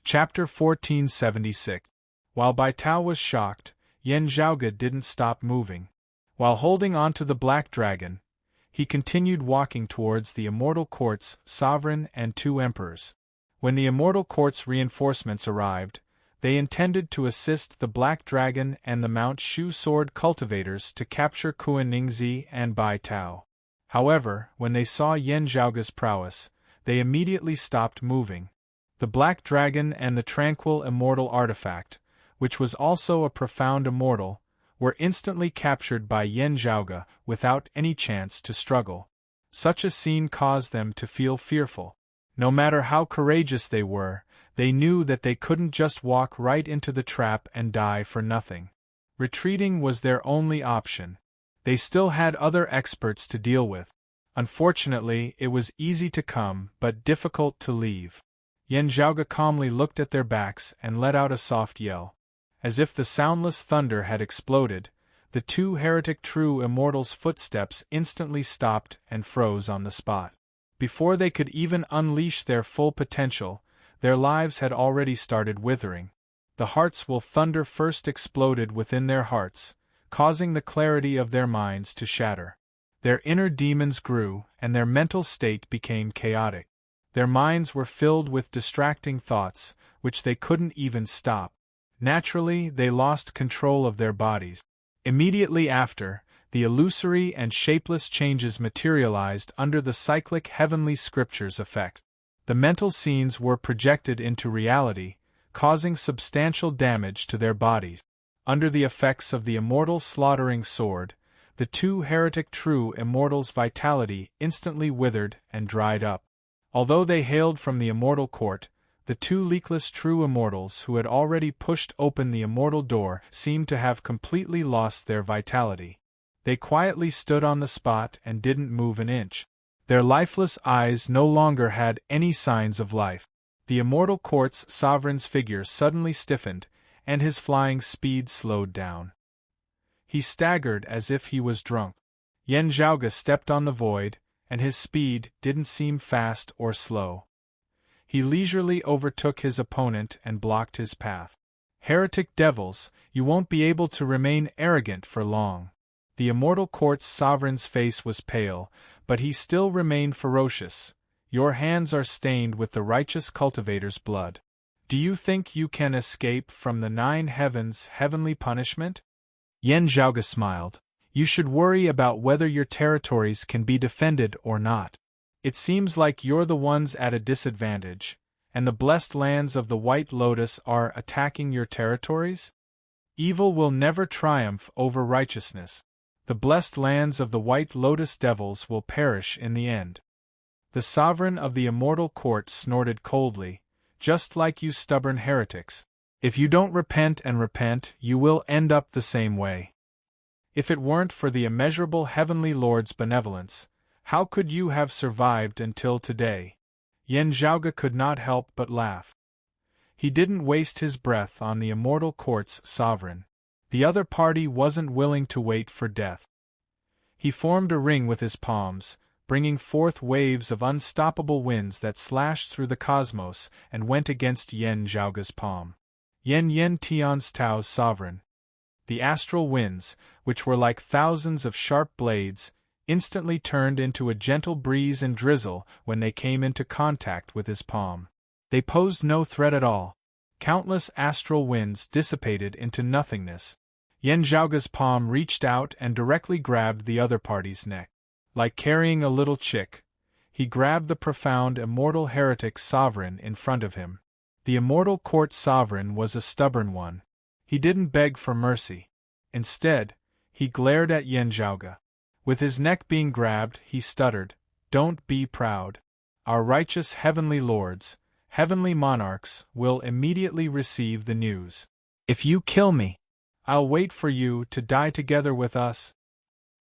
Chapter 1476. While Bai Tao was shocked, Yen Zhaoge didn't stop moving. While holding onto the black dragon, he continued walking towards the Immortal Court's sovereign and two emperors. When the Immortal Court's reinforcements arrived, they intended to assist the Black Dragon and the Mount Shu sword cultivators to capture Kuan Ningzi and Bai Tao. However, when they saw Yen Zhaoge's prowess, they immediately stopped moving. The Black Dragon and the Tranquil Immortal Artifact, which was also a profound immortal, were instantly captured by Yen Zhaoge without any chance to struggle. Such a scene caused them to feel fearful. No matter how courageous they were, they knew that they couldn't just walk right into the trap and die for nothing. Retreating was their only option. They still had other experts to deal with. Unfortunately, it was easy to come, but difficult to leave. Yen Zhaoge calmly looked at their backs and let out a soft yell. As if the soundless thunder had exploded, the two heretic true immortals' footsteps instantly stopped and froze on the spot. Before they could even unleash their full potential, their lives had already started withering. The hearts will thunder first exploded within their hearts, causing the clarity of their minds to shatter. Their inner demons grew, and their mental state became chaotic. Their minds were filled with distracting thoughts, which they couldn't even stop. Naturally, they lost control of their bodies. Immediately after, the illusory and shapeless changes materialized under the cyclic heavenly scriptures effect. The mental scenes were projected into reality, causing substantial damage to their bodies. Under the effects of the immortal slaughtering sword, the two heretic true immortals' vitality instantly withered and dried up. Although they hailed from the Immortal Court, the two leakless true immortals who had already pushed open the immortal door seemed to have completely lost their vitality. They quietly stood on the spot and didn't move an inch. Their lifeless eyes no longer had any signs of life. The Immortal Court's sovereign's figure suddenly stiffened, and his flying speed slowed down. He staggered as if he was drunk. Yen Zhaoge stepped on the void, and his speed didn't seem fast or slow. He leisurely overtook his opponent and blocked his path. Heretic devils, you won't be able to remain arrogant for long. The Immortal Court's sovereign's face was pale, but he still remained ferocious. Your hands are stained with the righteous cultivator's blood. Do you think you can escape from the 9 heavens' heavenly punishment? Yen Zhaoge smiled. You should worry about whether your territories can be defended or not. It seems like you're the ones at a disadvantage, and the blessed lands of the White Lotus are attacking your territories? Evil will never triumph over righteousness. The blessed lands of the White Lotus devils will perish in the end. The sovereign of the Immortal Court snorted coldly, just like you stubborn heretics. If you don't repent, you will end up the same way. If it weren't for the immeasurable Heavenly Lord's benevolence, how could you have survived until today? Yen Zhaoge could not help but laugh. He didn't waste his breath on the Immortal Court's sovereign. The other party wasn't willing to wait for death. He formed a ring with his palms, bringing forth waves of unstoppable winds that slashed through the cosmos and went against Yen Zhaoge's palm. Yen Tian's Tao's sovereign. The astral winds, which were like thousands of sharp blades, instantly turned into a gentle breeze and drizzle when they came into contact with his palm. They posed no threat at all. Countless astral winds dissipated into nothingness. Yen Zhaoge's palm reached out and directly grabbed the other party's neck. Like carrying a little chick, he grabbed the profound immortal heretic sovereign in front of him. The Immortal Court sovereign was a stubborn one. He didn't beg for mercy. Instead, he glared at Yen Zhaoge. With his neck being grabbed, he stuttered, "Don't be proud. Our righteous heavenly lords, heavenly monarchs, will immediately receive the news. If you kill me, I'll wait for you to die together with us."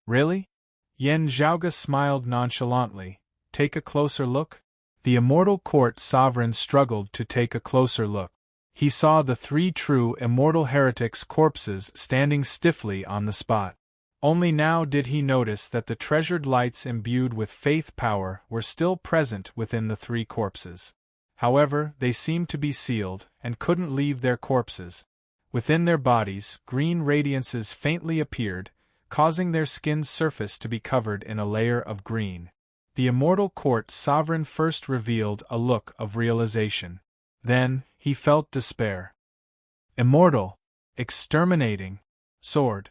"Really?" Yen Zhaoge smiled nonchalantly. "Take a closer look?" The Immortal Court sovereign struggled to take a closer look. He saw the 3 true immortal heretics' corpses standing stiffly on the spot. Only now did he notice that the treasured lights imbued with faith power were still present within the 3 corpses. However, they seemed to be sealed, and couldn't leave their corpses. Within their bodies, green radiances faintly appeared, causing their skin's surface to be covered in a layer of green. The immortal court sovereign first revealed a look of realization. Then, he felt despair. Immortal, exterminating sword.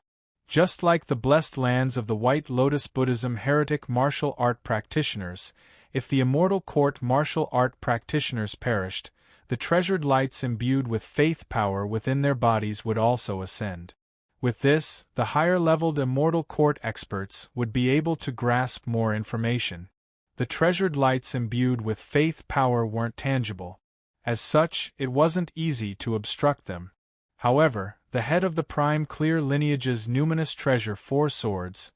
Just like the blessed lands of the White Lotus Buddhism heretic martial art practitioners, if the immortal court martial art practitioners perished, the treasured lights imbued with faith power within their bodies would also ascend. With this, the higher-leveled immortal court experts would be able to grasp more information. The treasured lights imbued with faith power weren't tangible. As such, it wasn't easy to obstruct them. However, the head of the prime clear lineage's numinous treasure 4 swords,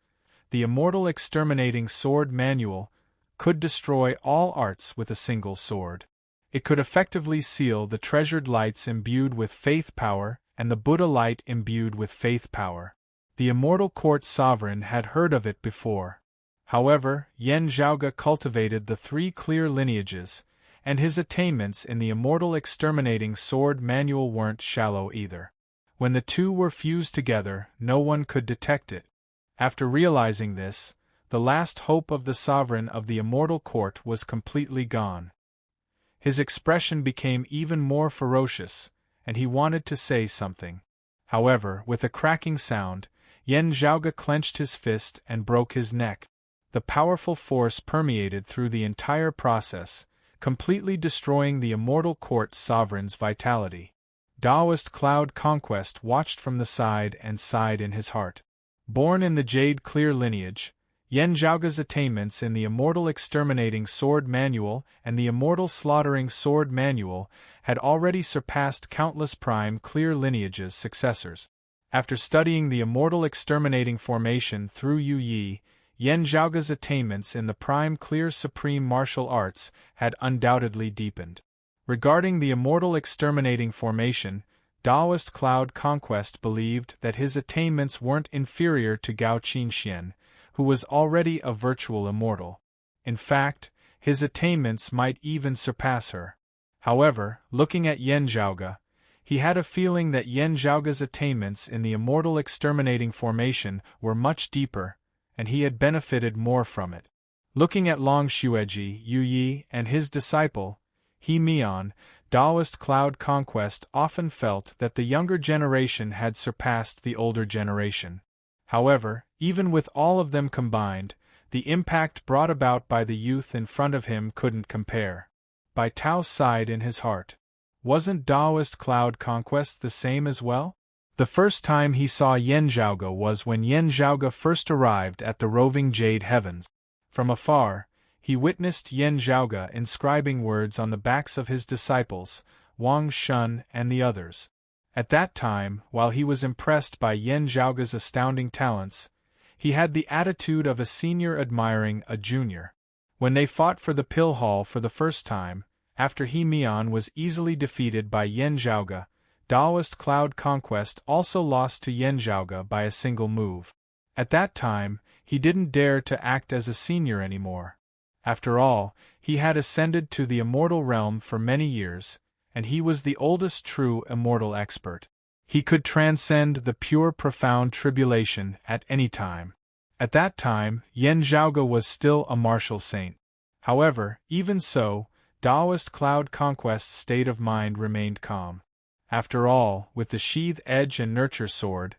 the immortal exterminating sword manual, could destroy all arts with a single sword. It could effectively seal the treasured lights imbued with faith power and the Buddha light imbued with faith power. The immortal court sovereign had heard of it before. However, Yen Zhaoge cultivated the 3 clear lineages, and his attainments in the immortal exterminating sword manual weren't shallow either. When the two were fused together, no one could detect it. After realizing this, the last hope of the sovereign of the immortal court was completely gone. His expression became even more ferocious, and he wanted to say something. However, with a cracking sound, Yen Zhaoge clenched his fist and broke his neck. The powerful force permeated through the entire process, completely destroying the immortal court sovereign's vitality. Taoist Cloud Conquest watched from the side and sighed in his heart. Born in the Jade Clear lineage, Yen Zhaoge's attainments in the immortal exterminating sword manual and the immortal slaughtering sword manual had already surpassed countless prime clear lineage's successors. After studying the immortal exterminating formation through Yu Yi, Yen Zhaoge's attainments in the prime clear supreme martial arts had undoubtedly deepened. Regarding the immortal exterminating formation, Taoist Cloud Conquest believed that his attainments weren't inferior to Gao Qinxian, who was already a virtual immortal. In fact, his attainments might even surpass her. However, looking at Yen Zhaoge, he had a feeling that Yen Zhaoge's attainments in the immortal exterminating formation were much deeper, and he had benefited more from it. Looking at Long Xueji, Yu Yi, and his disciple, He Mian, Taoist Cloud Conquest often felt that the younger generation had surpassed the older generation. However, even with all of them combined, the impact brought about by the youth in front of him couldn't compare. Bai Tao sighed in his heart. Wasn't Taoist Cloud Conquest the same as well? The first time he saw Yen Zhaoge was when Yen Zhaoge first arrived at the roving Jade Heavens. From afar, he witnessed Yen Zhaoge inscribing words on the backs of his disciples, Wang Shun and the others. At that time, while he was impressed by Yen Zhaoge's astounding talents, he had the attitude of a senior admiring a junior. When they fought for the Pill Hall for the first time, after He Mian was easily defeated by Yen Zhaoge, Taoist Cloud Conquest also lost to Yen Zhaoge by a single move. At that time, he didn't dare to act as a senior anymore. After all, he had ascended to the immortal realm for many years, and he was the oldest true immortal expert. He could transcend the pure profound tribulation at any time. At that time, Yen Zhaoge was still a martial saint. However, even so, Taoist Cloud Conquest's state of mind remained calm. After all, with the sheath edge and nurture sword,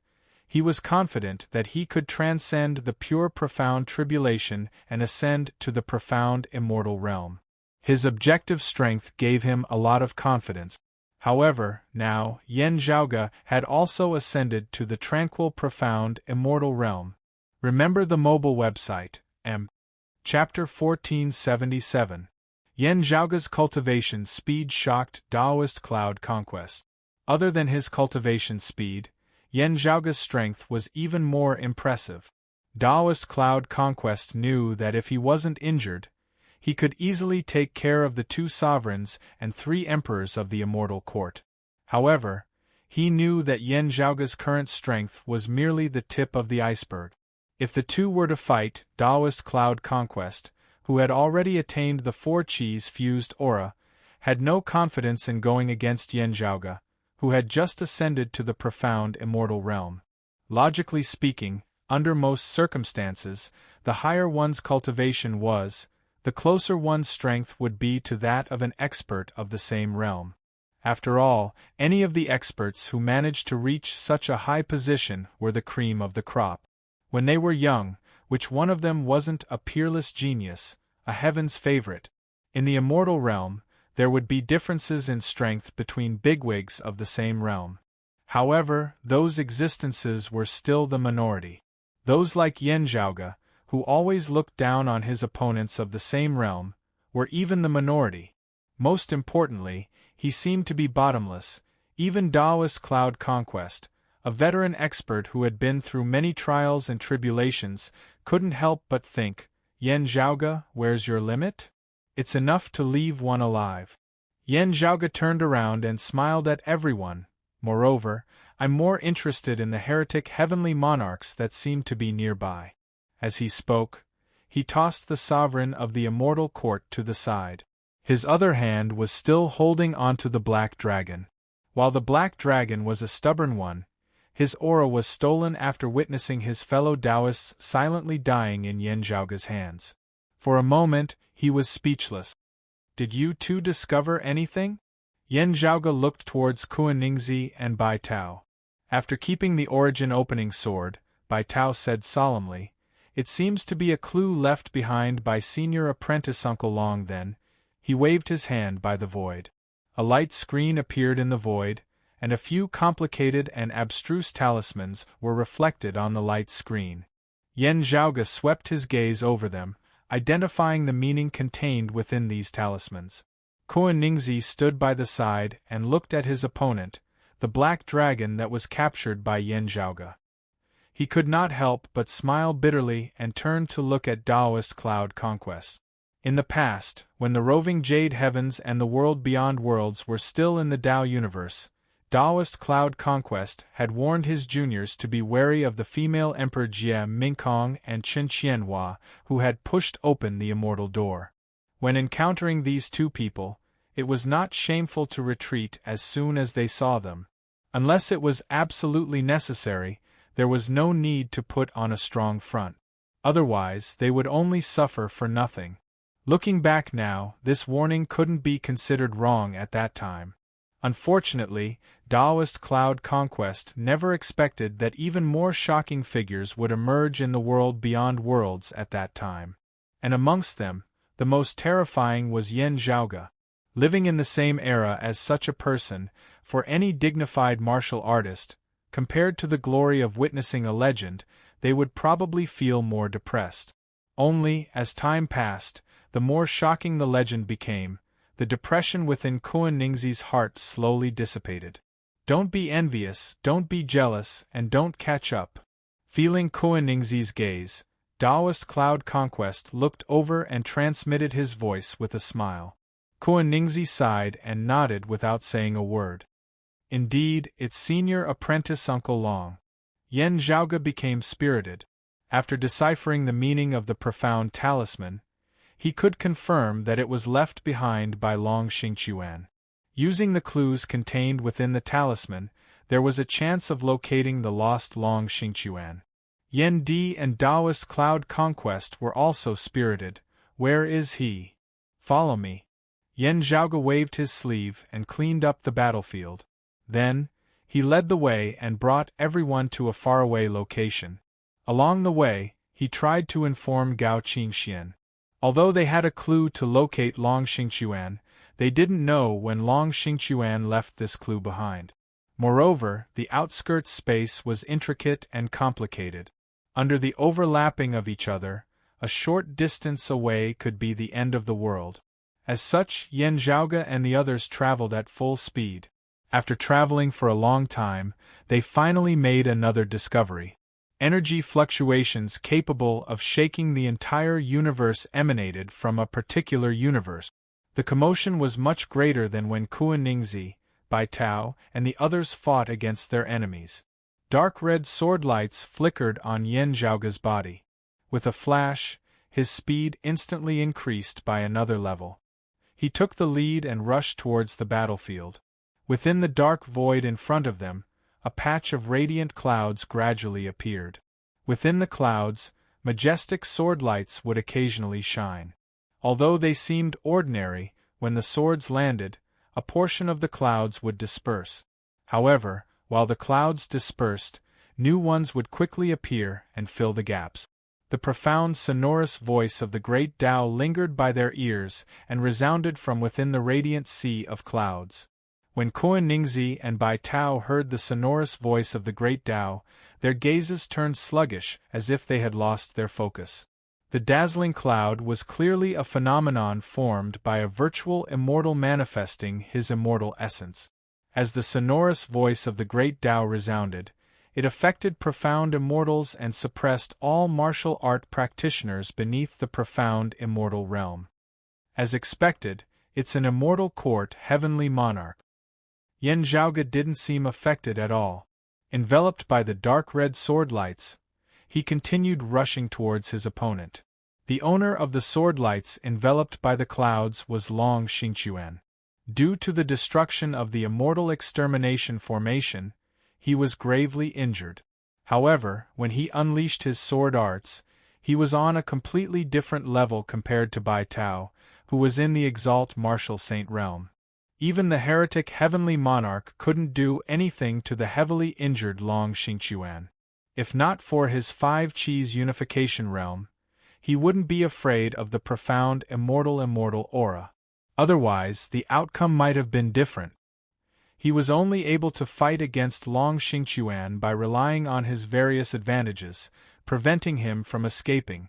he was confident that he could transcend the pure profound tribulation and ascend to the profound immortal realm. His objective strength gave him a lot of confidence. However, now, Yen Zhaoge had also ascended to the tranquil profound immortal realm. Remember the mobile website, Chapter 1477. Yen Zhaoge's cultivation speed shocked Taoist Cloud Conquest. Other than his cultivation speed, Yen Zhaoge's strength was even more impressive. Taoist Cloud Conquest knew that if he wasn't injured, he could easily take care of the 2 sovereigns and 3 emperors of the immortal court. However, he knew that Yen Zhaoge's current strength was merely the tip of the iceberg. If the 2 were to fight, Taoist Cloud Conquest, who had already attained the 4 Qis fused aura, had no confidence in going against Yan Zhaoge, who had just ascended to the profound immortal realm. Logically speaking, under most circumstances, the higher one's cultivation was, the closer one's strength would be to that of an expert of the same realm. After all, any of the experts who managed to reach such a high position were the cream of the crop. When they were young, which one of them wasn't a peerless genius, a heaven's favorite? In the immortal realm, there would be differences in strength between bigwigs of the same realm. However, those existences were still the minority. Those like Yan Zhaoge, who always looked down on his opponents of the same realm, were even the minority. Most importantly, he seemed to be bottomless. Even Taoist Cloud Conquest, a veteran expert who had been through many trials and tribulations, couldn't help but think, Yan Zhaoge, where's your limit? It's enough to leave one alive. Yan Zhaoge turned around and smiled at everyone. Moreover, I'm more interested in the heretic heavenly monarchs that seem to be nearby. As he spoke, he tossed the sovereign of the immortal court to the side. His other hand was still holding onto the black dragon. While the black dragon was a stubborn one, his aura was stolen after witnessing his fellow Taoists silently dying in Yan Zhaoge's hands. For a moment, he was speechless. Did you two discover anything? Yan Zhaoge looked towards Kuan Ningzi and Bai Tao. After keeping the origin opening sword, Bai Tao said solemnly, it seems to be a clue left behind by senior apprentice Uncle Long then. He waved his hand by the void. A light screen appeared in the void, and a few complicated and abstruse talismans were reflected on the light screen. Yan Zhaoge swept his gaze over them, identifying the meaning contained within these talismans. Kuan Ningzi stood by the side and looked at his opponent, the black dragon that was captured by Yan Zhaoge. He could not help but smile bitterly and turned to look at Taoist Cloud Conquest. In the past, when the roving Jade Heavens and the world beyond worlds were still in the Tao universe, Taoist Cloud Conquest had warned his juniors to be wary of the female Emperor Jie Mingkong and Chen Qianhua, who had pushed open the immortal door. When encountering these two people, it was not shameful to retreat as soon as they saw them. Unless it was absolutely necessary, there was no need to put on a strong front. Otherwise, they would only suffer for nothing. Looking back now, this warning couldn't be considered wrong at that time. Unfortunately, Taoist Cloud Conquest never expected that even more shocking figures would emerge in the world beyond worlds at that time. And amongst them, the most terrifying was Yan Zhaoge. Living in the same era as such a person, for any dignified martial artist, compared to the glory of witnessing a legend, they would probably feel more depressed. Only, as time passed, the more shocking the legend became, the depression within Kuan Ningzi's heart slowly dissipated. Don't be envious, don't be jealous, and don't catch up. Feeling Kuan Ningzi's gaze, Taoist Cloud Conquest looked over and transmitted his voice with a smile. Kuan Ningzi sighed and nodded without saying a word. Indeed, its senior apprentice Uncle Long. Yan Zhaoge became spirited. After deciphering the meaning of the profound talisman, he could confirm that it was left behind by Long Xingquan. Using the clues contained within the talisman, there was a chance of locating the lost Long Xingquan. Yan Di and Taoist Cloud Conquest were also spirited. Where is he? Follow me. Yan Zhaoge waved his sleeve and cleaned up the battlefield. Then, he led the way and brought everyone to a faraway location. Along the way, he tried to inform Gao Qingxian. Although they had a clue to locate Long Xingquan, they didn't know when Long Xingquan left this clue behind. Moreover, the outskirts space was intricate and complicated. Under the overlapping of each other, a short distance away could be the end of the world. As such, Yan Zhaoge and the others traveled at full speed. After traveling for a long time, they finally made another discovery. Energy fluctuations capable of shaking the entire universe emanated from a particular universe. The commotion was much greater than when Kuan Ningzi, Bai Tao, and the others fought against their enemies. Dark red sword lights flickered on Yan Zhaoge's body. With a flash, his speed instantly increased by another level. He took the lead and rushed towards the battlefield. Within the dark void in front of them, a patch of radiant clouds gradually appeared. Within the clouds, majestic sword lights would occasionally shine. Although they seemed ordinary, when the swords landed, a portion of the clouds would disperse. However, while the clouds dispersed, new ones would quickly appear and fill the gaps. The profound sonorous voice of the great Tao lingered by their ears and resounded from within the radiant sea of clouds. When Kuan Ningzi and Bai Tao heard the sonorous voice of the great Tao, their gazes turned sluggish as if they had lost their focus. The dazzling cloud was clearly a phenomenon formed by a virtual immortal manifesting his immortal essence. As the sonorous voice of the great Tao resounded, it affected profound immortals and suppressed all martial art practitioners beneath the profound immortal realm. As expected, it's an immortal court heavenly monarch. Yan Zhaoge didn't seem affected at all. Enveloped by the dark red sword lights, he continued rushing towards his opponent. The owner of the sword lights enveloped by the clouds was Long Xingquan. Due to the destruction of the immortal extermination formation, he was gravely injured. However, when he unleashed his sword arts, he was on a completely different level compared to Bai Tao, who was in the Exalt Martial Saint realm. Even the heretic heavenly monarch couldn't do anything to the heavily injured Long Xingquan. If not for his 5 Qis unification realm, he wouldn't be afraid of the profound immortal aura. Otherwise, the outcome might have been different. He was only able to fight against Long Xingquan by relying on his various advantages, preventing him from escaping.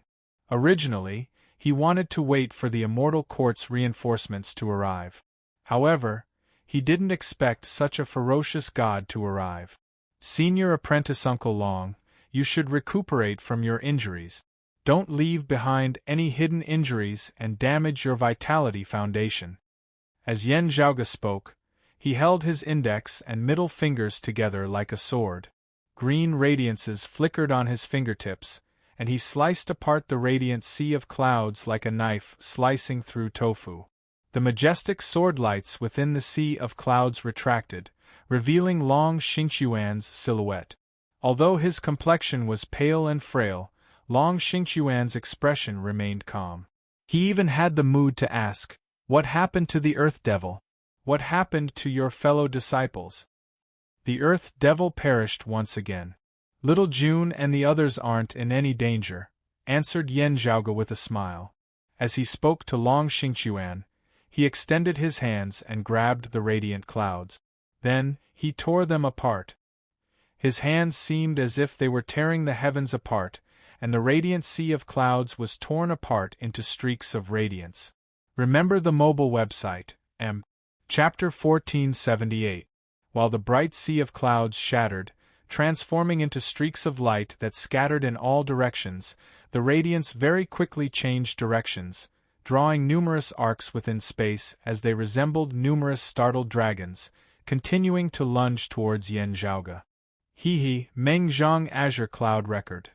Originally, he wanted to wait for the immortal court's reinforcements to arrive. However, he didn't expect such a ferocious god to arrive. Senior apprentice Uncle Long, you should recuperate from your injuries. Don't leave behind any hidden injuries and damage your vitality foundation. As Yan Zhaoge spoke, he held his index and middle fingers together like a sword. Green radiances flickered on his fingertips, and he sliced apart the radiant sea of clouds like a knife slicing through tofu. The majestic sword lights within the sea of clouds retracted, revealing Long Xingquan's silhouette. Although his complexion was pale and frail, Long Xingquan's expression remained calm. He even had the mood to ask, "What happened to the Earth Devil? What happened to your fellow disciples?" The Earth Devil perished once again. Little June and the others aren't in any danger, answered Yan Zhaoge with a smile. As he spoke to Long Xingquan, he extended his hands and grabbed the radiant clouds. Then, he tore them apart. His hands seemed as if they were tearing the heavens apart, and the radiant sea of clouds was torn apart into streaks of radiance. Remember the mobile website, Chapter 1478. While the bright sea of clouds shattered, transforming into streaks of light that scattered in all directions, the radiance very quickly changed directions, drawing numerous arcs within space as they resembled numerous startled dragons, continuing to lunge towards Yan Zhaoge. Meng Zhang Azure Cloud Record.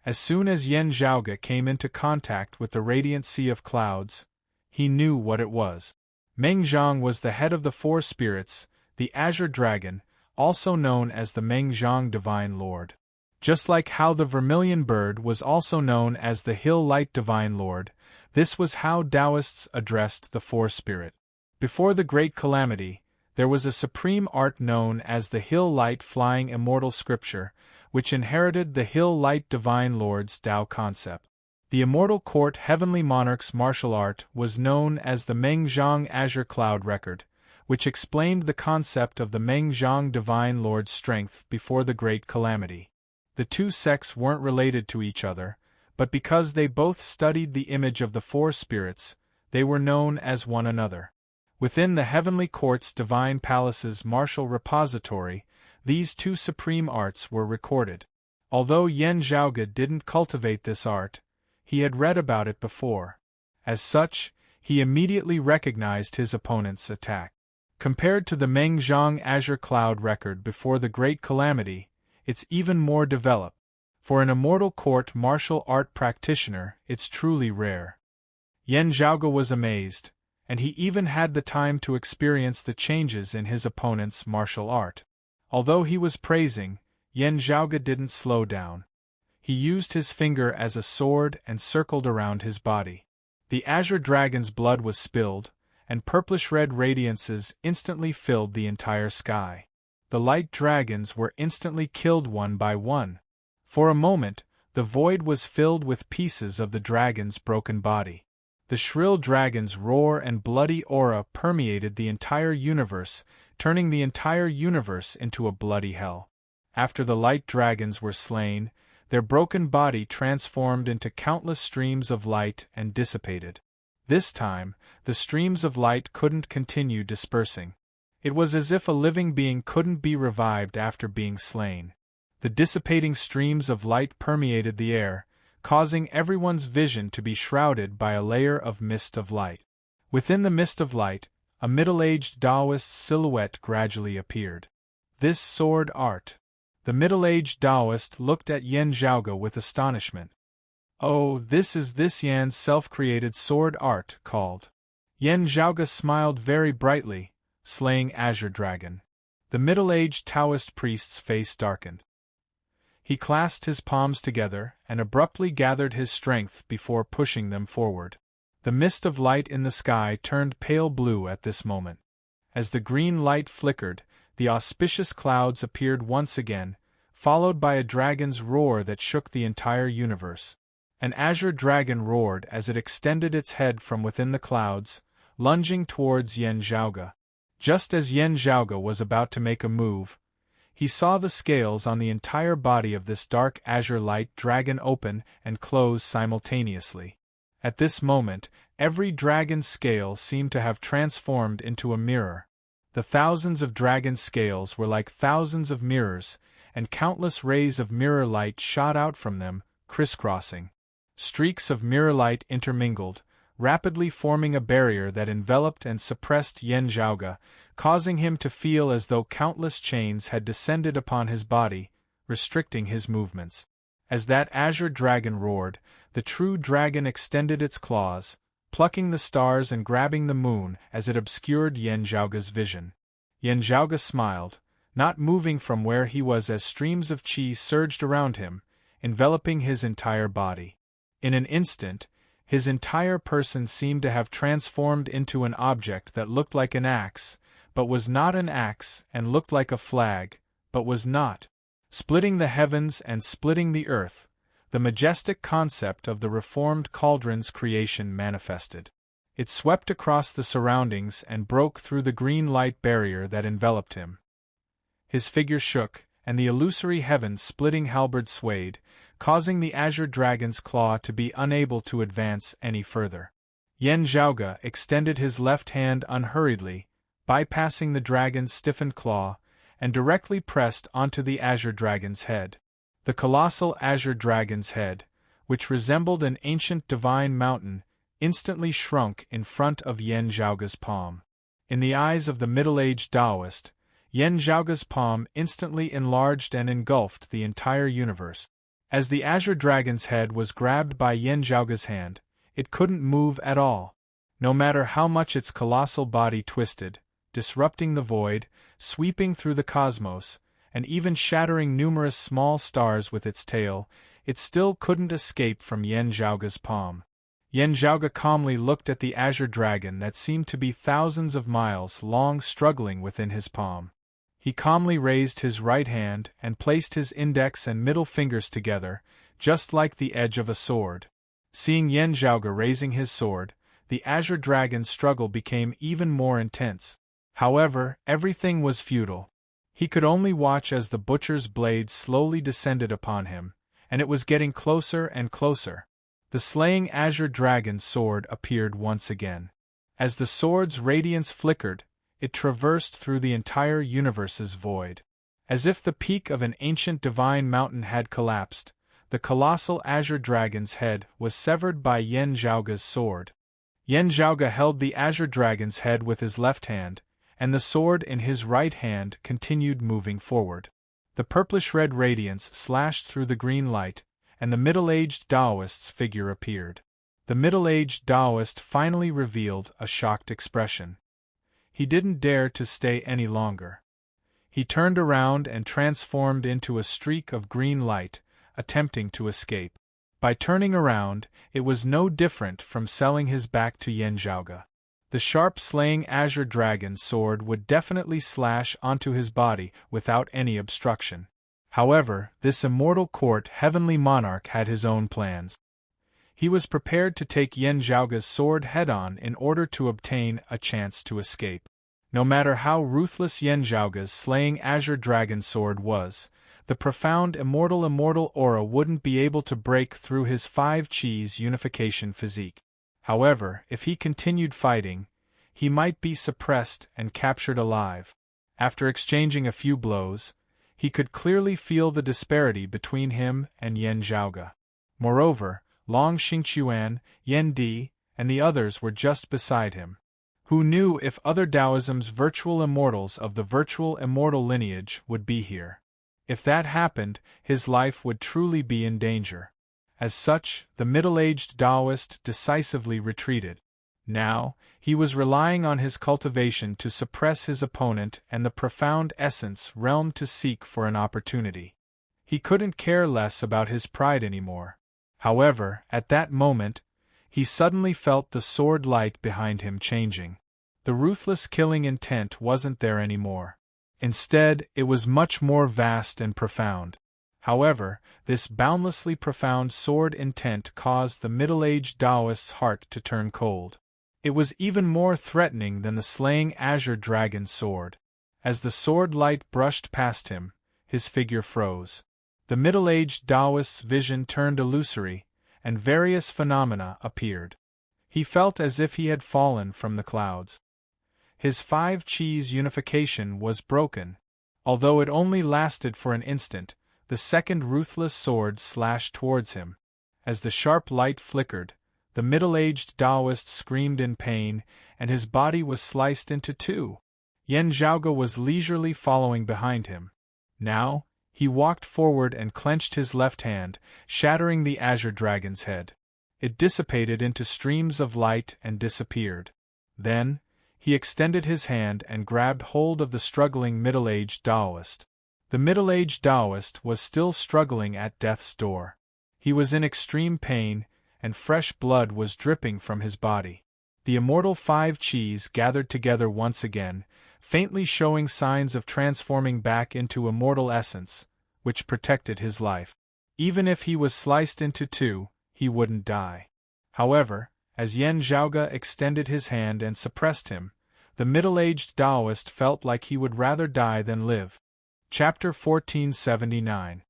As soon as Yan Zhaoge came into contact with the radiant sea of clouds, he knew what it was. Meng Zhang was the head of the 4 spirits, the Azure Dragon, also known as the Meng Zhang Divine Lord. Just like how the Vermilion Bird was also known as the Hill Light Divine Lord, this was how Taoists addressed the 4 spirit. Before the Great Calamity, there was a supreme art known as the Hill Light Flying Immortal Scripture, which inherited the Hill Light Divine Lord's Tao concept. The Immortal Court Heavenly Monarch's martial art was known as the Meng Zhang Azure Cloud Record, which explained the concept of the Meng Zhang Divine Lord's strength before the Great Calamity. The 2 sects weren't related to each other, but because they both studied the image of the 4 spirits, they were known as one another. Within the Heavenly Court's Divine Palace's martial repository, these 2 supreme arts were recorded. Although Yan Zhaoge didn't cultivate this art, he had read about it before. As such, he immediately recognized his opponent's attack. Compared to the Meng Zhang Azure Cloud Record before the Great Calamity, it's even more developed. For an Immortal Court martial art practitioner, it's truly rare. Yan Zhaoge was amazed, and he even had the time to experience the changes in his opponent's martial art. Although he was praising, Yan Zhaoge didn't slow down. He used his finger as a sword and circled around his body. The azure dragon's blood was spilled, and purplish-red radiances instantly filled the entire sky. The light dragons were instantly killed one by one. For a moment, the void was filled with pieces of the dragon's broken body. The shrill dragon's roar and bloody aura permeated the entire universe, turning the entire universe into a bloody hell. After the light dragons were slain, their broken body transformed into countless streams of light and dissipated. This time, the streams of light couldn't continue dispersing. It was as if a living being couldn't be revived after being slain. The dissipating streams of light permeated the air, causing everyone's vision to be shrouded by a layer of mist of light. Within the mist of light, a middle-aged Taoist silhouette gradually appeared. This sword art. The middle-aged Taoist looked at Yan Zhaoge with astonishment. Oh, this is this Yan's self-created sword art called. Yan Zhaoge smiled very brightly, slaying Azure Dragon. The middle-aged Taoist priest's face darkened. He clasped his palms together and abruptly gathered his strength before pushing them forward. The mist of light in the sky turned pale blue at this moment. As the green light flickered, the auspicious clouds appeared once again, followed by a dragon's roar that shook the entire universe. An azure dragon roared as it extended its head from within the clouds, lunging towards Yan Zhaoge. Just as Yan Zhaoge was about to make a move, he saw the scales on the entire body of this dark azure light dragon open and close simultaneously. At this moment, every dragon's scale seemed to have transformed into a mirror. The thousands of dragon scales were like thousands of mirrors, and countless rays of mirror light shot out from them, crisscrossing. Streaks of mirror light intermingled, rapidly forming a barrier that enveloped and suppressed Yan Zhaoge, causing him to feel as though countless chains had descended upon his body, restricting his movements. As that azure dragon roared, the true dragon extended its claws, plucking the stars and grabbing the moon as it obscured Yan Zhaoge's vision. Yan Zhaoge smiled, not moving from where he was as streams of qi surged around him, enveloping his entire body. In an instant, his entire person seemed to have transformed into an object that looked like an axe, but was not an axe, and looked like a flag, but was not. Splitting the heavens and splitting the earth, the majestic concept of the reformed cauldron's creation manifested. It swept across the surroundings and broke through the green light barrier that enveloped him. His figure shook, and the illusory heaven-splitting halberd swayed, causing the azure dragon's claw to be unable to advance any further. Yan Zhaoge extended his left hand unhurriedly, bypassing the dragon's stiffened claw, and directly pressed onto the azure dragon's head. The colossal azure dragon's head, which resembled an ancient divine mountain, instantly shrunk in front of Yan Zhaoge's palm. In the eyes of the middle-aged Taoist, Yan Zhaoge's palm instantly enlarged and engulfed the entire universe. As the azure dragon's head was grabbed by Yan Zhaoge's hand, it couldn't move at all. No matter how much its colossal body twisted, disrupting the void, sweeping through the cosmos, and even shattering numerous small stars with its tail, it still couldn't escape from Yan Zhaoge's palm. Yan Zhaoge calmly looked at the azure dragon that seemed to be thousands of miles long struggling within his palm. He calmly raised his right hand and placed his index and middle fingers together, just like the edge of a sword. Seeing Yan Zhaoge raising his sword, the azure dragon's struggle became even more intense. However, everything was futile. He could only watch as the butcher's blade slowly descended upon him, and it was getting closer and closer. The slaying azure dragon's sword appeared once again. As the sword's radiance flickered, it traversed through the entire universe's void. As if the peak of an ancient divine mountain had collapsed, the colossal azure dragon's head was severed by Yan Zhaoge's sword. Yan Zhaoge held the azure dragon's head with his left hand, and the sword in his right hand continued moving forward. The purplish-red radiance slashed through the green light, and the middle-aged Taoist's figure appeared. The middle-aged Taoist finally revealed a shocked expression. He didn't dare to stay any longer. He turned around and transformed into a streak of green light, attempting to escape. By turning around, it was no different from selling his back to Yan Zhaoge. The sharp slaying azure dragon sword would definitely slash onto his body without any obstruction. However, this immortal court heavenly monarch had his own plans. He was prepared to take Yan Zhaoge's sword head-on in order to obtain a chance to escape. No matter how ruthless Yan Zhaoge's slaying azure dragon sword was, the profound immortal aura wouldn't be able to break through his 5-cheese unification physique. However, if he continued fighting, he might be suppressed and captured alive. After exchanging a few blows, he could clearly feel the disparity between him and Yan Zhaoge. Moreover, Long Xingquan, Yan Di, and the others were just beside him. Who knew if other Taoism's virtual immortals of the virtual immortal lineage would be here? If that happened, his life would truly be in danger. As such, the middle-aged Taoist decisively retreated. Now, he was relying on his cultivation to suppress his opponent and the profound essence realm to seek for an opportunity. He couldn't care less about his pride anymore. However, at that moment, he suddenly felt the sword light behind him changing. The ruthless killing intent wasn't there anymore. Instead, it was much more vast and profound. However, this boundlessly profound sword intent caused the middle-aged Taoist's heart to turn cold. It was even more threatening than the slaying azure dragon sword. As the sword light brushed past him, his figure froze. The middle-aged Taoist's vision turned illusory, and various phenomena appeared. He felt as if he had fallen from the clouds. His 5-cheese unification was broken. Although it only lasted for an instant, the second ruthless sword slashed towards him. As the sharp light flickered, the middle-aged Taoist screamed in pain, and his body was sliced into two. Yan Zhaoge was leisurely following behind him. Now, he walked forward and clenched his left hand, shattering the azure dragon's head. It dissipated into streams of light and disappeared. Then, he extended his hand and grabbed hold of the struggling middle-aged Taoist. The middle-aged Taoist was still struggling at death's door. He was in extreme pain, and fresh blood was dripping from his body. The immortal 5-cheese gathered together once again, faintly showing signs of transforming back into immortal essence, which protected his life. Even if he was sliced into two, he wouldn't die. However, as Yan Zhaoge extended his hand and suppressed him, the middle-aged Taoist felt like he would rather die than live. Chapter 1479.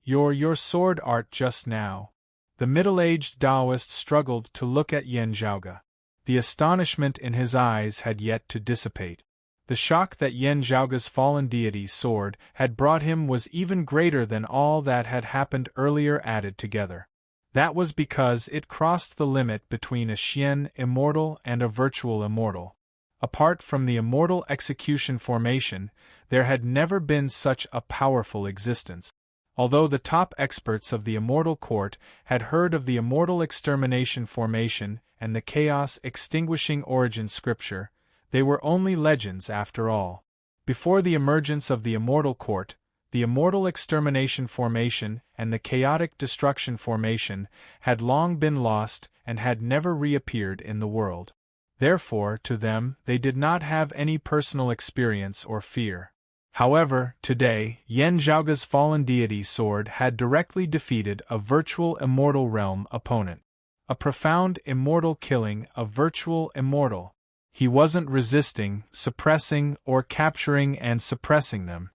Your sword art just now. The middle-aged Taoist struggled to look at Yan Zhaoge. The astonishment in his eyes had yet to dissipate. The shock that Yan Zhaoge's fallen deity's sword had brought him was even greater than all that had happened earlier added together. That was because it crossed the limit between a Xian immortal and a virtual immortal. Apart from the immortal execution formation, there had never been such a powerful existence. Although the top experts of the immortal court had heard of the immortal extermination formation and the chaos extinguishing origin scripture, they were only legends after all. Before the emergence of the immortal court, the immortal extermination formation and the chaotic destruction formation had long been lost and had never reappeared in the world. Therefore, to them, they did not have any personal experience or fear. However, today, Yan Zhaoge's fallen deity sword had directly defeated a virtual immortal realm opponent. A profound immortal killing of virtual immortal. He wasn't resisting, suppressing, or capturing and suppressing them.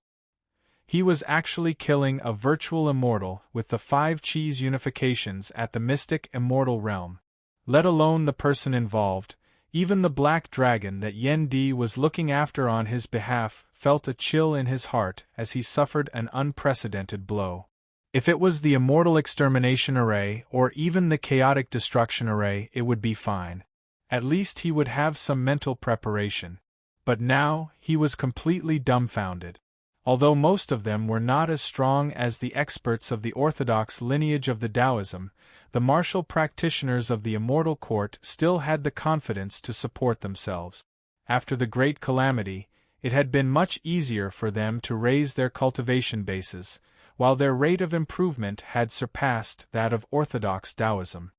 He was actually killing a virtual immortal with the 5-cheese unifications at the mystic immortal realm. Let alone the person involved, even the black dragon that Yan Di was looking after on his behalf felt a chill in his heart as he suffered an unprecedented blow. If it was the immortal extermination array or even the chaotic destruction array, it would be fine. At least he would have some mental preparation. But now, he was completely dumbfounded. Although most of them were not as strong as the experts of the orthodox lineage of the Taoism, the martial practitioners of the immortal court still had the confidence to support themselves. After the great calamity, it had been much easier for them to raise their cultivation bases, while their rate of improvement had surpassed that of orthodox Taoism.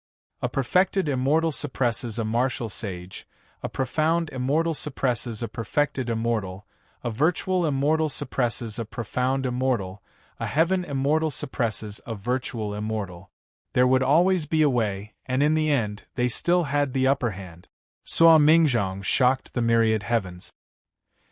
A perfected immortal suppresses a martial sage, a profound immortal suppresses a perfected immortal, a virtual immortal suppresses a profound immortal, a heaven immortal suppresses a virtual immortal. There would always be a way, and in the end, they still had the upper hand. Sua Mingzhong shocked the myriad heavens.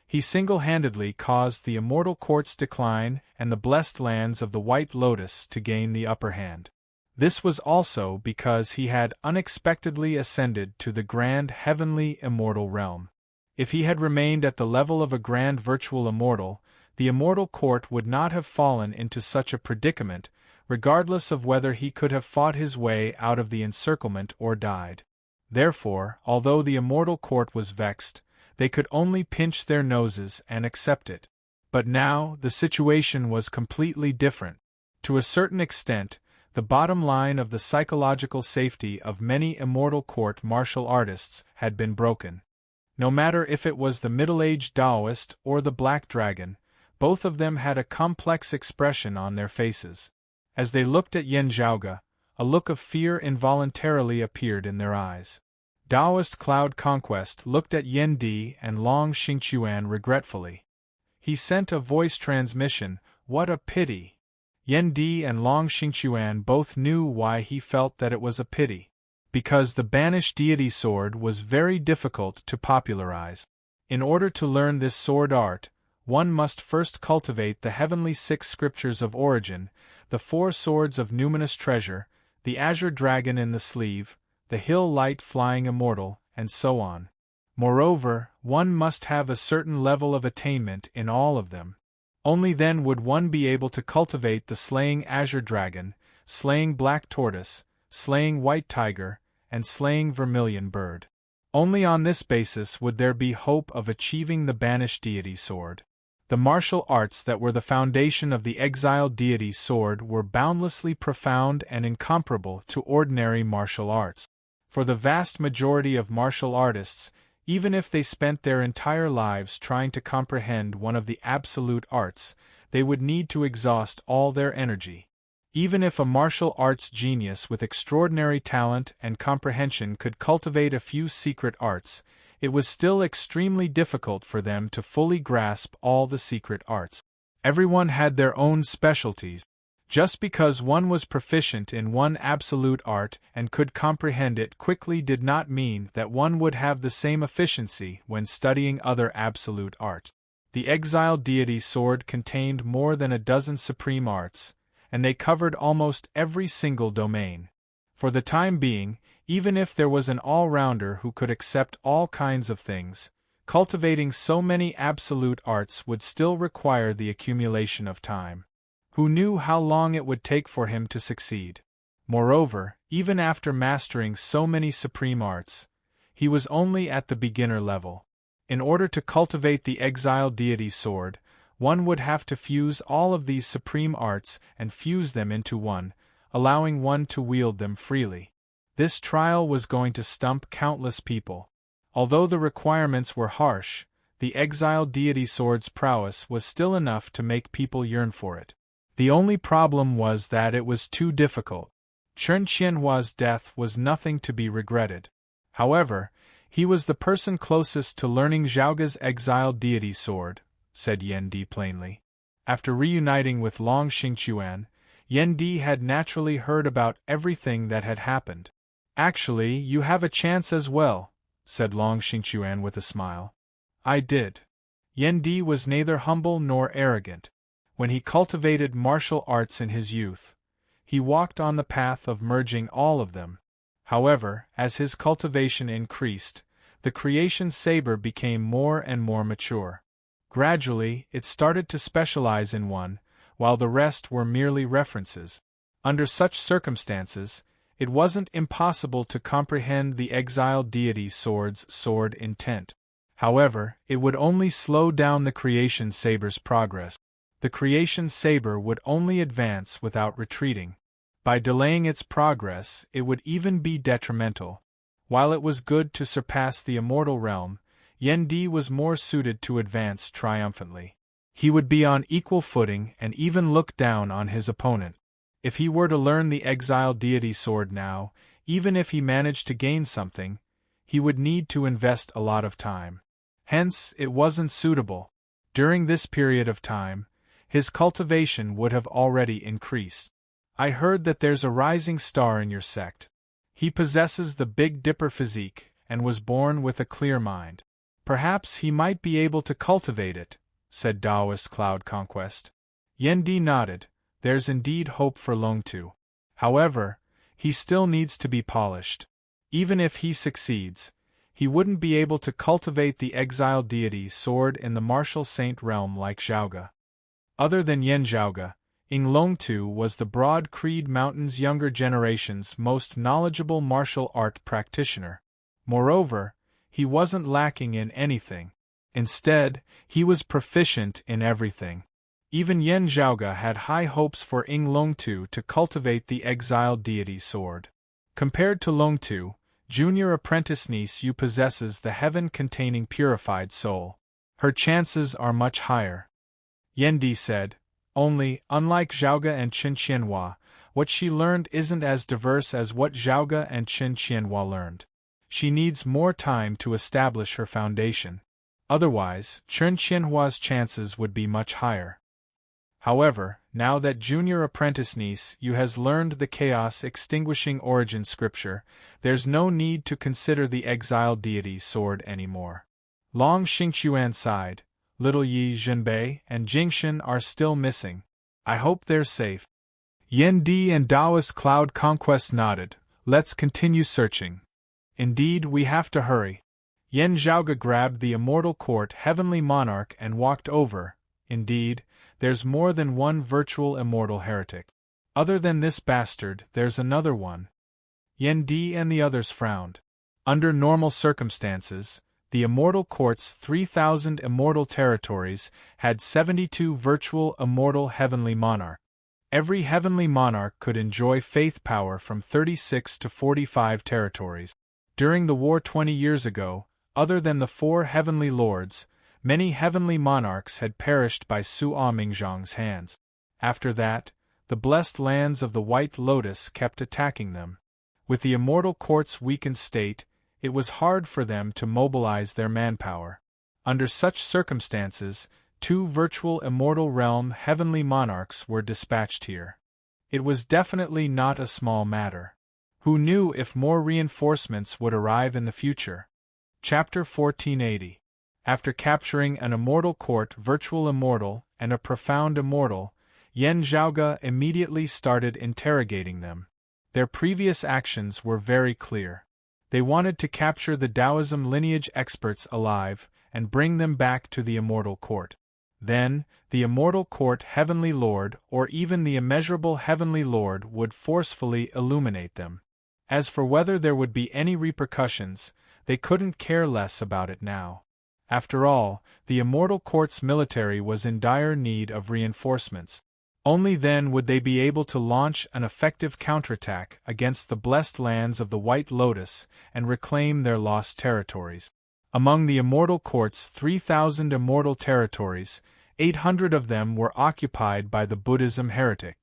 He single-handedly caused the immortal court's decline and the blessed lands of the White Lotus to gain the upper hand. This was also because he had unexpectedly ascended to the grand heavenly immortal realm. If he had remained at the level of a grand virtual immortal, the immortal court would not have fallen into such a predicament, regardless of whether he could have fought his way out of the encirclement or died. Therefore, although the immortal court was vexed, they could only pinch their noses and accept it. But now, the situation was completely different. To a certain extent, the bottom line of the psychological safety of many immortal court martial artists had been broken. No matter if it was the middle-aged Taoist or the Black Dragon, both of them had a complex expression on their faces. As they looked at Yan Zhaoge, a look of fear involuntarily appeared in their eyes. Taoist Cloud Conquest looked at Yan Di and Long Xingquan regretfully. He sent a voice transmission, "What a pity!" Yan Di and Long Xingquan both knew why he felt that it was a pity. Because the banished deity sword was very difficult to popularize. In order to learn this sword art, one must first cultivate the heavenly 6 scriptures of origin, the 4 swords of numinous treasure, the azure dragon in the sleeve, the hill light flying immortal, and so on. Moreover, one must have a certain level of attainment in all of them. Only then would one be able to cultivate the slaying azure dragon, slaying black tortoise, slaying white tiger, and slaying vermilion bird. Only on this basis would there be hope of achieving the banished deity sword. The martial arts that were the foundation of the exiled deity sword were boundlessly profound and incomparable to ordinary martial arts. For the vast majority of martial artists, even if they spent their entire lives trying to comprehend one of the absolute arts, they would need to exhaust all their energy. Even if a martial arts genius with extraordinary talent and comprehension could cultivate a few secret arts, it was still extremely difficult for them to fully grasp all the secret arts. Everyone had their own specialties. Just because one was proficient in one absolute art and could comprehend it quickly did not mean that one would have the same efficiency when studying other absolute arts. The exiled deity sword contained more than a dozen supreme arts, and they covered almost every single domain. For the time being, even if there was an all-rounder who could accept all kinds of things, cultivating so many absolute arts would still require the accumulation of time. Who knew how long it would take for him to succeed? Moreover, even after mastering so many supreme arts, he was only at the beginner level. In order to cultivate the exiled deity sword, one would have to fuse all of these supreme arts and fuse them into one, allowing one to wield them freely. This trial was going to stump countless people. Although the requirements were harsh, the exiled deity sword's prowess was still enough to make people yearn for it. The only problem was that it was too difficult. Chen Qianhua's death was nothing to be regretted. However, he was the person closest to learning Zhaoge's exiled deity sword, said Yan Di plainly. After reuniting with Long Xingquan, Yan Di had naturally heard about everything that had happened. Actually, you have a chance as well, said Long Xingquan with a smile. I did. Yan Di was neither humble nor arrogant. When he cultivated martial arts in his youth, he walked on the path of merging all of them. However, as his cultivation increased, the creation saber became more and more mature. Gradually, it started to specialize in one, while the rest were merely references. Under such circumstances, it wasn't impossible to comprehend the exiled deity sword's sword intent. However, it would only slow down the creation saber's progress. The creation saber would only advance without retreating. By delaying its progress, it would even be detrimental. While it was good to surpass the immortal realm, Yendi was more suited to advance triumphantly. He would be on equal footing and even look down on his opponent. If he were to learn the exiled deity sword now, even if he managed to gain something, he would need to invest a lot of time. Hence, it wasn't suitable. During this period of time, his cultivation would have already increased. I heard that there's a rising star in your sect. He possesses the Big Dipper physique and was born with a clear mind. Perhaps he might be able to cultivate it, said Taoist Cloud Conquest. Yendi nodded. There's indeed hope for Longtu. However, he still needs to be polished. Even if he succeeds, he wouldn't be able to cultivate the exiled deity sword in the martial saint realm like Zhaoge. Other than Yen Zhaoge, Ing Longtu was the Broad Creed Mountain's younger generation's most knowledgeable martial art practitioner. Moreover, he wasn't lacking in anything. Instead, he was proficient in everything. Even Yen Zhaoge had high hopes for Ing Longtu to cultivate the exiled deity sword. Compared to Longtu, junior apprentice niece Yu possesses the heaven-containing purified soul. Her chances are much higher. Yendi said, only, unlike Zhaoge and Qin Qianhua, what she learned isn't as diverse as what Zhaoge and Qin Qianhua learned. She needs more time to establish her foundation. Otherwise, Qin Qianhua's chances would be much higher. However, now that junior apprentice niece Yu has learned the chaos-extinguishing origin scripture, there's no need to consider the exiled deity sword anymore. Long Xingquan sighed. Little Yi Zhenbei and Jingshan are still missing. I hope they're safe. Yendi and Taoist Cloud Conquest nodded. Let's continue searching. Indeed, we have to hurry. Yen Zhaoge grabbed the immortal court heavenly monarch and walked over. Indeed, there's more than one virtual immortal heretic. Other than this bastard, there's another one. Yendi and the others frowned. Under normal circumstances, the immortal court's 3,000 immortal territories had 72 virtual immortal heavenly monarchs. Every heavenly monarch could enjoy faith power from 36 to 45 territories. During the war 20 years ago, other than the 4 heavenly lords, many heavenly monarchs had perished by Suo Mingzhang's hands. After that, the blessed lands of the White Lotus kept attacking them. With the immortal court's weakened state, it was hard for them to mobilize their manpower. Under such circumstances, 2 virtual immortal realm heavenly monarchs were dispatched here. It was definitely not a small matter. Who knew if more reinforcements would arrive in the future? Chapter 1480. After capturing an immortal court virtual immortal and a profound immortal, Yen Zhaoge immediately started interrogating them. Their previous actions were very clear. They wanted to capture the Taoism lineage experts alive and bring them back to the immortal court. Then, the immortal court heavenly lord or even the immeasurable heavenly lord would forcefully illuminate them. As for whether there would be any repercussions, they couldn't care less about it now. After all, the immortal court's military was in dire need of reinforcements. Only then would they be able to launch an effective counterattack against the blessed lands of the White Lotus and reclaim their lost territories. Among the immortal court's 3,000 immortal territories, 800 of them were occupied by the Buddhism heretic.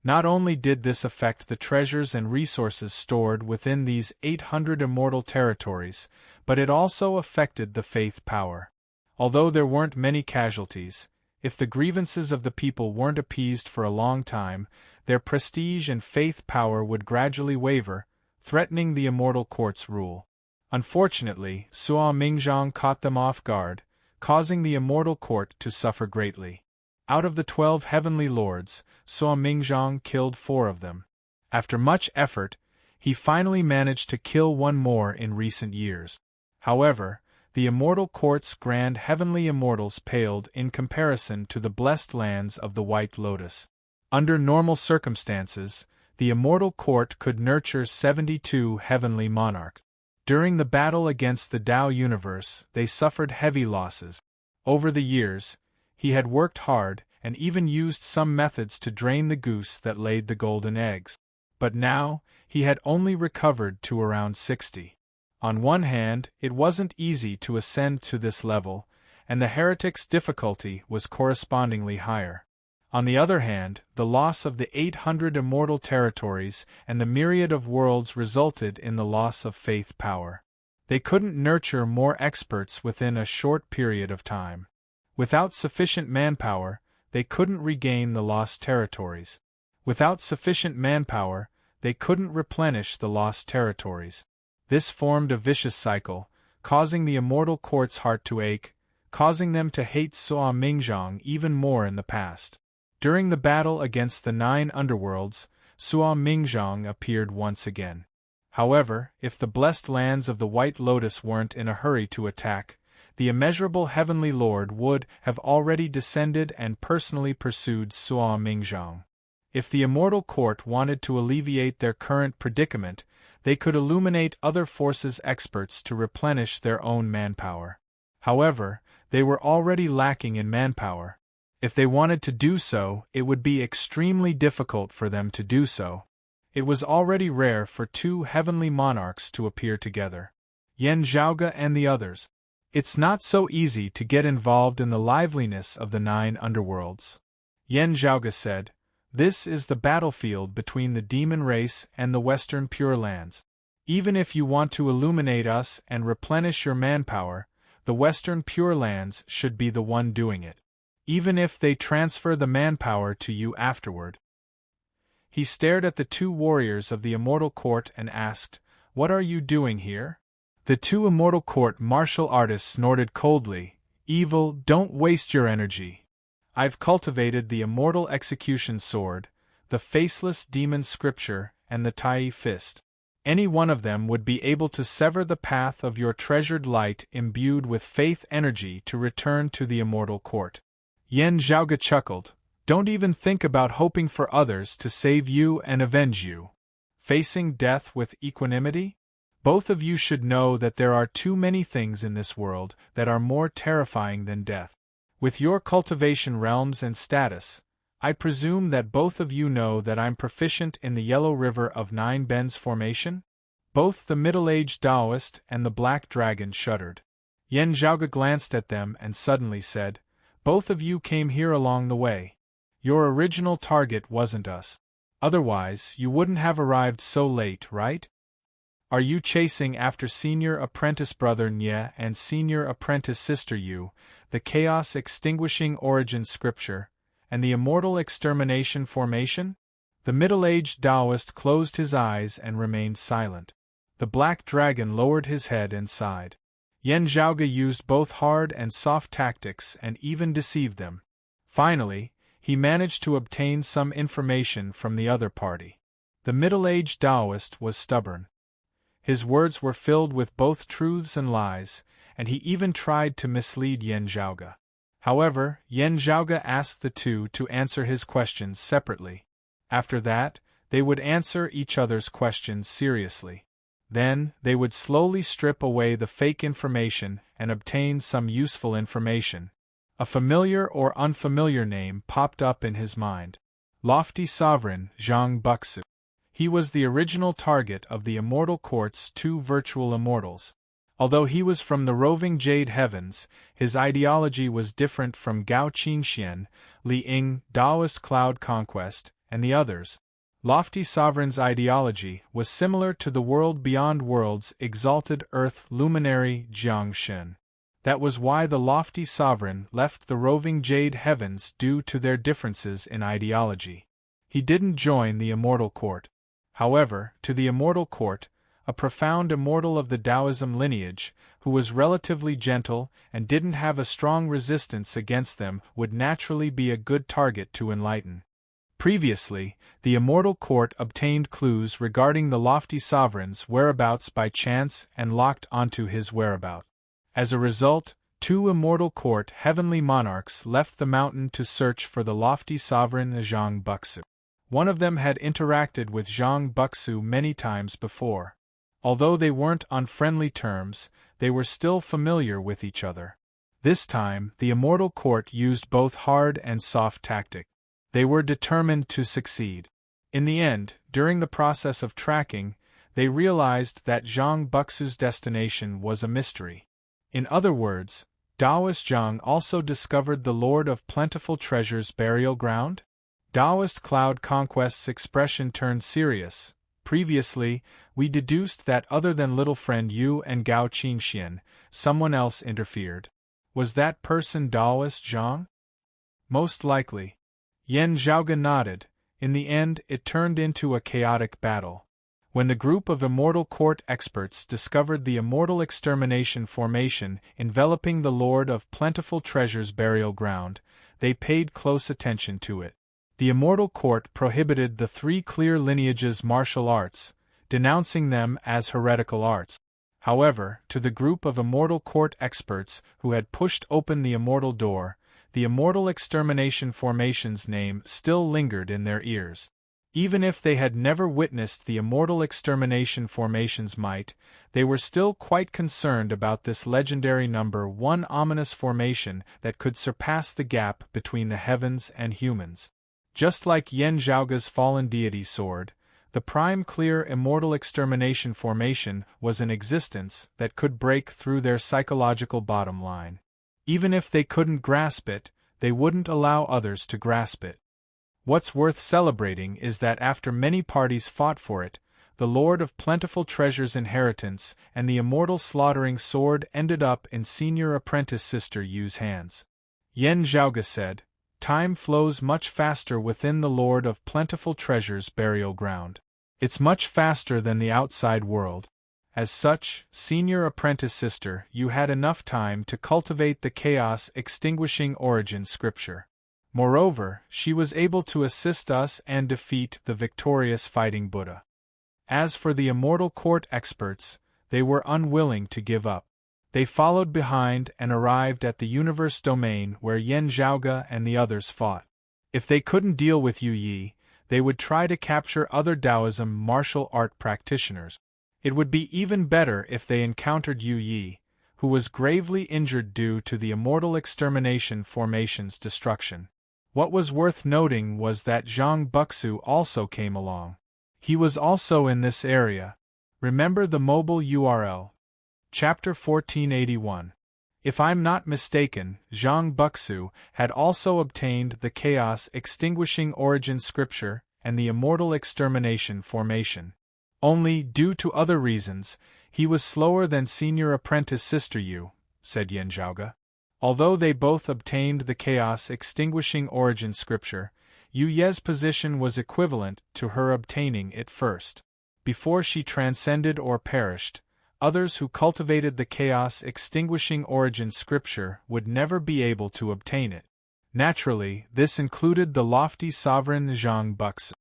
Not only did this affect the treasures and resources stored within these 800 immortal territories, but it also affected the faith power. Although there weren't many casualties, if the grievances of the people weren't appeased for a long time, their prestige and faith power would gradually waver, threatening the immortal court's rule. Unfortunately, Suo Mingzhang caught them off guard, causing the immortal court to suffer greatly. Out of the 12 heavenly lords, Suo Mingzhang killed 4 of them. After much effort, he finally managed to kill 1 more in recent years. However, the immortal court's grand heavenly immortals paled in comparison to the blessed lands of the White Lotus. Under normal circumstances, the immortal court could nurture 72 heavenly monarchs. During the battle against the Tao universe, they suffered heavy losses. Over the years, he had worked hard, and even used some methods to drain the goose that laid the golden eggs. But now, he had only recovered to around 60. On one hand, it wasn't easy to ascend to this level, and the heretic's difficulty was correspondingly higher. On the other hand, the loss of the 800 immortal territories and the myriad of worlds resulted in the loss of faith power. They couldn't nurture more experts within a short period of time. Without sufficient manpower, they couldn't regain the lost territories. Without sufficient manpower, they couldn't replenish the lost territories. This formed a vicious cycle, causing the immortal court's heart to ache, causing them to hate Sua Mingzhang even more in the past. During the battle against the 9 underworlds, Sua Mingzhang appeared once again. However, if the blessed lands of the White Lotus weren't in a hurry to attack, the immeasurable Heavenly Lord would have already descended and personally pursued Sua Mingzhang. If the immortal court wanted to alleviate their current predicament, they could illuminate other forces experts to replenish their own manpower. However, they were already lacking in manpower. If they wanted to do so, it would be extremely difficult for them to do so. It was already rare for 2 heavenly monarchs to appear together. Yan Zhaoge and the others. It's not so easy to get involved in the liveliness of the 9 underworlds. Yan Zhaoge said, "This is the battlefield between the demon race and the Western Pure Lands. Even if you want to illuminate us and replenish your manpower, the Western Pure Lands should be the one doing it. Even if they transfer the manpower to you afterward." He stared at the 2 warriors of the Immortal Court and asked, "What are you doing here?" The 2 Immortal Court martial artists snorted coldly, "Evil, don't waste your energy. I've cultivated the Immortal Execution Sword, the Faceless Demon Scripture, and the Tai Fist. Any one of them would be able to sever the path of your treasured light imbued with faith energy to return to the Immortal Court." Yan Zhaoge chuckled, "Don't even think about hoping for others to save you and avenge you. Facing death with equanimity? Both of you should know that there are too many things in this world that are more terrifying than death. With your cultivation realms and status, I presume that both of you know that I'm proficient in the Yellow River of 9 Bends formation?" Both the middle-aged Taoist and the Black Dragon shuddered. Yan Zhaoge glanced at them and suddenly said, "Both of you came here along the way. Your original target wasn't us. Otherwise, you wouldn't have arrived so late, right? Are you chasing after Senior Apprentice Brother Nye and Senior Apprentice Sister Yu, the Chaos Extinguishing Origin Scripture, and the Immortal Extermination Formation?" The middle-aged Taoist closed his eyes and remained silent. The Black Dragon lowered his head and sighed. Yan Zhaoge used both hard and soft tactics and even deceived them. Finally, he managed to obtain some information from the other party. The middle-aged Taoist was stubborn. His words were filled with both truths and lies, and he even tried to mislead Yan Zhaoge. However, Yan Zhaoge asked the 2 to answer his questions separately. After that, they would answer each other's questions seriously. Then, they would slowly strip away the fake information and obtain some useful information. A familiar or unfamiliar name popped up in his mind. Lofty Sovereign Zhang Buxu. He was the original target of the Immortal Court's 2 virtual immortals. Although he was from the roving Jade Heavens, his ideology was different from Gao Qingxian, Li Ying, Taoist Cloud Conquest, and the others. Lofty Sovereign's ideology was similar to the world beyond worlds exalted earth luminary Jiang Shen. That was why the Lofty Sovereign left the roving Jade Heavens due to their differences in ideology. He didn't join the Immortal Court. However, to the Immortal Court, a profound immortal of the Taoism lineage, who was relatively gentle and didn't have a strong resistance against them, would naturally be a good target to enlighten. Previously, the Immortal Court obtained clues regarding the Lofty Sovereign's whereabouts by chance and locked onto his whereabouts. As a result, 2 Immortal Court heavenly monarchs left the mountain to search for the Lofty Sovereign Zhang Buxu. One of them had interacted with Zhang Buxu many times before. Although they weren't on friendly terms, they were still familiar with each other. This time, the immortal court used both hard and soft tactic. They were determined to succeed. In the end, during the process of tracking, they realized that Zhang Buxu's destination was a mystery. In other words, Taoist Zhang also discovered the Lord of Plentiful Treasure's burial ground? Taoist Cloud Conquest's expression turned serious. Previously, we deduced that other than little friend Yu and Gao Qingxian, someone else interfered. Was that person Taoist Zhang? Most likely. Yan Zhaoge nodded. In the end, it turned into a chaotic battle. When the group of Immortal Court experts discovered the Immortal Extermination Formation enveloping the Lord of Plentiful Treasure's burial ground, they paid close attention to it. The Immortal Court prohibited the 3 clear lineages martial arts, denouncing them as heretical arts. However, to the group of Immortal Court experts who had pushed open the Immortal Door, the Immortal Extermination Formation's name still lingered in their ears. Even if they had never witnessed the Immortal Extermination Formation's might, they were still quite concerned about this legendary number 1 ominous formation that could surpass the gap between the heavens and humans. Just like Yan Zhaoge's fallen deity sword, the prime clear Immortal Extermination Formation was an existence that could break through their psychological bottom line. Even if they couldn't grasp it, they wouldn't allow others to grasp it. What's worth celebrating is that after many parties fought for it, the Lord of Plentiful Treasure's inheritance and the immortal slaughtering sword ended up in senior apprentice Sister Yu's hands. Yan Zhaoge said, "Time flows much faster within the Lord of Plentiful Treasure's burial ground. It's much faster than the outside world. As such, senior apprentice Sister Yu had enough time to cultivate the chaos-extinguishing origin scripture. Moreover, she was able to assist us and defeat the victorious fighting Buddha." As for the Immortal Court experts, they were unwilling to give up. They followed behind and arrived at the universe domain where Yan Zhaoge and the others fought. If they couldn't deal with Yu Yi, they would try to capture other Taoism martial art practitioners. It would be even better if they encountered Yu Yi, who was gravely injured due to the Immortal Extermination Formation's destruction. What was worth noting was that Zhang Buxu also came along. He was also in this area. Remember the mobile URL. Chapter 1481. If I'm not mistaken, Zhang Buxu had also obtained the Chaos Extinguishing Origin Scripture and the Immortal Extermination Formation. Only, due to other reasons, he was slower than senior apprentice Sister Yu, said Yan Zhaoge. Although they both obtained the Chaos Extinguishing Origin Scripture, Yu Ye's position was equivalent to her obtaining it first. Before she transcended or perished, others who cultivated the Chaos Extinguishing Origin Scripture would never be able to obtain it. Naturally, this included the lofty sovereign Zhang Buxu.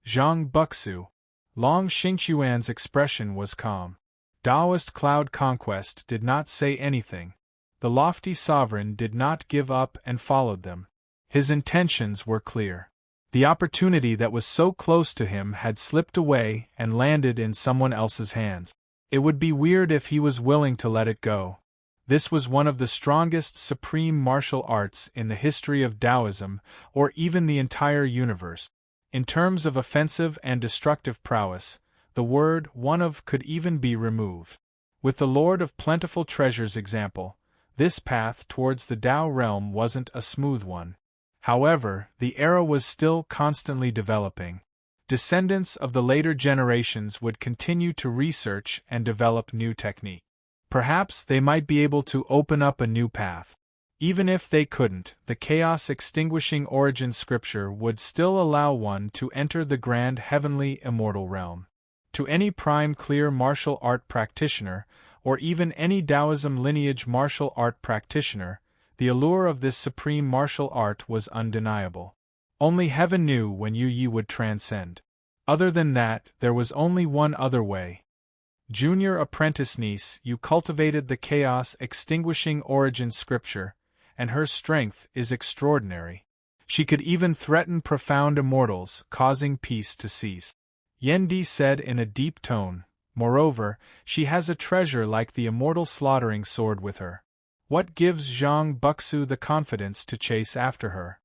Zhang Buxu. Long Xingquan's expression was calm. Taoist Cloud Conquest did not say anything. The lofty sovereign did not give up and followed them. His intentions were clear. The opportunity that was so close to him had slipped away and landed in someone else's hands. It would be weird if he was willing to let it go. This was one of the strongest supreme martial arts in the history of Taoism, or even the entire universe. In terms of offensive and destructive prowess, the word "one of" could even be removed. With the Lord of Plentiful Treasure's example, this path towards the Tao realm wasn't a smooth one. However, the era was still constantly developing. Descendants of the later generations would continue to research and develop new technique. Perhaps they might be able to open up a new path. Even if they couldn't, the Chaos Extinguishing Origin Scripture would still allow one to enter the grand heavenly immortal realm. To any prime clear martial art practitioner, or even any Taoism lineage martial art practitioner, the allure of this supreme martial art was undeniable. Only heaven knew when Yu Yi would transcend. Other than that, there was only one other way. Junior apprentice niece, you cultivated the Chaos Extinguishing Origin Scripture, and her strength is extraordinary. She could even threaten profound immortals, causing peace to cease. Yan Di said in a deep tone. Moreover, she has a treasure like the immortal slaughtering sword with her. What gives Zhang Buxu the confidence to chase after her?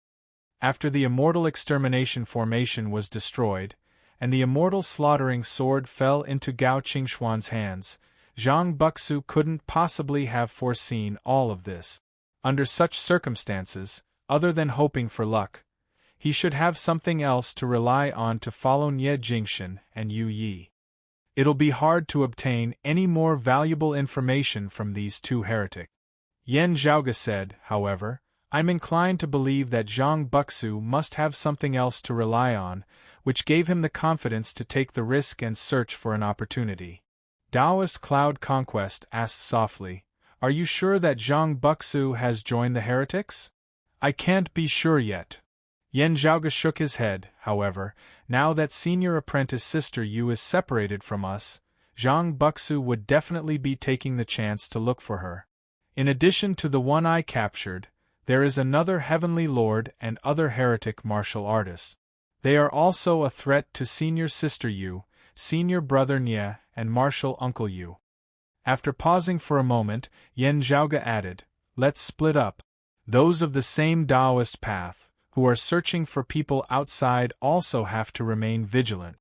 After the immortal extermination formation was destroyed, and the immortal slaughtering sword fell into Gao Qingxuan's hands, Zhang Buxu couldn't possibly have foreseen all of this. Under such circumstances, other than hoping for luck, he should have something else to rely on to follow Nie Jingshan and Yu Yi. It'll be hard to obtain any more valuable information from these two heretics. Yan Zhaoge said, however, I'm inclined to believe that Zhang Buxu must have something else to rely on, which gave him the confidence to take the risk and search for an opportunity. Taoist Cloud Conquest asked softly, Are you sure that Zhang Buxu has joined the heretics? I can't be sure yet. Yan Zhaoge shook his head, however, now that senior apprentice Sister Yu is separated from us, Zhang Buxu would definitely be taking the chance to look for her. In addition to the one I captured, there is another Heavenly Lord and other heretic martial artists. They are also a threat to Senior Sister Yu, Senior Brother Nie, and Martial Uncle Yu. After pausing for a moment, Yan Zhaoge added, Let's split up. Those of the same Taoist path, who are searching for people outside, also have to remain vigilant.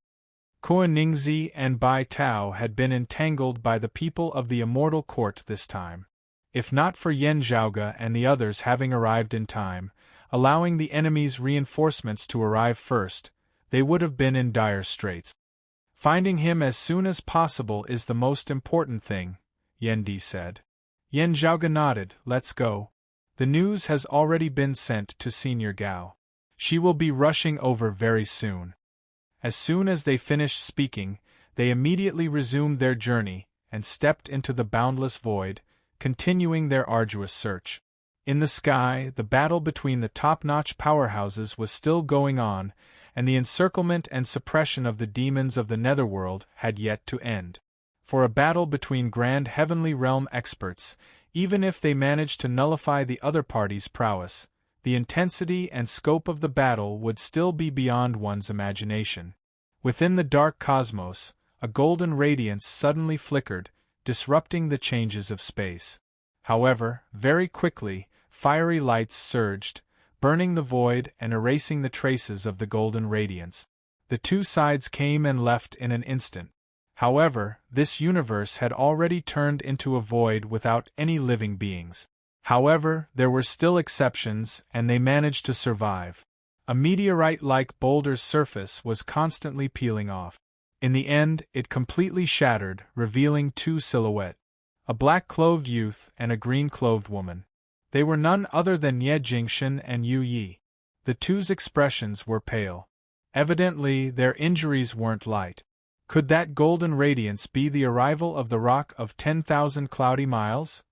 Kuo Ningzi and Bai Tao had been entangled by the people of the Immortal Court this time. If not for Yan Zhaoge and the others having arrived in time, allowing the enemy's reinforcements to arrive first, they would have been in dire straits. Finding him as soon as possible is the most important thing, Yan Di said. Yan Zhaoge nodded, Let's go. The news has already been sent to Senior Gao. She will be rushing over very soon. As soon as they finished speaking, they immediately resumed their journey and stepped into the boundless void, continuing their arduous search. In the sky, the battle between the top-notch powerhouses was still going on, and the encirclement and suppression of the demons of the netherworld had yet to end. For a battle between grand heavenly realm experts, even if they managed to nullify the other party's prowess, the intensity and scope of the battle would still be beyond one's imagination. Within the dark cosmos, a golden radiance suddenly flickered, disrupting the changes of space. However, very quickly, fiery lights surged, burning the void and erasing the traces of the golden radiance. The two sides came and left in an instant. However, this universe had already turned into a void without any living beings. However, there were still exceptions, and they managed to survive. A meteorite-like boulder's surface was constantly peeling off. In the end, it completely shattered, revealing two silhouettes. A black-clothed youth and a green-clothed woman. They were none other than Nie Jingshan and Yu Yi. The two's expressions were pale. Evidently, their injuries weren't light. Could that golden radiance be the arrival of the Rock of 10,000 Cloudy Miles?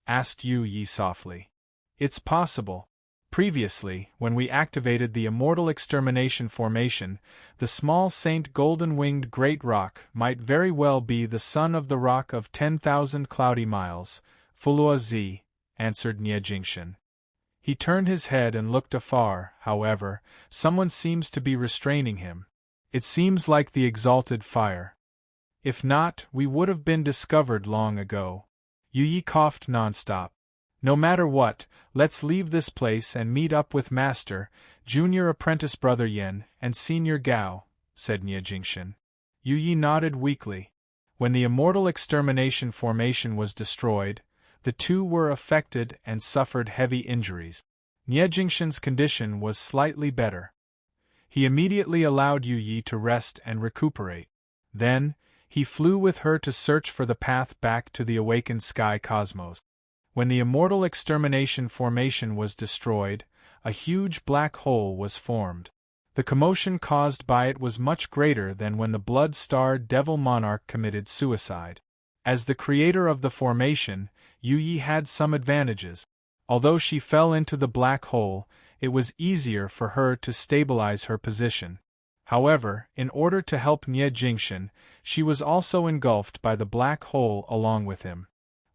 Asked Yu Yi softly. It's possible. Previously, when we activated the Immortal Extermination formation, the small Saint Golden-Winged Great Rock might very well be the son of the Rock of 10,000 Cloudy Miles, Fulua Zi, answered Nie Jingshan. He turned his head and looked afar, however, someone seems to be restraining him. It seems like the Exalted Fire. If not, we would have been discovered long ago. Yu Yi coughed nonstop. No matter what, let's leave this place and meet up with Master, Junior Apprentice Brother Yin, and Senior Gao, said Nie Jingshan. Yu Yi nodded weakly. When the Immortal Extermination formation was destroyed, the two were affected and suffered heavy injuries. Nie Jingshan's condition was slightly better. He immediately allowed Yu Yi to rest and recuperate. Then, he flew with her to search for the path back to the awakened sky cosmos. When the Immortal Extermination formation was destroyed, a huge black hole was formed. The commotion caused by it was much greater than when the blood-starred Devil Monarch committed suicide. As the creator of the formation, Yu Yi had some advantages. Although she fell into the black hole, it was easier for her to stabilize her position. However, in order to help Nie Jingshan, she was also engulfed by the black hole along with him.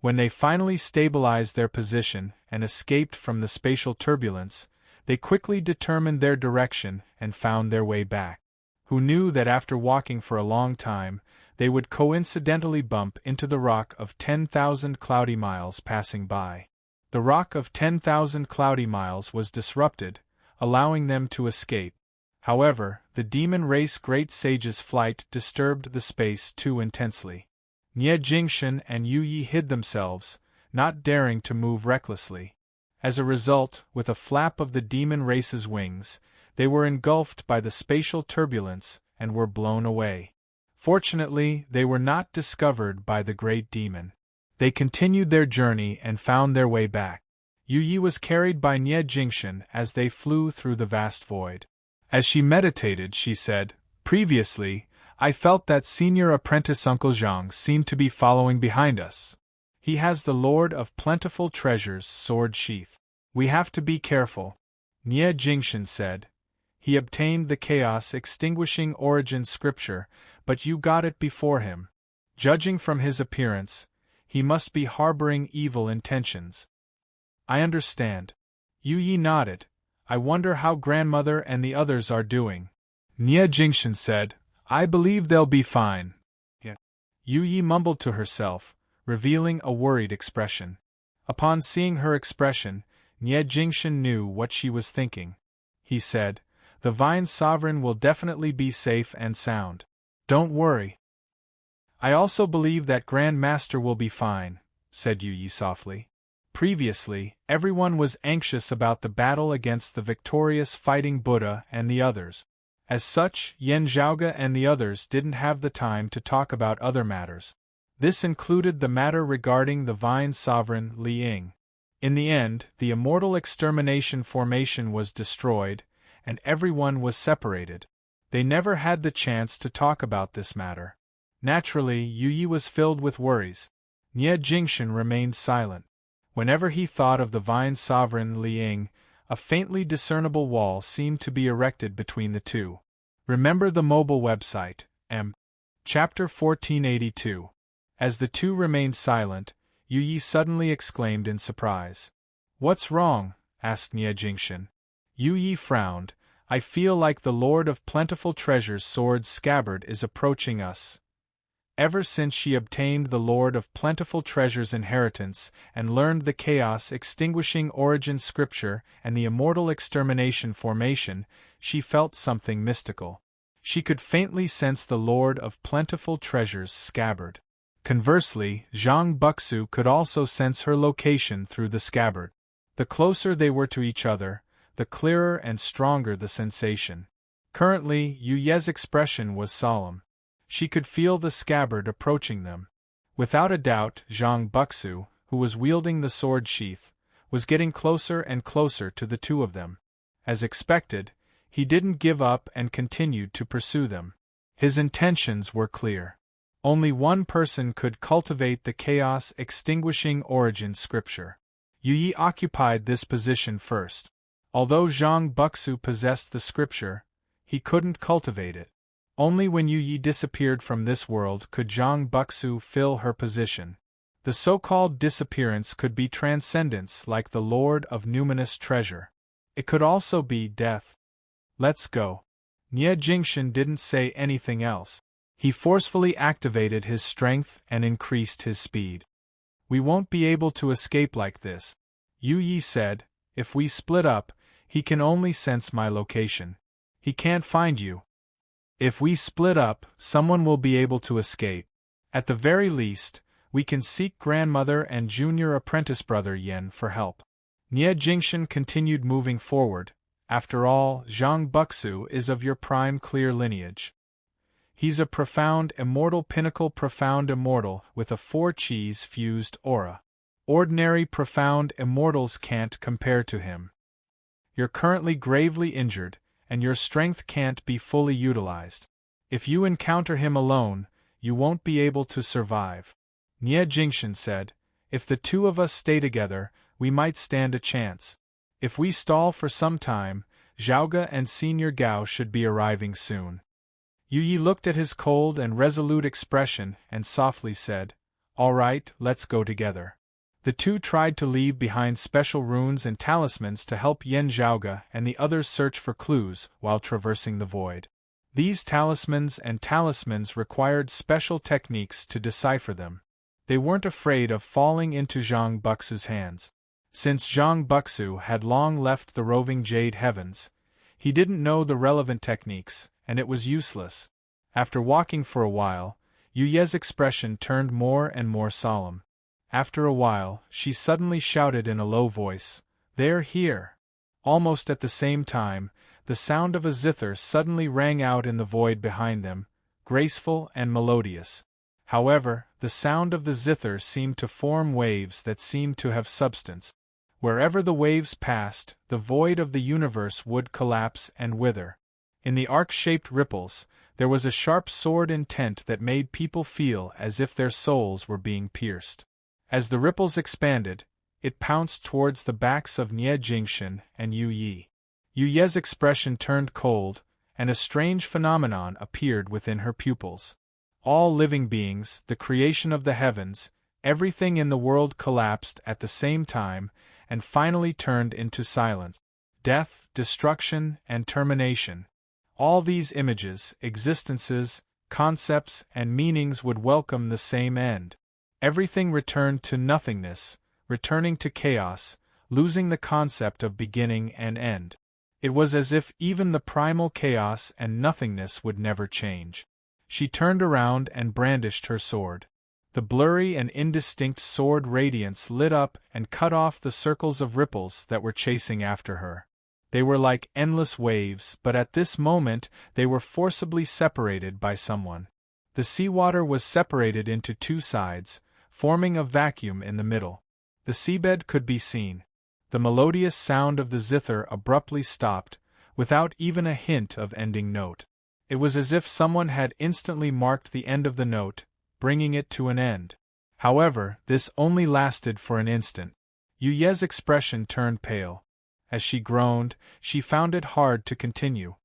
When they finally stabilized their position and escaped from the spatial turbulence, they quickly determined their direction and found their way back. Who knew that after walking for a long time, they would coincidentally bump into the Rock of 10,000 Cloudy Miles passing by. The rock of 10,000 cloudy miles was disrupted, allowing them to escape. However, the demon race great sage's flight disturbed the space too intensely. Nie Jingshan and Yu Yi hid themselves, not daring to move recklessly. As a result, with a flap of the demon race's wings, they were engulfed by the spatial turbulence and were blown away. Fortunately, they were not discovered by the great demon. They continued their journey and found their way back. Yu Yi was carried by Nie Jingshan as they flew through the vast void. As she meditated, she said, "Previously, I felt that senior apprentice Uncle Zhang seemed to be following behind us. He has the Lord of Plentiful Treasures sword sheath. We have to be careful." Nie Jingshan said, "He obtained the chaos extinguishing origin scripture, but you got it before him. Judging from his appearance, he must be harboring evil intentions." "I understand." Yu Yi nodded. "I wonder how grandmother and the others are doing." Nie Jingshan said, "I believe they'll be fine." Yeah. Yu Yi mumbled to herself, revealing a worried expression. Upon seeing her expression, Nie Jingshan knew what she was thinking. He said, "The Vine Sovereign will definitely be safe and sound. Don't worry." "I also believe that Grand Master will be fine," said Yu Yi softly. Previously, everyone was anxious about the battle against the victorious Fighting Buddha and the others. As such, Yen Zhaoge and the others didn't have the time to talk about other matters. This included the matter regarding the Vine Sovereign Li Ying. In the end, the Immortal Extermination Formation was destroyed, and everyone was separated. They never had the chance to talk about this matter. Naturally, Yu Yi was filled with worries. Nie Jingshan remained silent. Whenever he thought of the Vine Sovereign Li Ying, a faintly discernible wall seemed to be erected between the two. Remember the mobile website, Chapter 1482. As the two remained silent, Yu Yi suddenly exclaimed in surprise. "What's wrong?" asked Nie Jingshan. Yu Yi frowned. "I feel like the Lord of Plentiful Treasures' sword scabbard is approaching us." Ever since she obtained the Lord of Plentiful Treasures' inheritance and learned the Chaos Extinguishing Origin Scripture and the Immortal Extermination Formation, she felt something mystical. She could faintly sense the Lord of Plentiful Treasures' scabbard. Conversely, Zhang Buxu could also sense her location through the scabbard. The closer they were to each other, the clearer and stronger the sensation. Currently, Yu Ye's expression was solemn. She could feel the scabbard approaching them. Without a doubt, Zhang Buxu, who was wielding the sword sheath, was getting closer and closer to the two of them. As expected, he didn't give up and continued to pursue them. His intentions were clear. Only one person could cultivate the Chaos Extinguishing Origin Scripture. Yu Yi occupied this position first. Although Zhang Buxu possessed the scripture, he couldn't cultivate it. Only when Yu Yi disappeared from this world could Zhang Buxu fill her position. The so-called disappearance could be transcendence like the Lord of Numinous Treasure. It could also be death. "Let's go." Nie Jingshan didn't say anything else. He forcefully activated his strength and increased his speed. "We won't be able to escape like this," Yu Yi said. "If we split up, he can only sense my location. He can't find you. If we split up, someone will be able to escape. At the very least, we can seek grandmother and junior apprentice brother Yen for help." Nie Jingshan continued moving forward. "After all, Zhang Buxu is of your prime clear lineage. He's a profound immortal pinnacle profound immortal with a 4-cheese fused aura. Ordinary profound immortals can't compare to him. You're currently gravely injured, and your strength can't be fully utilized. If you encounter him alone, you won't be able to survive." Nie Jingshan said, "If the two of us stay together, we might stand a chance. If we stall for some time, Zhaoge and Senior Gao should be arriving soon." Yu Yi looked at his cold and resolute expression and softly said, "All right, let's go together." The two tried to leave behind special runes and talismans to help Yen Zhaoge and the others search for clues while traversing the void. These talismans required special techniques to decipher them. They weren't afraid of falling into Zhang Buxu's hands. Since Zhang Buxu had long left the roving Jade Heavens, he didn't know the relevant techniques, and it was useless. After walking for a while, Yu Ye's expression turned more and more solemn. After a while, she suddenly shouted in a low voice, "They're here!" Almost at the same time, the sound of a zither suddenly rang out in the void behind them, graceful and melodious. However, the sound of the zither seemed to form waves that seemed to have substance. Wherever the waves passed, the void of the universe would collapse and wither. In the arc-shaped ripples, there was a sharp sword intent that made people feel as if their souls were being pierced. As the ripples expanded, it pounced towards the backs of Nie Jingxin and Yu Yi. Yu Ye's expression turned cold, and a strange phenomenon appeared within her pupils. All living beings, the creation of the heavens, everything in the world collapsed at the same time, and finally turned into silence. Death, destruction, and termination. All these images, existences, concepts, and meanings would welcome the same end. Everything returned to nothingness, returning to chaos, losing the concept of beginning and end. It was as if even the primal chaos and nothingness would never change. She turned around and brandished her sword. The blurry and indistinct sword radiance lit up and cut off the circles of ripples that were chasing after her. They were like endless waves, but at this moment they were forcibly separated by someone. The seawater was separated into two sides, forming a vacuum in the middle. The seabed could be seen. The melodious sound of the zither abruptly stopped, without even a hint of ending note. It was as if someone had instantly marked the end of the note, bringing it to an end. However, this only lasted for an instant. Yu Ye's expression turned pale. As she groaned, she found it hard to continue.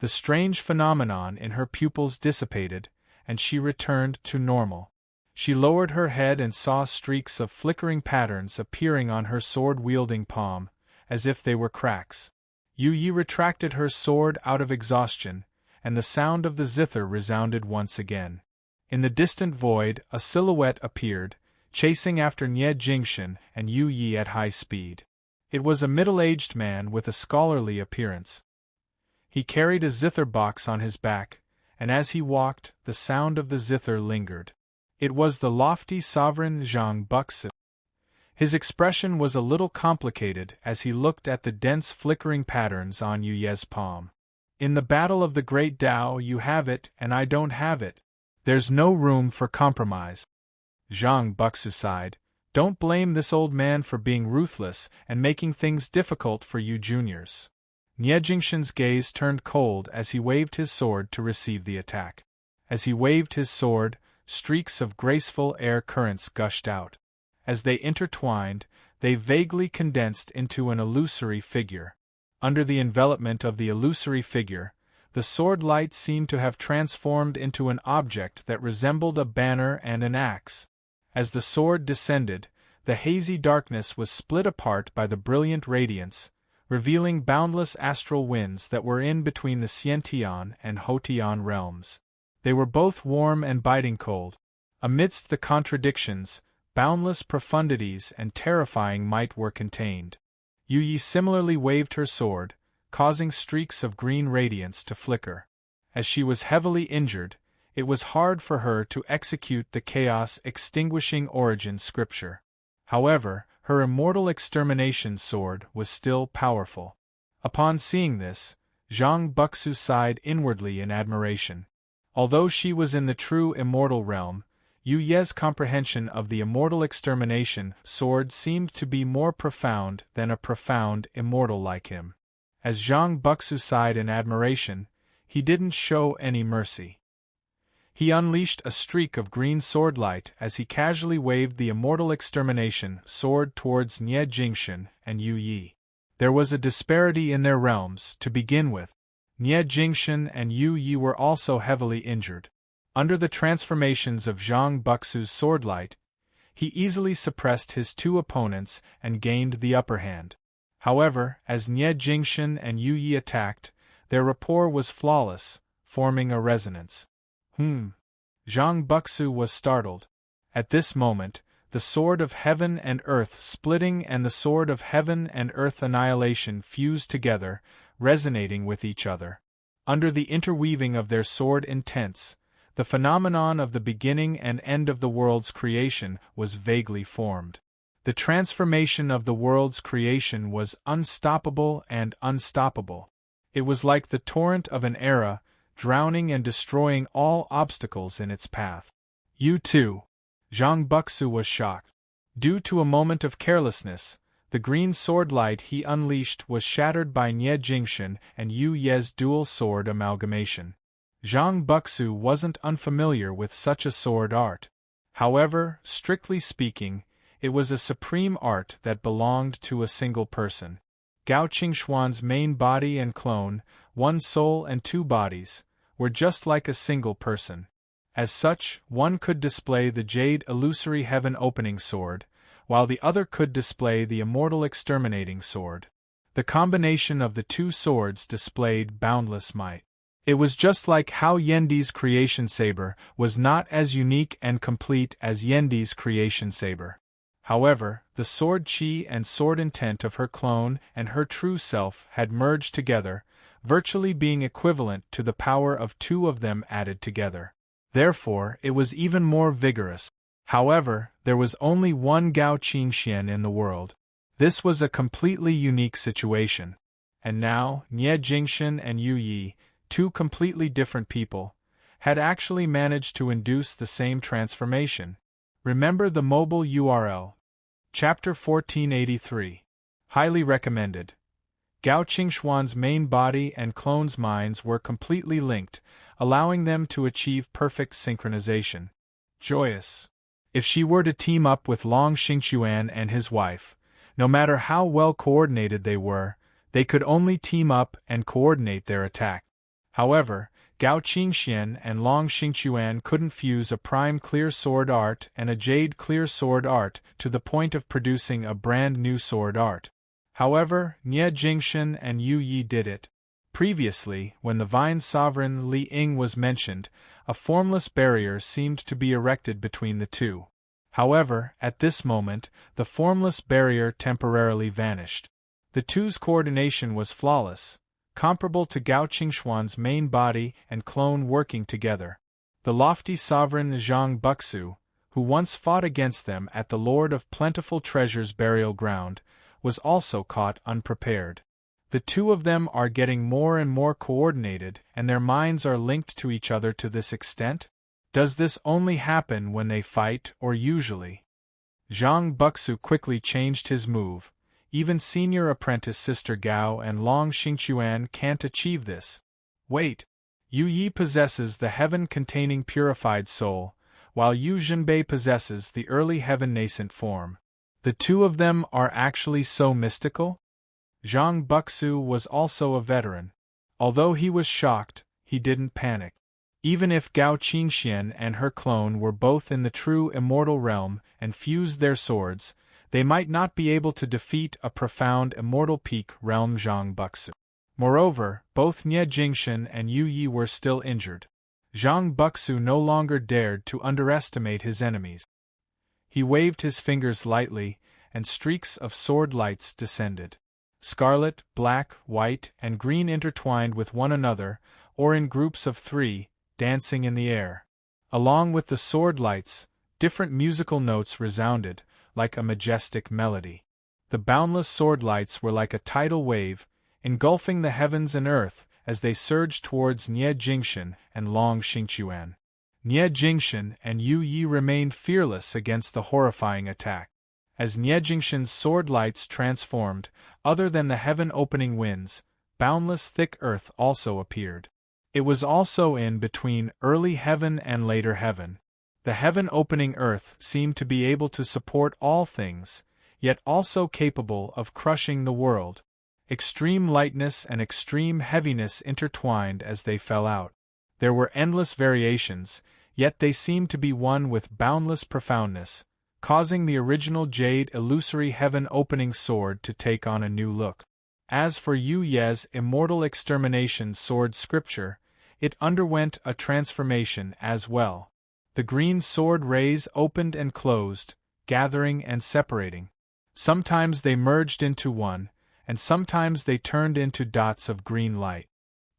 The strange phenomenon in her pupils dissipated, and she returned to normal. She lowered her head and saw streaks of flickering patterns appearing on her sword-wielding palm, as if they were cracks. Yu Yi retracted her sword out of exhaustion, and the sound of the zither resounded once again. In the distant void, a silhouette appeared, chasing after Nie Jingxin and Yu Yi at high speed. It was a middle-aged man with a scholarly appearance. He carried a zither box on his back, and as he walked, the sound of the zither lingered. It was the lofty sovereign Zhang Buxu. His expression was a little complicated as he looked at the dense flickering patterns on Yu Ye's palm. "In the battle of the great Tao you have it and I don't have it. There's no room for compromise." Zhang Buxu sighed. "Don't blame this old man for being ruthless and making things difficult for you juniors." Nie Jingxin's gaze turned cold as he waved his sword to receive the attack. As he waved his sword, streaks of graceful air currents gushed out. As they intertwined, they vaguely condensed into an illusory figure. Under the envelopment of the illusory figure, the sword light seemed to have transformed into an object that resembled a banner and an axe. As the sword descended, the hazy darkness was split apart by the brilliant radiance, revealing boundless astral winds that were in between the Xiantian and Hotian realms. They were both warm and biting cold. Amidst the contradictions, boundless profundities and terrifying might were contained. Yu Yi similarly waved her sword, causing streaks of green radiance to flicker. As she was heavily injured, it was hard for her to execute the chaos-extinguishing origin scripture. However, her immortal extermination sword was still powerful. Upon seeing this, Zhang Buxu sighed inwardly in admiration. Although she was in the true immortal realm, Yu Ye's comprehension of the immortal extermination sword seemed to be more profound than a profound immortal like him. As Zhang Buxu sighed in admiration, he didn't show any mercy. He unleashed a streak of green sword light as he casually waved the immortal extermination sword towards Nie Jingxin and Yu Yi. There was a disparity in their realms to begin with. Nie Jingxin and Yu Yi were also heavily injured. Under the transformations of Zhang Buxu's swordlight, he easily suppressed his two opponents and gained the upper hand. However, as Nie Jingxin and Yu Yi attacked, their rapport was flawless, forming a resonance. Zhang Buxu was startled. At this moment, the sword of heaven and earth splitting and the sword of heaven and earth annihilation fused together, resonating with each other. Under the interweaving of their sword intents, the phenomenon of the beginning and end of the world's creation was vaguely formed. The transformation of the world's creation was unstoppable and unstoppable. It was like the torrent of an era, drowning and destroying all obstacles in its path. You too. Zhang Buxu was shocked. Due to a moment of carelessness, the green sword light he unleashed was shattered by Nie Jingshan and Yu Ye's dual sword amalgamation. Zhang Buxu wasn't unfamiliar with such a sword art. However, strictly speaking, it was a supreme art that belonged to a single person. Gao Qingxuan's main body and clone, one soul and two bodies, were just like a single person. As such, one could display the jade illusory heaven opening sword, while the other could display the immortal exterminating sword. The combination of the two swords displayed boundless might. It was just like how Yendi's creation saber was not as unique and complete as Yendi's creation saber. However, the sword chi and sword intent of her clone and her true self had merged together, virtually being equivalent to the power of two of them added together. Therefore, it was even more vigorous. However, there was only one Gao Qingxian in the world. This was a completely unique situation. And now, Nie Jingshan and Yu Yi, two completely different people, had actually managed to induce the same transformation. Remember the mobile URL. Chapter 1483. Highly recommended. Gao Qingxuan's main body and clone's minds were completely linked, allowing them to achieve perfect synchronization. Joyous. If she were to team up with Long Xingquan and his wife, no matter how well coordinated they could only team up and coordinate their attack. However, Gao Qingxian and Long Xingquan couldn't fuse a prime clear sword art and a jade clear sword art to the point of producing a brand new sword art. However, Nie Jingshan and Yu Yi did it. Previously, when the Vine Sovereign Li Ying was mentioned, a formless barrier seemed to be erected between the two. However, at this moment, the formless barrier temporarily vanished. The two's coordination was flawless, comparable to Gao Qingxuan's main body and clone working together. The lofty sovereign Zhang Buxu, who once fought against them at the Lord of Plentiful Treasure's burial ground, was also caught unprepared. The two of them are getting more and more coordinated, and their minds are linked to each other to this extent? Does this only happen when they fight, or usually? Zhang Buxu quickly changed his move. Even senior apprentice Sister Gao and Long Xingquan can't achieve this. Wait. Yu Yi possesses the heaven-containing purified soul, while Yu Zhenbei possesses the early heaven nascent form. The two of them are actually so mystical? Zhang Buxu was also a veteran. Although he was shocked, he didn't panic. Even if Gao Qingxian and her clone were both in the true immortal realm and fused their swords, they might not be able to defeat a profound immortal peak realm Zhang Buxu. Moreover, both Nie Jingshan and Yu Yi were still injured. Zhang Buxu no longer dared to underestimate his enemies. He waved his fingers lightly, and streaks of sword lights descended. Scarlet, black, white, and green intertwined with one another, or in groups of three, dancing in the air. Along with the sword lights, different musical notes resounded, like a majestic melody. The boundless sword lights were like a tidal wave, engulfing the heavens and earth as they surged towards Nie Jingshan and Long Xingquan. Nie Jingshan and Yu Yi remained fearless against the horrifying attack. As Nie Jingshan's sword lights transformed, other than the heaven-opening winds, boundless thick earth also appeared. It was also in between early heaven and later heaven. The heaven-opening earth seemed to be able to support all things, yet also capable of crushing the world. Extreme lightness and extreme heaviness intertwined as they fell out. There were endless variations, yet they seemed to be one with boundless profoundness, causing the original jade illusory heaven-opening sword to take on a new look. As for Yu Ye's immortal extermination sword scripture, it underwent a transformation as well. The green sword rays opened and closed, gathering and separating. Sometimes they merged into one, and sometimes they turned into dots of green light.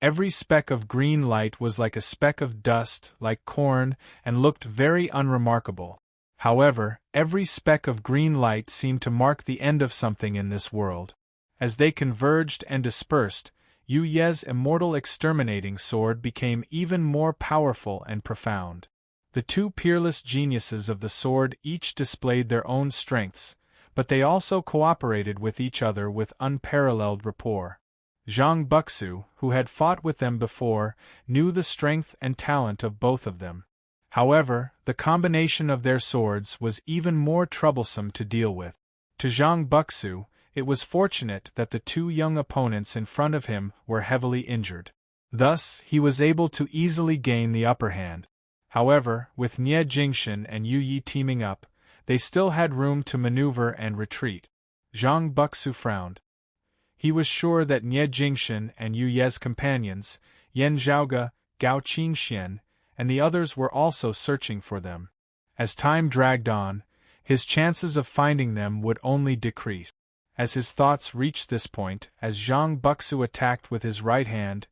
Every speck of green light was like a speck of dust, like corn, and looked very unremarkable. However, every speck of green light seemed to mark the end of something in this world. As they converged and dispersed, Yu Ye's immortal exterminating sword became even more powerful and profound. The two peerless geniuses of the sword each displayed their own strengths, but they also cooperated with each other with unparalleled rapport. Zhang Buxu, who had fought with them before, knew the strength and talent of both of them. However, the combination of their swords was even more troublesome to deal with. To Zhang Buxu, it was fortunate that the two young opponents in front of him were heavily injured. Thus, he was able to easily gain the upper hand. However, with Nie Jingchen and Yu Yi teaming up, they still had room to maneuver and retreat. Zhang Buxu frowned. He was sure that Nie Jingchen and Yu Ye's companions, Yan Zhaoge, Gao Qingxian, and the others were also searching for them. As time dragged on, his chances of finding them would only decrease. As his thoughts reached this point, as Zhang Buxu attacked with his right hand,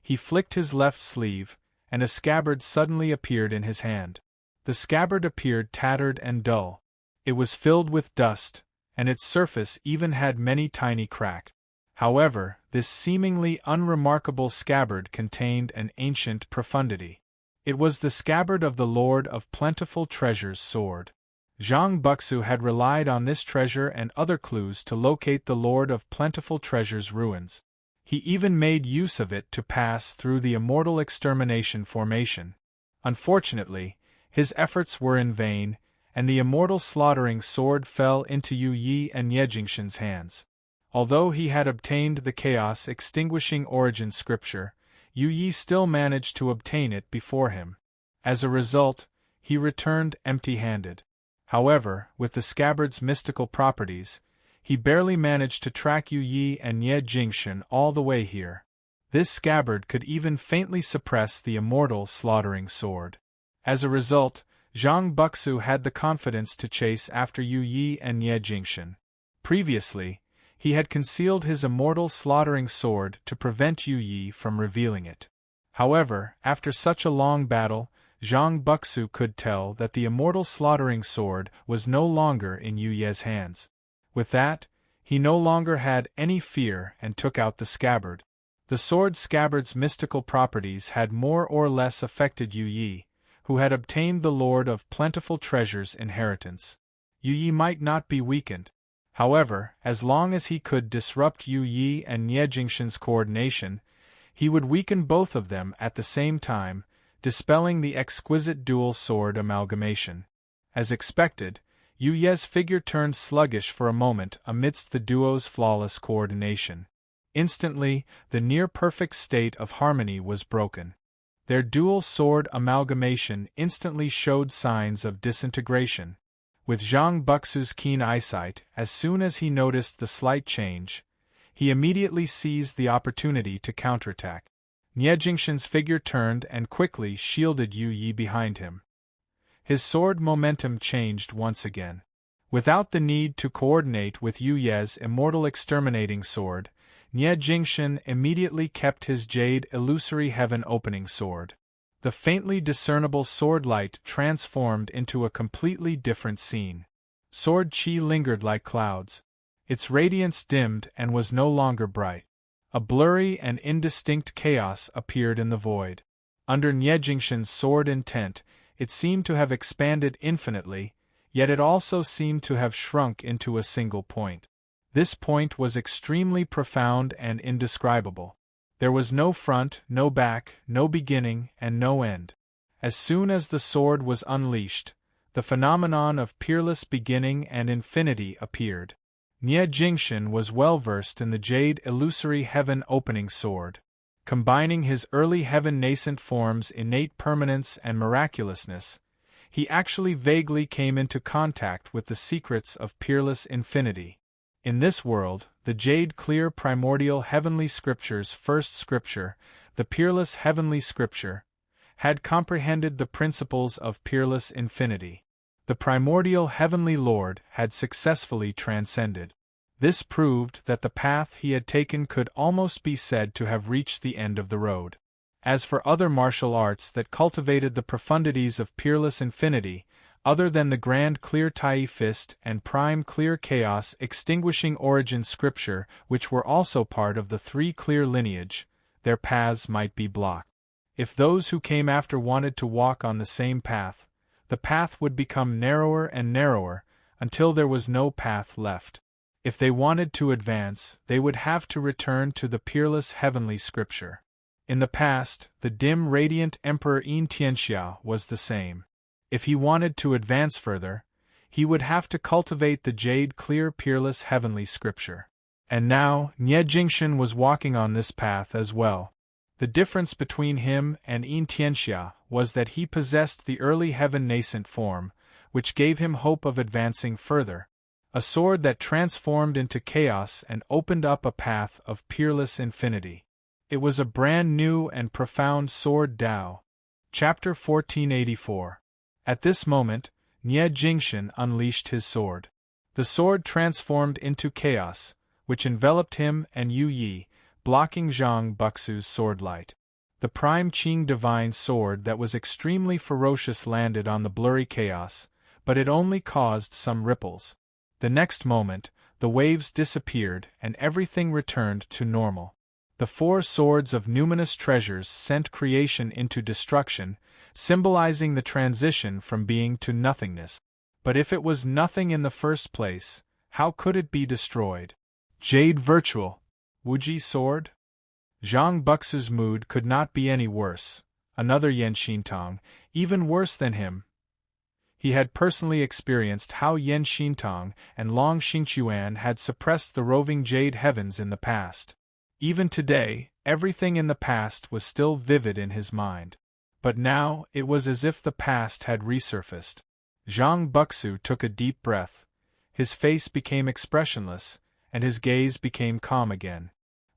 he flicked his left sleeve, and a scabbard suddenly appeared in his hand. The scabbard appeared tattered and dull. It was filled with dust, and its surface even had many tiny cracks. However, this seemingly unremarkable scabbard contained an ancient profundity. It was the scabbard of the Lord of Plentiful Treasure's sword. Zhang Buxu had relied on this treasure and other clues to locate the Lord of Plentiful Treasure's ruins. He even made use of it to pass through the immortal extermination formation. Unfortunately, his efforts were in vain, and the immortal slaughtering sword fell into Yu Yi and Nie Jingchen's hands. Although he had obtained the chaos-extinguishing origin scripture, Yu Yi still managed to obtain it before him. As a result, he returned empty-handed. However, with the scabbard's mystical properties, he barely managed to track Yu Yi and Nie Jingchen all the way here. This scabbard could even faintly suppress the immortal slaughtering sword. As a result, Zhang Buxu had the confidence to chase after Yu Yi and Nie Jingchen. Previously, he had concealed his immortal slaughtering sword to prevent Yu Yi from revealing it. However, after such a long battle, Zhang Buxu could tell that the immortal slaughtering sword was no longer in Yu Ye's hands. With that, he no longer had any fear and took out the scabbard. The sword scabbard's mystical properties had more or less affected Yu Yi, who had obtained the Lord of Plentiful Treasure's inheritance. Yu Yi might not be weakened. However, as long as he could disrupt Yu Yi and Nie Jingchen's coordination, he would weaken both of them at the same time, dispelling the exquisite dual sword amalgamation. As expected, Yu Ye's figure turned sluggish for a moment amidst the duo's flawless coordination. Instantly, the near-perfect state of harmony was broken. Their dual sword amalgamation instantly showed signs of disintegration. With Zhang Buxu's keen eyesight, as soon as he noticed the slight change, he immediately seized the opportunity to counterattack. Nie Jingchen's figure turned and quickly shielded Yu Yi behind him. His sword momentum changed once again. Without the need to coordinate with Yu Ye's immortal exterminating sword, Nie Jingchen immediately kept his jade illusory heaven opening sword. The faintly discernible sword light transformed into a completely different scene. Sword chi lingered like clouds. Its radiance dimmed and was no longer bright. A blurry and indistinct chaos appeared in the void. Under Nie Jingchen's sword intent, it seemed to have expanded infinitely, yet it also seemed to have shrunk into a single point. This point was extremely profound and indescribable. There was no front, no back, no beginning, and no end. As soon as the sword was unleashed, the phenomenon of peerless beginning and infinity appeared. Nie Jingchen was well versed in the jade illusory heaven opening sword. Combining his early heaven nascent form's innate permanence and miraculousness, he actually vaguely came into contact with the secrets of peerless infinity. In this world, the jade-clear primordial heavenly scripture's first scripture, the peerless heavenly scripture, had comprehended the principles of peerless infinity. The primordial heavenly lord had successfully transcended. This proved that the path he had taken could almost be said to have reached the end of the road. As for other martial arts that cultivated the profundities of peerless infinity, other than the grand clear Tai fist and prime clear chaos extinguishing origin scripture, which were also part of the three clear lineage, their paths might be blocked. If those who came after wanted to walk on the same path, the path would become narrower and narrower, until there was no path left. If they wanted to advance, they would have to return to the peerless heavenly scripture. In the past, the dim radiant Emperor Yin Tianxia was the same. If he wanted to advance further, he would have to cultivate the jade clear peerless heavenly scripture. And now, Nie Jingxin was walking on this path as well. The difference between him and Yin Tianxia was that he possessed the early heaven nascent form, which gave him hope of advancing further. A sword that transformed into chaos and opened up a path of peerless infinity. It was a brand new and profound sword Dao. Chapter 1484. At this moment, Nie Jingxin unleashed his sword. The sword transformed into chaos, which enveloped him and Yu Yi, blocking Zhang Buxu's sword light. The prime Qing divine sword that was extremely ferocious landed on the blurry chaos, but it only caused some ripples. The next moment, the waves disappeared and everything returned to normal. The four swords of numinous treasures sent creation into destruction, symbolizing the transition from being to nothingness. But if it was nothing in the first place, how could it be destroyed? Jade virtual. Wuji sword? Zhang Buxu's mood could not be any worse. Another Yan Xintong, even worse than him. He had personally experienced how Yan Xintong and Long Xingchuan had suppressed the roving jade heavens in the past. Even today, everything in the past was still vivid in his mind. But now, it was as if the past had resurfaced. Zhang Buxu took a deep breath. His face became expressionless, and his gaze became calm again.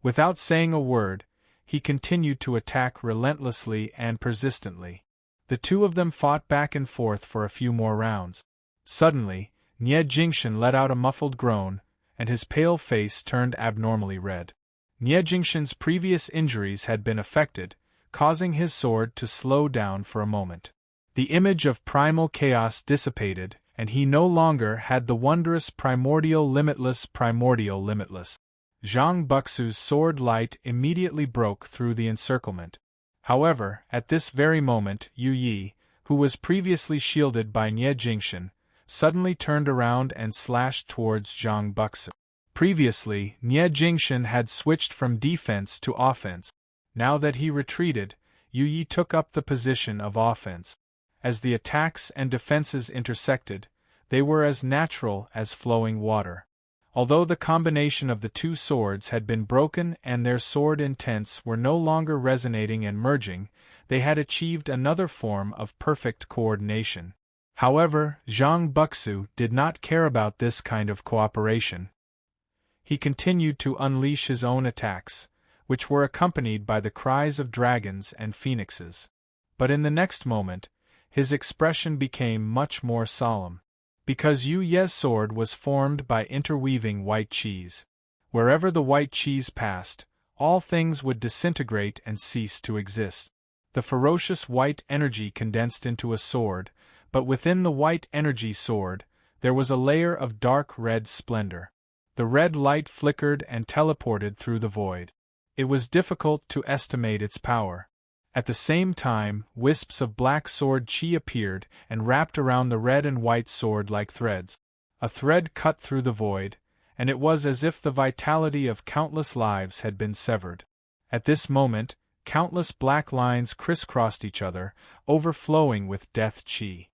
Without saying a word, he continued to attack relentlessly and persistently. The two of them fought back and forth for a few more rounds. Suddenly, Nie Jingxin let out a muffled groan, and his pale face turned abnormally red. Nie Jingxin's previous injuries had been affected, causing his sword to slow down for a moment. The image of primal chaos dissipated, and he no longer had the wondrous primordial limitless. Zhang Buxu's sword light immediately broke through the encirclement. However, at this very moment Yu Yi, who was previously shielded by Nie Jingxin, suddenly turned around and slashed towards Zhang Buxu. Previously, Nie Jingxin had switched from defense to offense. Now that he retreated, Yu Yi took up the position of offense. As the attacks and defenses intersected, they were as natural as flowing water. Although the combination of the two swords had been broken and their sword intents were no longer resonating and merging, they had achieved another form of perfect coordination. However, Zhang Buxu did not care about this kind of cooperation. He continued to unleash his own attacks, which were accompanied by the cries of dragons and phoenixes. But in the next moment, his expression became much more solemn. Because Yu Ye's sword was formed by interweaving white qis. Wherever the white qis passed, all things would disintegrate and cease to exist. The ferocious white energy condensed into a sword, but within the white energy sword, there was a layer of dark red splendor. The red light flickered and teleported through the void. It was difficult to estimate its power. At the same time, wisps of black sword chi appeared and wrapped around the red and white sword like threads. A thread cut through the void, and it was as if the vitality of countless lives had been severed. At this moment, countless black lines crisscrossed each other, overflowing with death chi.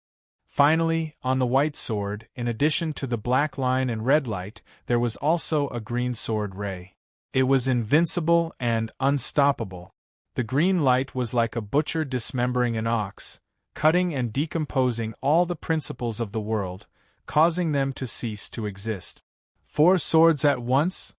Finally, on the white sword, in addition to the black line and red light, there was also a green sword ray. It was invincible and unstoppable. The green light was like a butcher dismembering an ox, cutting and decomposing all the principles of the world, causing them to cease to exist. 4 swords at once?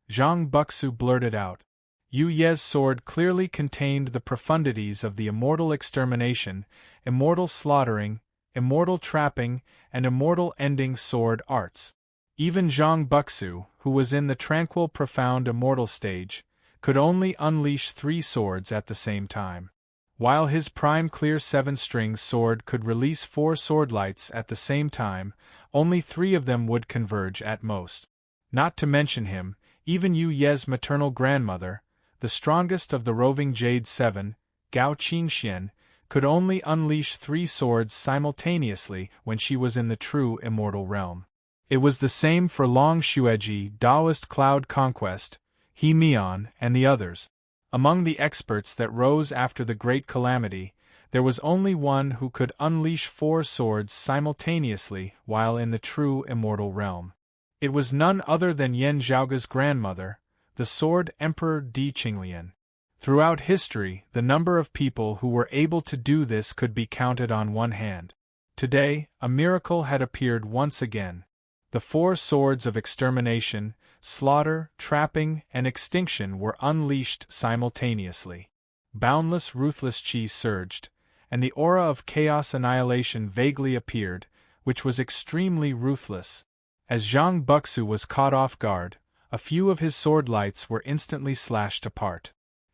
Zhang Buxu blurted out. Yu Ye's sword clearly contained the profundities of the immortal extermination, immortal slaughtering, immortal trapping, and immortal ending sword arts. Even Zhang Buxu, who was in the tranquil profound immortal stage, could only unleash 3 swords at the same time. While his prime clear 7-string sword could release 4 swordlights at the same time, only 3 of them would converge at most. Not to mention him, even Yu Ye's maternal grandmother, the strongest of the roving Jade 7, Gao Qingxian, could only unleash 3 swords simultaneously when she was in the true immortal realm. It was the same for Long Xueji, Taoist Cloud Conquest, He Mian, and the others. Among the experts that rose after the Great Calamity, there was only one who could unleash 4 swords simultaneously while in the true immortal realm. It was none other than Yan Zhaoge's grandmother, the Sword Emperor Di Qinglian. Throughout history, the number of people who were able to do this could be counted on one hand. Today, a miracle had appeared once again. The 4 swords of extermination, slaughter, trapping, and extinction were unleashed simultaneously. Boundless ruthless qi surged, and the aura of chaos annihilation vaguely appeared, which was extremely ruthless. As Zhang Buxu was caught off guard, a few of his sword lights were instantly slashed apart.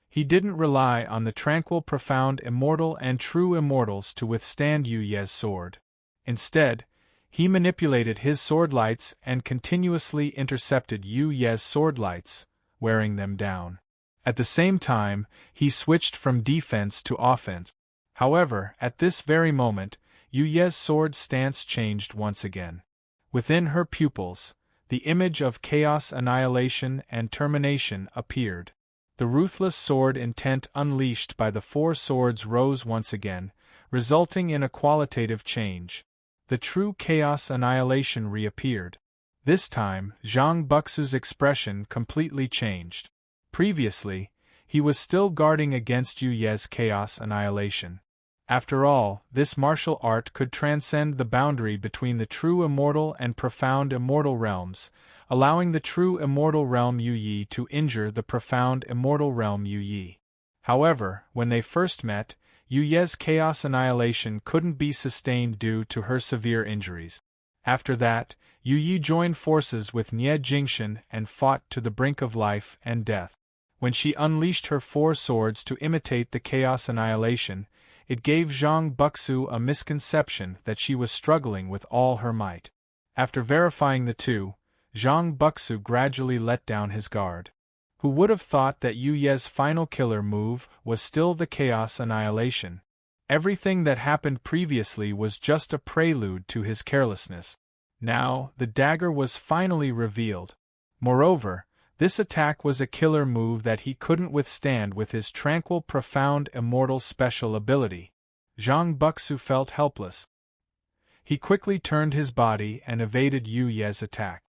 He didn't rely on the tranquil profound immortal and true immortals to withstand Yu Ye's sword. Instead, he manipulated his sword lights and continuously intercepted Yu Ye's sword lights, wearing them down. At the same time, he switched from defense to offense. However, at this very moment, Yu Ye's sword stance changed once again. Within her pupils, the image of chaos annihilation and termination appeared. The ruthless sword intent unleashed by the 4 swords rose once again, resulting in a qualitative change. The true chaos annihilation reappeared. This time, Zhang Buxu's expression completely changed. Previously, he was still guarding against Yu Ye's chaos annihilation. After all, this martial art could transcend the boundary between the true immortal and profound immortal realms, allowing the true immortal realm Yu Yi to injure the profound immortal realm Yu Yi. However, when they first met, Yu Ye's chaos annihilation couldn't be sustained due to her severe injuries. After that, Yu Yi joined forces with Nie Jingxian and fought to the brink of life and death. When she unleashed her 4 swords to imitate the chaos annihilation, it gave Zhang Buxu a misconception that she was struggling with all her might. After verifying the 2, Zhang Buxu gradually let down his guard. Who would have thought that Yu Ye's final killer move was still the chaos annihilation? Everything that happened previously was just a prelude to his carelessness. Now, the dagger was finally revealed. Moreover, this attack was a killer move that he couldn't withstand with his tranquil profound immortal special ability. Zhang Buxu felt helpless. He quickly turned his body and evaded Yu Ye's attack.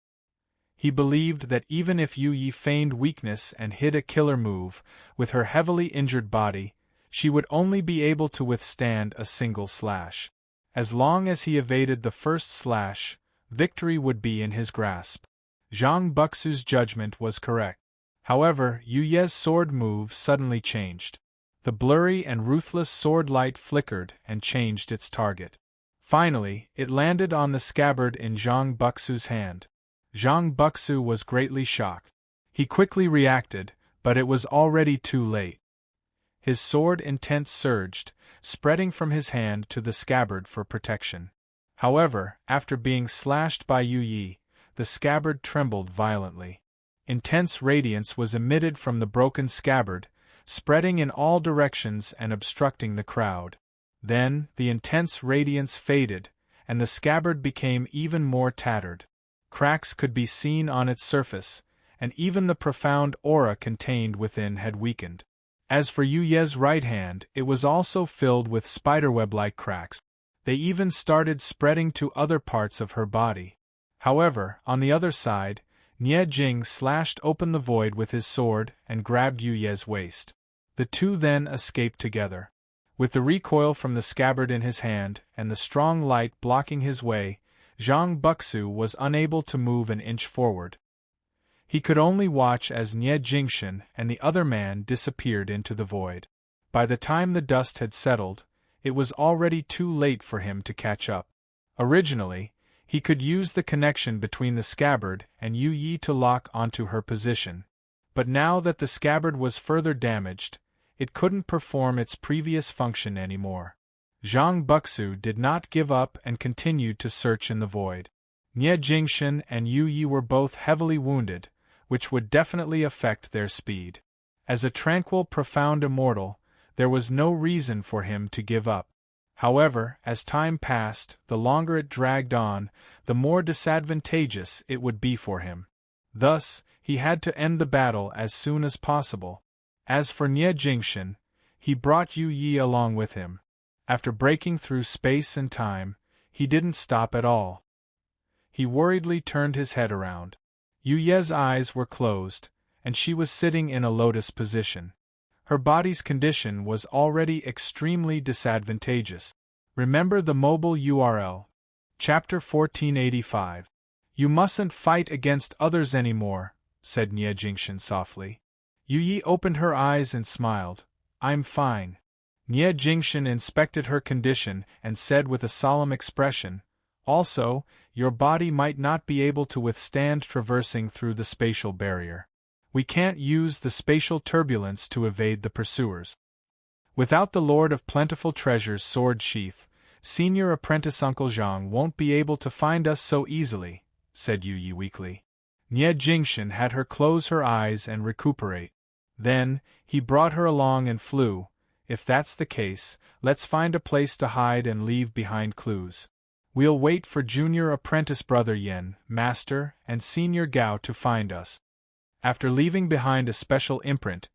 He believed that even if Yu Yi feigned weakness and hid a killer move, with her heavily injured body, she would only be able to withstand a single slash. As long as he evaded the first slash, victory would be in his grasp. Zhang Buxu's judgment was correct. However, Yu Ye's sword move suddenly changed. The blurry and ruthless sword light flickered and changed its target. Finally, it landed on the scabbard in Zhang Buxu's hand. Zhang Buxu was greatly shocked. He quickly reacted, but it was already too late. His sword intent surged, spreading from his hand to the scabbard for protection. However, after being slashed by Yu Yi, the scabbard trembled violently. Intense radiance was emitted from the broken scabbard, spreading in all directions and obstructing the crowd. Then, the intense radiance faded, and the scabbard became even more tattered. Cracks could be seen on its surface, and even the profound aura contained within had weakened. As for Yu Ye's right hand, it was also filled with spiderweb-like cracks. They even started spreading to other parts of her body. However, on the other side, Nie Jing slashed open the void with his sword and grabbed Yu Ye's waist. The two then escaped together. With the recoil from the scabbard in his hand and the strong light blocking his way, Zhang Buxu was unable to move an inch forward. He could only watch as Nie Jingxian and the other man disappeared into the void. By the time the dust had settled, it was already too late for him to catch up. Originally, he could use the connection between the scabbard and Yu Yi to lock onto her position. But now that the scabbard was further damaged, it couldn't perform its previous function anymore. Zhang Buxu did not give up and continued to search in the void. Nie Jingshan and Yu Yi were both heavily wounded, which would definitely affect their speed. As a tranquil, profound immortal, there was no reason for him to give up. However, as time passed, the longer it dragged on, the more disadvantageous it would be for him. Thus, he had to end the battle as soon as possible. As for Nie Jingshan, he brought Yu Yi along with him. After breaking through space and time, he didn't stop at all. He worriedly turned his head around. Yu Ye's eyes were closed, and she was sitting in a lotus position. Her body's condition was already extremely disadvantageous. Remember the mobile URL. Chapter 1485. You mustn't fight against others anymore, said Nie Jingshan softly. Yu Yi opened her eyes and smiled. I'm fine. Nie Jingshan inspected her condition and said with a solemn expression, also, your body might not be able to withstand traversing through the spatial barrier. We can't use the spatial turbulence to evade the pursuers. Without the Lord of Plentiful Treasure's sword sheath, Senior Apprentice Uncle Zhang won't be able to find us so easily, said Yu Yi weakly. Nie Jingshan had her close her eyes and recuperate. Then, he brought her along and flew. If that's the case, let's find a place to hide and leave behind clues. We'll wait for Junior Apprentice Brother Yen, Master, and Senior Gao to find us. After leaving behind a special imprint,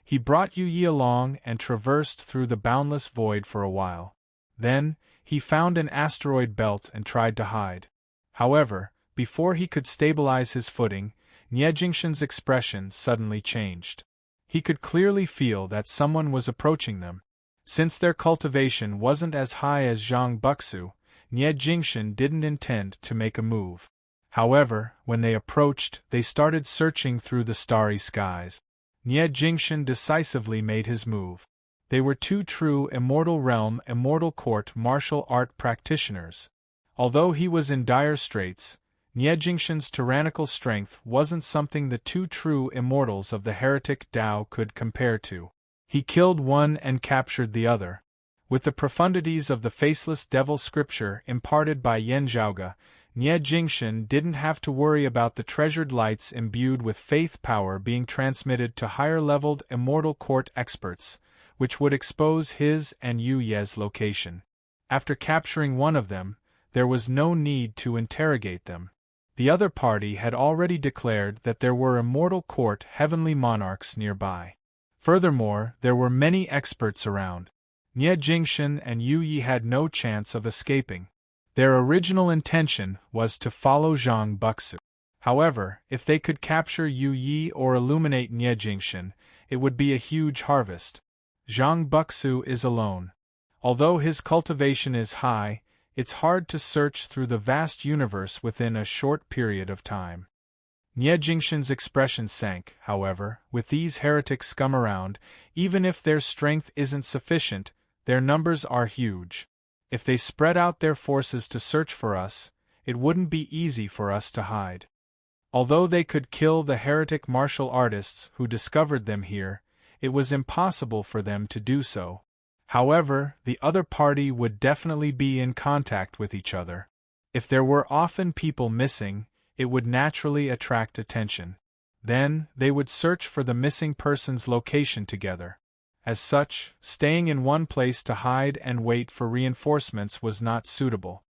he brought Yu Yi along and traversed through the boundless void for a while. Then, he found an asteroid belt and tried to hide. However, before he could stabilize his footing, Nie Jingshan's expression suddenly changed. He could clearly feel that someone was approaching them. Since their cultivation wasn't as high as Zhang Buxu, Nie Jingshan didn't intend to make a move. However, when they approached, they started searching through the starry skies. Nie Jingshan decisively made his move. They were two true Immortal Realm, Immortal Court martial art practitioners. Although he was in dire straits, Nie Jingshan's tyrannical strength wasn't something the two true immortals of the heretic Tao could compare to. He killed one and captured the other. With the profundities of the faceless devil scripture imparted by Yen Zhaoge, Nie Jingshan didn't have to worry about the treasured lights imbued with faith power being transmitted to higher-leveled Immortal Court experts, which would expose his and Yu Ye's location. After capturing one of them, there was no need to interrogate them. The other party had already declared that there were Immortal Court heavenly monarchs nearby. Furthermore, there were many experts around. Nie Jingshan and Yu Yi had no chance of escaping. Their original intention was to follow Zhang Buxu. However, if they could capture Yu Yi or illuminate Nie Jingshan, it would be a huge harvest. Zhang Buxu is alone. Although his cultivation is high, it's hard to search through the vast universe within a short period of time. Nie Jingshan's expression sank, however, with these heretic scum around. Even if their strength isn't sufficient, their numbers are huge. If they spread out their forces to search for us, it wouldn't be easy for us to hide. Although they could kill the heretic martial artists who discovered them here, it was impossible for them to do so. However, the other party would definitely be in contact with each other. If there were often people missing, it would naturally attract attention. Then, they would search for the missing person's location together. As such, staying in one place to hide and wait for reinforcements was not suitable.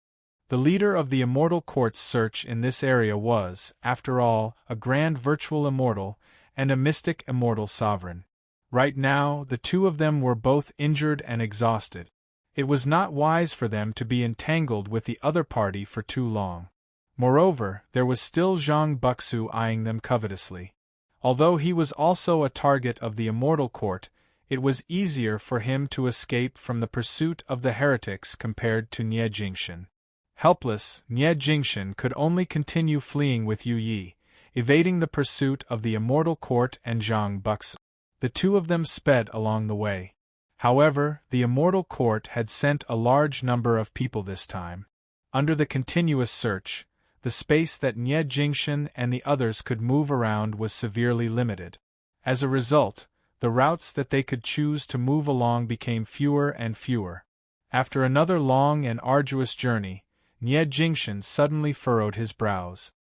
The leader of the Immortal Court's search in this area was, after all, a grand virtual immortal and a mystic immortal sovereign. Right now, the two of them were both injured and exhausted. It was not wise for them to be entangled with the other party for too long. Moreover, there was still Zhang Buxu eyeing them covetously. Although he was also a target of the Immortal Court, it was easier for him to escape from the pursuit of the heretics compared to Nie Jingshan. Helpless, Nie Jingshan could only continue fleeing with Yu Yi, evading the pursuit of the Immortal Court and Zhang Buxu. The two of them sped along the way. However, the immortal court had sent a large number of people this time. Under the continuous search, the space that Nie Jingshan and the others could move around was severely limited. As a result, the routes that they could choose to move along became fewer and fewer. After another long and arduous journey, Nie Jingshan suddenly furrowed his brows.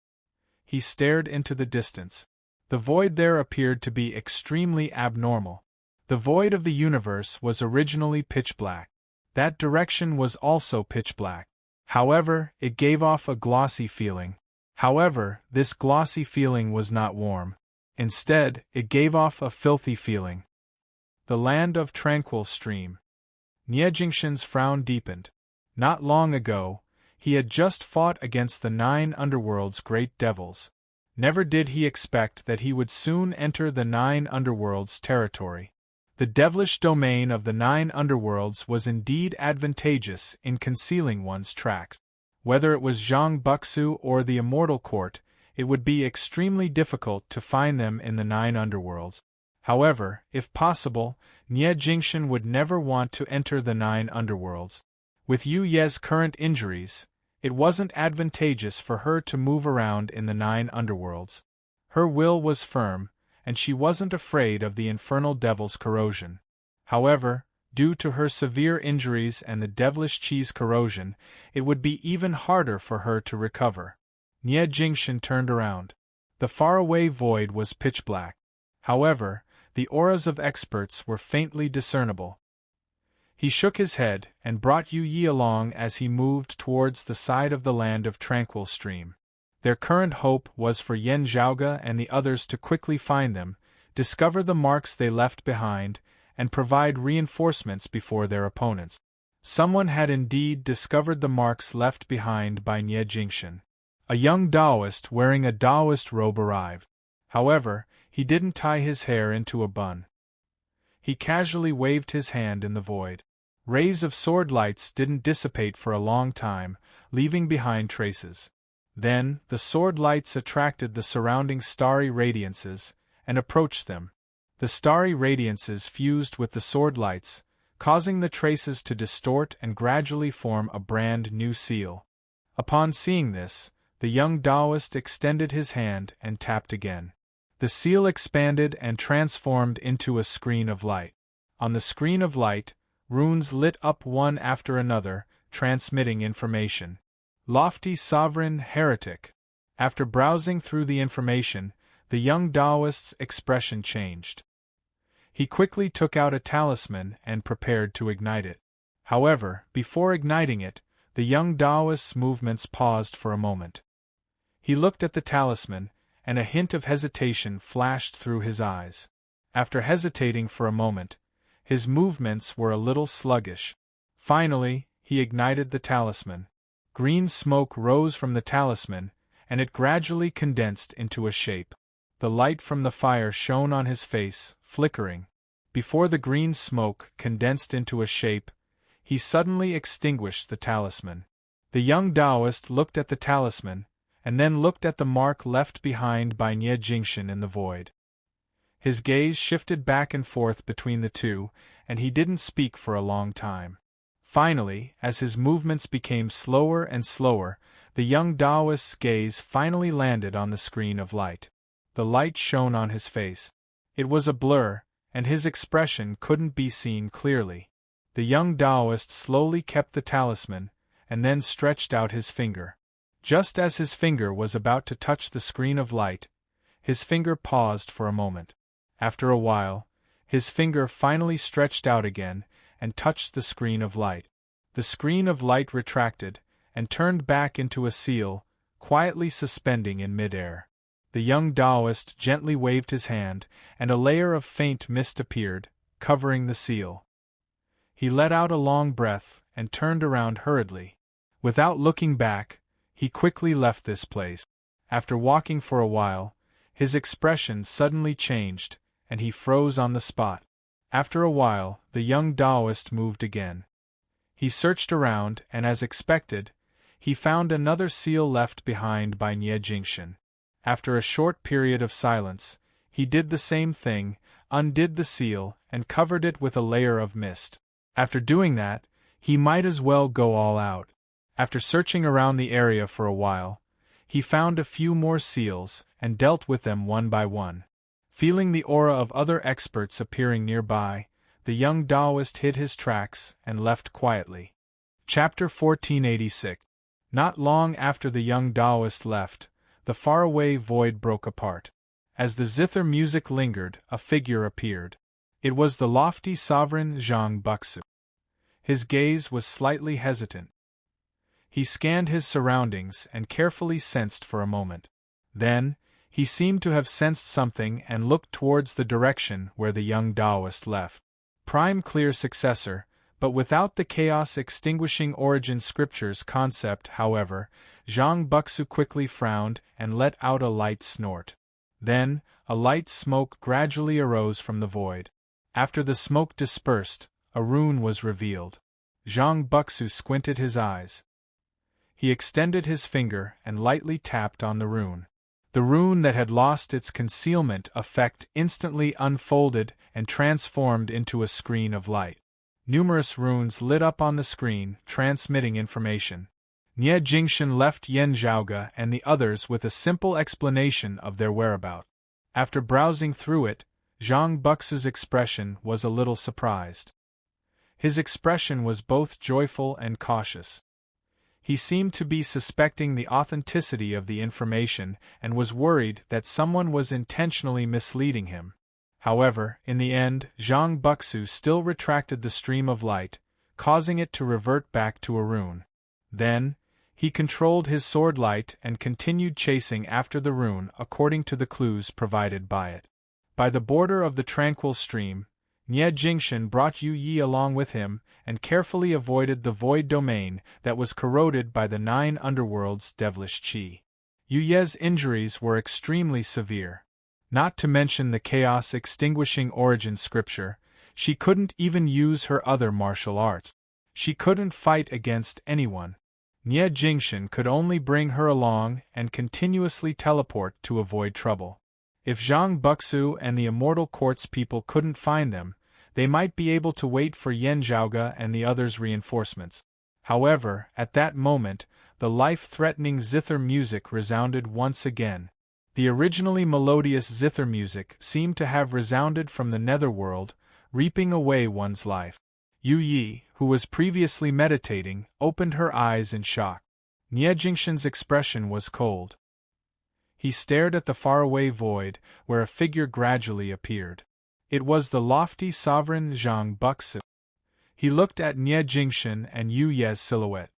He stared into the distance. The void there appeared to be extremely abnormal. The void of the universe was originally pitch black. That direction was also pitch black. However, it gave off a glossy feeling. However, this glossy feeling was not warm. Instead, it gave off a filthy feeling. The land of tranquil stream. Nie Jingshan's frown deepened. Not long ago, he had just fought against the 9 underworld's great devils. Never did he expect that he would soon enter the 9 underworld's territory. The devilish domain of the 9 underworlds was indeed advantageous in concealing one's tracks. Whether it was Zhang Buxu or the Immortal Court, it would be extremely difficult to find them in the 9 underworlds. However, if possible, Nie Jingshan would never want to enter the 9 underworlds. With Yu Ye's current injuries, it wasn't advantageous for her to move around in the 9 underworlds. Her will was firm, and she wasn't afraid of the infernal devil's corrosion. However, due to her severe injuries and the devilish cheese corrosion, it would be even harder for her to recover. Nie Jingshan turned around. The faraway void was pitch black. However, the auras of experts were faintly discernible. He shook his head and brought Yu Yi along as he moved towards the side of the land of tranquil stream. Their current hope was for Yan Zhaoge and the others to quickly find them, discover the marks they left behind, and provide reinforcements before their opponents. Someone had indeed discovered the marks left behind by Nie Jingshan. A young Taoist wearing a Taoist robe arrived. However, he didn't tie his hair into a bun. He casually waved his hand in the void. Rays of sword lights didn't dissipate for a long time, leaving behind traces. Then, the sword lights attracted the surrounding starry radiances, and approached them. The starry radiances fused with the sword lights, causing the traces to distort and gradually form a brand new seal. Upon seeing this, the young Taoist extended his hand and tapped again. The seal expanded and transformed into a screen of light. On the screen of light, runes lit up one after another, transmitting information. Lofty Sovereign Heretic. After browsing through the information, the young Taoist's expression changed. He quickly took out a talisman and prepared to ignite it. However, before igniting it, the young Taoist's movements paused for a moment. He looked at the talisman, and a hint of hesitation flashed through his eyes. After hesitating for a moment, his movements were a little sluggish. Finally, he ignited the talisman. Green smoke rose from the talisman, and it gradually condensed into a shape. The light from the fire shone on his face, flickering. Before the green smoke condensed into a shape, he suddenly extinguished the talisman. The young Taoist looked at the talisman, and then looked at the mark left behind by Nie Jingshan in the void. His gaze shifted back and forth between the two, and he didn't speak for a long time. Finally, as his movements became slower and slower, the young Taoist's gaze finally landed on the screen of light. The light shone on his face. It was a blur, and his expression couldn't be seen clearly. The young Taoist slowly kept the talisman, and then stretched out his finger. Just as his finger was about to touch the screen of light, his finger paused for a moment. After a while, his finger finally stretched out again and touched the screen of light. The screen of light retracted and turned back into a seal, quietly suspending in midair. The young Taoist gently waved his hand, and a layer of faint mist appeared, covering the seal. He let out a long breath and turned around hurriedly. Without looking back, he quickly left this place. After walking for a while, his expression suddenly changed, and he froze on the spot. After a while, the young Taoist moved again. He searched around, and as expected, he found another seal left behind by Nie Jingshan. After a short period of silence, he did the same thing, undid the seal, and covered it with a layer of mist. After doing that, he might as well go all out. After searching around the area for a while, he found a few more seals, and dealt with them one by one. Feeling the aura of other experts appearing nearby, the young Taoist hid his tracks and left quietly. Chapter 1486. Not long after the young Taoist left, the faraway void broke apart. As the zither music lingered, a figure appeared. It was the lofty sovereign Zhang Buxu. His gaze was slightly hesitant. He scanned his surroundings and carefully sensed for a moment. Then, he seemed to have sensed something and looked towards the direction where the young Taoist left. Prime clear successor, but without the chaos-extinguishing origin scriptures concept, however, Zhang Buxu quickly frowned and let out a light snort. Then, a light smoke gradually arose from the void. After the smoke dispersed, a rune was revealed. Zhang Buxu squinted his eyes. He extended his finger and lightly tapped on the rune. The rune that had lost its concealment effect instantly unfolded and transformed into a screen of light. Numerous runes lit up on the screen, transmitting information. Nie Jingshan left Yen Zhaoge and the others with a simple explanation of their whereabouts. After browsing through it, Zhang Buxu's expression was a little surprised. His expression was both joyful and cautious. He seemed to be suspecting the authenticity of the information and was worried that someone was intentionally misleading him. However, in the end, Zhang Buxu still retracted the stream of light, causing it to revert back to a rune. Then, he controlled his sword light and continued chasing after the rune according to the clues provided by it. By the border of the tranquil stream, Nie Jingshan brought Yu Yi along with him and carefully avoided the void domain that was corroded by the 9 underworld's devilish qi. Yu Ye's injuries were extremely severe. Not to mention the chaos-extinguishing origin scripture, she couldn't even use her other martial arts. She couldn't fight against anyone. Nie Jingshan could only bring her along and continuously teleport to avoid trouble. If Zhang Buxu and the Immortal Court's people couldn't find them, they might be able to wait for Yen Zhaoge and the others' reinforcements. However, at that moment, the life-threatening zither music resounded once again. The originally melodious zither music seemed to have resounded from the netherworld, reaping away one's life. Yu Yi, who was previously meditating, opened her eyes in shock. Nie Jingshan's expression was cold. He stared at the faraway void, where a figure gradually appeared. It was the lofty sovereign Zhang Buxu. He looked at Nie Jingshan and Yu Ye's silhouette.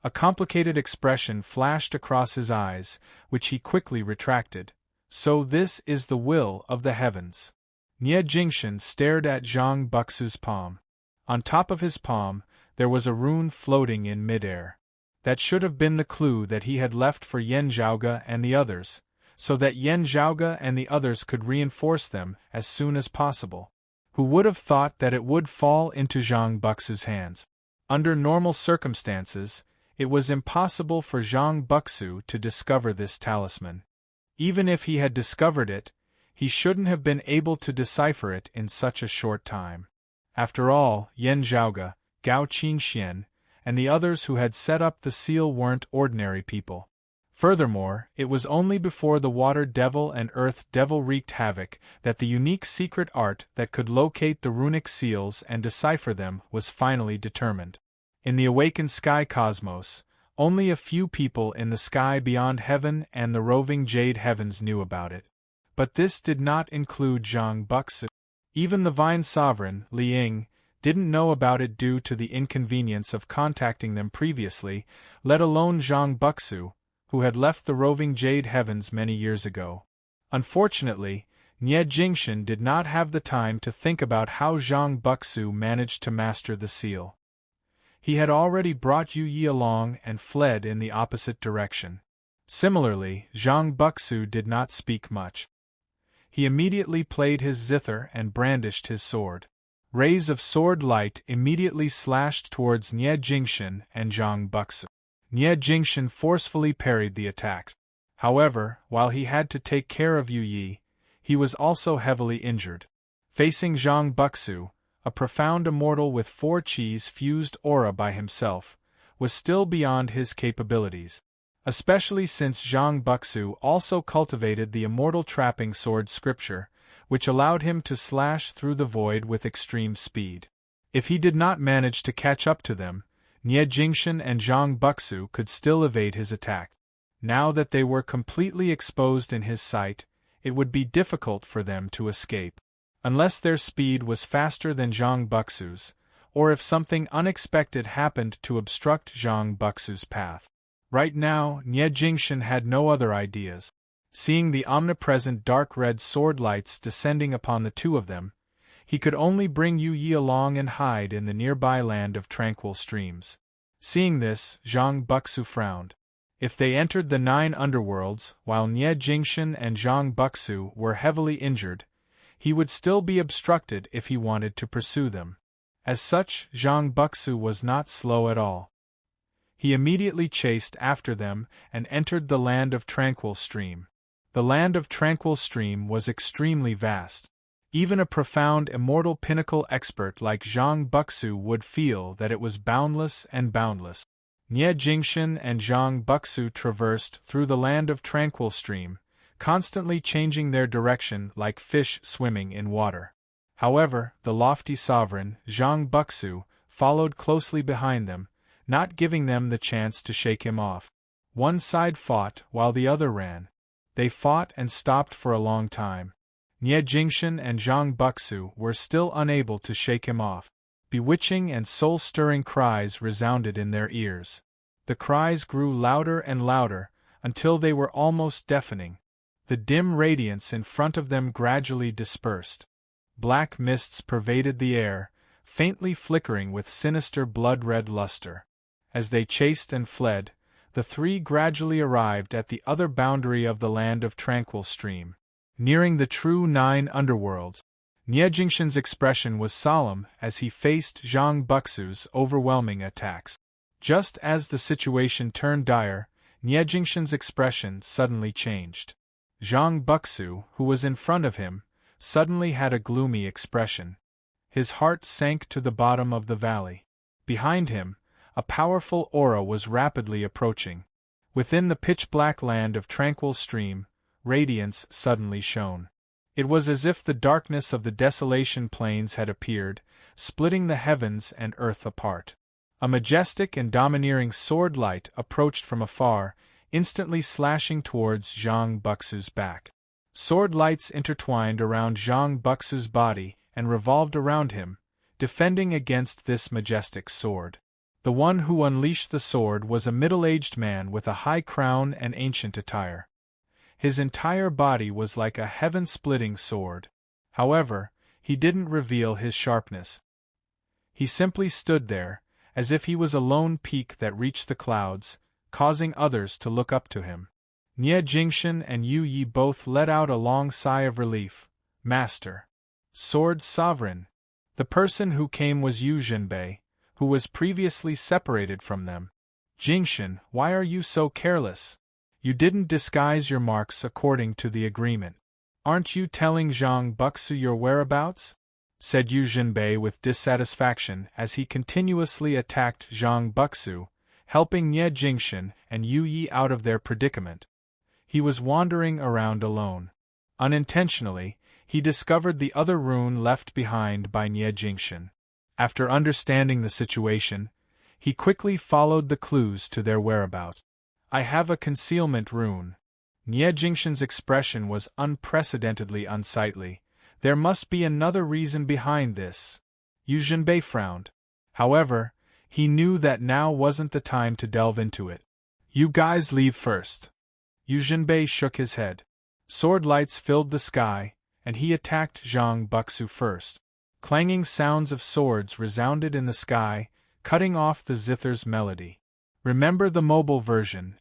A complicated expression flashed across his eyes, which he quickly retracted. So this is the will of the heavens. Nie Jingshan stared at Zhang Buxu's palm. On top of his palm, there was a rune floating in midair. That should have been the clue that he had left for Yen Zhaoge and the others, so that Yen Zhaoge and the others could reinforce them as soon as possible. Who would have thought that it would fall into Zhang Buxu's hands? Under normal circumstances, it was impossible for Zhang Buxu to discover this talisman. Even if he had discovered it, he shouldn't have been able to decipher it in such a short time. After all, Yen Zhaoge, Gao Qingxian, and the others who had set up the seal weren't ordinary people. Furthermore, it was only before the Water Devil and Earth Devil wreaked havoc that the unique secret art that could locate the runic seals and decipher them was finally determined. In the awakened sky cosmos, only a few people in the sky beyond heaven and the roving jade heavens knew about it. But this did not include Zhang Buxu. Even the Vine Sovereign, Li Ying, didn't know about it due to the inconvenience of contacting them previously, let alone Zhang Buxu, who had left the roving jade heavens many years ago. Unfortunately, Nie Jingshan did not have the time to think about how Zhang Buxu managed to master the seal. He had already brought Yu Yi along and fled in the opposite direction. Similarly, Zhang Buxu did not speak much. He immediately played his zither and brandished his sword. Rays of sword light immediately slashed towards Nie Jingshan and Zhang Buxu. Nie Jingshan forcefully parried the attacks. However, while he had to take care of Yu Yi, he was also heavily injured. Facing Zhang Buxu, a profound immortal with 4 qis fused aura by himself, was still beyond his capabilities. Especially since Zhang Buxu also cultivated the immortal trapping sword scripture, which allowed him to slash through the void with extreme speed. If he did not manage to catch up to them, Nie Jingshan and Zhang Buxu could still evade his attack. Now that they were completely exposed in his sight, it would be difficult for them to escape. Unless their speed was faster than Zhang Buxu's, or if something unexpected happened to obstruct Zhang Buxu's path. Right now, Nie Jingshan had no other ideas. Seeing the omnipresent dark red sword lights descending upon the two of them, he could only bring Yu Yi along and hide in the nearby land of tranquil streams. Seeing this, Zhang Buxu frowned. If they entered the 9 underworlds, while Nie Jingshan and Zhang Buxu were heavily injured, he would still be obstructed if he wanted to pursue them. As such, Zhang Buxu was not slow at all. He immediately chased after them and entered the land of Tranquil Stream. The land of Tranquil Stream was extremely vast. Even a profound immortal pinnacle expert like Zhang Buxu would feel that it was boundless and boundless. Nie Jingshan and Zhang Buxu traversed through the land of Tranquil Stream, constantly changing their direction like fish swimming in water. However, the lofty sovereign, Zhang Buxu, followed closely behind them, not giving them the chance to shake him off. One side fought while the other ran. They fought and stopped for a long time. Nie Jingshan and Zhang Buxu were still unable to shake him off. Bewitching and soul-stirring cries resounded in their ears. The cries grew louder and louder, until they were almost deafening. The dim radiance in front of them gradually dispersed. Black mists pervaded the air, faintly flickering with sinister blood-red luster. As they chased and fled, the three gradually arrived at the other boundary of the land of Tranquil Stream. Nearing the true 9 underworlds, Nie Jingshan's expression was solemn as he faced Zhang Buxu's overwhelming attacks. Just as the situation turned dire, Nie Jingshan's expression suddenly changed. Zhang Buxu, who was in front of him, suddenly had a gloomy expression. His heart sank to the bottom of the valley. Behind him, a powerful aura was rapidly approaching. Within the pitch-black land of Tranquil Stream, radiance suddenly shone. It was as if the darkness of the Desolation Plains had appeared, splitting the heavens and earth apart. A majestic and domineering sword light approached from afar, instantly slashing towards Zhang Buxu's back. Sword lights intertwined around Zhang Buxu's body and revolved around him, defending against this majestic sword. The one who unleashed the sword was a middle-aged man with a high crown and ancient attire. His entire body was like a heaven-splitting sword. However, he didn't reveal his sharpness. He simply stood there, as if he was a lone peak that reached the clouds, causing others to look up to him. Nie Jingshan and Yu Yi both let out a long sigh of relief. Master. Sword Sovereign. The person who came was Yu Zhenbei, who was previously separated from them. Jingshan, why are you so careless? You didn't disguise your marks according to the agreement. Aren't you telling Zhang Buxu your whereabouts? Said Yu Zhenbei with dissatisfaction as he continuously attacked Zhang Buxu, helping Nie Jingshan and Yu Yi out of their predicament. He was wandering around alone. Unintentionally, he discovered the other rune left behind by Nie Jingshan. After understanding the situation, he quickly followed the clues to their whereabouts. I have a concealment rune. Nie Jingshan's expression was unprecedentedly unsightly. There must be another reason behind this. Yu Zhenbei frowned. However, he knew that now wasn't the time to delve into it. You guys leave first. Yu Zhenbei shook his head. Sword lights filled the sky, and he attacked Zhang Buxu first. Clanging sounds of swords resounded in the sky, cutting off the zither's melody. Remember the mobile version,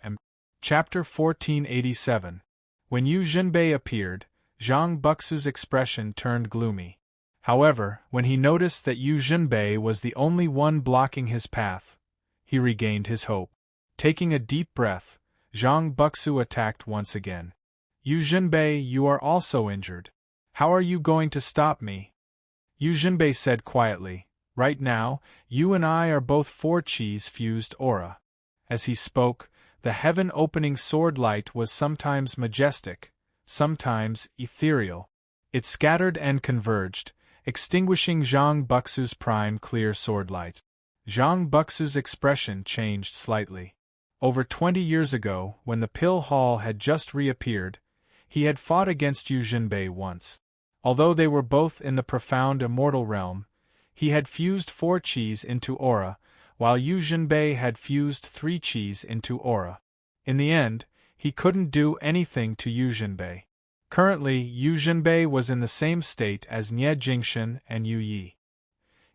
Chapter 1487. When Yu Zhenbei appeared, Zhang Buxu's expression turned gloomy. However, when he noticed that Yu Zhenbei was the only one blocking his path, he regained his hope. Taking a deep breath, Zhang Buxu attacked once again. Yu Zhenbei, you are also injured. How are you going to stop me? Yu Jinbei said quietly. Right now, you and I are both 4-Chi's fused aura. As he spoke, the heaven-opening sword light was sometimes majestic, sometimes ethereal. It scattered and converged, extinguishing Zhang Buxu's prime clear sword light. Zhang Buxu's expression changed slightly. Over 20 years ago, when the Pill Hall had just reappeared, he had fought against Yu Jinbei once. Although they were both in the profound immortal realm, he had fused 4-Chis into aura, while Yu Jinbei had fused 3-Chis into aura. In the end, he couldn't do anything to Yu Jinbei. Currently, Yu Jinbei was in the same state as Nie Jingxin and Yu Yi.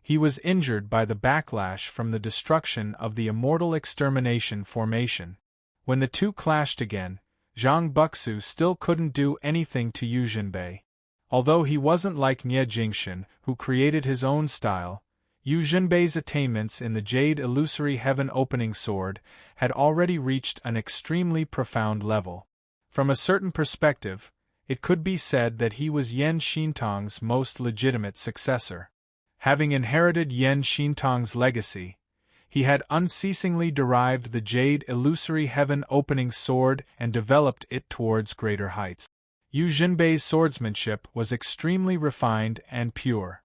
He was injured by the backlash from the destruction of the immortal extermination formation. When the two clashed again, Zhang Buxu still couldn't do anything to Yu Jinbei. Although he wasn't like Nie Jingxin, who created his own style, Yu Jinbei's attainments in the Jade Illusory Heaven Opening Sword had already reached an extremely profound level. From a certain perspective, it could be said that he was Yan Xintong's most legitimate successor. Having inherited Yan Xintong's legacy, he had unceasingly derived the Jade Illusory Heaven Opening Sword and developed it towards greater heights. Yu Jinbei's swordsmanship was extremely refined and pure.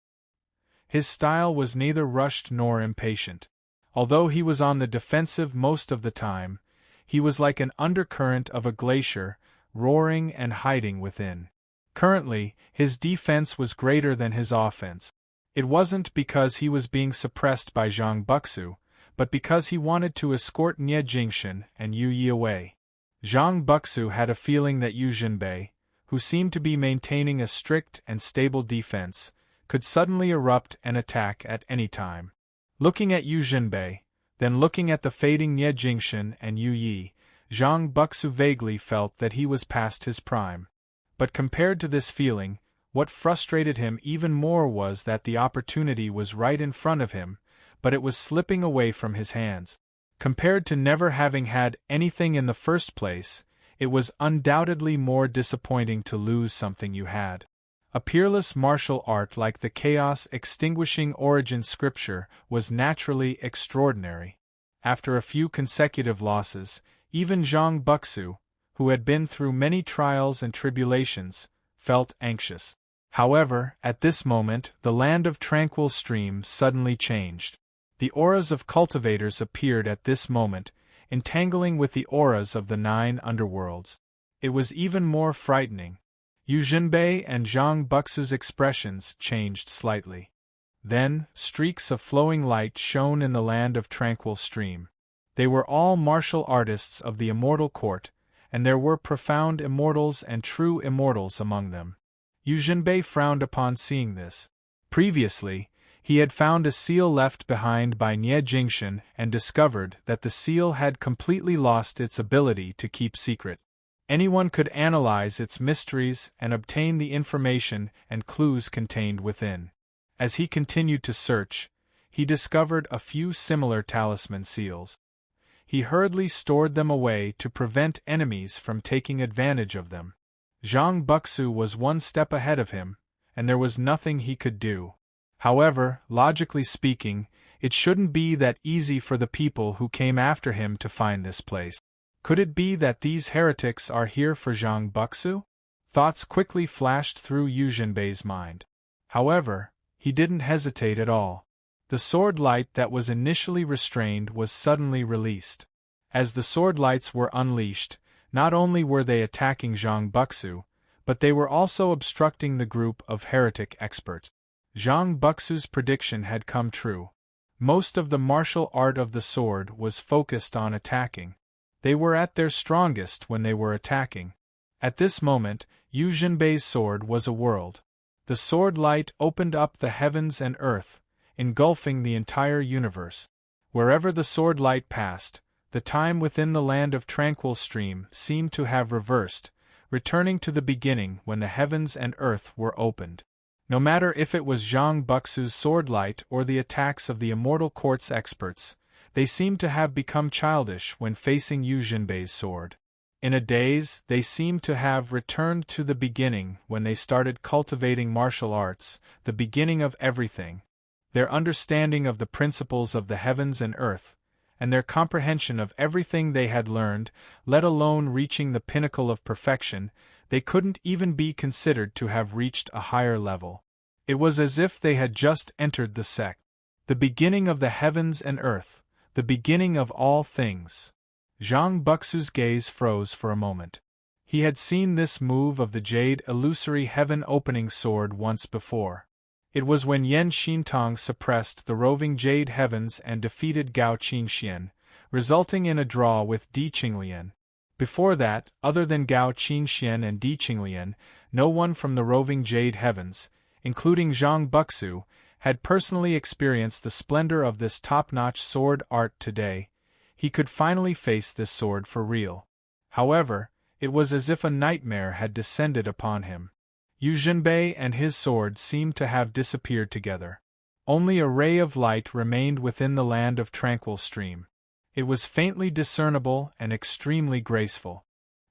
His style was neither rushed nor impatient. Although he was on the defensive most of the time, he was like an undercurrent of a glacier, roaring and hiding within. Currently, his defense was greater than his offense. It wasn't because he was being suppressed by Zhang Buxu, but because he wanted to escort Nie Jingxin and Yu Yi away. Zhang Buxu had a feeling that Yu Jinbei, who seemed to be maintaining a strict and stable defense, could suddenly erupt and attack at any time. Looking at Yu Jinbei, then looking at the fading Nie Jingxin and Yu Yi, Zhang Buxu vaguely felt that he was past his prime. But compared to this feeling, what frustrated him even more was that the opportunity was right in front of him, but it was slipping away from his hands. Compared to never having had anything in the first place, it was undoubtedly more disappointing to lose something you had. A peerless martial art like the chaos-extinguishing origin scripture was naturally extraordinary. After a few consecutive losses, even Zhang Buxu, who had been through many trials and tribulations, felt anxious. However, at this moment, the land of tranquil stream suddenly changed. The auras of cultivators appeared at this moment, entangling with the auras of the 9 underworlds. It was even more frightening. Yu Jinbei and Zhang Buxu's expressions changed slightly. Then, streaks of flowing light shone in the land of tranquil stream. They were all martial artists of the immortal court, and there were profound immortals and true immortals among them. Yu Jinbei frowned upon seeing this. Previously, he had found a seal left behind by Nie Jingxin and discovered that the seal had completely lost its ability to keep secret. Anyone could analyze its mysteries and obtain the information and clues contained within. As he continued to search, he discovered a few similar talisman seals. He hurriedly stored them away to prevent enemies from taking advantage of them. Zhang Buxu was one step ahead of him, and there was nothing he could do. However, logically speaking, it shouldn't be that easy for the people who came after him to find this place. Could it be that these heretics are here for Zhang Buxu? Thoughts quickly flashed through Yu Jinbei's mind. However, he didn't hesitate at all. The sword light that was initially restrained was suddenly released. As the sword lights were unleashed, not only were they attacking Zhang Buxu, but they were also obstructing the group of heretic experts. Zhang Buxu's prediction had come true. Most of the martial art of the sword was focused on attacking. They were at their strongest when they were attacking. At this moment, Yu Jinbei's sword was a world. The sword light opened up the heavens and earth, engulfing the entire universe. Wherever the sword light passed, the time within the land of tranquil stream seemed to have reversed, returning to the beginning when the heavens and earth were opened. No matter if it was Zhang Buxu's sword light or the attacks of the immortal court's experts, they seemed to have become childish when facing Yu Jinbei's sword. In a daze, they seemed to have returned to the beginning when they started cultivating martial arts, the beginning of everything. Their understanding of the principles of the heavens and earth, and their comprehension of everything they had learned, let alone reaching the pinnacle of perfection, they couldn't even be considered to have reached a higher level. It was as if they had just entered the sect. The beginning of the heavens and earth, the beginning of all things. Zhang Buxu's gaze froze for a moment. He had seen this move of the jade illusory heaven-opening sword once before. It was when Yan Xintong suppressed the roving jade heavens and defeated Gao Qingxian, resulting in a draw with Di Qinglian. Before that, other than Gao Qingxian and Di Qinglian, no one from the roving jade heavens, including Zhang Buxu, had personally experienced the splendor of this top-notch sword art today. He could finally face this sword for real. However, it was as if a nightmare had descended upon him. Yu Zhenbei and his sword seemed to have disappeared together. Only a ray of light remained within the land of tranquil stream. It was faintly discernible and extremely graceful.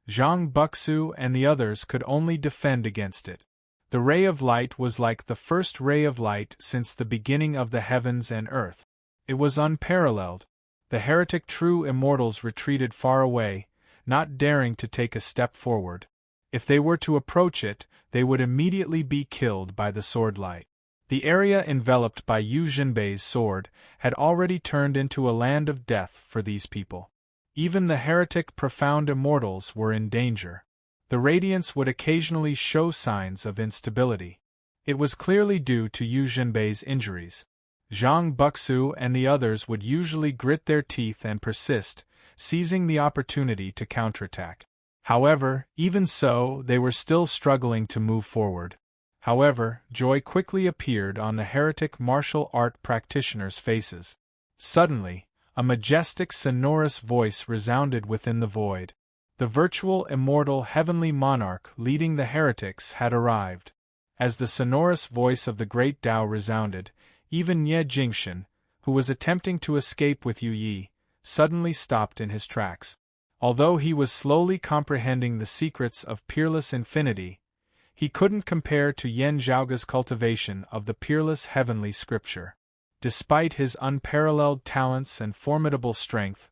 Zhang Buxu and the others could only defend against it. The ray of light was like the first ray of light since the beginning of the heavens and earth. It was unparalleled. The heretic true immortals retreated far away, not daring to take a step forward. If they were to approach it, they would immediately be killed by the sword light. The area enveloped by Yu Zhenbei's sword had already turned into a land of death for these people. Even the heretic profound immortals were in danger. The radiance would occasionally show signs of instability. It was clearly due to Yu Zhenbei's injuries. Zhang Buxu and the others would usually grit their teeth and persist, seizing the opportunity to counterattack. However, even so, they were still struggling to move forward. However, joy quickly appeared on the heretic martial art practitioners' faces. Suddenly, a majestic sonorous voice resounded within the void. The virtual immortal heavenly monarch leading the heretics had arrived. As the sonorous voice of the great Tao resounded, even Nye Jingxian, who was attempting to escape with Yu Yi, suddenly stopped in his tracks. Although he was slowly comprehending the secrets of peerless infinity, he couldn't compare to Yan Zhaoge's cultivation of the peerless heavenly scripture. Despite his unparalleled talents and formidable strength,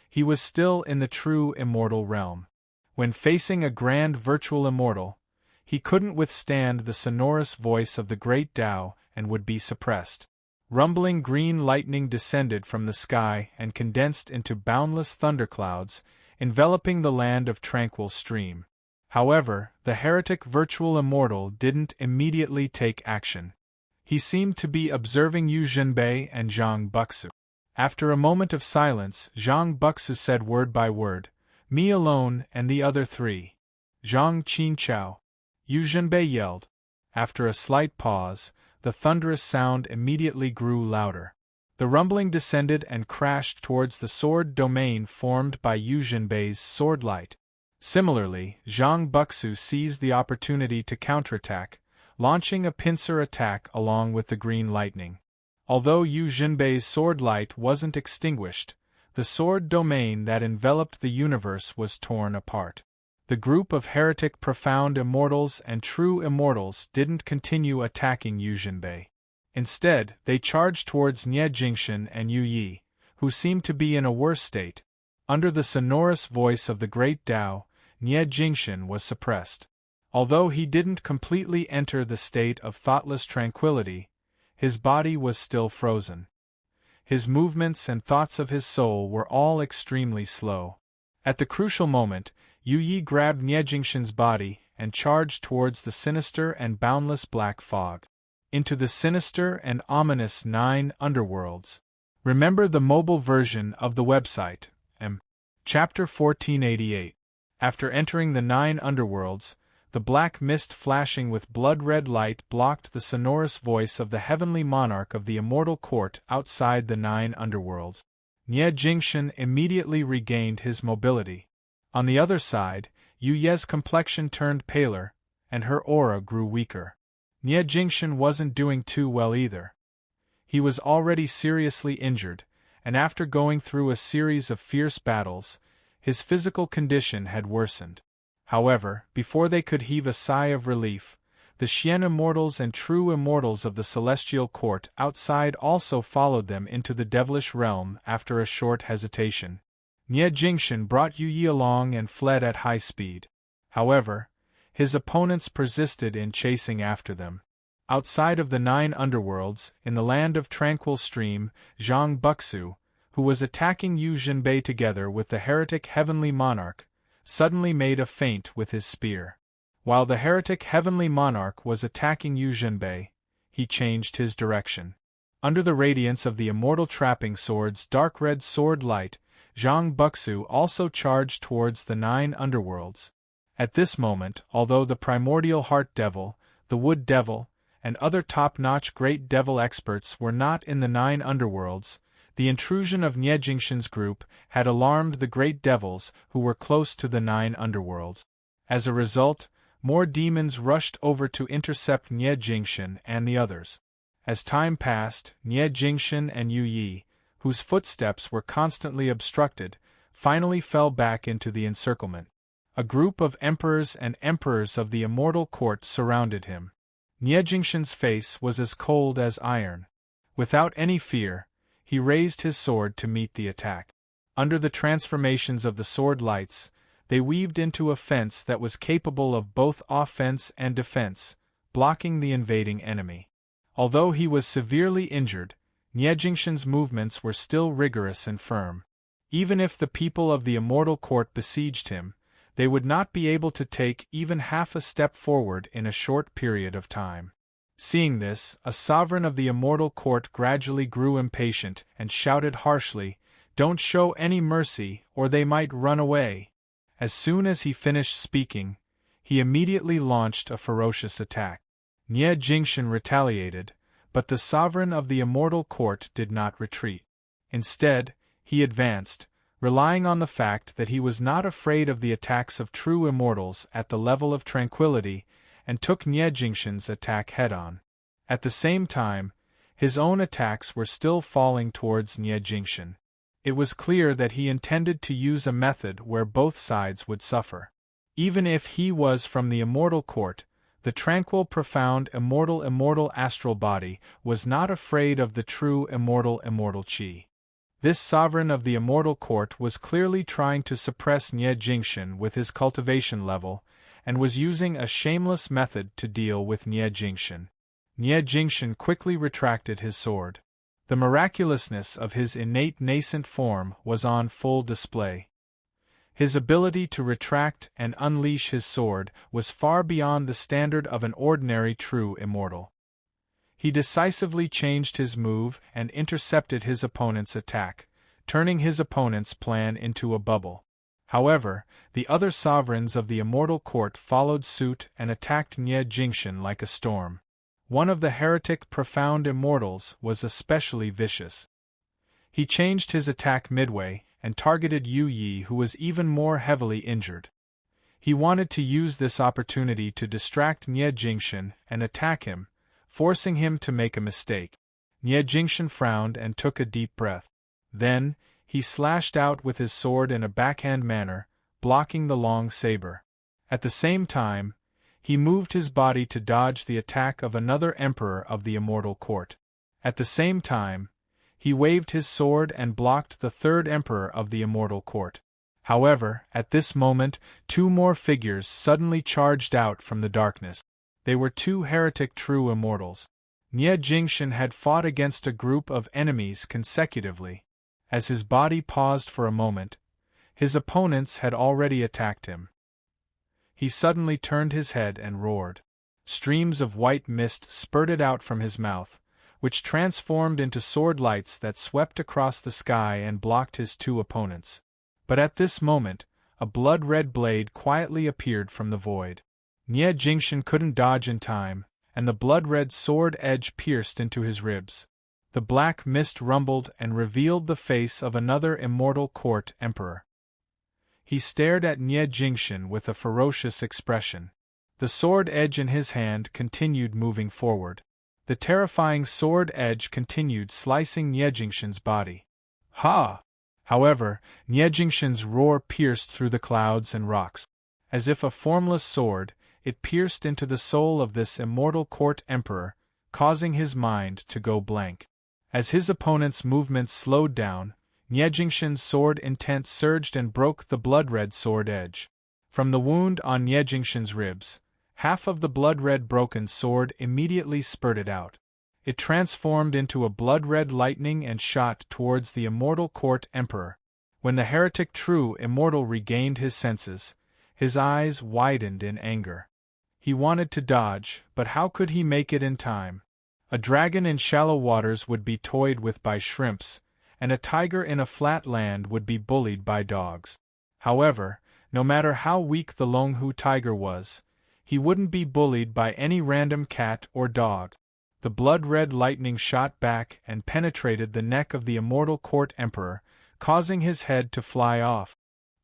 he was still in the true immortal realm. When facing a grand virtual immortal, he couldn't withstand the sonorous voice of the great Tao and would be suppressed. Rumbling green lightning descended from the sky and condensed into boundless thunderclouds, enveloping the land of tranquil stream. However, the heretic virtual immortal didn't immediately take action. He seemed to be observing Yu Zhenbei and Zhang Buxu. After a moment of silence, Zhang Buxu said word by word, "Me alone and the other three." "Zhang Qinchao." Yu Zhenbei yelled. After a slight pause, the thunderous sound immediately grew louder. The rumbling descended and crashed towards the sword domain formed by Yu Zhenbei's sword light. Similarly, Zhang Buxu seized the opportunity to counterattack, launching a pincer attack along with the green lightning. Although Yu Zhenbei's sword light wasn't extinguished, the sword domain that enveloped the universe was torn apart. The group of heretic profound immortals and true immortals didn't continue attacking Yu Zhenbei. Instead, they charged towards Nye Jingxian and Yu Yi, who seemed to be in a worse state. Under the sonorous voice of the great Tao, Nye Jingxian was suppressed. Although he didn't completely enter the state of thoughtless tranquility, his body was still frozen. His movements and thoughts of his soul were all extremely slow. At the crucial moment, Yu Yi grabbed Nye Jingxian's body and charged towards the sinister and boundless black fog. Into the sinister and ominous 9 underworlds. Remember the mobile version of the website, Chapter 1488. After entering the 9 underworlds, the black mist flashing with blood-red light blocked the sonorous voice of the heavenly monarch of the immortal court outside the 9 underworlds. Nye Jingxian immediately regained his mobility. On the other side, Yu Ye's complexion turned paler, and her aura grew weaker. Nye Jingxian wasn't doing too well either. He was already seriously injured, and after going through a series of fierce battles, His physical condition had worsened. However, before they could heave a sigh of relief, the Xian immortals and true immortals of the celestial court outside also followed them into the devilish realm after a short hesitation. Nie Jingshan brought Yu Yi along and fled at high speed. However, his opponents persisted in chasing after them. Outside of the 9 underworlds, in the land of Tranquil Stream, Zhang Buxu, who was attacking Yu Zhenbei together with the heretic Heavenly Monarch, suddenly made a feint with his spear. While the heretic Heavenly Monarch was attacking Yu Zhenbei, he changed his direction. Under the radiance of the immortal trapping sword's dark red sword light, Zhang Buxu also charged towards the 9 underworlds. At this moment, although the primordial heart devil, the wood devil, and other top-notch great devil experts were not in the 9 underworlds, the intrusion of Nie Jingshan's group had alarmed the great devils who were close to the 9 underworlds. As a result, more demons rushed over to intercept Nie Jingshan and the others. As time passed, Nie Jingshan and Yu Yi, whose footsteps were constantly obstructed, finally fell back into the encirclement. A group of emperors and emperors of the immortal court surrounded him. Nie Jingshan's face was as cold as iron. Without any fear, he raised his sword to meet the attack. Under the transformations of the sword lights, they weaved into a fence that was capable of both offense and defense, blocking the invading enemy. Although he was severely injured, Nie Jingshan's movements were still rigorous and firm. Even if the people of the immortal court besieged him, they would not be able to take even half a step forward in a short period of time. Seeing this, a sovereign of the immortal court gradually grew impatient and shouted harshly, "Don't show any mercy, or they might run away." As soon as he finished speaking, he immediately launched a ferocious attack. Nie Jingshan retaliated, but the sovereign of the immortal court did not retreat. Instead, he advanced, relying on the fact that he was not afraid of the attacks of true immortals at the level of tranquility, and took Nie Jingshan's attack head-on. At the same time, his own attacks were still falling towards Nie Jingshan. It was clear that he intended to use a method where both sides would suffer. Even if he was from the immortal court, the tranquil profound immortal astral body was not afraid of the true immortal qi. This sovereign of the immortal court was clearly trying to suppress Nie Jingshan with his cultivation level, and was using a shameless method to deal with Nie Jingshan. Nie Jingshan quickly retracted his sword. The miraculousness of his innate nascent form was on full display. His ability to retract and unleash his sword was far beyond the standard of an ordinary true immortal. He decisively changed his move and intercepted his opponent's attack, turning his opponent's plan into a bubble. However, the other sovereigns of the immortal court followed suit and attacked Nie Jingshan like a storm. One of the heretic profound immortals was especially vicious. He changed his attack midway and targeted Yu Yi, who was even more heavily injured. He wanted to use this opportunity to distract Nie Jingshan and attack him, forcing him to make a mistake. Nie Jingshan frowned and took a deep breath. Then, he slashed out with his sword in a backhand manner, blocking the long saber. At the same time, he moved his body to dodge the attack of another emperor of the immortal court. At the same time, he waved his sword and blocked the third emperor of the immortal court. However, at this moment, 2 more figures suddenly charged out from the darkness. They were 2 heretic true immortals. Nie Jingshan had fought against a group of enemies consecutively. As his body paused for a moment, his opponents had already attacked him. He suddenly turned his head and roared. Streams of white mist spurted out from his mouth, which transformed into sword lights that swept across the sky and blocked his 2 opponents. But at this moment, a blood-red blade quietly appeared from the void. Nie Jingshan couldn't dodge in time, and the blood-red sword edge pierced into his ribs. The black mist rumbled and revealed the face of another immortal court emperor. He stared at Nie Jingshan with a ferocious expression. The sword edge in his hand continued moving forward. The terrifying sword edge continued slicing Nie Jingshan's body. "Ha! However, Nie Jingshan's roar pierced through the clouds and rocks. As if a formless sword, it pierced into the soul of this immortal court emperor, causing his mind to go blank. As his opponent's movements slowed down, Nie Jingshan's sword intent surged and broke the blood-red sword edge. From the wound on Nie Jingshan's ribs, half of the blood-red broken sword immediately spurted out. It transformed into a blood-red lightning and shot towards the immortal court emperor. When the heretic true immortal regained his senses, his eyes widened in anger. He wanted to dodge, but how could he make it in time? A dragon in shallow waters would be toyed with by shrimps, and a tiger in a flat land would be bullied by dogs. However, no matter how weak the Longhu tiger was, he wouldn't be bullied by any random cat or dog. The blood-red lightning shot back and penetrated the neck of the immortal court emperor, causing his head to fly off.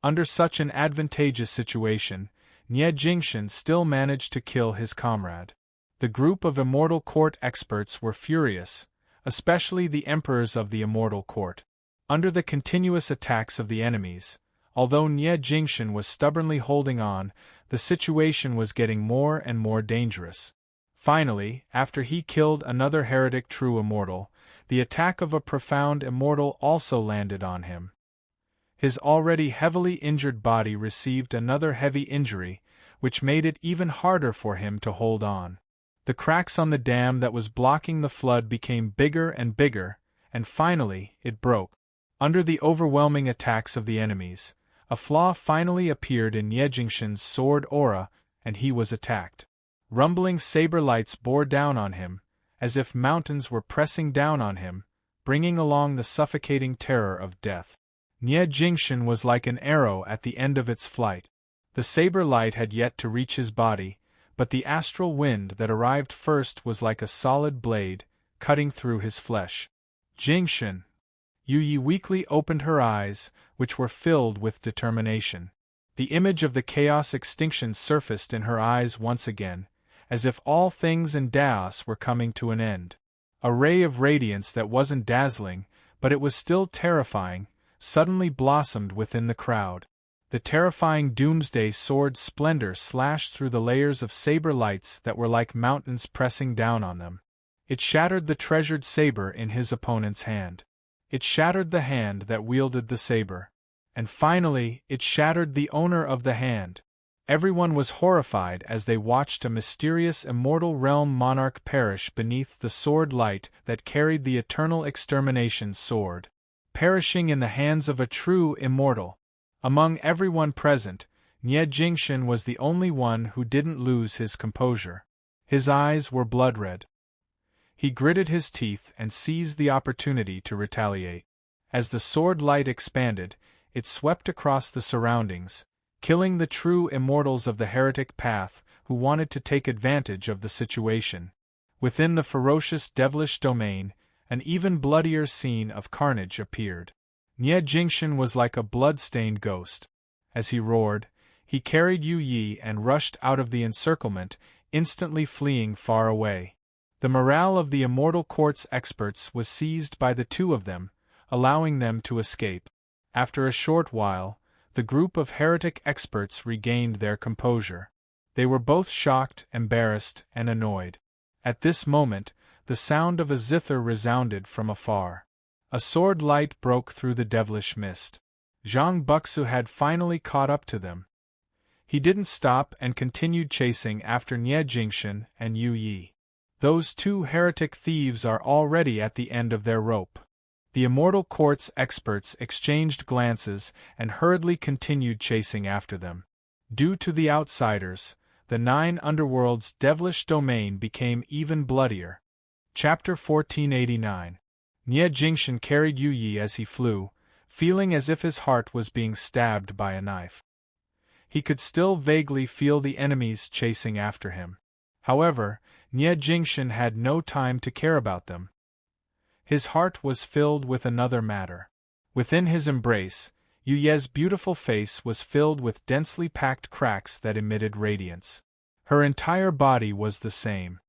Under such an advantageous situation, Nie Jingshan still managed to kill his comrade. The group of immortal court experts were furious, especially the emperors of the immortal court. Under the continuous attacks of the enemies, although Nie Jingshan was stubbornly holding on, the situation was getting more and more dangerous. Finally, after he killed another heretic true immortal, the attack of a profound immortal also landed on him. His already heavily injured body received another heavy injury, which made it even harder for him to hold on. The cracks on the dam that was blocking the flood became bigger and bigger, and finally, it broke. Under the overwhelming attacks of the enemies, a flaw finally appeared in Nie Jingshan's sword aura, and he was attacked. Rumbling saber lights bore down on him, as if mountains were pressing down on him, bringing along the suffocating terror of death. Nie Jingshan was like an arrow at the end of its flight. The saber light had yet to reach his body, but the astral wind that arrived first was like a solid blade, cutting through his flesh. Jingshan! Yu Yi weakly opened her eyes, which were filled with determination. The image of the chaos extinction surfaced in her eyes once again, as if all things in Daos were coming to an end. A ray of radiance that wasn't dazzling, but it was still terrifying, suddenly blossomed within the crowd. The terrifying doomsday sword splendor slashed through the layers of saber lights that were like mountains pressing down on them. It shattered the treasured saber in his opponent's hand. It shattered the hand that wielded the saber. And finally, it shattered the owner of the hand. Everyone was horrified as they watched a mysterious immortal realm monarch perish beneath the sword light that carried the eternal extermination sword. Perishing in the hands of a true immortal. Among everyone present, Nie Jingshan was the only one who didn't lose his composure. His eyes were blood-red. He gritted his teeth and seized the opportunity to retaliate. As the sword light expanded, it swept across the surroundings, killing the true immortals of the heretic path who wanted to take advantage of the situation. Within the ferocious devilish domain, an even bloodier scene of carnage appeared. Nie Jingshan was like a blood-stained ghost. As he roared, he carried Yu Yi and rushed out of the encirclement, instantly fleeing far away. The morale of the immortal court's experts was seized by the two of them, allowing them to escape. After a short while, the group of heretic experts regained their composure. They were both shocked, embarrassed, and annoyed. At this moment, the sound of a zither resounded from afar. A sword light broke through the devilish mist. Zhang Buxu had finally caught up to them. He didn't stop and continued chasing after Nie Jingshan and Yu Yi. Those two heretic thieves are already at the end of their rope. The immortal court's experts exchanged glances and hurriedly continued chasing after them. Due to the outsiders, the 9 underworlds' devilish domain became even bloodier. Chapter 1489. Nie Jingshan carried Yu Yi as he flew, feeling as if his heart was being stabbed by a knife. He could still vaguely feel the enemies chasing after him. However, Nie Jingshan had no time to care about them. His heart was filled with another matter. Within his embrace, Yu Ye's beautiful face was filled with densely packed cracks that emitted radiance. Her entire body was the same.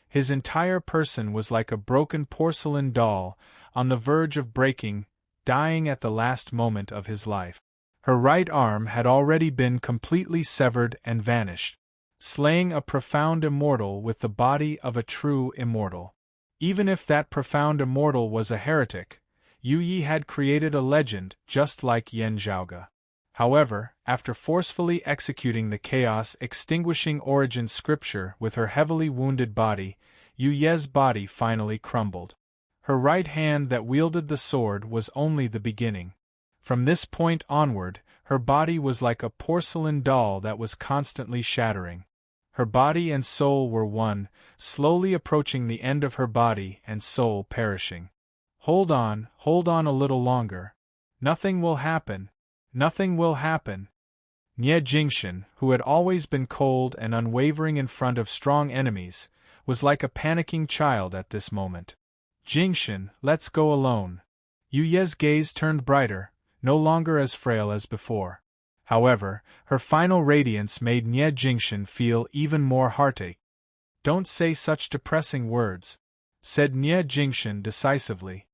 His entire person was like a broken porcelain doll, on the verge of breaking, dying at the last moment of his life. Her right arm had already been completely severed and vanished, slaying a profound immortal with the body of a true immortal. Even if that profound immortal was a heretic, Yu Yi had created a legend just like Yen Zhaoge. However, after forcefully executing the chaos-extinguishing origin scripture with her heavily wounded body, Yu Ye's body finally crumbled. Her right hand that wielded the sword was only the beginning. From this point onward, her body was like a porcelain doll that was constantly shattering. Her body and soul were one, slowly approaching the end of her body and soul perishing. Hold on a little longer. Nothing will happen. Nothing will happen. Nie Jingxian, who had always been cold and unwavering in front of strong enemies, was like a panicking child at this moment. Jingxian, let's go alone. Yu Ye's gaze turned brighter, no longer as frail as before. However, her final radiance made Nie Jingxian feel even more heartache. Don't say such depressing words, said Nie Jingxian decisively.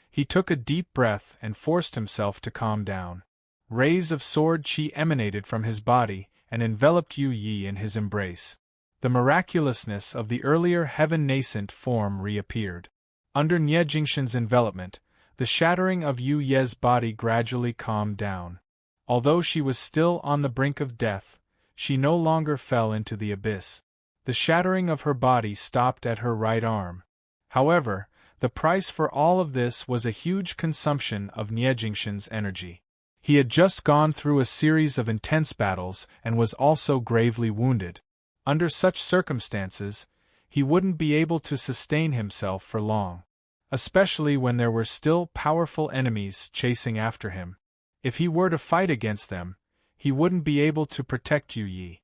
He took a deep breath and forced himself to calm down. Rays of sword qi emanated from his body and enveloped Yu Yi in his embrace. The miraculousness of the earlier heaven-nascent form reappeared. Under Nie Jingxian's envelopment, the shattering of Yu Ye's body gradually calmed down. Although she was still on the brink of death, she no longer fell into the abyss. The shattering of her body stopped at her right arm. However, the price for all of this was a huge consumption of Nie Jingxian's energy. He had just gone through a series of intense battles and was also gravely wounded. Under such circumstances, he wouldn't be able to sustain himself for long, especially when there were still powerful enemies chasing after him. If he were to fight against them, he wouldn't be able to protect Yu Yi.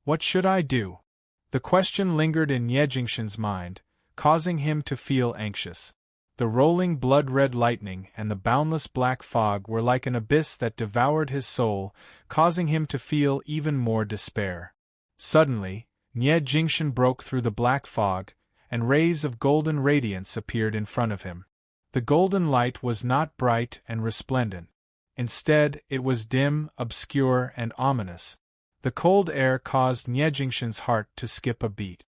What should I do? The question lingered in Nie Jingxian's mind, causing him to feel anxious. The rolling blood-red lightning and the boundless black fog were like an abyss that devoured his soul, causing him to feel even more despair. Suddenly, Nie Jingxian broke through the black fog, and rays of golden radiance appeared in front of him. The golden light was not bright and resplendent. Instead, it was dim, obscure, and ominous. The cold air caused Nie Jingxian's heart to skip a beat.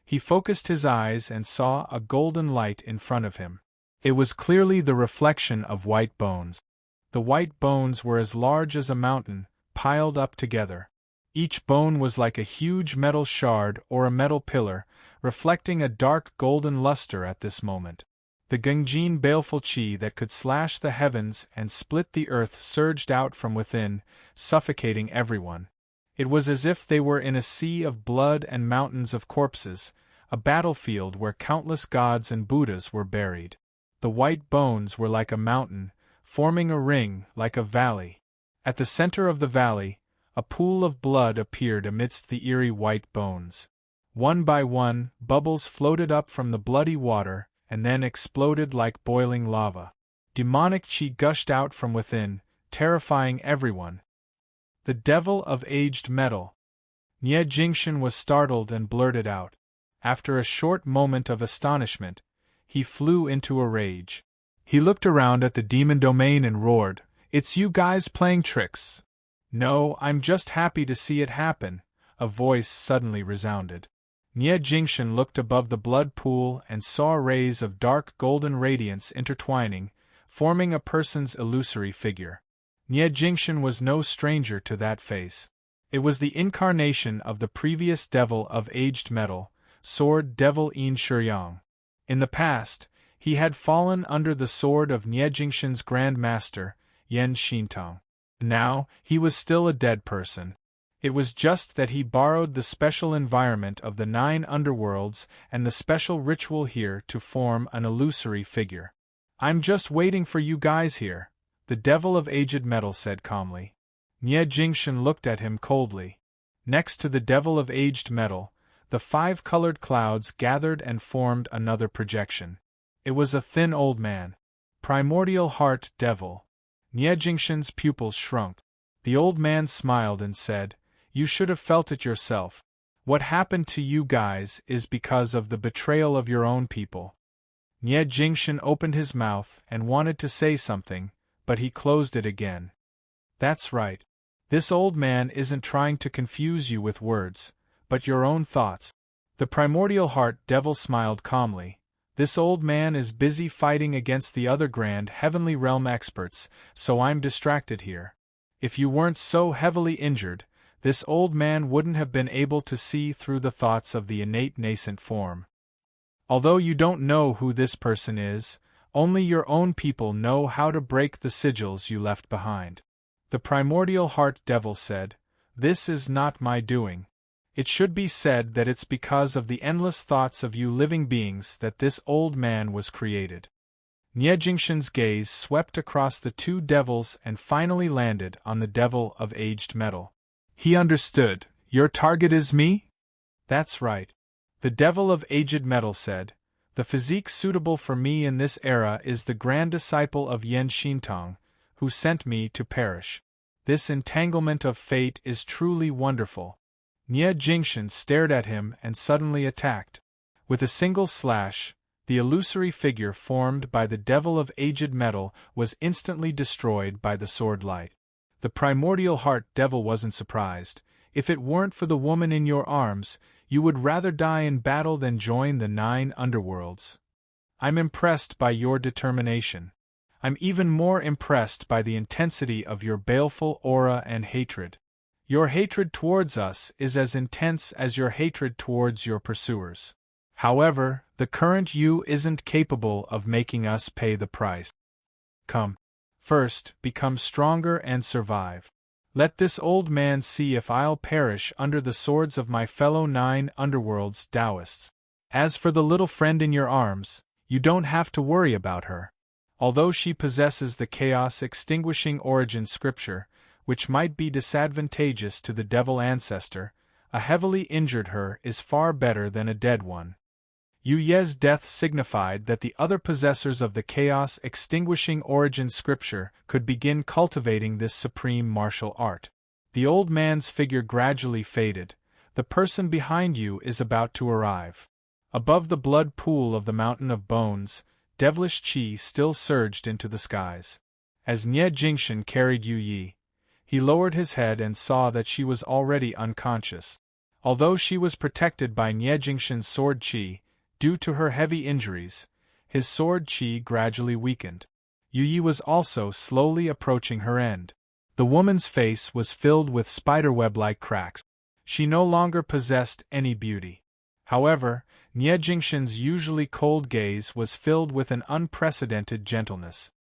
He focused his eyes and saw a golden light in front of him. It was clearly the reflection of white bones. The white bones were as large as a mountain, piled up together. Each bone was like a huge metal shard or a metal pillar, reflecting a dark golden luster at this moment. The Gengjin baleful qi that could slash the heavens and split the earth surged out from within, suffocating everyone. It was as if they were in a sea of blood and mountains of corpses, a battlefield where countless gods and Buddhas were buried. The white bones were like a mountain, forming a ring like a valley. At the center of the valley, a pool of blood appeared amidst the eerie white bones. One by one, bubbles floated up from the bloody water and then exploded like boiling lava. Demonic qi gushed out from within, terrifying everyone. The devil of aged metal. Nie Jingxian was startled and blurted out. After a short moment of astonishment, he flew into a rage. He looked around at the demon domain and roared, "It's you guys playing tricks." "No, I'm just happy to see it happen," a voice suddenly resounded. Nie Jingxian looked above the blood pool and saw rays of dark golden radiance intertwining, forming a person's illusory figure. Nie Jingxian was no stranger to that face. It was the incarnation of the previous devil of aged metal, Sword Devil Yin Shiyang. In the past, he had fallen under the sword of Nie Jingxian's Grand Master, Yen Xintong. Now, he was still a dead person. It was just that he borrowed the special environment of the 9 underworlds and the special ritual here to form an illusory figure. "I'm just waiting for you guys here," the devil of aged metal said calmly. Nie Jingxian looked at him coldly. Next to the devil of aged metal, the 5 colored clouds gathered and formed another projection. It was a thin old man. Primordial Heart Devil. Nie Jingxian's pupils shrunk. The old man smiled and said, "You should have felt it yourself. What happened to you guys is because of the betrayal of your own people. Nie Jingshan opened his mouth and wanted to say something, but he closed it again. That's right. This old man isn't trying to confuse you with words, but your own thoughts. The primordial heart devil smiled calmly. This old man is busy fighting against the other grand heavenly realm experts, so I'm distracted here. If you weren't so heavily injured, this old man wouldn't have been able to see through the thoughts of the innate nascent form. Although you don't know who this person is, only your own people know how to break the sigils you left behind. The primordial heart devil said, "This is not my doing. It should be said that it's because of the endless thoughts of you living beings that this old man was created." Nie Jingshan's gaze swept across the two devils and finally landed on the devil of aged metal. He understood. Your target is me? That's right. The devil of aged metal said, the physique suitable for me in this era is the grand disciple of Yen Xintong, who sent me to perish. This entanglement of fate is truly wonderful. Nie Jingshan stared at him and suddenly attacked. With a single slash, the illusory figure formed by the devil of aged metal was instantly destroyed by the sword light. The primordial heart devil wasn't surprised. If it weren't for the woman in your arms, you would rather die in battle than join the 9 underworlds. I'm impressed by your determination. I'm even more impressed by the intensity of your baleful aura and hatred. Your hatred towards us is as intense as your hatred towards your pursuers. However, the current you isn't capable of making us pay the price. Come. First, become stronger and survive. Let this old man see if I'll perish under the swords of my fellow 9 underworlds Taoists. As for the little friend in your arms, you don't have to worry about her. Although she possesses the chaos-extinguishing origin scripture, which might be disadvantageous to the devil ancestor, a heavily injured her is far better than a dead one. Yu Ye's death signified that the other possessors of the chaos-extinguishing origin scripture could begin cultivating this supreme martial art. The old man's figure gradually faded. The person behind you is about to arrive. Above the blood pool of the mountain of bones, devilish qi still surged into the skies. As Nie Jingshan carried Yu Yi, he lowered his head and saw that she was already unconscious. Although she was protected by Nie Jingshan's sword qi, due to her heavy injuries, his sword qi gradually weakened. Yu Yi was also slowly approaching her end. The woman's face was filled with spiderweb-like cracks. She no longer possessed any beauty. However, Nie Jingshan's usually cold gaze was filled with an unprecedented gentleness.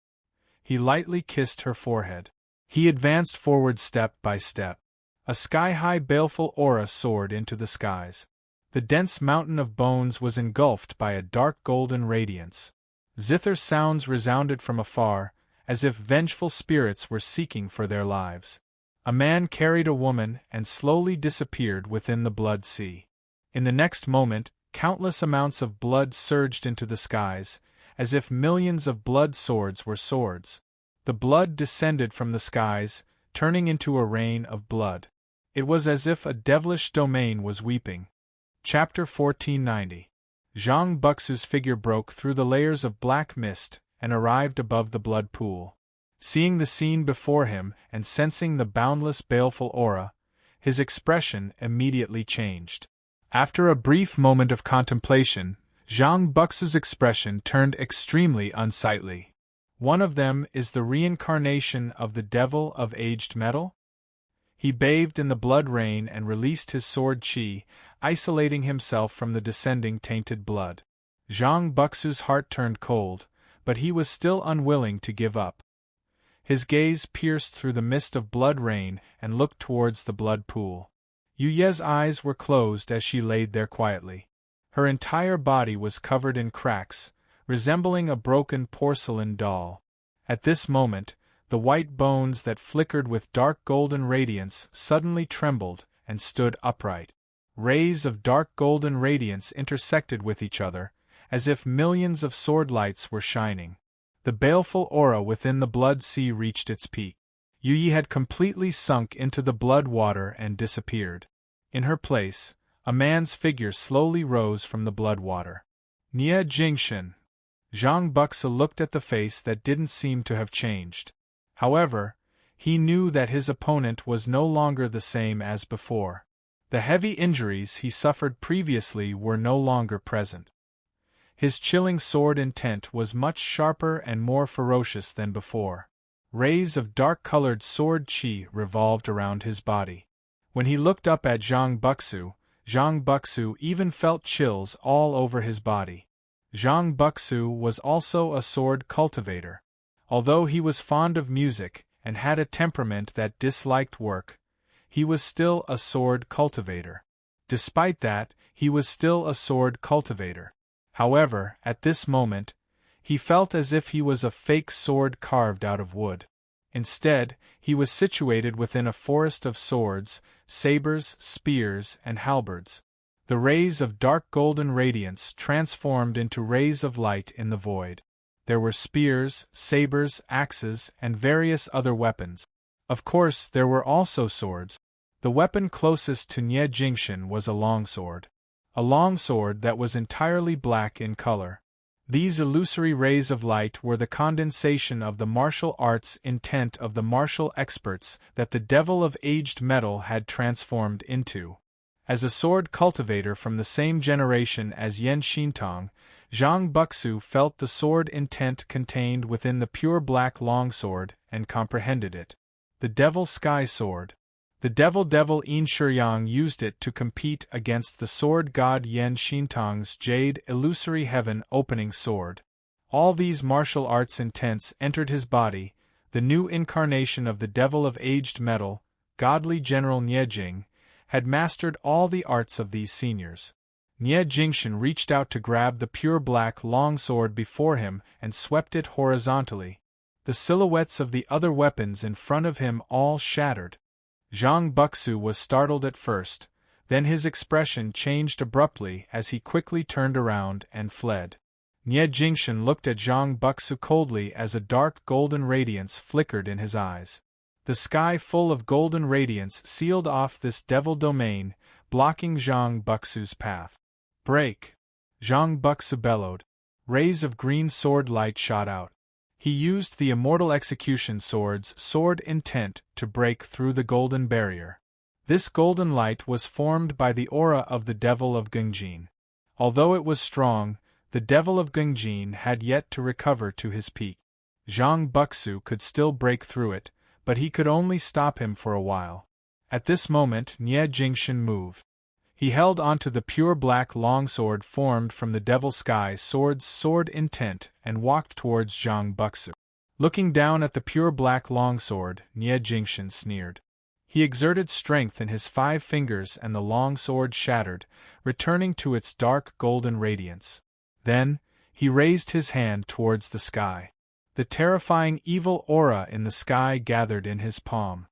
He lightly kissed her forehead. He advanced forward step by step. A sky-high baleful aura soared into the skies. The dense mountain of bones was engulfed by a dark golden radiance. Zither sounds resounded from afar, as if vengeful spirits were seeking for their lives. A man carried a woman and slowly disappeared within the blood sea. In the next moment, countless amounts of blood surged into the skies, as if millions of blood swords were swords. The blood descended from the skies, turning into a rain of blood. It was as if a devilish domain was weeping. Chapter 1490. Zhang Buxu's figure broke through the layers of black mist and arrived above the blood pool. Seeing the scene before him and sensing the boundless baleful aura, his expression immediately changed. After a brief moment of contemplation, Zhang Buxu's expression turned extremely unsightly. One of them is the reincarnation of the devil of aged metal? He bathed in the blood rain and released his sword qi, isolating himself from the descending tainted blood. Zhang Buxu's heart turned cold, but he was still unwilling to give up. His gaze pierced through the mist of blood rain and looked towards the blood pool. Yu Ye's eyes were closed as she laid there quietly. Her entire body was covered in cracks, resembling a broken porcelain doll. At this moment, the white bones that flickered with dark golden radiance suddenly trembled and stood upright. Rays of dark golden radiance intersected with each other, as if millions of sword lights were shining. The baleful aura within the blood sea reached its peak. Yu Yi had completely sunk into the blood water and disappeared. In her place, a man's figure slowly rose from the blood water. Nie Jingshan. Zhang Buxa looked at the face that didn't seem to have changed. However, he knew that his opponent was no longer the same as before. The heavy injuries he suffered previously were no longer present. His chilling sword intent was much sharper and more ferocious than before. Rays of dark-colored sword qi revolved around his body. When he looked up at Zhang Buxu even felt chills all over his body. Zhang Buxu was also a sword cultivator. Although he was fond of music and had a temperament that disliked work, he was still a sword cultivator. Despite that, he was still a sword cultivator. However, at this moment, he felt as if he was a fake sword carved out of wood. Instead, he was situated within a forest of swords, sabers, spears, and halberds. The rays of dark golden radiance transformed into rays of light in the void. There were spears, sabers, axes, and various other weapons. Of course, there were also swords. The weapon closest to Nie Jingxian was a longsword. A longsword that was entirely black in color. These illusory rays of light were the condensation of the martial arts intent of the martial experts that the devil of aged metal had transformed into. As a sword cultivator from the same generation as Yan Xintong, Zhang Buxu felt the sword intent contained within the pure black longsword and comprehended it. The Devil Sky Sword. The devil Yin Shiyang used it to compete against the sword god Yan Xintong's jade illusory heaven opening sword. All these martial arts intents entered his body. The new incarnation of the devil of aged metal, godly general Nie Jing, had mastered all the arts of these seniors. Nie Jingxian reached out to grab the pure black longsword before him and swept it horizontally. The silhouettes of the other weapons in front of him all shattered. Zhang Buxu was startled at first, then his expression changed abruptly as he quickly turned around and fled. Nie Jingxian looked at Zhang Buxu coldly as a dark golden radiance flickered in his eyes. The sky full of golden radiance sealed off this devil domain, blocking Zhang Buxu's path. Break! Zhang Buxu bellowed. Rays of green sword light shot out. He used the immortal execution sword's sword intent to break through the golden barrier. This golden light was formed by the aura of the devil of Gengjin. Although it was strong, the devil of Gengjin had yet to recover to his peak. Zhang Buxu could still break through it, but he could only stop him for a while. At this moment Nie Jingxian moved. He held onto the pure black longsword formed from the Devil Sky Sword's sword intent and walked towards Zhang Buxu. Looking down at the pure black longsword, Nie Jingxian sneered. He exerted strength in his 5 fingers and the longsword shattered, returning to its dark golden radiance. Then, he raised his hand towards the sky. The terrifying evil aura in the sky gathered in his palm.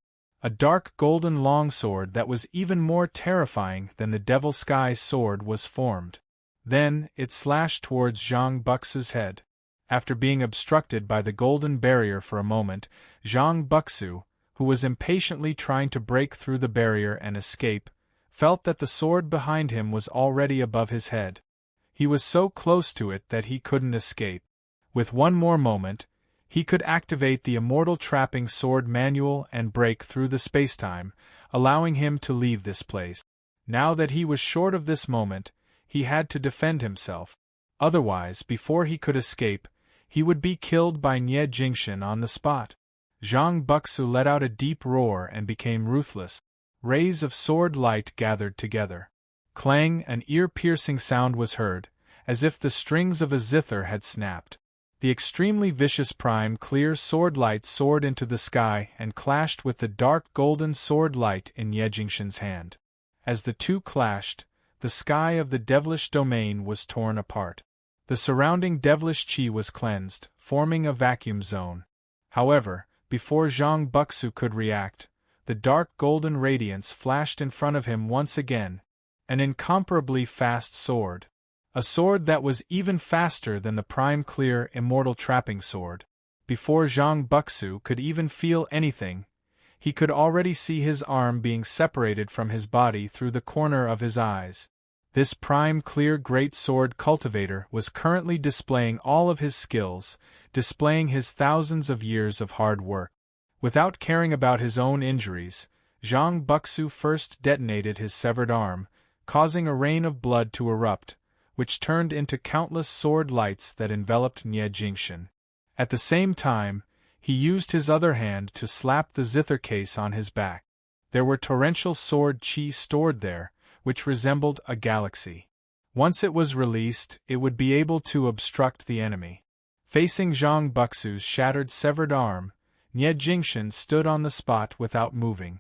A dark golden longsword that was even more terrifying than the Devil Sky sword was formed. Then, it slashed towards Zhang Buxu's head. After being obstructed by the golden barrier for a moment, Zhang Buxu, who was impatiently trying to break through the barrier and escape, felt that the sword behind him was already above his head. He was so close to it that he couldn't escape. With one more moment, he could activate the immortal trapping sword manual and break through the spacetime, allowing him to leave this place. Now that he was short of this moment, he had to defend himself. Otherwise, before he could escape, he would be killed by Nie Jingxian on the spot. Zhang Buxu let out a deep roar and became ruthless. Rays of sword light gathered together. Clang! An ear-piercing sound was heard, as if the strings of a zither had snapped. The extremely vicious prime clear sword light soared into the sky and clashed with the dark golden sword light in Nie Jingxian's hand. As the two clashed, the sky of the devilish domain was torn apart. The surrounding devilish qi was cleansed, forming a vacuum zone. However, before Zhang Buxu could react, the dark golden radiance flashed in front of him once again, an incomparably fast sword. A sword that was even faster than the prime clear immortal trapping sword. Before Zhang Buxu could even feel anything, he could already see his arm being separated from his body through the corner of his eyes. This prime clear great sword cultivator was currently displaying all of his skills, displaying his thousands of years of hard work. Without caring about his own injuries, Zhang Buxu first detonated his severed arm, causing a rain of blood to erupt, which turned into countless sword lights that enveloped Nie Jingxian. At the same time, he used his other hand to slap the zither case on his back. There were torrential sword chi stored there, which resembled a galaxy. Once it was released, it would be able to obstruct the enemy. Facing Zhang Buxu's shattered severed arm, Nie Jingxian stood on the spot without moving.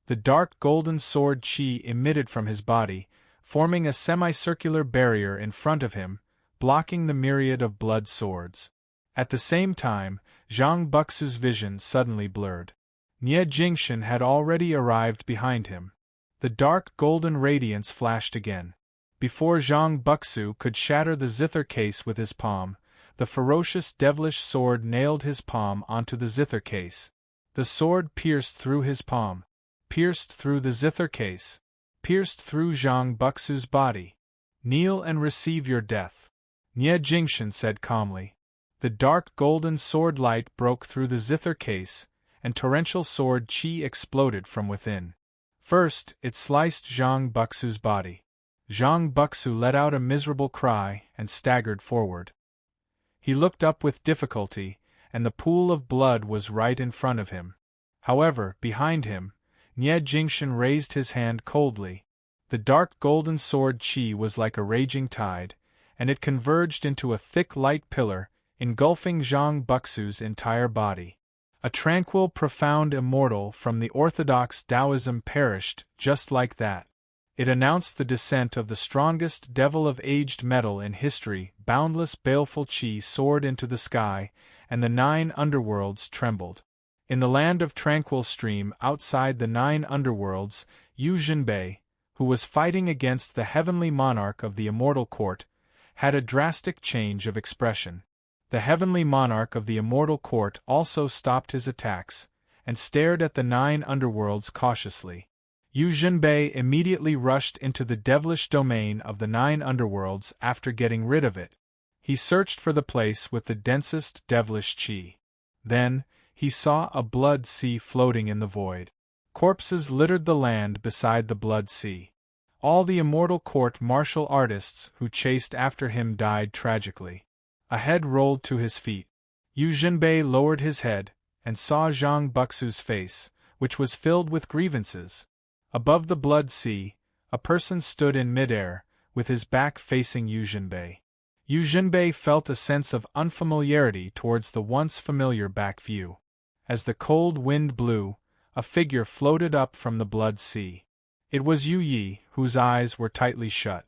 The dark golden sword chi emitted from his body, forming a semicircular barrier in front of him, blocking the myriad of blood swords. At the same time, Zhang Buxu's vision suddenly blurred. Nie Jingxian had already arrived behind him. The dark golden radiance flashed again. Before Zhang Buxu could shatter the zither case with his palm, the ferocious devilish sword nailed his palm onto the zither case. The sword pierced through his palm, pierced through the zither case, pierced through Zhang Buxu's body. "Kneel and receive your death," Nie Jingxian said calmly. The dark golden sword light broke through the zither case, and torrential sword chi exploded from within. First, it sliced Zhang Buxu's body. Zhang Buxu let out a miserable cry and staggered forward. He looked up with difficulty, and the pool of blood was right in front of him. However, behind him, Nie Jingxian raised his hand coldly. The dark golden sword chi was like a raging tide, and it converged into a thick light pillar, engulfing Zhang Buxu's entire body. A tranquil, profound immortal from the orthodox Taoism perished just like that. It announced the descent of the strongest devil of aged metal in history. Boundless baleful chi soared into the sky, and the 9 underworlds trembled. In the land of tranquil stream outside the 9 underworlds, Yu Zhenbei, who was fighting against the heavenly monarch of the immortal court, had a drastic change of expression. The heavenly monarch of the immortal court also stopped his attacks, and stared at the 9 underworlds cautiously. Yu Zhenbei immediately rushed into the devilish domain of the 9 underworlds after getting rid of it. He searched for the place with the densest devilish chi. Then, he saw a blood sea floating in the void. Corpses littered the land beside the blood sea. All the immortal court martial artists who chased after him died tragically. A head rolled to his feet. Yu Zhenbei lowered his head, and saw Zhang Buxu's face, which was filled with grievances. Above the blood sea, a person stood in midair, with his back facing Yu Zhenbei. Yu Zhenbei felt a sense of unfamiliarity towards the once familiar back view. As the cold wind blew, a figure floated up from the blood sea. It was Yu Yi, whose eyes were tightly shut.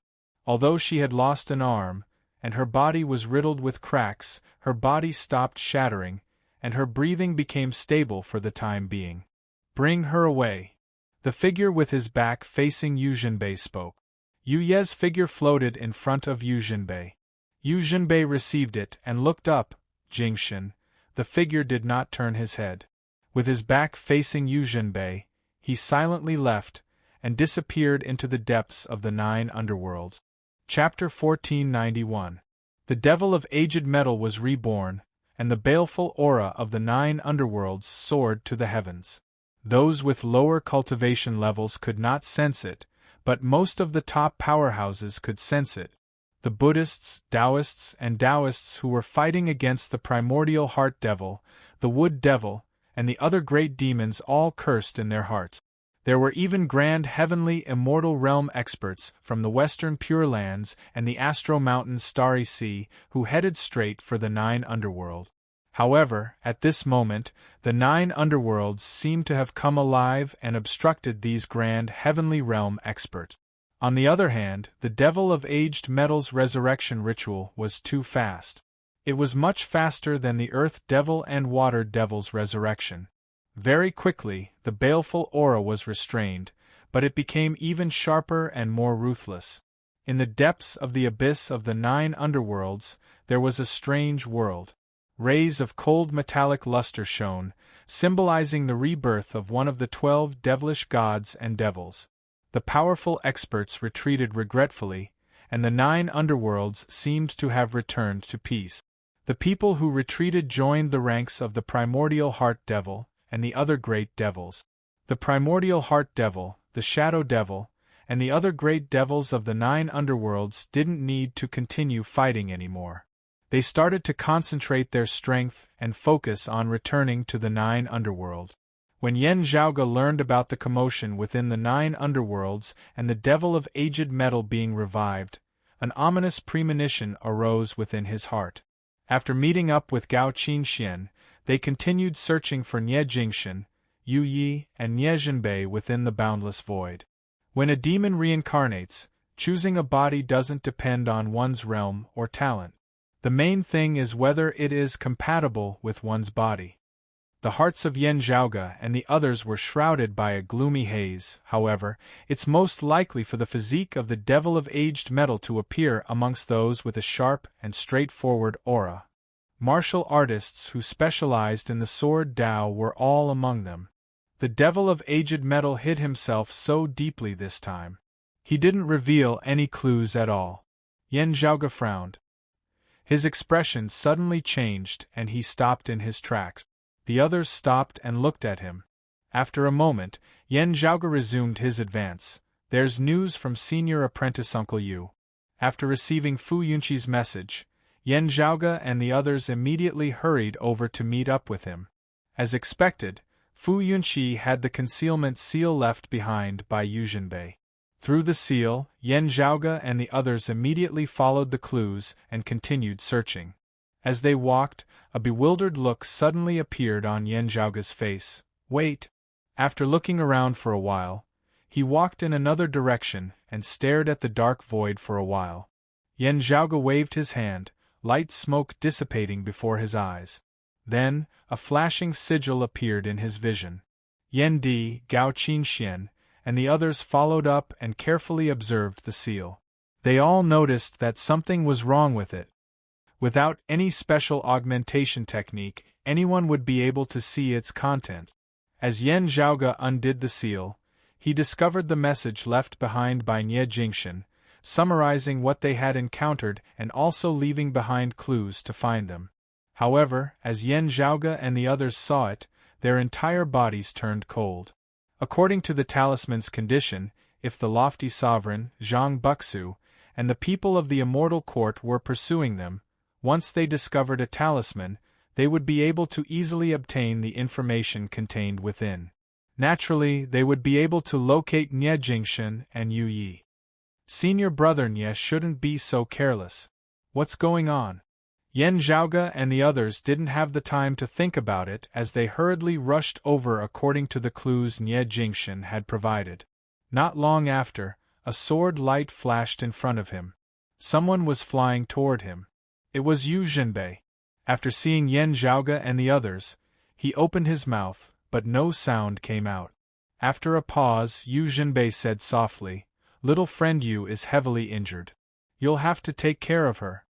Although she had lost an arm, and her body was riddled with cracks, her body stopped shattering, and her breathing became stable for the time being. "Bring her away." The figure with his back facing Yu Zhenbei spoke. Yu Ye's figure floated in front of Yu Zhenbei. Yu Zhenbei received it and looked up. Jingxian, the figure did not turn his head. With his back facing Yu Zhenbei, he silently left, and disappeared into the depths of the 9 underworlds. Chapter 1491. The devil of aged metal was reborn, and the baleful aura of the 9 underworlds soared to the heavens. Those with lower cultivation levels could not sense it, but most of the top powerhouses could sense it. The Buddhists, Taoists, and Taoists who were fighting against the primordial heart devil, the wood devil, and the other great demons all cursed in their hearts. There were even grand heavenly immortal realm experts from the western Pure Lands and the Astro Mountain's Starry Sea who headed straight for the 9 underworld. However, at this moment, the 9 underworlds seemed to have come alive and obstructed these grand heavenly realm experts. On the other hand, the devil of aged metal's resurrection ritual was too fast. It was much faster than the earth devil and water devil's resurrection. Very quickly, the baleful aura was restrained, but it became even sharper and more ruthless. In the depths of the abyss of the 9 underworlds, there was a strange world. Rays of cold metallic luster shone, symbolizing the rebirth of one of the 12 devilish gods and devils. The powerful experts retreated regretfully, and the 9 underworlds seemed to have returned to peace. The people who retreated joined the ranks of the primordial heart devil and the other great devils. The primordial heart devil, the shadow devil, and the other great devils of the 9 underworlds didn't need to continue fighting anymore. They started to concentrate their strength and focus on returning to the 9 underworld. When Yan Zhaoge learned about the commotion within the 9 underworlds and the devil of aged metal being revived, an ominous premonition arose within his heart. After meeting up with Gao Qingxian, they continued searching for Nie Jingxian, Yu Yi, and Nie Zhenbei within the boundless void. When a demon reincarnates, choosing a body doesn't depend on one's realm or talent. The main thing is whether it is compatible with one's body. The hearts of Yan Zhaoge and the others were shrouded by a gloomy haze. However, it's most likely for the physique of the devil of aged metal to appear amongst those with a sharp and straightforward aura. Martial artists who specialized in the sword Dao were all among them. The devil of aged metal hid himself so deeply this time. He didn't reveal any clues at all. Yan Zhaoge frowned. His expression suddenly changed and he stopped in his tracks. The others stopped and looked at him. After a moment, Yan Zhaoge resumed his advance. There's news from Senior Apprentice Uncle Yu. After receiving Fu Yunqi's message, Yan Zhaoge and the others immediately hurried over to meet up with him. As expected, Fu Yunqi had the concealment seal left behind by Yu Zhenbei. Through the seal, Yan Zhaoge and the others immediately followed the clues and continued searching. As they walked, a bewildered look suddenly appeared on Yan Zhaoge's face. Wait! After looking around for a while, he walked in another direction and stared at the dark void for a while. Yan Zhaoge waved his hand, light smoke dissipating before his eyes. Then, a flashing sigil appeared in his vision. Yan Di, Gao Qingxian, and the others followed up and carefully observed the seal. They all noticed that something was wrong with it. Without any special augmentation technique, anyone would be able to see its content. As Yan Zhaoge undid the seal, he discovered the message left behind by Nie Jingxian, summarizing what they had encountered and also leaving behind clues to find them. However, as Yan Zhaoge and the others saw it, their entire bodies turned cold. According to the talisman's condition, if the lofty sovereign, Zhang Buxu, and the people of the immortal court were pursuing them, once they discovered a talisman, they would be able to easily obtain the information contained within. Naturally, they would be able to locate Nie Jingxian and Yu Yi. Senior brother Nie shouldn't be so careless. What's going on? Yan Zhaoge and the others didn't have the time to think about it as they hurriedly rushed over according to the clues Nie Jingxian had provided. Not long after, a sword light flashed in front of him. Someone was flying toward him. It was Yu Zhenbei. After seeing Yan Zhaoge and the others, he opened his mouth, but no sound came out. After a pause, Yu Zhenbei said softly, "Little friend Yu is heavily injured. You'll have to take care of her."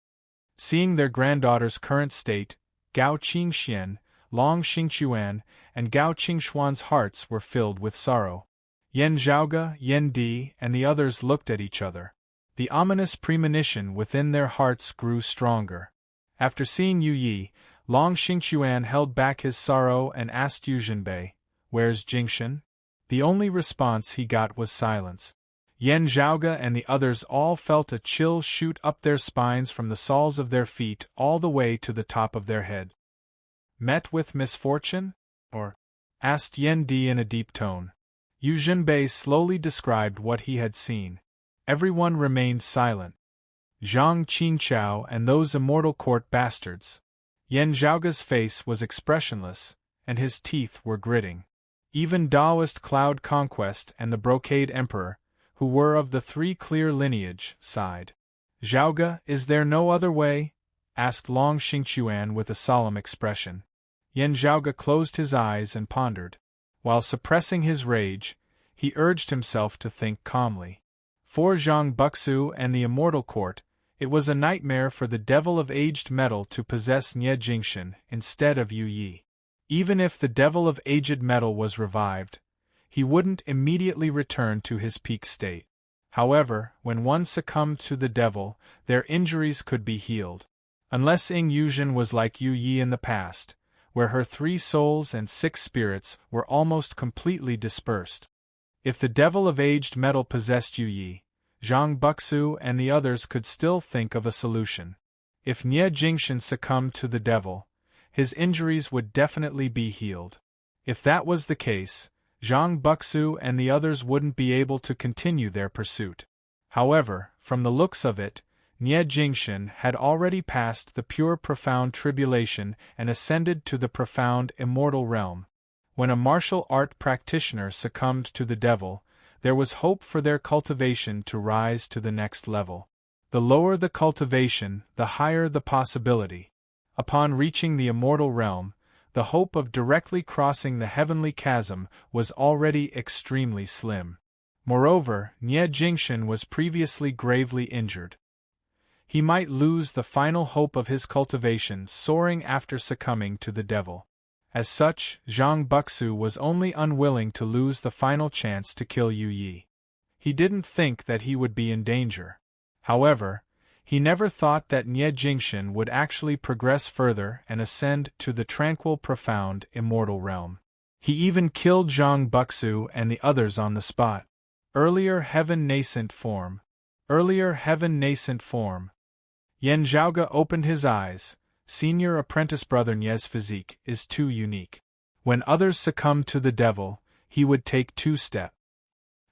Seeing their granddaughter's current state, Gao Qingxian, Long Xingquan, and Gao Qingxuan's hearts were filled with sorrow. Yan Zhaoge, Yan Di, and the others looked at each other. The ominous premonition within their hearts grew stronger. After seeing Yu Yi, Long Xingquan held back his sorrow and asked Yu Zhenbei, "Where's Jingxian?" The only response he got was silence. Yan Zhaoge and the others all felt a chill shoot up their spines from the soles of their feet all the way to the top of their head. "Met with misfortune? Or?" asked Yan Di in a deep tone. Yu Zhenbei slowly described what he had seen. Everyone remained silent. Zhang Qinchao and those immortal court bastards. Yan Zhaoge's face was expressionless, and his teeth were gritting. Even Taoist Cloud Conquest and the Brocade Emperor, who were of the 3 clear lineage, sighed. "Zhaoge, is there no other way?" asked Long Xingquan with a solemn expression. Yan Zhaoge closed his eyes and pondered. While suppressing his rage, he urged himself to think calmly. For Zhang Buxu and the Immortal Court, it was a nightmare for the devil of aged metal to possess Nie Jingxian instead of Yu Yi. Even if the devil of aged metal was revived, he wouldn't immediately return to his peak state. However, when one succumbed to the devil, their injuries could be healed. Unless Ying Yuzhen was like Yu Yi in the past, where her 3 souls and 6 spirits were almost completely dispersed. If the devil of aged metal possessed Yu Yi, Zhang Buxu and the others could still think of a solution. If Nie Jingxian succumbed to the devil, his injuries would definitely be healed. If that was the case, Zhang Buxu and the others wouldn't be able to continue their pursuit. However, from the looks of it, Nie Jingxian had already passed the pure profound tribulation and ascended to the profound immortal realm. When a martial art practitioner succumbed to the devil, there was hope for their cultivation to rise to the next level. The lower the cultivation, the higher the possibility. Upon reaching the immortal realm, the hope of directly crossing the heavenly chasm was already extremely slim. Moreover, Nie Jingxian was previously gravely injured. He might lose the final hope of his cultivation soaring after succumbing to the devil. As such, Zhang Buxu was only unwilling to lose the final chance to kill Yu Yi. He didn't think that he would be in danger. However, he never thought that Nie Jingxian would actually progress further and ascend to the tranquil profound immortal realm. He even killed Zhang Buxu and the others on the spot. Earlier heaven nascent form. Earlier heaven nascent form. Yan Zhaoge opened his eyes. Senior apprentice brother Nie's physique is too unique. When others succumb to the devil, he would take 2 steps.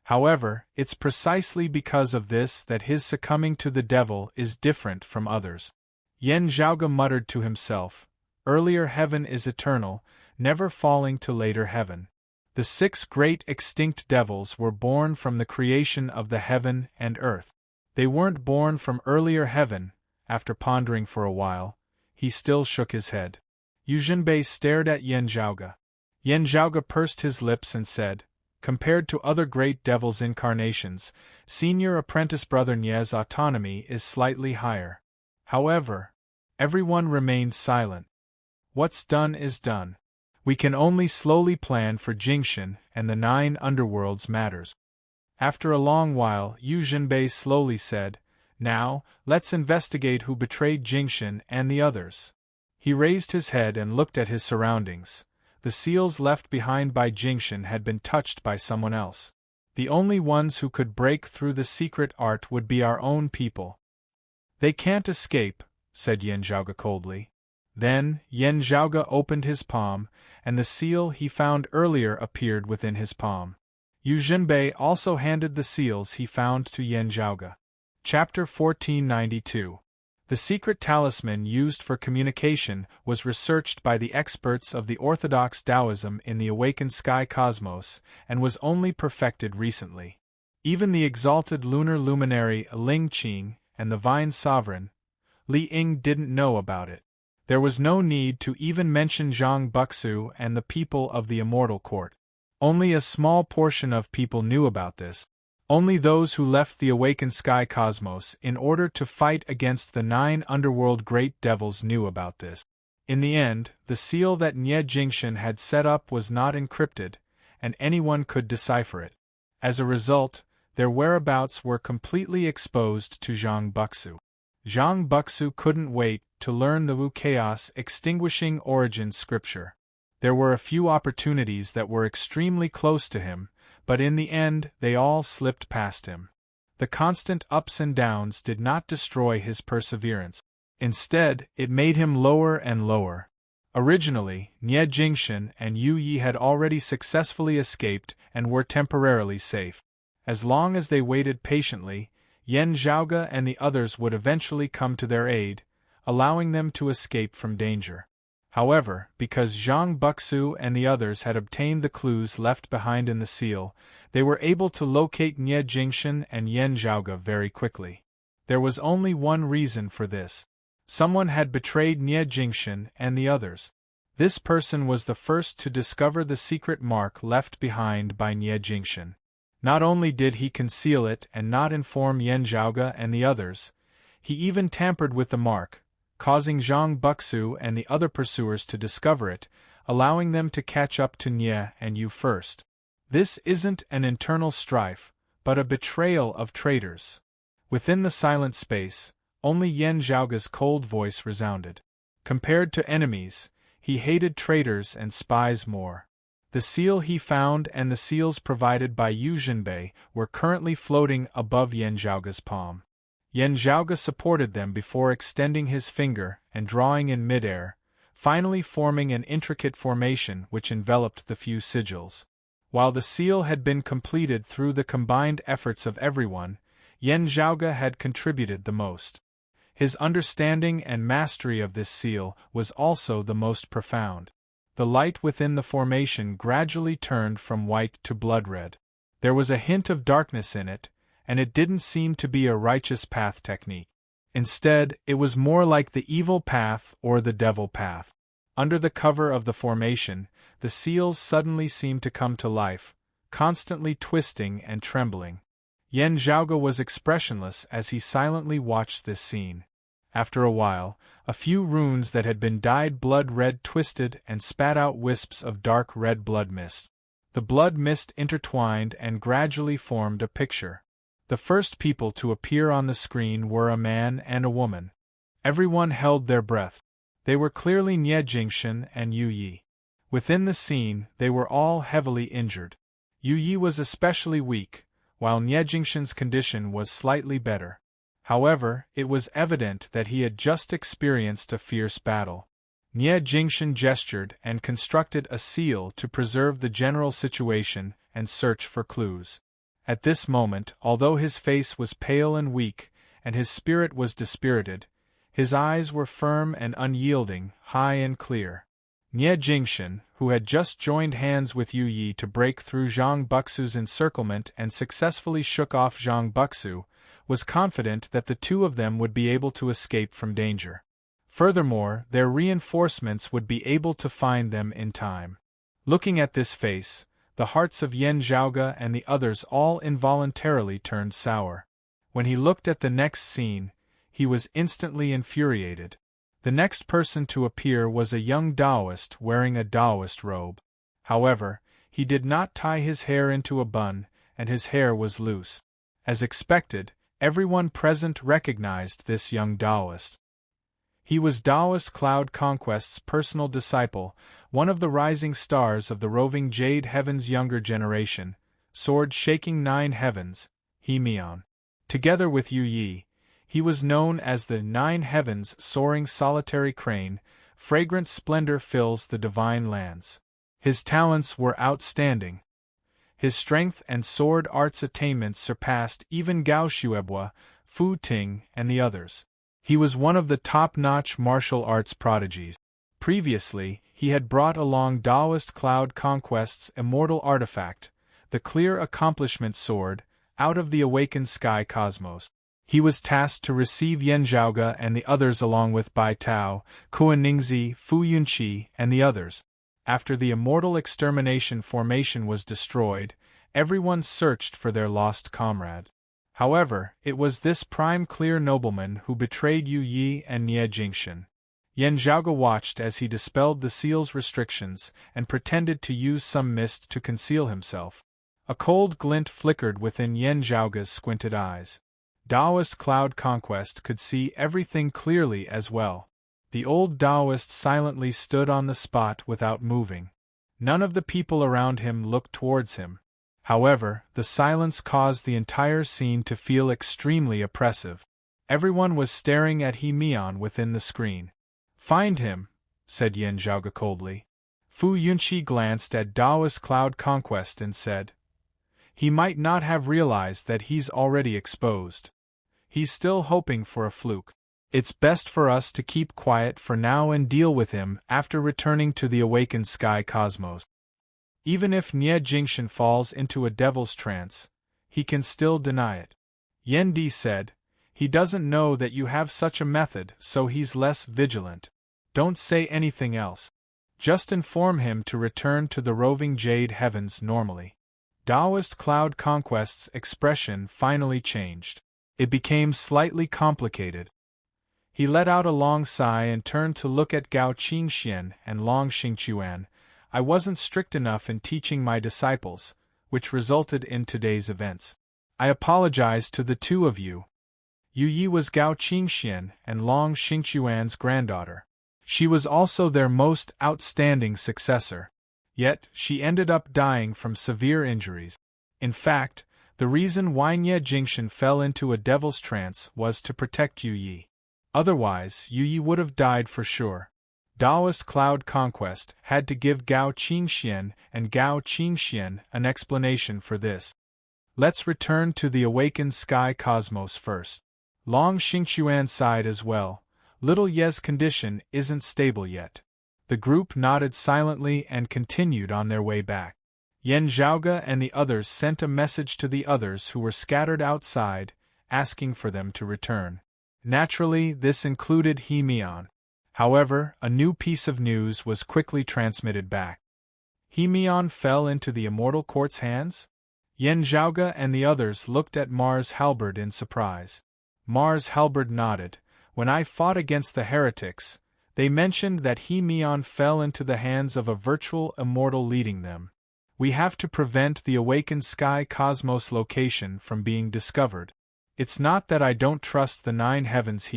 However, it's precisely because of this that his succumbing to the devil is different from others. Yan Zhaoge muttered to himself, earlier heaven is eternal, never falling to later heaven. The 6 great extinct devils were born from the creation of the heaven and earth. They weren't born from earlier heaven. After pondering for a while, he still shook his head. Yu Zhenbei stared at Yan Zhaoge. Yan Zhaoge pursed his lips and said, compared to other great devil's incarnations, senior apprentice brother Nie's autonomy is slightly higher. However, everyone remained silent. What's done is done. We can only slowly plan for Jingxian and the 9 underworlds matters. After a long while, Yu Zhenbei slowly said, now, let's investigate who betrayed Jingxian and the others. He raised his head and looked at his surroundings. The seals left behind by Jingxian had been touched by someone else. The only ones who could break through the secret art would be our own people. They can't escape, said Yan Zhaoge coldly. Then, Yan Zhaoge opened his palm, and the seal he found earlier appeared within his palm. Yu Zhenbei also handed the seals he found to Yan Zhaoge. Chapter 1492. The secret talisman used for communication was researched by the experts of the Orthodox Taoism in the awakened sky cosmos, and was only perfected recently. Even the exalted lunar luminary Ling Qing and the Vine Sovereign, Li Ying, didn't know about it. There was no need to even mention Zhang Buxu and the people of the Immortal Court. Only a small portion of people knew about this. Only those who left the awakened sky cosmos in order to fight against the 9 underworld great devils knew about this. In the end, the seal that Nie Jingxian had set up was not encrypted, and anyone could decipher it. As a result, their whereabouts were completely exposed to Zhang Buxu. Zhang Buxu couldn't wait to learn the Wu Chaos Extinguishing Origin scripture. There were a few opportunities that were extremely close to him, but in the end they all slipped past him. The constant ups and downs did not destroy his perseverance. Instead, it made him lower and lower. Originally, Nie Jingxian and Yu Yi had already successfully escaped and were temporarily safe. As long as they waited patiently, Yan Zhaoge and the others would eventually come to their aid, allowing them to escape from danger. However, because Zhang Buxu and the others had obtained the clues left behind in the seal, they were able to locate Nie Jingxian and Yan Zhaoge very quickly. There was only one reason for this. Someone had betrayed Nie Jingxian and the others. This person was the first to discover the secret mark left behind by Nie Jingxian. Not only did he conceal it and not inform Yan Zhaoge and the others, he even tampered with the mark, causing Zhang Buxu and the other pursuers to discover it, allowing them to catch up to Nie and Yu first. This isn't an internal strife, but a betrayal of traitors. Within the silent space, only Yen Zhaoge's cold voice resounded. Compared to enemies, he hated traitors and spies more. The seal he found and the seals provided by Yu Jinbei were currently floating above Yen Zhaoge's palm. Yen Zhaoge supported them before extending his finger and drawing in midair, finally forming an intricate formation which enveloped the few sigils. While the seal had been completed through the combined efforts of everyone, Yen Zhaoge had contributed the most. His understanding and mastery of this seal was also the most profound. The light within the formation gradually turned from white to blood-red. There was a hint of darkness in it, and it didn't seem to be a righteous path technique. Instead, it was more like the evil path or the devil path. Under the cover of the formation, the seals suddenly seemed to come to life, constantly twisting and trembling. Yen Zhaoge was expressionless as he silently watched this scene. After a while, a few runes that had been dyed blood-red twisted and spat out wisps of dark red blood mist. The blood mist intertwined and gradually formed a picture. The first people to appear on the screen were a man and a woman. Everyone held their breath. They were clearly Nie Jingshan and Yu Yi. Within the scene, they were all heavily injured. Yu Yi was especially weak, while Nie Jingshan's condition was slightly better. However, it was evident that he had just experienced a fierce battle. Nie Jingshan gestured and constructed a seal to preserve the general situation and search for clues. At this moment, although his face was pale and weak, and his spirit was dispirited, his eyes were firm and unyielding, high and clear. Nie Jingshan, who had just joined hands with Yu Yi to break through Zhang Buxu's encirclement and successfully shook off Zhang Buxu, was confident that the two of them would be able to escape from danger. Furthermore, their reinforcements would be able to find them in time. Looking at this face, the hearts of Yen Zhaoge and the others all involuntarily turned sour. When he looked at the next scene, he was instantly infuriated. The next person to appear was a young Taoist wearing a Taoist robe. However, he did not tie his hair into a bun, and his hair was loose. As expected, everyone present recognized this young Taoist. He was Taoist Cloud Conquest's personal disciple, one of the rising stars of the roving Jade Heaven's younger generation, sword shaking 9 heavens, He Mian. Together with Yu Yi, he was known as the 9 heavens soaring solitary crane. Fragrant splendor fills the divine lands. His talents were outstanding. His strength and sword arts attainments surpassed even Gao Shuebua, Fu Ting, and the others. He was one of the top-notch martial arts prodigies. Previously, he had brought along Taoist Cloud Conquest's immortal artifact, the Clear Accomplishment Sword, out of the awakened sky cosmos. He was tasked to receive Yen Zhaoge and the others along with Bai Tao, Kuan Ningzi, Fu Yunqi, and the others. After the immortal extermination formation was destroyed, everyone searched for their lost comrade. However, it was this prime clear nobleman who betrayed Yu Yi and Nie Jingshan. Yen Zhaoge watched as he dispelled the seal's restrictions and pretended to use some mist to conceal himself. A cold glint flickered within Yen Zhaoge's squinted eyes. Taoist Cloud Conquest could see everything clearly as well. The old Taoist silently stood on the spot without moving. None of the people around him looked towards him. However, the silence caused the entire scene to feel extremely oppressive. Everyone was staring at He Mian within the screen. "Find him," said Yen Zhaoge coldly. Fu Yunqi glanced at Taoist Cloud Conquest and said, "He might not have realized that he's already exposed. He's still hoping for a fluke. It's best for us to keep quiet for now and deal with him after returning to the awakened sky cosmos. Even if Nie Jingshan falls into a devil's trance, he can still deny it." Yen Di said, "He doesn't know that you have such a method, so he's less vigilant. Don't say anything else. Just inform him to return to the roving Jade Heavens normally." Taoist Cloud Conquest's expression finally changed. It became slightly complicated. He let out a long sigh and turned to look at Gao Qingxian and Long Xingquan. "I wasn't strict enough in teaching my disciples, which resulted in today's events. I apologize to the two of you. Yu Yi was Gao Qingxian and Long Xingquan's granddaughter. She was also their most outstanding successor. Yet, she ended up dying from severe injuries. In fact, the reason why Nie Jingxian fell into a devil's trance was to protect Yu Yi. Otherwise, Yu Yi would have died for sure. Daoist Cloud Conquest had to give Gao Qingxian and Gao Qingxian an explanation for this. Let's return to the awakened sky cosmos first. Long Xingquan sighed as well. Little Ye's condition isn't stable yet. The group nodded silently and continued on their way back. Yan Zhaoge and the others sent a message to the others who were scattered outside, asking for them to return. Naturally, this included He Mian. However, a new piece of news was quickly transmitted back. He Mian fell into the Immortal Court's hands? Yan Zhaoge and the others looked at Mars Halberd in surprise. Mars Halberd nodded. When I fought against the heretics, they mentioned that He Mian fell into the hands of a virtual immortal leading them. We have to prevent the awakened sky cosmos location from being discovered. It's not that I don't trust the nine heavens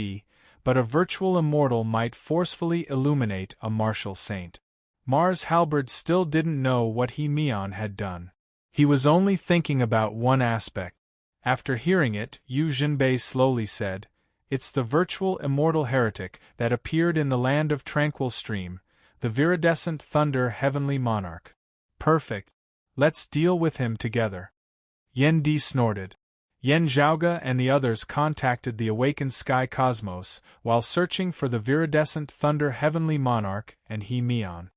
but a virtual immortal might forcefully illuminate a martial saint. Mars Halberd still didn't know what He Mian had done. He was only thinking about one aspect. After hearing it, Yu Jinbei slowly said, "It's the virtual immortal heretic that appeared in the land of Tranquil Stream, the viridescent thunder heavenly monarch. Perfect. Let's deal with him together." Yan Di snorted. Yan Zhaoge and the others contacted the awakened sky cosmos while searching for the viridescent thunder heavenly monarch and He Mian.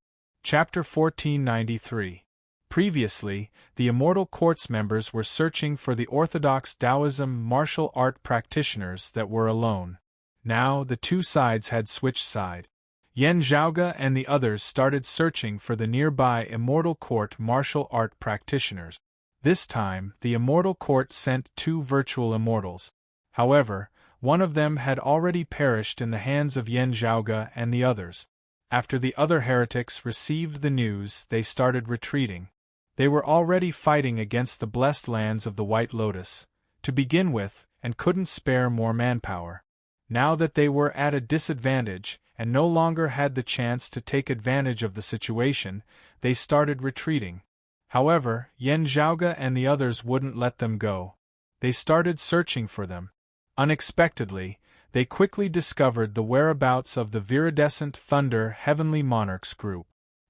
Chapter 1493. Previously, the Immortal Court's members were searching for the orthodox Taoism martial art practitioners that were alone. Now the two sides had switched side. Yan Zhaoge and the others started searching for the nearby Immortal Court martial art practitioners. This time, the Immortal Court sent two virtual immortals. However, one of them had already perished in the hands of Yan Zhaoge and the others. After the other heretics received the news, they started retreating. They were already fighting against the blessed lands of the White Lotus, to begin with, and couldn't spare more manpower. Now that they were at a disadvantage, and no longer had the chance to take advantage of the situation, they started retreating. However, Yan Zhaoge and the others wouldn't let them go. They started searching for them. Unexpectedly, they quickly discovered the whereabouts of the viridescent thunder heavenly monarchs group.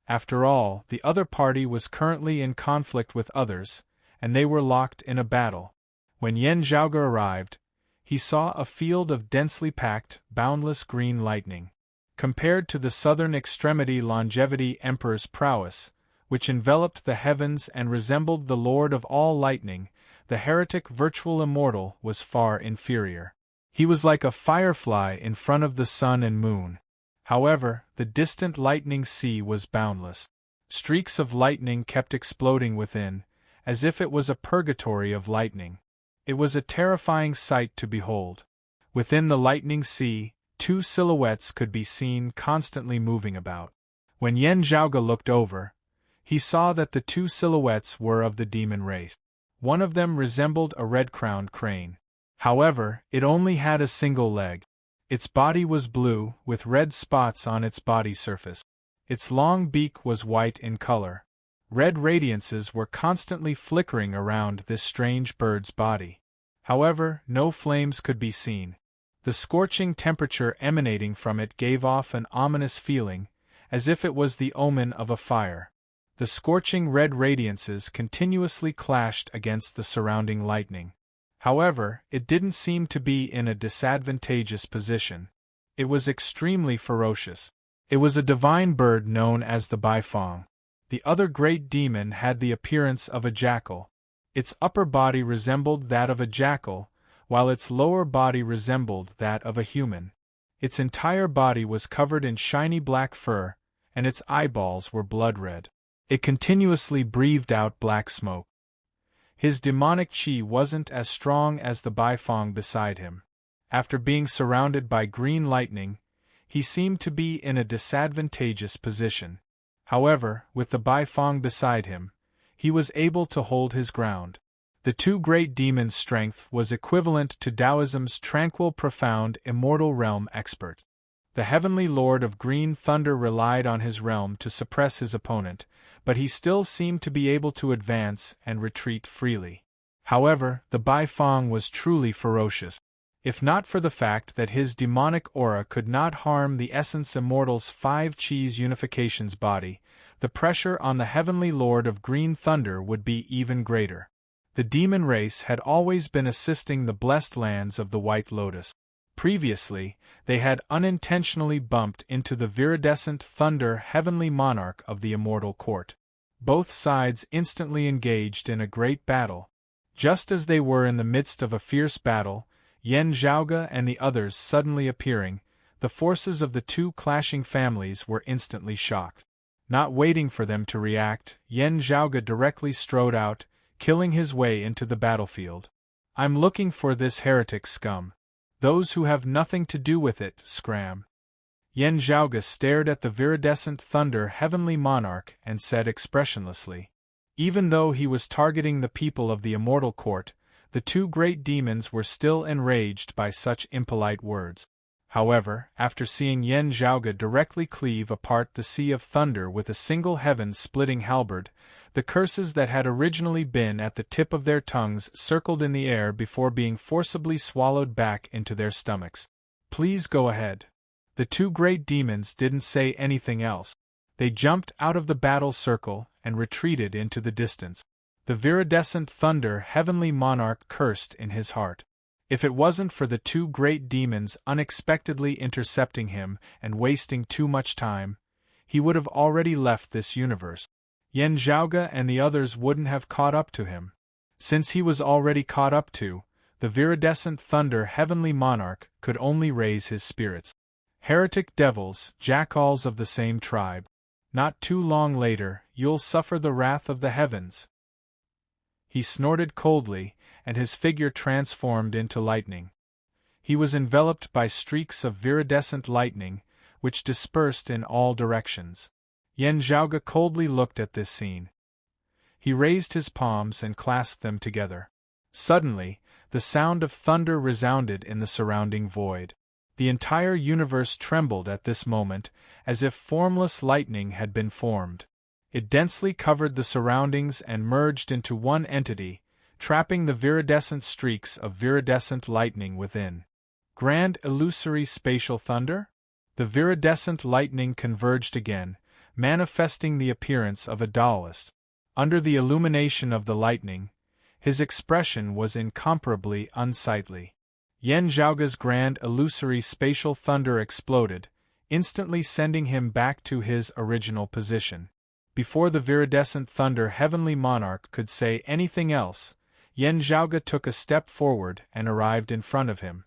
After all, the other party was currently in conflict with others, and they were locked in a battle. When Yan Zhaoge arrived, he saw a field of densely packed, boundless green lightning. Compared to the southern extremity longevity Emperor's prowess, which enveloped the heavens and resembled the Lord of all lightning, the heretic virtual immortal was far inferior. He was like a firefly in front of the sun and moon. However, the distant lightning sea was boundless. Streaks of lightning kept exploding within, as if it was a purgatory of lightning. It was a terrifying sight to behold. Within the lightning sea, two silhouettes could be seen constantly moving about. When Yan Zhaoge looked over, he saw that the two silhouettes were of the demon race. One of them resembled a red-crowned crane. However, it only had a single leg. Its body was blue, with red spots on its body surface. Its long beak was white in color. Red radiances were constantly flickering around this strange bird's body. However, no flames could be seen. The scorching temperature emanating from it gave off an ominous feeling, as if it was the omen of a fire. The scorching red radiances continuously clashed against the surrounding lightning. However, it didn't seem to be in a disadvantageous position. It was extremely ferocious. It was a divine bird known as the Baifeng. The other great demon had the appearance of a jackal. Its upper body resembled that of a jackal, while its lower body resembled that of a human. Its entire body was covered in shiny black fur, and its eyeballs were blood red. It continuously breathed out black smoke. His demonic chi wasn't as strong as the Baifeng beside him. After being surrounded by green lightning, he seemed to be in a disadvantageous position. However, with the Baifeng beside him, he was able to hold his ground. The two great demons' strength was equivalent to Taoism's tranquil, profound, immortal realm expert. The heavenly lord of green thunder relied on his realm to suppress his opponent, but he still seemed to be able to advance and retreat freely. However, the Bai Fong was truly ferocious. If not for the fact that his demonic aura could not harm the Essence Immortal's 5 Chi's unification's body, the pressure on the heavenly lord of green thunder would be even greater. The demon race had always been assisting the blessed lands of the White Lotus. Previously, they had unintentionally bumped into the viridescent thunder heavenly monarch of the immortal court. Both sides instantly engaged in a great battle. Just as they were in the midst of a fierce battle, Yan Zhaoge and the others suddenly appearing, the forces of the two clashing families were instantly shocked. Not waiting for them to react, Yan Zhaoge directly strode out, killing his way into the battlefield. "I'm looking for this heretic scum. Those who have nothing to do with it, scram." Yan Zhaoge stared at the viridescent thunder heavenly monarch and said expressionlessly. Even though he was targeting the people of the immortal court, the two great demons were still enraged by such impolite words. However, after seeing Yan Zhaoge directly cleave apart the sea of thunder with a single heaven-splitting halberd, the curses that had originally been at the tip of their tongues circled in the air before being forcibly swallowed back into their stomachs. "Please go ahead." The two great demons didn't say anything else. They jumped out of the battle circle and retreated into the distance. The viridescent thunder heavenly monarch cursed in his heart. If it wasn't for the two great demons unexpectedly intercepting him and wasting too much time, he would have already left this universe. Yan Zhaoge and the others wouldn't have caught up to him. Since he was already caught up to, the viridescent thunder heavenly monarch could only raise his spirits. Heretic devils, jackals of the same tribe. Not too long later, you'll suffer the wrath of the heavens. He snorted coldly, and his figure transformed into lightning. He was enveloped by streaks of viridescent lightning, which dispersed in all directions. Yan Zhaoge coldly looked at this scene. He raised his palms and clasped them together. Suddenly, the sound of thunder resounded in the surrounding void. The entire universe trembled at this moment, as if formless lightning had been formed. It densely covered the surroundings and merged into one entity, trapping the viridescent streaks of viridescent lightning within. Grand illusory spatial thunder? The viridescent lightning converged again, manifesting the appearance of a Taoist. Under the illumination of the lightning, his expression was incomparably unsightly. Yan Zhaoge's grand illusory spatial thunder exploded, instantly sending him back to his original position. Before the viridescent thunder heavenly monarch could say anything else, Yan Zhaoge took a step forward and arrived in front of him.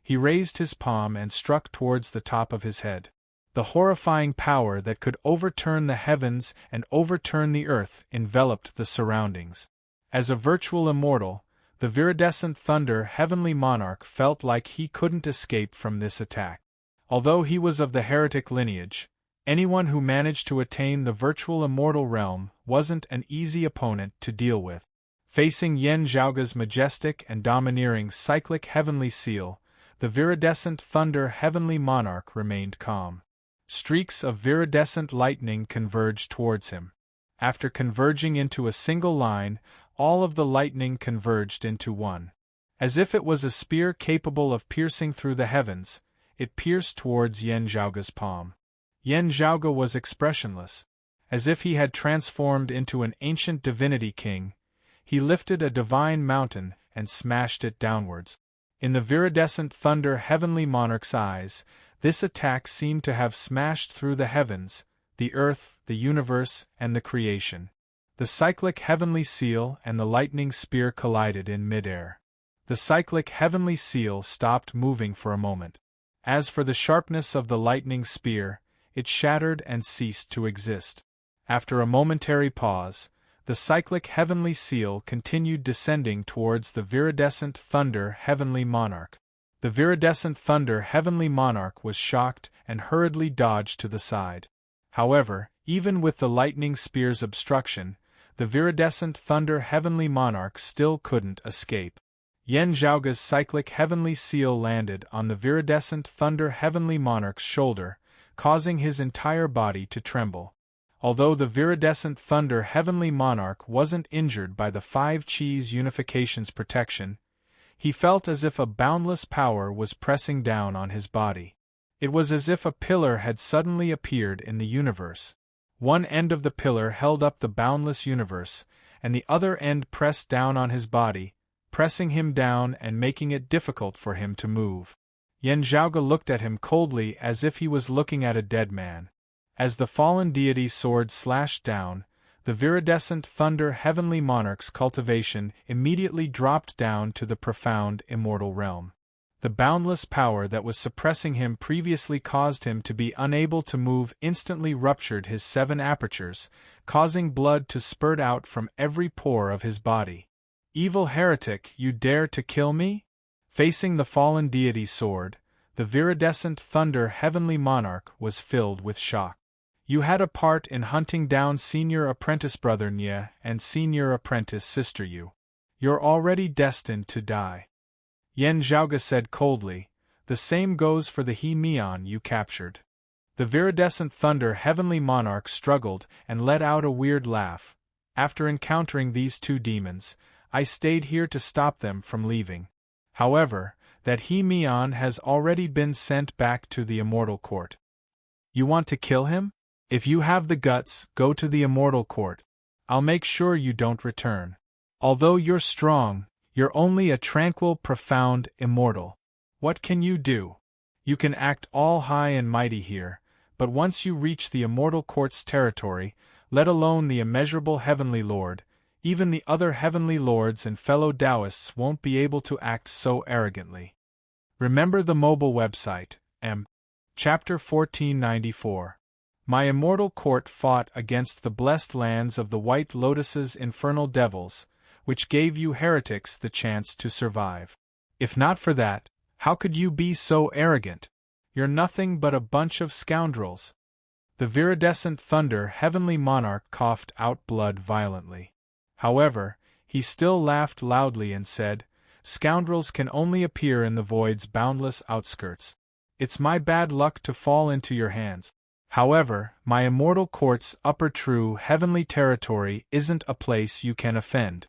He raised his palm and struck towards the top of his head. The horrifying power that could overturn the heavens and overturn the earth enveloped the surroundings. As a virtual immortal, the viridescent thunder heavenly monarch felt like he couldn't escape from this attack. Although he was of the heretic lineage, anyone who managed to attain the virtual immortal realm wasn't an easy opponent to deal with. Facing Yan Zhaoge's majestic and domineering cyclic heavenly seal, the viridescent thunder heavenly monarch remained calm. Streaks of viridescent lightning converged towards him. After converging into a single line, all of the lightning converged into one. As if it was a spear capable of piercing through the heavens, it pierced towards Yan Zhaoge's palm. Yan Zhaoge was expressionless. As if he had transformed into an ancient divinity king, he lifted a divine mountain and smashed it downwards. In the viridescent thunder heavenly monarch's eyes, this attack seemed to have smashed through the heavens, the earth, the universe, and the creation. The cyclic heavenly seal and the lightning spear collided in midair. The cyclic heavenly seal stopped moving for a moment. As for the sharpness of the lightning spear, it shattered and ceased to exist. After a momentary pause, the cyclic heavenly seal continued descending towards the viridescent thunder heavenly monarch. The viridescent thunder heavenly monarch was shocked and hurriedly dodged to the side. However, even with the lightning spear's obstruction, the viridescent thunder heavenly monarch still couldn't escape. Yen Zhaoge's cyclic heavenly seal landed on the viridescent thunder heavenly monarch's shoulder, causing his entire body to tremble. Although the viridescent thunder heavenly monarch wasn't injured by the 5 Chi's unification's protection, he felt as if a boundless power was pressing down on his body. It was as if a pillar had suddenly appeared in the universe. One end of the pillar held up the boundless universe, and the other end pressed down on his body, pressing him down and making it difficult for him to move. Yen Zhaoge looked at him coldly as if he was looking at a dead man. As the fallen deity's sword slashed down, the viridescent thunder heavenly monarch's cultivation immediately dropped down to the profound immortal realm. The boundless power that was suppressing him previously caused him to be unable to move instantly ruptured his 7 apertures, causing blood to spurt out from every pore of his body. "Evil heretic, you dare to kill me?" Facing the fallen deity's sword, the viridescent thunder heavenly monarch was filled with shock. "You had a part in hunting down senior apprentice brother Nye and senior apprentice sister Yu. You're already destined to die." Yen Zhaoge said coldly, "The same goes for the He Mian you captured." The viridescent thunder heavenly monarch struggled and let out a weird laugh. "After encountering these 2 demons, I stayed here to stop them from leaving. However, that He Mian has already been sent back to the Immortal Court." "You want to kill him? If you have the guts, go to the Immortal Court. I'll make sure you don't return. Although you're strong, you're only a tranquil, profound immortal. What can you do? You can act all high and mighty here, but once you reach the Immortal Court's territory, let alone the immeasurable Heavenly Lord, even the other Heavenly Lords and fellow Taoists won't be able to act so arrogantly." Remember the mobile website, Chapter 1494. My immortal court fought against the blessed lands of the White Lotus's infernal devils, which gave you heretics the chance to survive. If not for that, how could you be so arrogant? You're nothing but a bunch of scoundrels. The viridescent thunder heavenly monarch coughed out blood violently. However, he still laughed loudly and said, "Scoundrels can only appear in the void's boundless outskirts. It's my bad luck to fall into your hands. However, my immortal court's upper true heavenly territory isn't a place you can offend."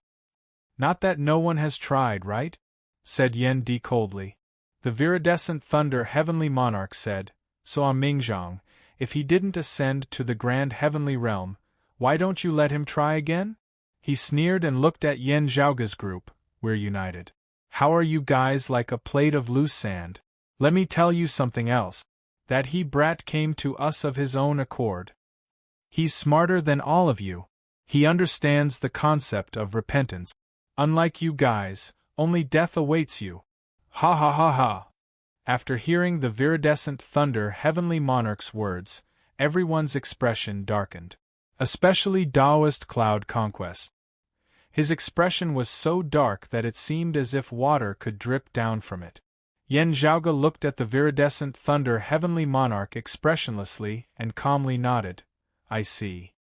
"Not that no one has tried, right?" said Yen Di coldly. The viridescent thunder heavenly monarch said, "So Mingzhang, if he didn't ascend to the grand heavenly realm, why don't you let him try again?" He sneered and looked at Yen Zhaoge's group. "We're united. How are you guys like a plate of loose sand? Let me tell you something else. That he brat came to us of his own accord. He's smarter than all of you. He understands the concept of repentance. Unlike you guys, only death awaits you. Ha ha ha ha." After hearing the viridescent thunder heavenly monarch's words, everyone's expression darkened. Especially Taoist Cloud Conquest. His expression was so dark that it seemed as if water could drip down from it. Yen Zhaoge looked at the viridescent thunder heavenly monarch expressionlessly and calmly nodded. "I see."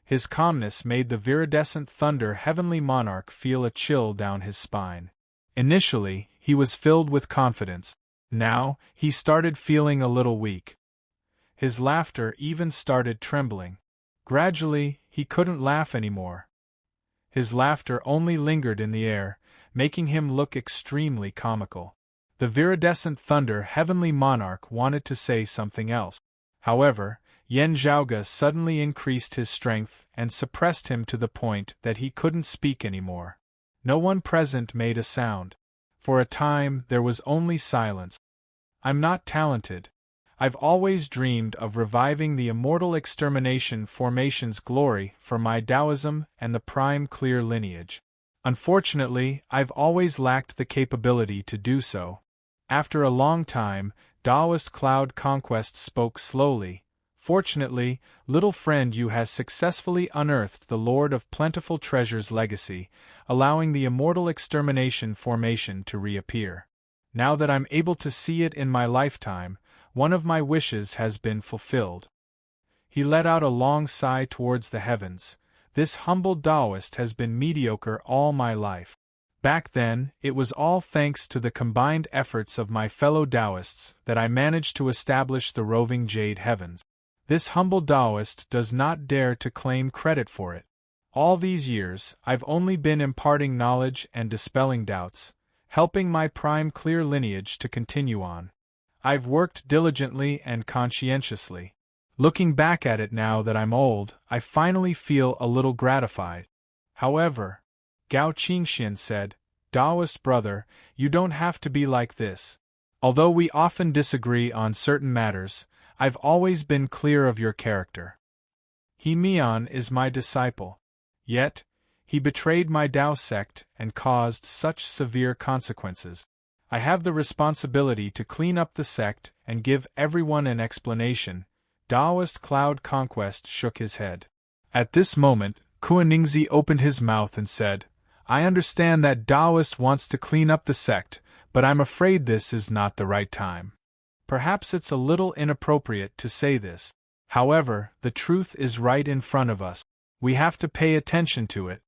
His calmness made the viridescent thunder heavenly monarch feel a chill down his spine. Initially, he was filled with confidence. Now, he started feeling a little weak. His laughter even started trembling. Gradually, he couldn't laugh anymore. His laughter only lingered in the air, making him look extremely comical. The viridescent thunder heavenly monarch wanted to say something else. However, Yen Zhaoge suddenly increased his strength and suppressed him to the point that he couldn't speak anymore. No one present made a sound. For a time, there was only silence. "I'm not talented. I've always dreamed of reviving the immortal extermination formation's glory for my Taoism and the prime clear lineage. Unfortunately, I've always lacked the capability to do so." After a long time, Taoist Cloud Conquest spoke slowly. "Fortunately, little friend Yu has successfully unearthed the Lord of Plentiful Treasure's legacy, allowing the immortal extermination formation to reappear. Now that I'm able to see it in my lifetime, one of my wishes has been fulfilled." He let out a long sigh towards the heavens, This humble Taoist has been mediocre all my life. Back then, it was all thanks to the combined efforts of my fellow Taoists that I managed to establish the roving Jade Heavens. This humble Taoist does not dare to claim credit for it. All these years, I've only been imparting knowledge and dispelling doubts, helping my prime clear lineage to continue on. I've worked diligently and conscientiously. Looking back at it now that I'm old, I finally feel a little gratified. However, Gao Qingxian said, Taoist brother, you don't have to be like this. Although we often disagree on certain matters, I've always been clear of your character. He Mian is my disciple. Yet, he betrayed my Tao sect and caused such severe consequences. I have the responsibility to clean up the sect and give everyone an explanation. Taoist Cloud Conquest shook his head. At this moment, Kuaningzi opened his mouth and said, I understand that Taoist wants to clean up the sect, but I'm afraid this is not the right time. Perhaps it's a little inappropriate to say this. However, the truth is right in front of us. We have to pay attention to it.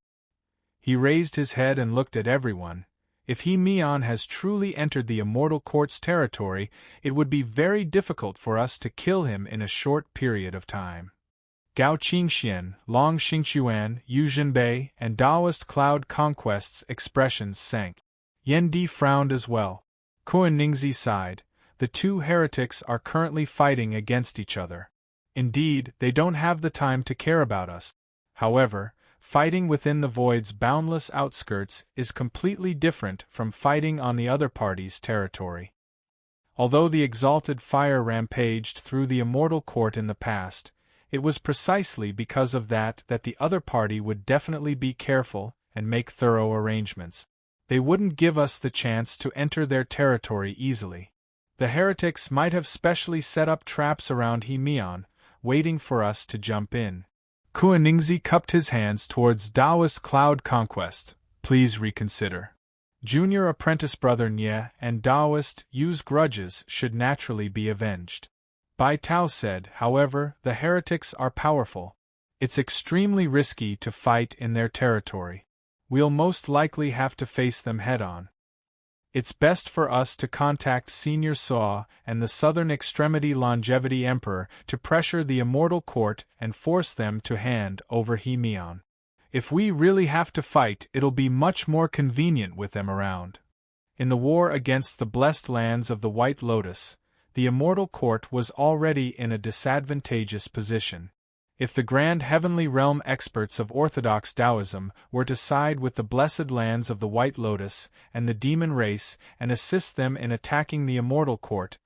He raised his head and looked at everyone. If He Mian has truly entered the Immortal Court's territory, it would be very difficult for us to kill him in a short period of time. Gao Qingxian, Long Xingquan, Yu Zhenbei, and Taoist Cloud Conquest's expressions sank. Yan Di frowned as well. Kuan Ningzi sighed. The two heretics are currently fighting against each other. Indeed, they don't have the time to care about us. However, fighting within the void's boundless outskirts is completely different from fighting on the other party's territory. Although the exalted fire rampaged through the Immortal Court in the past, it was precisely because of that the other party would definitely be careful and make thorough arrangements. They wouldn't give us the chance to enter their territory easily. The heretics might have specially set up traps around He Mian, waiting for us to jump in. Kuaningzi cupped his hands towards Taoist Cloud Conquest. Please reconsider. Junior apprentice brother Nye and Taoist Yu's grudges should naturally be avenged. Bai Tao said, however, the heretics are powerful. It's extremely risky to fight in their territory. We'll most likely have to face them head-on. It's best for us to contact Senior Saw and the Southern Extremity Longevity Emperor to pressure the Immortal Court and force them to hand over He Mian. If we really have to fight, it'll be much more convenient with them around. In the war against the blessed lands of the White Lotus, the Immortal Court was already in a disadvantageous position. If the grand heavenly realm experts of Orthodox Taoism were to side with the blessed lands of the White Lotus and the demon race and assist them in attacking the Immortal Court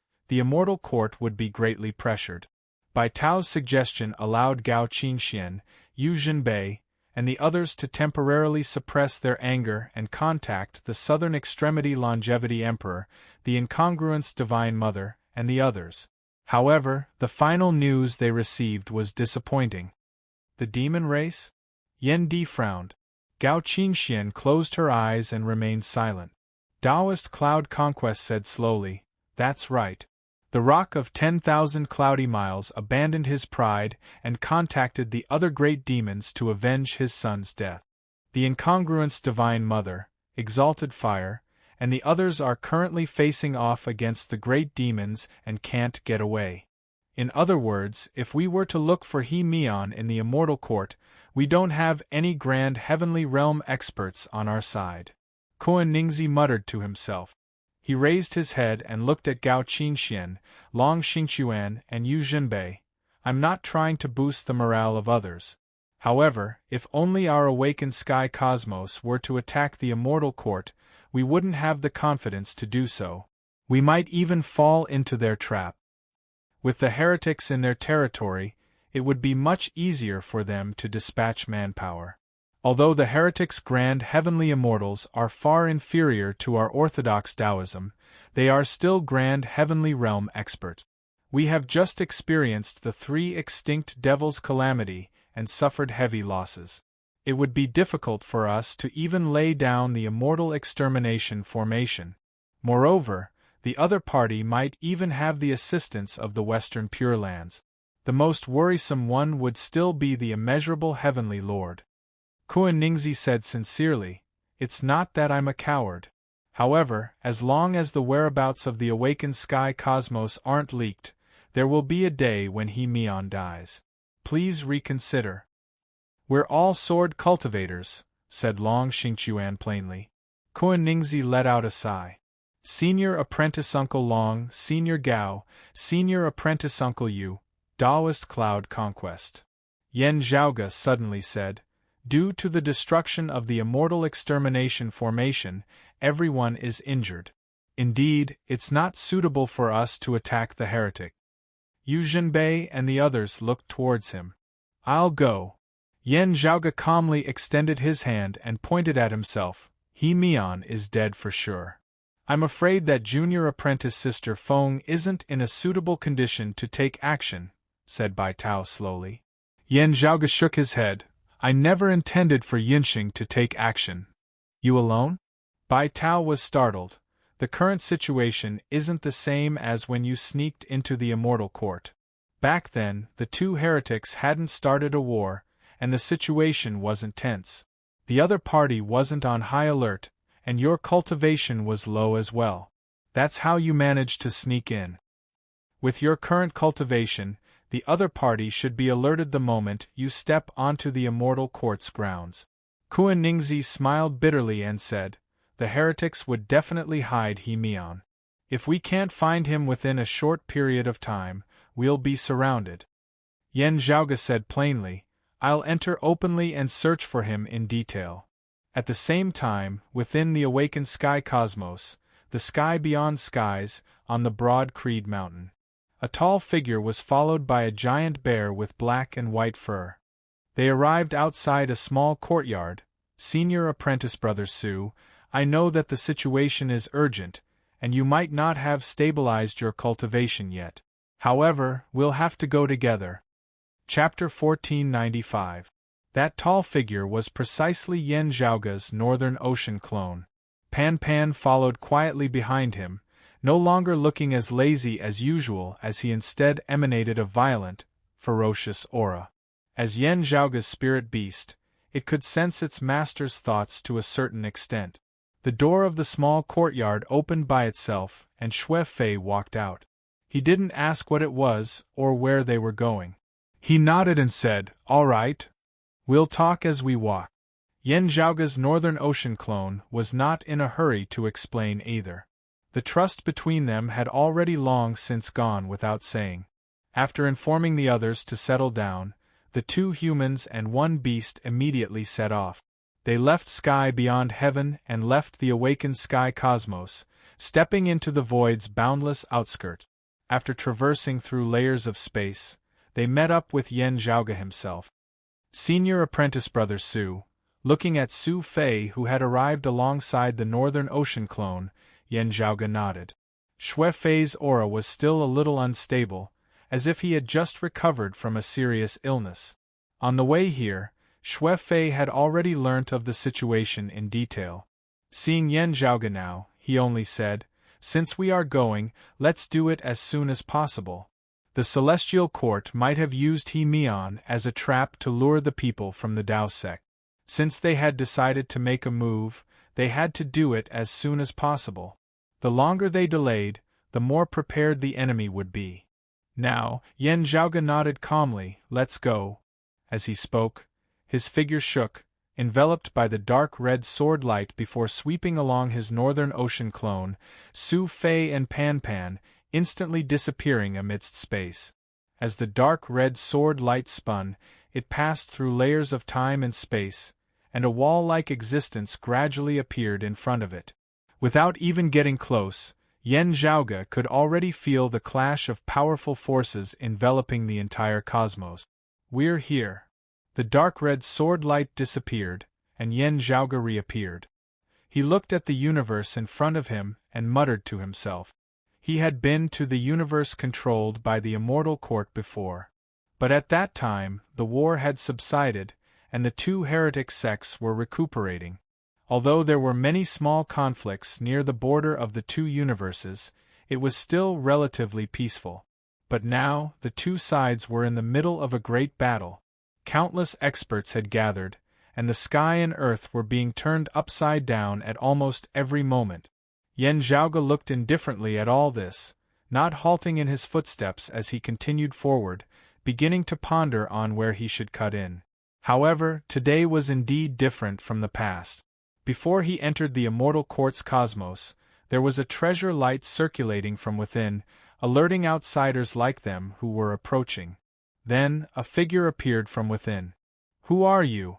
would be greatly pressured. Bai Tao's suggestion allowed Gao Qingxian, Yu Zhenbei, and the others to temporarily suppress their anger and contact the Southern Extremity Longevity Emperor, the Incongruence Divine Mother, and the others. However, the final news they received was disappointing. The demon race? Yan Di frowned. Gao Qingxian closed her eyes and remained silent. Taoist Cloud Conquest said slowly, That's right. The Rock of 10,000 Cloudy Miles abandoned his pride and contacted the other great demons to avenge his son's death. The Incongruence Divine Mother, Exalted Fire, and the others are currently facing off against the great demons and can't get away. In other words, if we were to look for He Mian in the Immortal Court, we don't have any grand heavenly realm experts on our side. Kuan Ningzi muttered to himself. He raised his head and looked at Gao Qingxian, Long Xingquan, and Yu Zhenbei. I'm not trying to boost the morale of others. However, if only our awakened sky cosmos were to attack the Immortal Court, we wouldn't have the confidence to do so. We might even fall into their trap. With the heretics in their territory, it would be much easier for them to dispatch manpower. Although the heretics' grand heavenly immortals are far inferior to our orthodox Taoism, they are still grand heavenly realm experts. We have just experienced the 3 extinct devils' calamity and suffered heavy losses. It would be difficult for us to even lay down the immortal extermination formation. Moreover, the other party might even have the assistance of the Western Pure Lands. the most worrisome one would still be the immeasurable Heavenly Lord. Kuan-Ningzi said sincerely, "It's not that I'm a coward. However, as long as the whereabouts of the awakened sky cosmos aren't leaked, there will be a day when He Mian dies. Please reconsider." "We're all sword cultivators," said Long Xingchuan plainly. Kuan-Ningzi let out a sigh. "Senior Apprentice Uncle Long, Senior Gao, Senior Apprentice Uncle Yu, Taoist Cloud Conquest." Yen Zhaoge suddenly said, "Due to the destruction of the Immortal Extermination Formation, everyone is injured. Indeed, it's not suitable for us to attack the heretic." Yu Zhenbei and the others looked towards him. "I'll go." Yen Zhaoge calmly extended his hand and pointed at himself. "He Mian is dead for sure. I'm afraid that junior apprentice Sister Feng isn't in a suitable condition to take action," said Bai Tao slowly. Yen Zhaoge shook his head. "I never intended for Yinxing to take action." "You alone?" Bai Tao was startled. "The current situation isn't the same as when you sneaked into the Immortal Court. Back then, the two heretics hadn't started a war, and the situation wasn't tense. The other party wasn't on high alert, and your cultivation was low as well. That's how you managed to sneak in. With your current cultivation, the other party should be alerted the moment you step onto the Immortal Court's grounds." Kuan-Ningzi smiled bitterly and said, "The heretics would definitely hide He Mian. If we can't find him within a short period of time, we'll be surrounded." Yen Zhaoge said plainly, "I'll enter openly and search for him in detail." At the same time, within the awakened sky cosmos, the sky beyond skies, on the broad Creed Mountain, a tall figure was followed by a giant bear with black and white fur. They arrived outside a small courtyard. "Senior Apprentice Brother Su, I know that the situation is urgent, and you might not have stabilized your cultivation yet. However, we'll have to go together." Chapter 1495. That tall figure was precisely Yen Zhaoge's Northern Ocean clone. Pan Pan followed quietly behind him, no longer looking as lazy as usual as he instead emanated a violent, ferocious aura. As Yen Zhaoge's spirit beast, it could sense its master's thoughts to a certain extent. The door of the small courtyard opened by itself, and Xue Fei walked out. He didn't ask what it was or where they were going. He nodded and said, "All right. We'll talk as we walk." Yen Zhaoge's Northern Ocean clone was not in a hurry to explain either. The trust between them had already long since gone without saying. After informing the others to settle down, the two humans and one beast immediately set off. They left sky beyond heaven and left the awakened sky cosmos, stepping into the void's boundless outskirts. After traversing through layers of space, they met up with Yen Zhaoge himself. Senior Apprentice Brother Su, looking at Su Fei who had arrived alongside the Northern Ocean clone, Yen Zhaoge nodded. Xue Fei's aura was still a little unstable, as if he had just recovered from a serious illness. On the way here, Xue Fei had already learnt of the situation in detail. Seeing Yen Zhaoge now, he only said, "Since we are going, let's do it as soon as possible." The Celestial Court might have used He Mian as a trap to lure the people from the Tao sect. Since they had decided to make a move, they had to do it as soon as possible. The longer they delayed, the more prepared the enemy would be. Now, Yen Zhaoge nodded calmly, "Let's go." As he spoke, his figure shook, enveloped by the dark red sword light before sweeping along his Northern Ocean clone, Su Fei and Pan Pan, instantly disappearing amidst space. As the dark red sword light spun, it passed through layers of time and space, and a wall-like existence gradually appeared in front of it. Without even getting close, Yen Zhaoge could already feel the clash of powerful forces enveloping the entire cosmos. "We're here." The dark red sword light disappeared, and Yen Zhaoge reappeared. He looked at the universe in front of him and muttered to himself. He had been to the universe controlled by the Immortal Court before. But at that time, the war had subsided, and the two heretic sects were recuperating. Although there were many small conflicts near the border of the two universes, it was still relatively peaceful. But now, the two sides were in the middle of a great battle. Countless experts had gathered, and the sky and earth were being turned upside down at almost every moment. Yan Zhaoge looked indifferently at all this, not halting in his footsteps as he continued forward, beginning to ponder on where he should cut in. However, today was indeed different from the past. Before he entered the immortal court's cosmos, there was a treasure light circulating from within, alerting outsiders like them who were approaching. Then, a figure appeared from within. "Who are you?"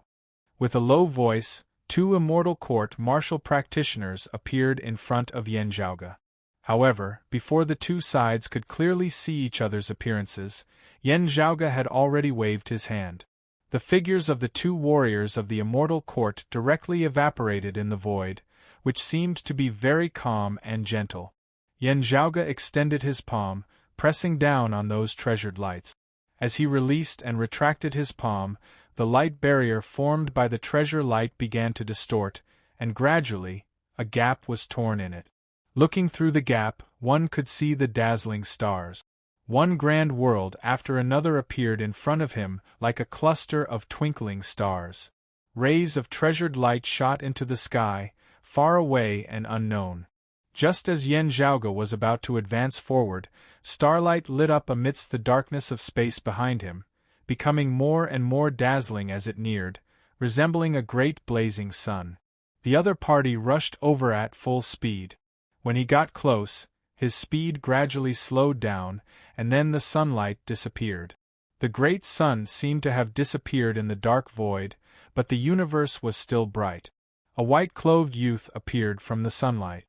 With a low voice, two immortal court martial practitioners appeared in front of Yan Zhaoge. However, before the two sides could clearly see each other's appearances, Yan Zhaoge had already waved his hand. The figures of the two warriors of the immortal court directly evaporated in the void, which seemed to be very calm and gentle. Yan Zhaoge extended his palm, pressing down on those treasured lights. As he released and retracted his palm, the light barrier formed by the treasure light began to distort, and gradually, a gap was torn in it. Looking through the gap, one could see the dazzling stars. One grand world after another appeared in front of him like a cluster of twinkling stars. Rays of treasured light shot into the sky, far away and unknown. Just as Yan Zhaoge was about to advance forward, starlight lit up amidst the darkness of space behind him, becoming more and more dazzling as it neared, resembling a great blazing sun. The other party rushed over at full speed. When he got close, his speed gradually slowed down, and then the sunlight disappeared. The great sun seemed to have disappeared in the dark void, but the universe was still bright. A white-clothed youth appeared from the sunlight.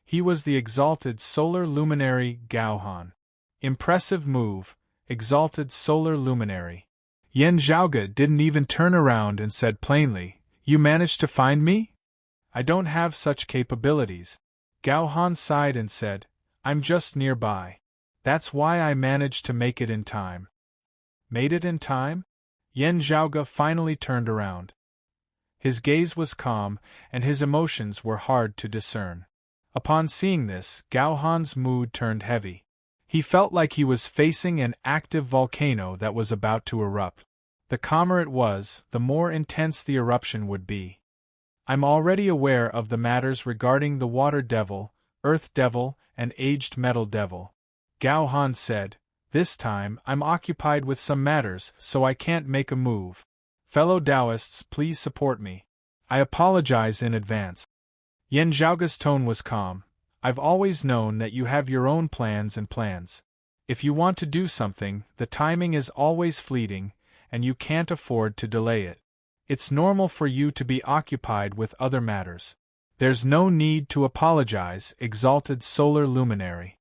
He was the exalted solar luminary Gao Han. Impressive move, exalted solar luminary. Yan Zhaoge didn't even turn around and said plainly, "You managed to find me? I don't have such capabilities." Gao Han sighed and said, "I'm just nearby. That's why I managed to make it in time." Made it in time? Yan Zhaoge finally turned around. His gaze was calm, and his emotions were hard to discern. Upon seeing this, Gao Han's mood turned heavy. He felt like he was facing an active volcano that was about to erupt. The calmer it was, the more intense the eruption would be. "I'm already aware of the matters regarding the Water Devil, Earth Devil, and Aged Metal Devil," Gao Han said. "This time, I'm occupied with some matters, so I can't make a move. Fellow Taoists, please support me. I apologize in advance." Yan Zhaoge's tone was calm. "I've always known that you have your own plans. If you want to do something, the timing is always fleeting, and you can't afford to delay it. It's normal for you to be occupied with other matters. There's no need to apologize, exalted solar luminary."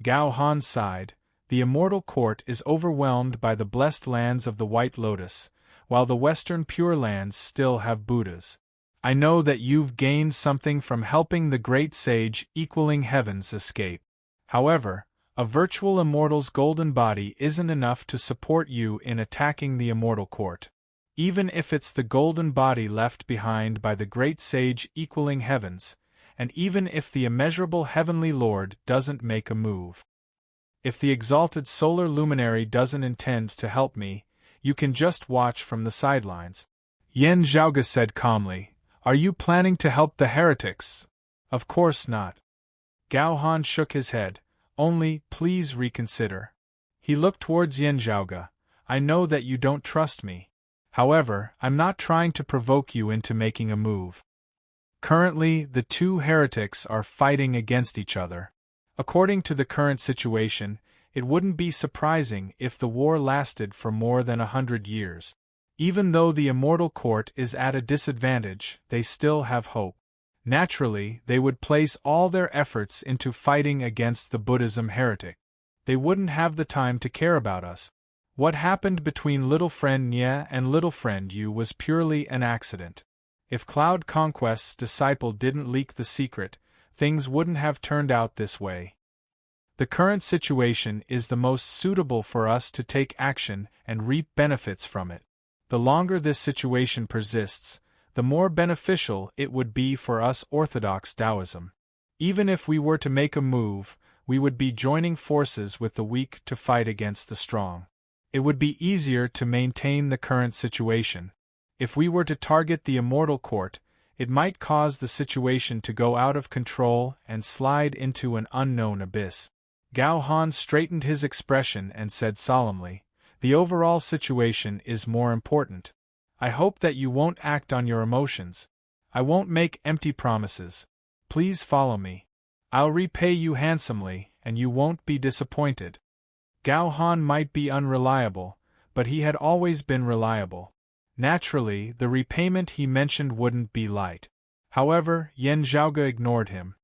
Gao Han sighed. "The immortal court is overwhelmed by the blessed lands of the White Lotus, while the Western Pure Lands still have Buddhas. I know that you've gained something from helping the great sage equaling heavens escape. However, a virtual immortal's golden body isn't enough to support you in attacking the immortal court. Even if it's the golden body left behind by the great sage equaling heavens, and even if the immeasurable heavenly lord doesn't make a move. If the exalted solar luminary doesn't intend to help me, you can just watch from the sidelines." Yan Zhaoge said calmly, "Are you planning to help the heretics?" "Of course not." Gao Han shook his head. "Only, please reconsider." He looked towards Yan Zhaoge. "I know that you don't trust me. However, I'm not trying to provoke you into making a move. Currently, the two heretics are fighting against each other. According to the current situation, it wouldn't be surprising if the war lasted for more than 100 years. Even though the immortal court is at a disadvantage, they still have hope. Naturally, they would place all their efforts into fighting against the Buddhism heretic. They wouldn't have the time to care about us. What happened between little friend Nye and little friend Yu was purely an accident. If Cloud Conquest's disciple didn't leak the secret, things wouldn't have turned out this way. The current situation is the most suitable for us to take action and reap benefits from it. The longer this situation persists, the more beneficial it would be for us Orthodox Taoism. Even if we were to make a move, we would be joining forces with the weak to fight against the strong. It would be easier to maintain the current situation. If we were to target the immortal court, it might cause the situation to go out of control and slide into an unknown abyss. Gao Han straightened his expression and said solemnly, "The overall situation is more important. I hope that you won't act on your emotions. I won't make empty promises. Please follow me. I'll repay you handsomely, and you won't be disappointed." Gao Han might be unreliable, but he had always been reliable. Naturally, the repayment he mentioned wouldn't be light. However, Yan Zhaoge ignored him.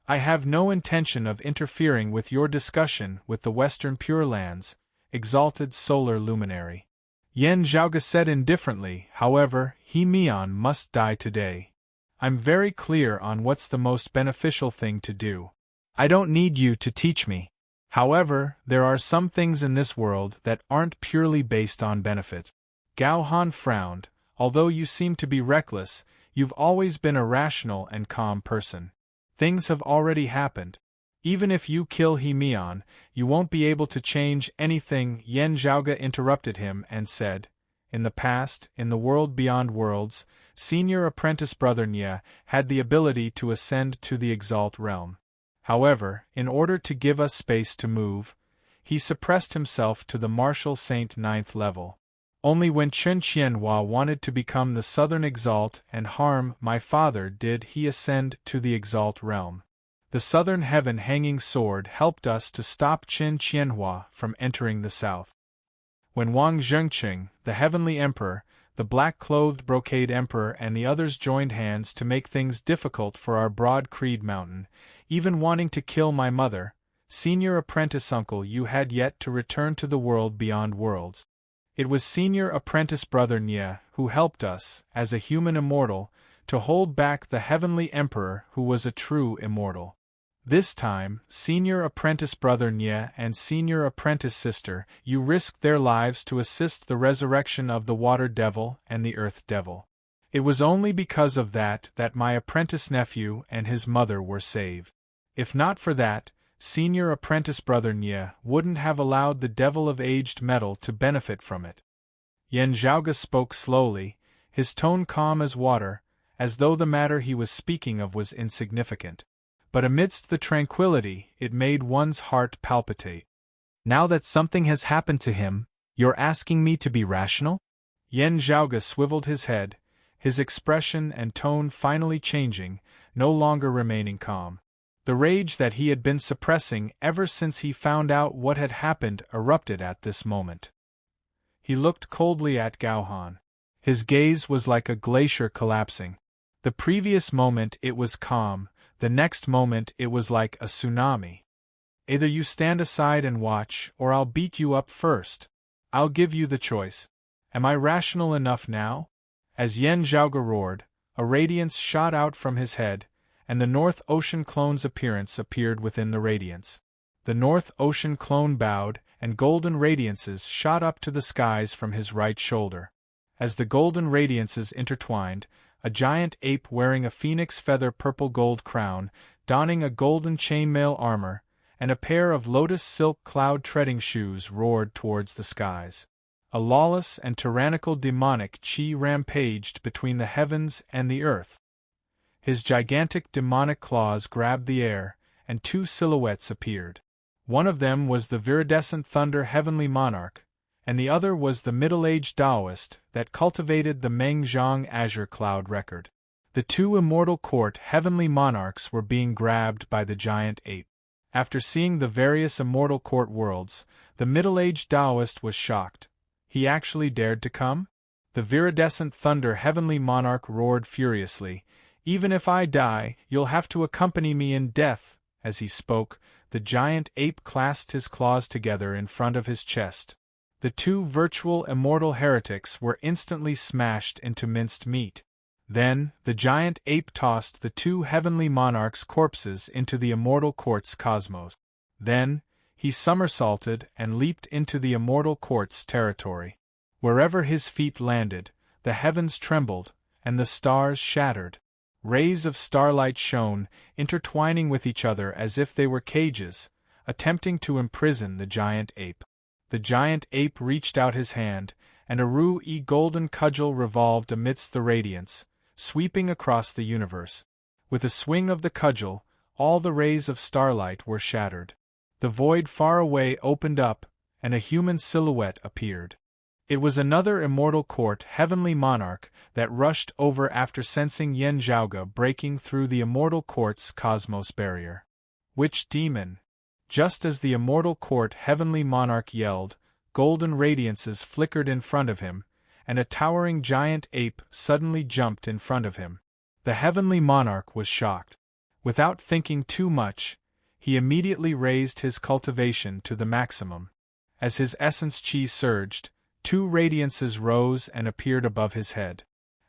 "I have no intention of interfering with your discussion with the Western Pure Lands, exalted solar luminary." Yan Zhaoge said indifferently, "However, He Mian must die today. I'm very clear on what's the most beneficial thing to do. I don't need you to teach me. However, there are some things in this world that aren't purely based on benefits." Gao Han frowned. "Although you seem to be reckless, you've always been a rational and calm person. Things have already happened. Even if you kill He Mian, you won't be able to change anything." Yan Zhaoge interrupted him and said, "In the past, in the world beyond worlds, Senior Apprentice Brother Nye had the ability to ascend to the Exalt realm. However, in order to give us space to move, he suppressed himself to the Martial Saint 9th level. Only when Chen Qianhua wanted to become the Southern Exalt and harm my father did he ascend to the Exalt realm. The Southern Heaven Hanging Sword helped us to stop Chen Qianhua from entering the South. When Wang Zhengqing, the Heavenly Emperor, the black-clothed Brocade Emperor and the others joined hands to make things difficult for our Broad Creed Mountain, even wanting to kill my mother, Senior Apprentice Uncle, you had yet to return to the world beyond worlds. It was Senior Apprentice Brother Nye who helped us, as a human immortal, to hold back the Heavenly Emperor who was a true immortal. This time, Senior Apprentice Brother Nye and Senior Apprentice Sister, you risked their lives to assist the resurrection of the Water Devil and the Earth Devil. It was only because of that my apprentice nephew and his mother were saved. If not for that, Senior Apprentice Brother Nye wouldn't have allowed the Devil of Aged Metal to benefit from it." Yan Zhaoge spoke slowly, his tone calm as water, as though the matter he was speaking of was insignificant. But amidst the tranquility, it made one's heart palpitate. "Now that something has happened to him, you're asking me to be rational?" Yan Zhaoge swiveled his head, his expression and tone finally changing, no longer remaining calm. The rage that he had been suppressing ever since he found out what had happened erupted at this moment. He looked coldly at Gao Han. His gaze was like a glacier collapsing. The previous moment it was calm, the next moment it was like a tsunami. "Either you stand aside and watch, or I'll beat you up first. I'll give you the choice. Am I rational enough now?" As Yan Zhaoge roared, a radiance shot out from his head, and the North Ocean Clone's appearance appeared within the radiance. The North Ocean Clone bowed, and golden radiances shot up to the skies from his right shoulder. As the golden radiances intertwined, a giant ape wearing a phoenix feather purple gold crown, donning a golden chainmail armor, and a pair of lotus silk cloud treading shoes roared towards the skies. A lawless and tyrannical demonic chi rampaged between the heavens and the earth. His gigantic demonic claws grabbed the air, and two silhouettes appeared. One of them was the viridescent thunder heavenly monarch, and the other was the middle-aged Taoist that cultivated the Mengjiang Azure Cloud record. The two immortal court heavenly monarchs were being grabbed by the giant ape. After seeing the various immortal court worlds, the middle-aged Taoist was shocked. He actually dared to come? The viridescent thunder heavenly monarch roared furiously, "Even if I die, you'll have to accompany me in death." As he spoke, the giant ape clasped his claws together in front of his chest. The two virtual immortal heretics were instantly smashed into minced meat. Then, the giant ape tossed the two heavenly monarchs' corpses into the immortal court's cosmos. Then, he somersaulted and leaped into the immortal court's territory. Wherever his feet landed, the heavens trembled, and the stars shattered. Rays of starlight shone, intertwining with each other as if they were cages. attempting to imprison the giant ape. The giant ape reached out his hand, and a ru-e golden cudgel revolved amidst the radiance, sweeping across the universe. With a swing of the cudgel, all the rays of starlight were shattered. The void far away opened up, and a human silhouette appeared. It was another immortal court heavenly monarch that rushed over after sensing Yen Zhaoge breaking through the immortal court's cosmos barrier. Which demon? Just as the immortal court heavenly monarch yelled, golden radiances flickered in front of him, and a towering giant ape suddenly jumped in front of him. The heavenly monarch was shocked. Without thinking too much, he immediately raised his cultivation to the maximum. As his essence chi surged, two radiances rose and appeared above his head.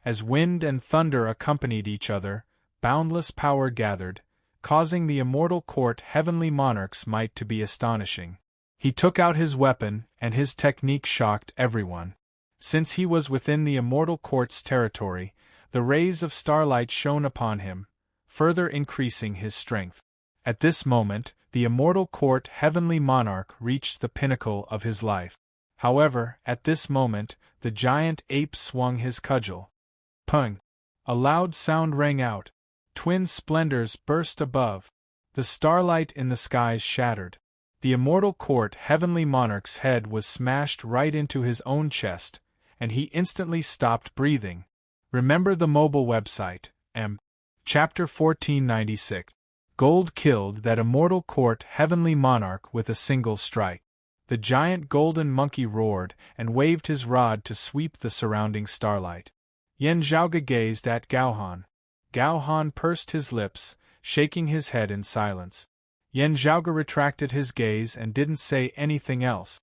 As wind and thunder accompanied each other, boundless power gathered, causing the immortal court heavenly monarch's might to be astonishing. He took out his weapon, and his technique shocked everyone. Since he was within the immortal court's territory, the rays of starlight shone upon him, further increasing his strength. At this moment, the immortal court heavenly monarch reached the pinnacle of his life. However, at this moment, the giant ape swung his cudgel. Pung! A loud sound rang out. Twin splendors burst above. The starlight in the skies shattered. The immortal court heavenly monarch's head was smashed right into his own chest, and he instantly stopped breathing. Remember the mobile website, Chapter 1496. Gold killed that immortal court heavenly monarch with a single strike. The giant golden monkey roared and waved his rod to sweep the surrounding starlight. Yen Zhaoge gazed at Gao Han. Gao Han pursed his lips, shaking his head in silence. Yen Zhaoge retracted his gaze and didn't say anything else.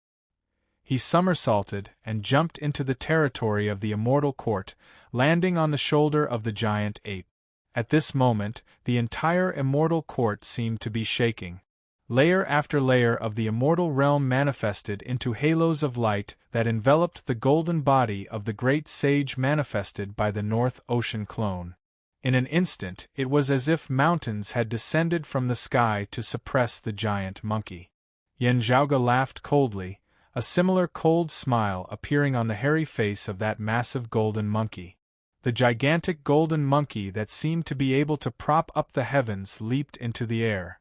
He somersaulted and jumped into the territory of the immortal court, landing on the shoulder of the giant ape. At this moment, the entire immortal court seemed to be shaking. Layer after layer of the immortal realm manifested into halos of light that enveloped the golden body of the great sage manifested by the North Ocean clone. In an instant, it was as if mountains had descended from the sky to suppress the giant monkey. Yen Zhaoge laughed coldly, a similar cold smile appearing on the hairy face of that massive golden monkey. The gigantic golden monkey that seemed to be able to prop up the heavens leaped into the air.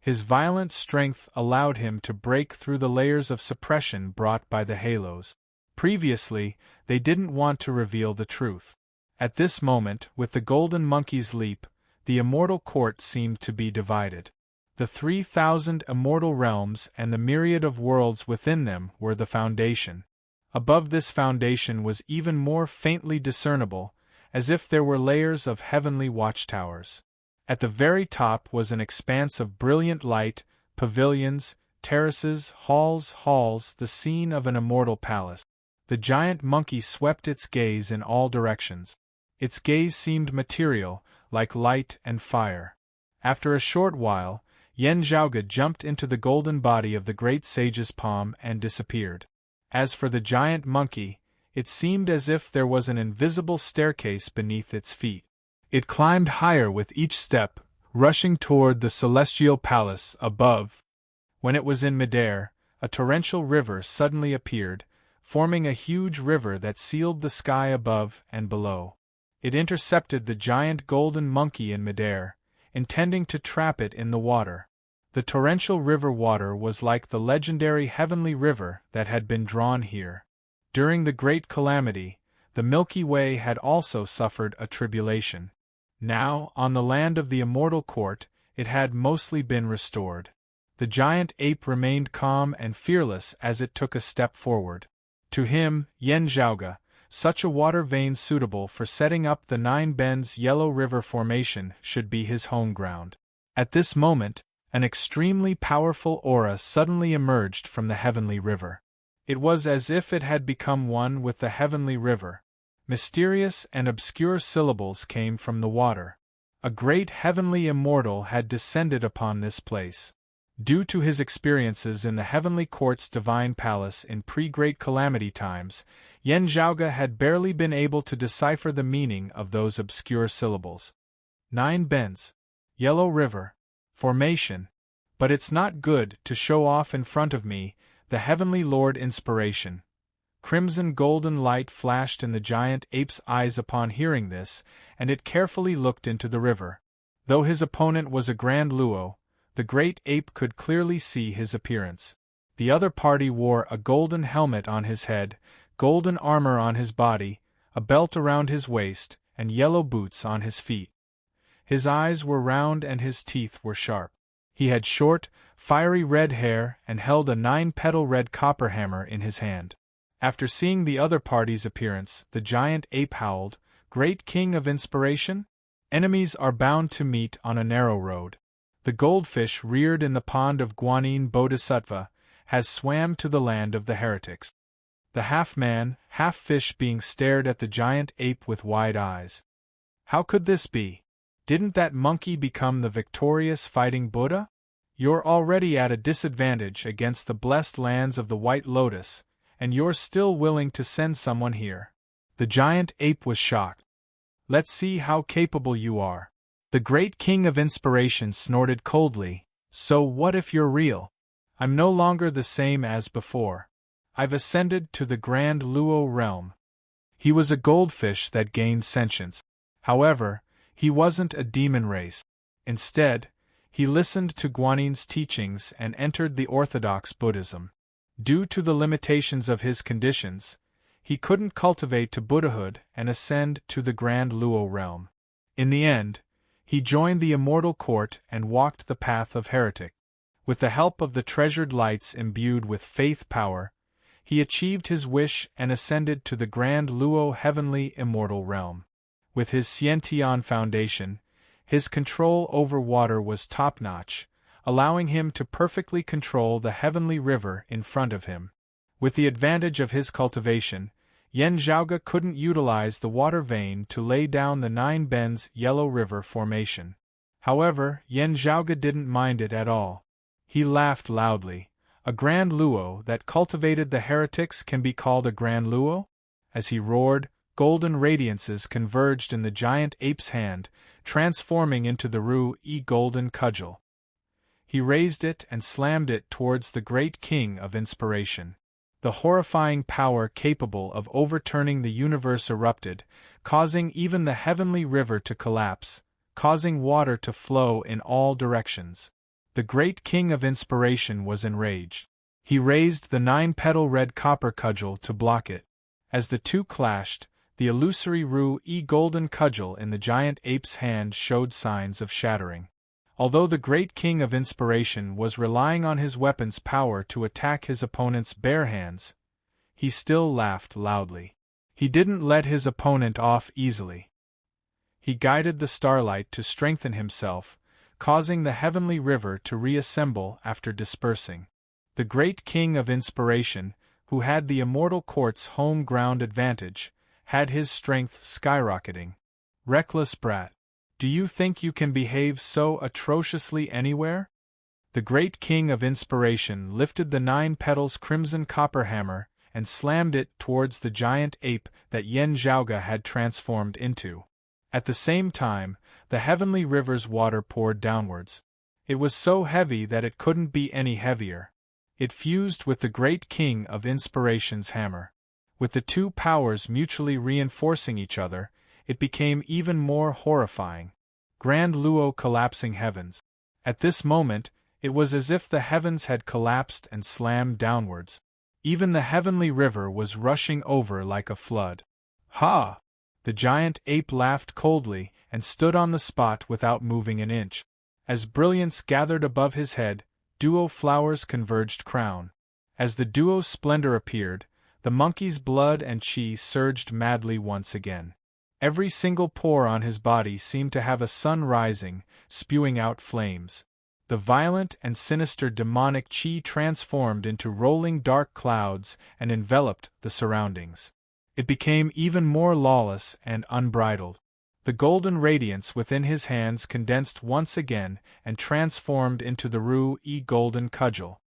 His violent strength allowed him to break through the layers of suppression brought by the halos. Previously, they didn't want to reveal the truth. At this moment, with the golden monkey's leap, the immortal court seemed to be divided. The 3,000 immortal realms and the myriad of worlds within them were the foundation. Above this foundation was even more faintly discernible, as if there were layers of heavenly watchtowers. At the very top was an expanse of brilliant light, pavilions, terraces, halls, the scene of an immortal palace. The giant monkey swept its gaze in all directions. Its gaze seemed material, like light and fire. After a short while, Yen Zhaoge jumped into the golden body of the great sage's palm and disappeared. As for the giant monkey, it seemed as if there was an invisible staircase beneath its feet. It climbed higher with each step, rushing toward the celestial palace above. When it was in midair, a torrential river suddenly appeared, forming a huge river that sealed the sky above and below. It intercepted the giant golden monkey in midair, intending to trap it in the water. The torrential river water was like the legendary heavenly river that had been drawn here. During the Great Calamity, the Milky Way had also suffered a tribulation. Now, on the land of the immortal court, it had mostly been restored. The giant ape remained calm and fearless as it took a step forward. To him, Yen Zhaoge, such a water vein suitable for setting up the Nine Bends Yellow River Formation should be his home ground. At this moment, an extremely powerful aura suddenly emerged from the heavenly river. It was as if it had become one with the heavenly river. Mysterious and obscure syllables came from the water. A great heavenly immortal had descended upon this place. Due to his experiences in the heavenly court's divine palace in pre-Great Calamity times, Yen Zhaoge had barely been able to decipher the meaning of those obscure syllables. Nine Bends, Yellow River, Formation. But it's not good to show off in front of me, the Heavenly Lord Inspiration. Crimson golden light flashed in the giant ape's eyes upon hearing this, and it carefully looked into the river. Though his opponent was a Grand Luo, the great ape could clearly see his appearance. The other party wore a golden helmet on his head, golden armor on his body, a belt around his waist, and yellow boots on his feet. His eyes were round and his teeth were sharp. He had short, fiery red hair and held a 9-petal red copper hammer in his hand. After seeing the other party's appearance, the giant ape howled, "Great King of Inspiration? Enemies are bound to meet on a narrow road. The goldfish reared in the pond of Guanyin Bodhisattva has swam to the land of the heretics." The half-man, half-fish being stared at the giant ape with wide eyes. How could this be? Didn't that monkey become the victorious fighting Buddha? You're already at a disadvantage against the blessed lands of the White Lotus, and you're still willing to send someone here. The giant ape was shocked. Let's see how capable you are. The great King of Inspiration snorted coldly, so what if you're real? I'm no longer the same as before. I've ascended to the Grand Luo realm. He was a goldfish that gained sentience. However, he wasn't a demon race. Instead, he listened to Guanyin's teachings and entered the orthodox Buddhism. Due to the limitations of his conditions, he couldn't cultivate to Buddhahood and ascend to the Grand Luo realm. In the end, he joined the immortal court and walked the path of heretic. With the help of the treasured lights imbued with faith power, he achieved his wish and ascended to the Grand Luo heavenly immortal realm. With his Xiantian foundation, his control over water was top-notch, allowing him to perfectly control the heavenly river in front of him. With the advantage of his cultivation, Yan Zhaoge couldn't utilize the water vein to lay down the 9 bends Yellow River formation. However, Yan Zhaoge didn't mind it at all. He laughed loudly. A Grand Luo that cultivated the heretics can be called a Grand Luo? As he roared, golden radiances converged in the giant ape's hand, transforming into the Ru-E golden cudgel. He raised it and slammed it towards the great King of Inspiration. The horrifying power capable of overturning the universe erupted, causing even the heavenly river to collapse, causing water to flow in all directions. The great King of Inspiration was enraged. He raised the 9-petal red copper cudgel to block it. As the two clashed, the illusory Ru-E golden cudgel in the giant ape's hand showed signs of shattering. Although the great King of Inspiration was relying on his weapon's power to attack his opponent's bare hands, he still laughed loudly. He didn't let his opponent off easily. He guided the starlight to strengthen himself, causing the heavenly river to reassemble after dispersing. The great King of Inspiration, who had the immortal court's home ground advantage, had his strength skyrocketing. Reckless brat. Do you think you can behave so atrociously anywhere? The great King of Inspiration lifted the 9 petals crimson copper hammer and slammed it towards the giant ape that Yan Zhaoge had transformed into. At the same time, the heavenly river's water poured downwards. It was so heavy that it couldn't be any heavier. It fused with the great King of Inspiration's hammer. With the two powers mutually reinforcing each other, it became even more horrifying. Grand Luo collapsing heavens. At this moment, it was as if the heavens had collapsed and slammed downwards. Even the heavenly river was rushing over like a flood. Ha! The giant ape laughed coldly and stood on the spot without moving an inch. As brilliance gathered above his head, duo flowers converged crown. As the duo's splendor appeared, the monkey's blood and chi surged madly once again. Every single pore on his body seemed to have a sun rising, spewing out flames. The violent and sinister demonic chi transformed into rolling dark clouds and enveloped the surroundings. It became even more lawless and unbridled. The golden radiance within his hands condensed once again and transformed into the Ru-E golden cudgel.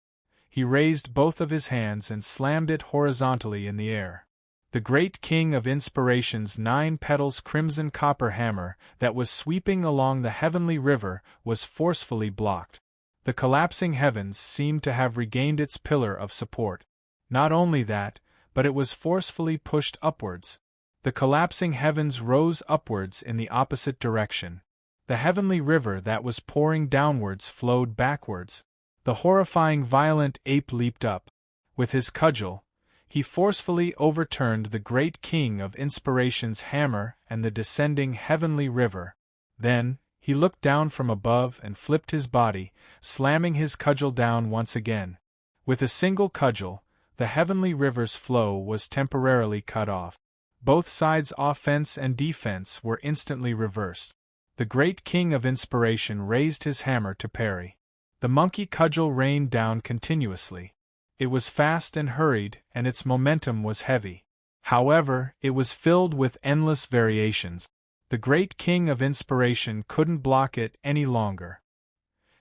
He raised both of his hands and slammed it horizontally in the air. The great King of Inspiration's 9 petals crimson copper hammer that was sweeping along the heavenly river was forcefully blocked. The collapsing heavens seemed to have regained its pillar of support. Not only that, but it was forcefully pushed upwards. The collapsing heavens rose upwards in the opposite direction. The heavenly river that was pouring downwards flowed backwards. The horrifying violent ape leaped up. With his cudgel, he forcefully overturned the great king of inspiration's hammer and the descending heavenly river. Then, he looked down from above and flipped his body, slamming his cudgel down once again. With a single cudgel, the heavenly river's flow was temporarily cut off. Both sides' offense and defense were instantly reversed. The great king of inspiration raised his hammer to parry. The monkey cudgel rained down continuously. It was fast and hurried, and its momentum was heavy. However, it was filled with endless variations. The great king of inspiration couldn't block it any longer.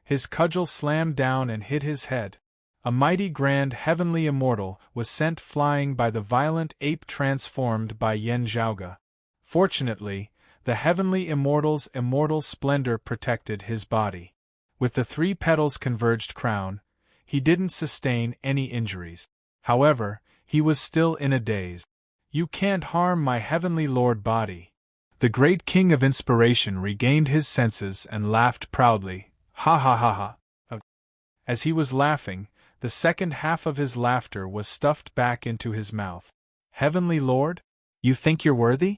His cudgel slammed down and hit his head. A mighty grand heavenly immortal was sent flying by the violent ape transformed by Yen Zhaoge. Fortunately, the heavenly immortal's immortal splendor protected his body. With the 3 petals converged crown, he didn't sustain any injuries. However, he was still in a daze. "You can't harm my heavenly lord body." The great king of inspiration regained his senses and laughed proudly. Ha ha ha ha. As he was laughing, the second half of his laughter was stuffed back into his mouth. "Heavenly Lord? You think you're worthy?"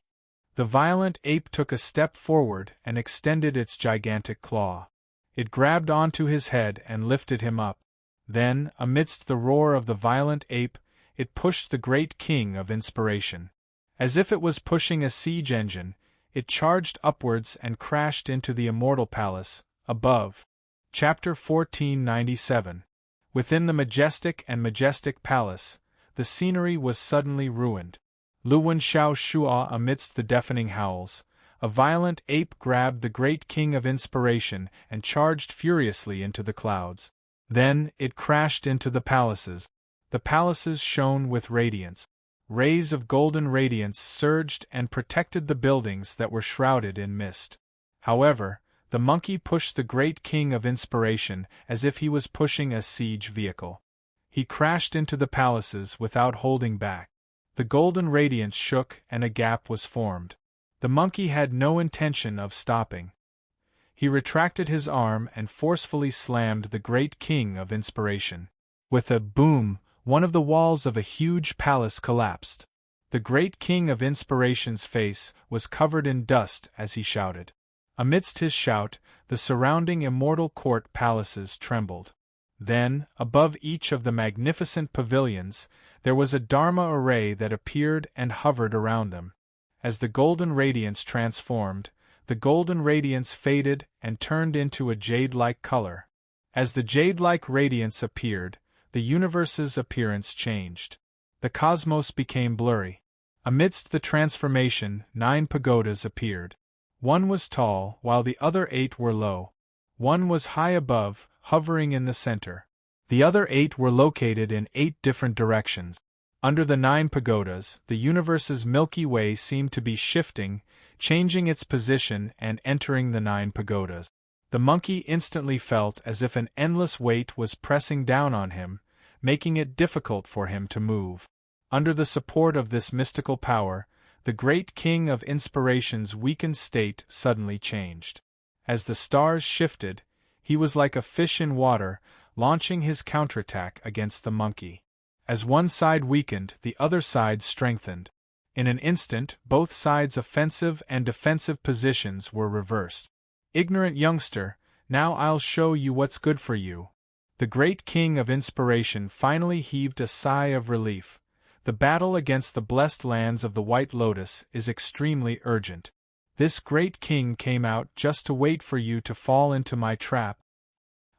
The violent ape took a step forward and extended its gigantic claw. It grabbed onto his head and lifted him up. Then, amidst the roar of the violent ape, it pushed the great king of inspiration. As if it was pushing a siege engine, it charged upwards and crashed into the immortal palace, above. Chapter 1497. Within the majestic palace, the scenery was suddenly ruined. Luwen Xiao Shua amidst the deafening howls, a violent ape grabbed the great king of inspiration and charged furiously into the clouds. Then, it crashed into the palaces. The palaces shone with radiance. Rays of golden radiance surged and protected the buildings that were shrouded in mist. However, the monkey pushed the great king of inspiration as if he was pushing a siege vehicle. He crashed into the palaces without holding back. The golden radiance shook and a gap was formed. The monkey had no intention of stopping. He retracted his arm and forcefully slammed the great king of inspiration. With a boom, one of the walls of a huge palace collapsed. The great king of inspiration's face was covered in dust as he shouted. Amidst his shout, the surrounding immortal court palaces trembled. Then, above each of the magnificent pavilions, there was a Dharma array that appeared and hovered around them. As the golden radiance transformed, the golden radiance faded and turned into a jade-like color. As the jade-like radiance appeared, the universe's appearance changed. The cosmos became blurry. Amidst the transformation, 9 pagodas appeared. One was tall, while the other 8 were low. One was high above, hovering in the center. The other 8 were located in 8 different directions. Under the 9 pagodas, the universe's Milky Way seemed to be shifting, changing its position and entering the 9 pagodas. The monkey instantly felt as if an endless weight was pressing down on him, making it difficult for him to move. Under the support of this mystical power, the great king of inspiration's weakened state suddenly changed. As the stars shifted, he was like a fish in water, launching his counterattack against the monkey. As one side weakened, the other side strengthened. In an instant, both sides' offensive and defensive positions were reversed. "Ignorant youngster, now I'll show you what's good for you." The great king of inspiration finally heaved a sigh of relief. The battle against the blessed lands of the White Lotus is extremely urgent. This great king came out just to wait for you to fall into my trap.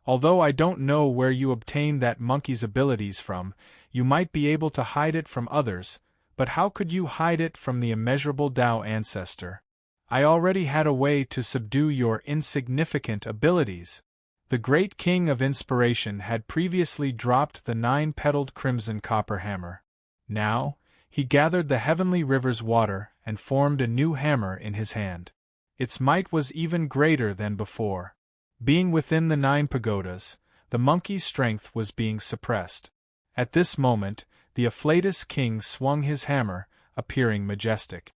Although I don't know where you obtained that monkey's abilities from, you might be able to hide it from others, but how could you hide it from the immeasurable Tao ancestor? I already had a way to subdue your insignificant abilities. The great king of inspiration had previously dropped the 9-petaled crimson copper hammer. Now, he gathered the heavenly river's water and formed a new hammer in his hand. Its might was even greater than before. Being within the 9 pagodas, The monkey's strength was being suppressed. At this moment, the afflatus king swung his hammer, appearing majestic.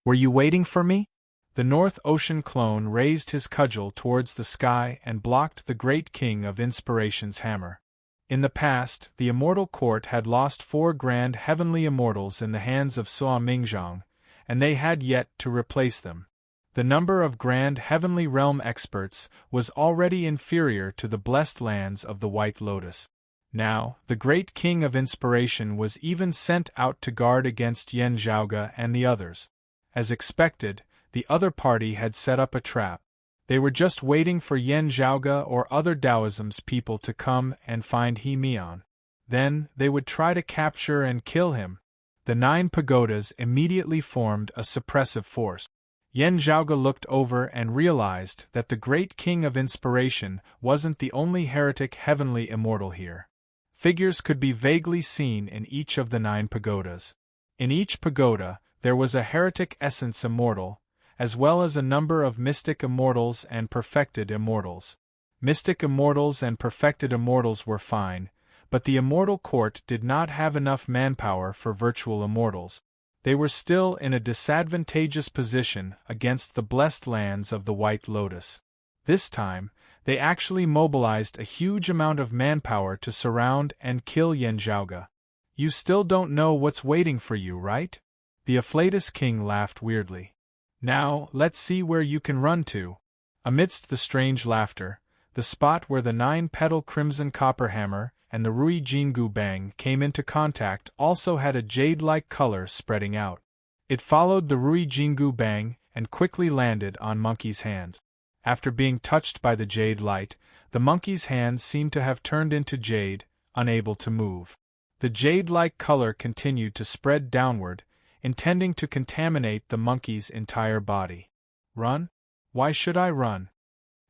"Were you waiting for me?" The North Ocean clone raised his cudgel towards the sky and blocked the great king of inspiration's hammer. In the past, the immortal court had lost 4 grand heavenly immortals in the hands of Sua Mingzhang, and they had yet to replace them. The number of grand heavenly realm experts was already inferior to the blessed lands of the White Lotus. Now, the great king of inspiration was even sent out to guard against Yen Zhaoge and the others. As expected, the other party had set up a trap. They were just waiting for Yen Zhaoge or other Taoism's people to come and find He Mian. Then, they would try to capture and kill him. The 9 pagodas immediately formed a suppressive force. Yen Zhaoge looked over and realized that the great king of inspiration wasn't the only heretic heavenly immortal here. Figures could be vaguely seen in each of the 9 pagodas. In each pagoda, there was a heretic essence immortal, as well as a number of mystic immortals and perfected immortals. Mystic immortals and perfected immortals were fine, but the immortal court did not have enough manpower for virtual immortals. They were still in a disadvantageous position against the blessed lands of the White Lotus. This time, they actually mobilized a huge amount of manpower to surround and kill Yen Zhaoge. "You still don't know what's waiting for you, right?" The afflatus king laughed weirdly. "Now, let's see where you can run to." Amidst the strange laughter, the spot where the 9-petal crimson copper hammer and the Rui Jingu Bang came into contact also had a jade-like color spreading out. It followed the Rui Jingu Bang and quickly landed on Monkey's hand. After being touched by the jade light, the monkey's hands seemed to have turned into jade, unable to move. The jade-like color continued to spread downward, intending to contaminate the monkey's entire body. "Run? Why should I run?"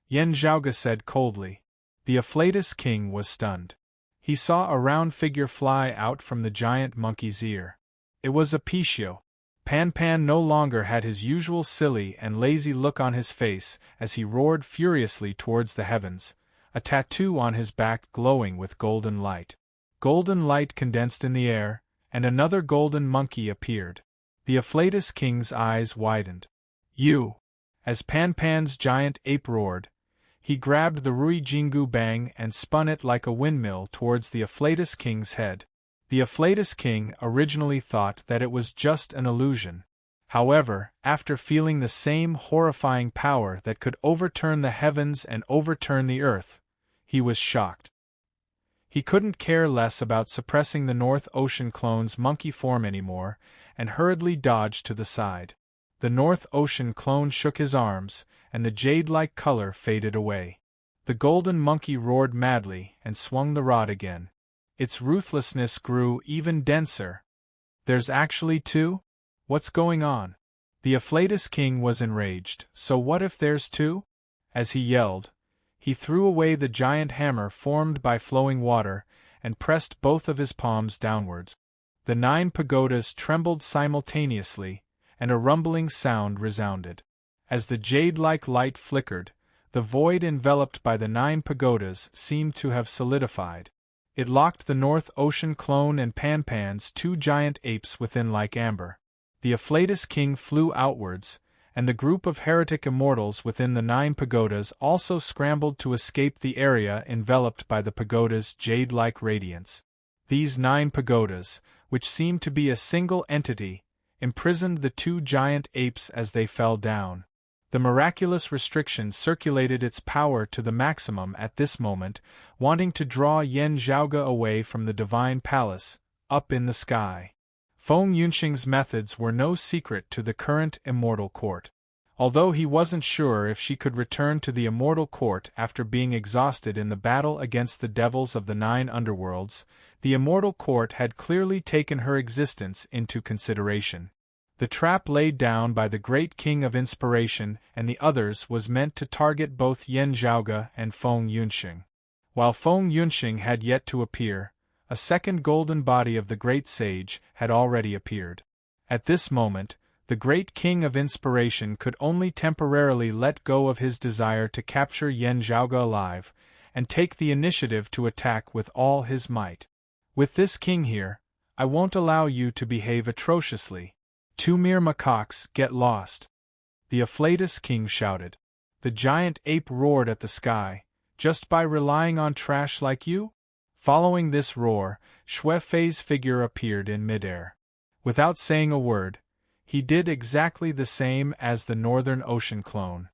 Yen Zhaoge said coldly. The afflatus king was stunned. He saw a round figure fly out from the giant monkey's ear. It was a Pichio. Pan Pan no longer had his usual silly and lazy look on his face as he roared furiously towards the heavens, a tattoo on his back glowing with golden light. Golden light condensed in the air, and another golden monkey appeared. The afflatus king's eyes widened. "You!" As Pan Pan's giant ape roared, he grabbed the Rui Jingu Bang and spun it like a windmill towards the afflatus king's head. The afflatus king originally thought that it was just an illusion. However, after feeling the same horrifying power that could overturn the heavens and overturn the earth, he was shocked. He couldn't care less about suppressing the North Ocean clone's monkey form anymore, and hurriedly dodged to the side. The North Ocean clone shook his arms, and the jade-like color faded away. The golden monkey roared madly and swung the rod again. Its ruthlessness grew even denser. "There's actually 2? What's going on?" The afflatus king was enraged. "So what if there's 2? As he yelled, he threw away the giant hammer formed by flowing water and pressed both of his palms downwards. The 9 pagodas trembled simultaneously, and a rumbling sound resounded. As the jade-like light flickered, the void enveloped by the 9 pagodas seemed to have solidified. It locked the North Ocean clone and Pan Pan's 2 giant apes within like amber. The afflatus king flew outwards, and the group of heretic immortals within the 9 pagodas also scrambled to escape the area enveloped by the pagoda's jade-like radiance. These 9 pagodas, which seemed to be a single entity, imprisoned the 2 giant apes as they fell down. The miraculous restriction circulated its power to the maximum at this moment, wanting to draw Yen Zhaoge away from the divine palace, up in the sky. Feng Yunxing's methods were no secret to the current immortal court. Although he wasn't sure if she could return to the immortal court after being exhausted in the battle against the devils of the 9 underworlds, the immortal court had clearly taken her existence into consideration. The trap laid down by the great king of inspiration and the others was meant to target both Yen Zhaoge and Feng Yunxing. While Feng Yunxing had yet to appear, a second golden body of the great sage had already appeared. At this moment, the great king of inspiration could only temporarily let go of his desire to capture Yen Zhaoge alive, and take the initiative to attack with all his might. With this king here, I won't allow you to behave atrociously. Two mere macaques, get lost. The afflatus king shouted. The giant ape roared at the sky, just by relying on trash like you? Following this roar, Xue Fei's figure appeared in midair. Without saying a word, he did exactly the same as the Northern Ocean clone.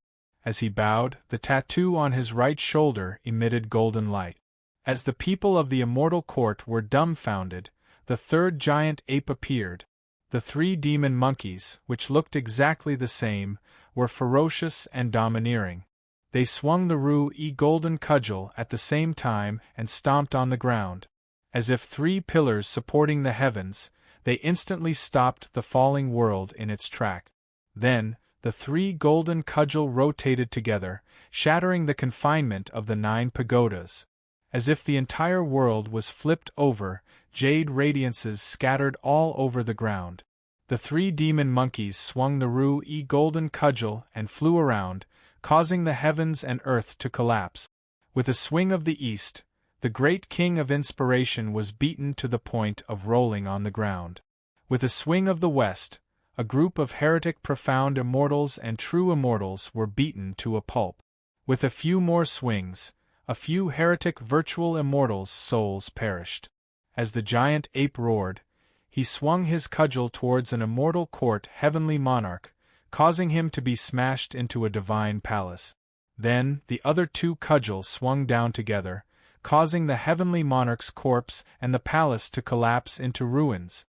As he bowed, the tattoo on his right shoulder emitted golden light. As the people of the immortal court were dumbfounded, the third giant ape appeared. The three demon monkeys, which looked exactly the same, were ferocious and domineering. They swung the Ru-E golden cudgel at the same time and stomped on the ground. As if three pillars supporting the heavens, they instantly stopped the falling world in its track. Then, the three golden cudgel rotated together, shattering the confinement of the 9 pagodas. As if the entire world was flipped over, jade radiances scattered all over the ground. The three demon monkeys swung the Ru-E golden cudgel and flew around, causing the heavens and earth to collapse. With a swing of the east, the great king of inspiration was beaten to the point of rolling on the ground. With a swing of the west, a group of heretic profound immortals and true immortals were beaten to a pulp. With a few more swings, a few heretic virtual immortals' souls perished. As the giant ape roared, he swung his cudgel towards an immortal court heavenly monarch, causing him to be smashed into a divine palace. Then, the other two cudgels swung down together, causing the heavenly monarch's corpse and the palace to collapse into ruins.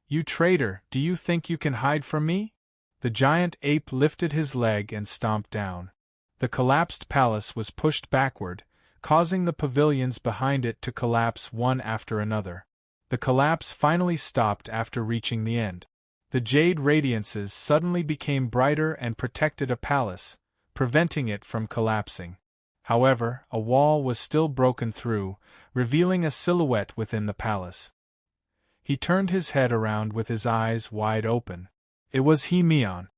You traitor, do you think you can hide from me? The giant ape lifted his leg and stomped down. The collapsed palace was pushed backward, causing the pavilions behind it to collapse one after another. The collapse finally stopped after reaching the end. The jade radiances suddenly became brighter and protected a palace, preventing it from collapsing. However, a wall was still broken through, revealing a silhouette within the palace. He turned his head around with his eyes wide open. It was He Mian.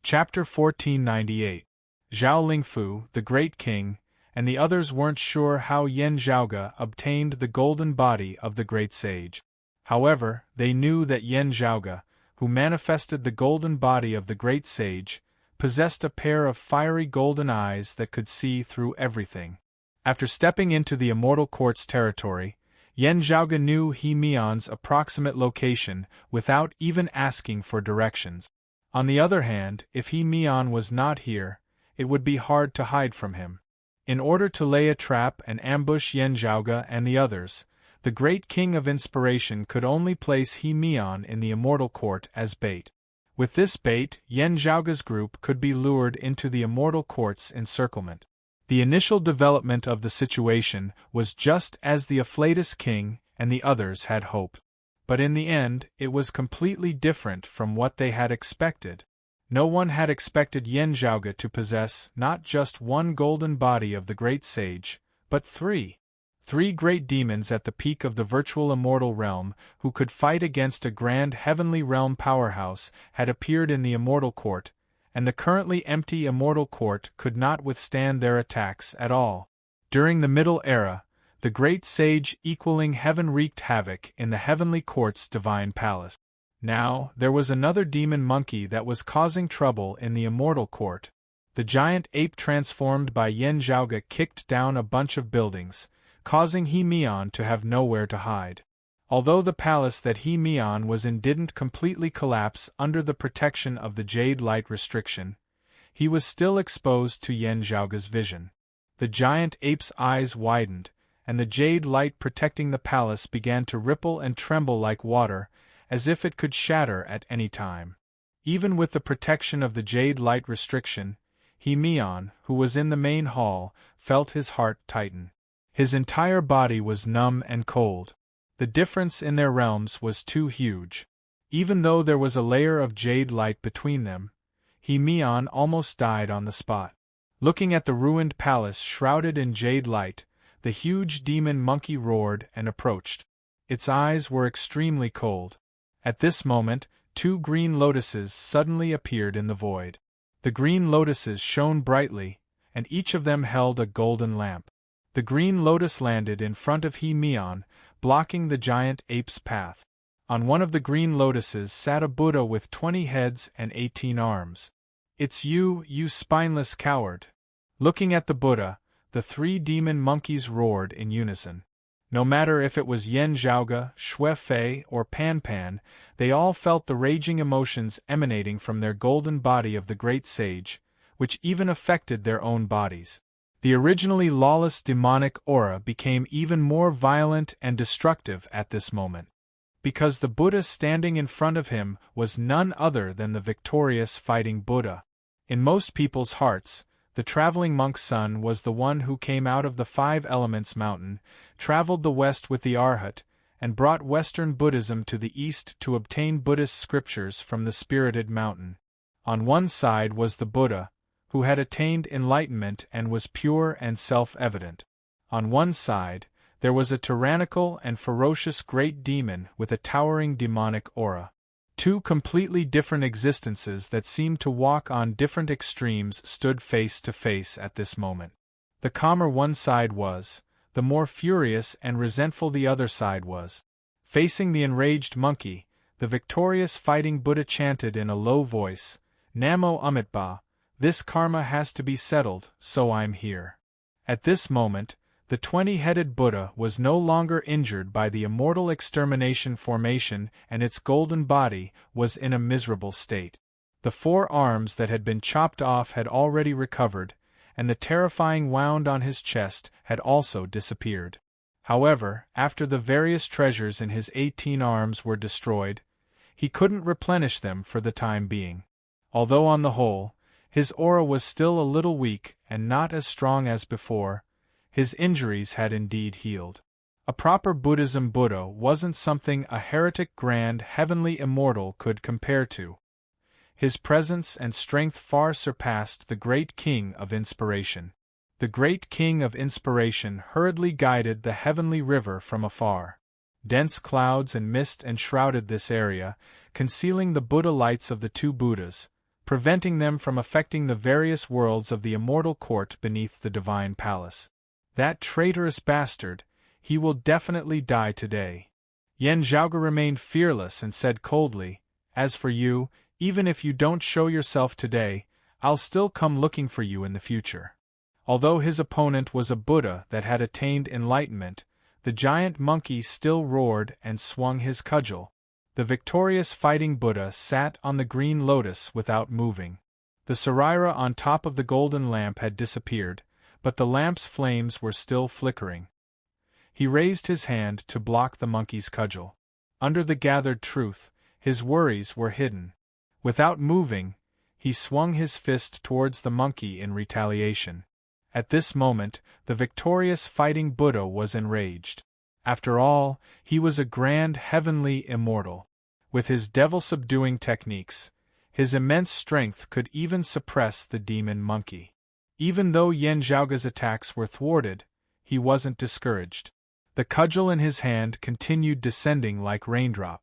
Chapter 1498. Zhao Lingfu, the Great King, and the others weren't sure how Yan Zhaoge obtained the golden body of the great sage. However, they knew that Yan Zhaoge, who manifested the golden body of the great sage, possessed a pair of fiery golden eyes that could see through everything. After stepping into the immortal court's territory, Yan Zhaoge knew He Mian's approximate location without even asking for directions. On the other hand, if He Mian was not here, it would be hard to hide from him. In order to lay a trap and ambush Yan Zhaoge and the others, the great king of inspiration could only place He Mian in the immortal court as bait. With this bait, Yan Zhaoge's group could be lured into the immortal court's encirclement. The initial development of the situation was just as the afflatus king and the others had hoped. But in the end, it was completely different from what they had expected. No one had expected Yan Zhaoge to possess not just one golden body of the great sage, but three. 3 great demons at the peak of the virtual immortal realm, who could fight against a grand heavenly realm powerhouse, had appeared in the immortal court, and the currently empty immortal court could not withstand their attacks at all. During the Middle Era, the great sage equaling heaven wreaked havoc in the heavenly court's divine palace. Now, there was another demon monkey that was causing trouble in the immortal court. The giant ape transformed by Yan Zhaoge kicked down a bunch of buildings, causing He Mian to have nowhere to hide. Although the palace that He Mian was in didn't completely collapse under the protection of the jade light restriction, he was still exposed to Yan Zhaoge's vision. The giant ape's eyes widened, and the jade light protecting the palace began to ripple and tremble like water, as if it could shatter at any time. Even with the protection of the jade light restriction, He Mian, who was in the main hall, felt his heart tighten. His entire body was numb and cold. The difference in their realms was too huge. Even though there was a layer of jade light between them, He Mian almost died on the spot. Looking at the ruined palace shrouded in jade light, the huge demon monkey roared and approached. Its eyes were extremely cold. At this moment, 2 green lotuses suddenly appeared in the void. The green lotuses shone brightly, and each of them held a golden lamp. The green lotus landed in front of He-Mian, blocking the giant ape's path. On one of the green lotuses sat a Buddha with 20 heads and 18 arms. "It's you, you spineless coward!" Looking at the Buddha, the 3 demon monkeys roared in unison. No matter if it was Yen Zhaoge, Xue Fei, or Pan Pan, they all felt the raging emotions emanating from their golden body of the great sage, which even affected their own bodies. The originally lawless demonic aura became even more violent and destructive at this moment, because the Buddha standing in front of him was none other than the victorious fighting Buddha. In most people's hearts, the traveling monk's son was the one who came out of the 5 Elements mountain, traveled the west with the Arhat, and brought Western Buddhism to the east to obtain Buddhist scriptures from the spirited mountain. On one side was the Buddha, who had attained enlightenment and was pure and self-evident. On one side, there was a tyrannical and ferocious great demon with a towering demonic aura. 2 completely different existences that seemed to walk on different extremes stood face to face at this moment. The calmer one side was, the more furious and resentful the other side was. Facing the enraged monkey, the victorious fighting Buddha chanted in a low voice, "Namo Amitabha, this karma has to be settled, so I'm here." At this moment, the 20-headed Buddha was no longer injured by the immortal extermination formation, and its golden body was in a miserable state. The 4 arms that had been chopped off had already recovered, and the terrifying wound on his chest had also disappeared. However, after the various treasures in his 18 arms were destroyed, he couldn't replenish them for the time being. Although on the whole, his aura was still a little weak and not as strong as before, his injuries had indeed healed. A proper Buddhism Buddha wasn't something a heretic grand heavenly immortal could compare to. His presence and strength far surpassed the great king of inspiration. The great king of inspiration hurriedly guided the heavenly river from afar. Dense clouds and mist enshrouded this area, concealing the Buddha lights of the 2 Buddhas, preventing them from affecting the various worlds of the immortal court beneath the divine palace. "That traitorous bastard, he will definitely die today." Yen Zhaoge remained fearless and said coldly, "As for you, even if you don't show yourself today, I'll still come looking for you in the future." Although his opponent was a Buddha that had attained enlightenment, the giant monkey still roared and swung his cudgel. The victorious fighting Buddha sat on the green lotus without moving. The saraira on top of the golden lamp had disappeared, but the lamp's flames were still flickering. He raised his hand to block the monkey's cudgel. Under the gathered truth, his worries were hidden. Without moving, he swung his fist towards the monkey in retaliation. At this moment, the victorious fighting Buddha was enraged. After all, he was a grand heavenly immortal. With his devil-subduing techniques, his immense strength could even suppress the demon monkey. Even though Yen Zhaoge's attacks were thwarted, he wasn't discouraged. The cudgel in his hand continued descending like raindrop.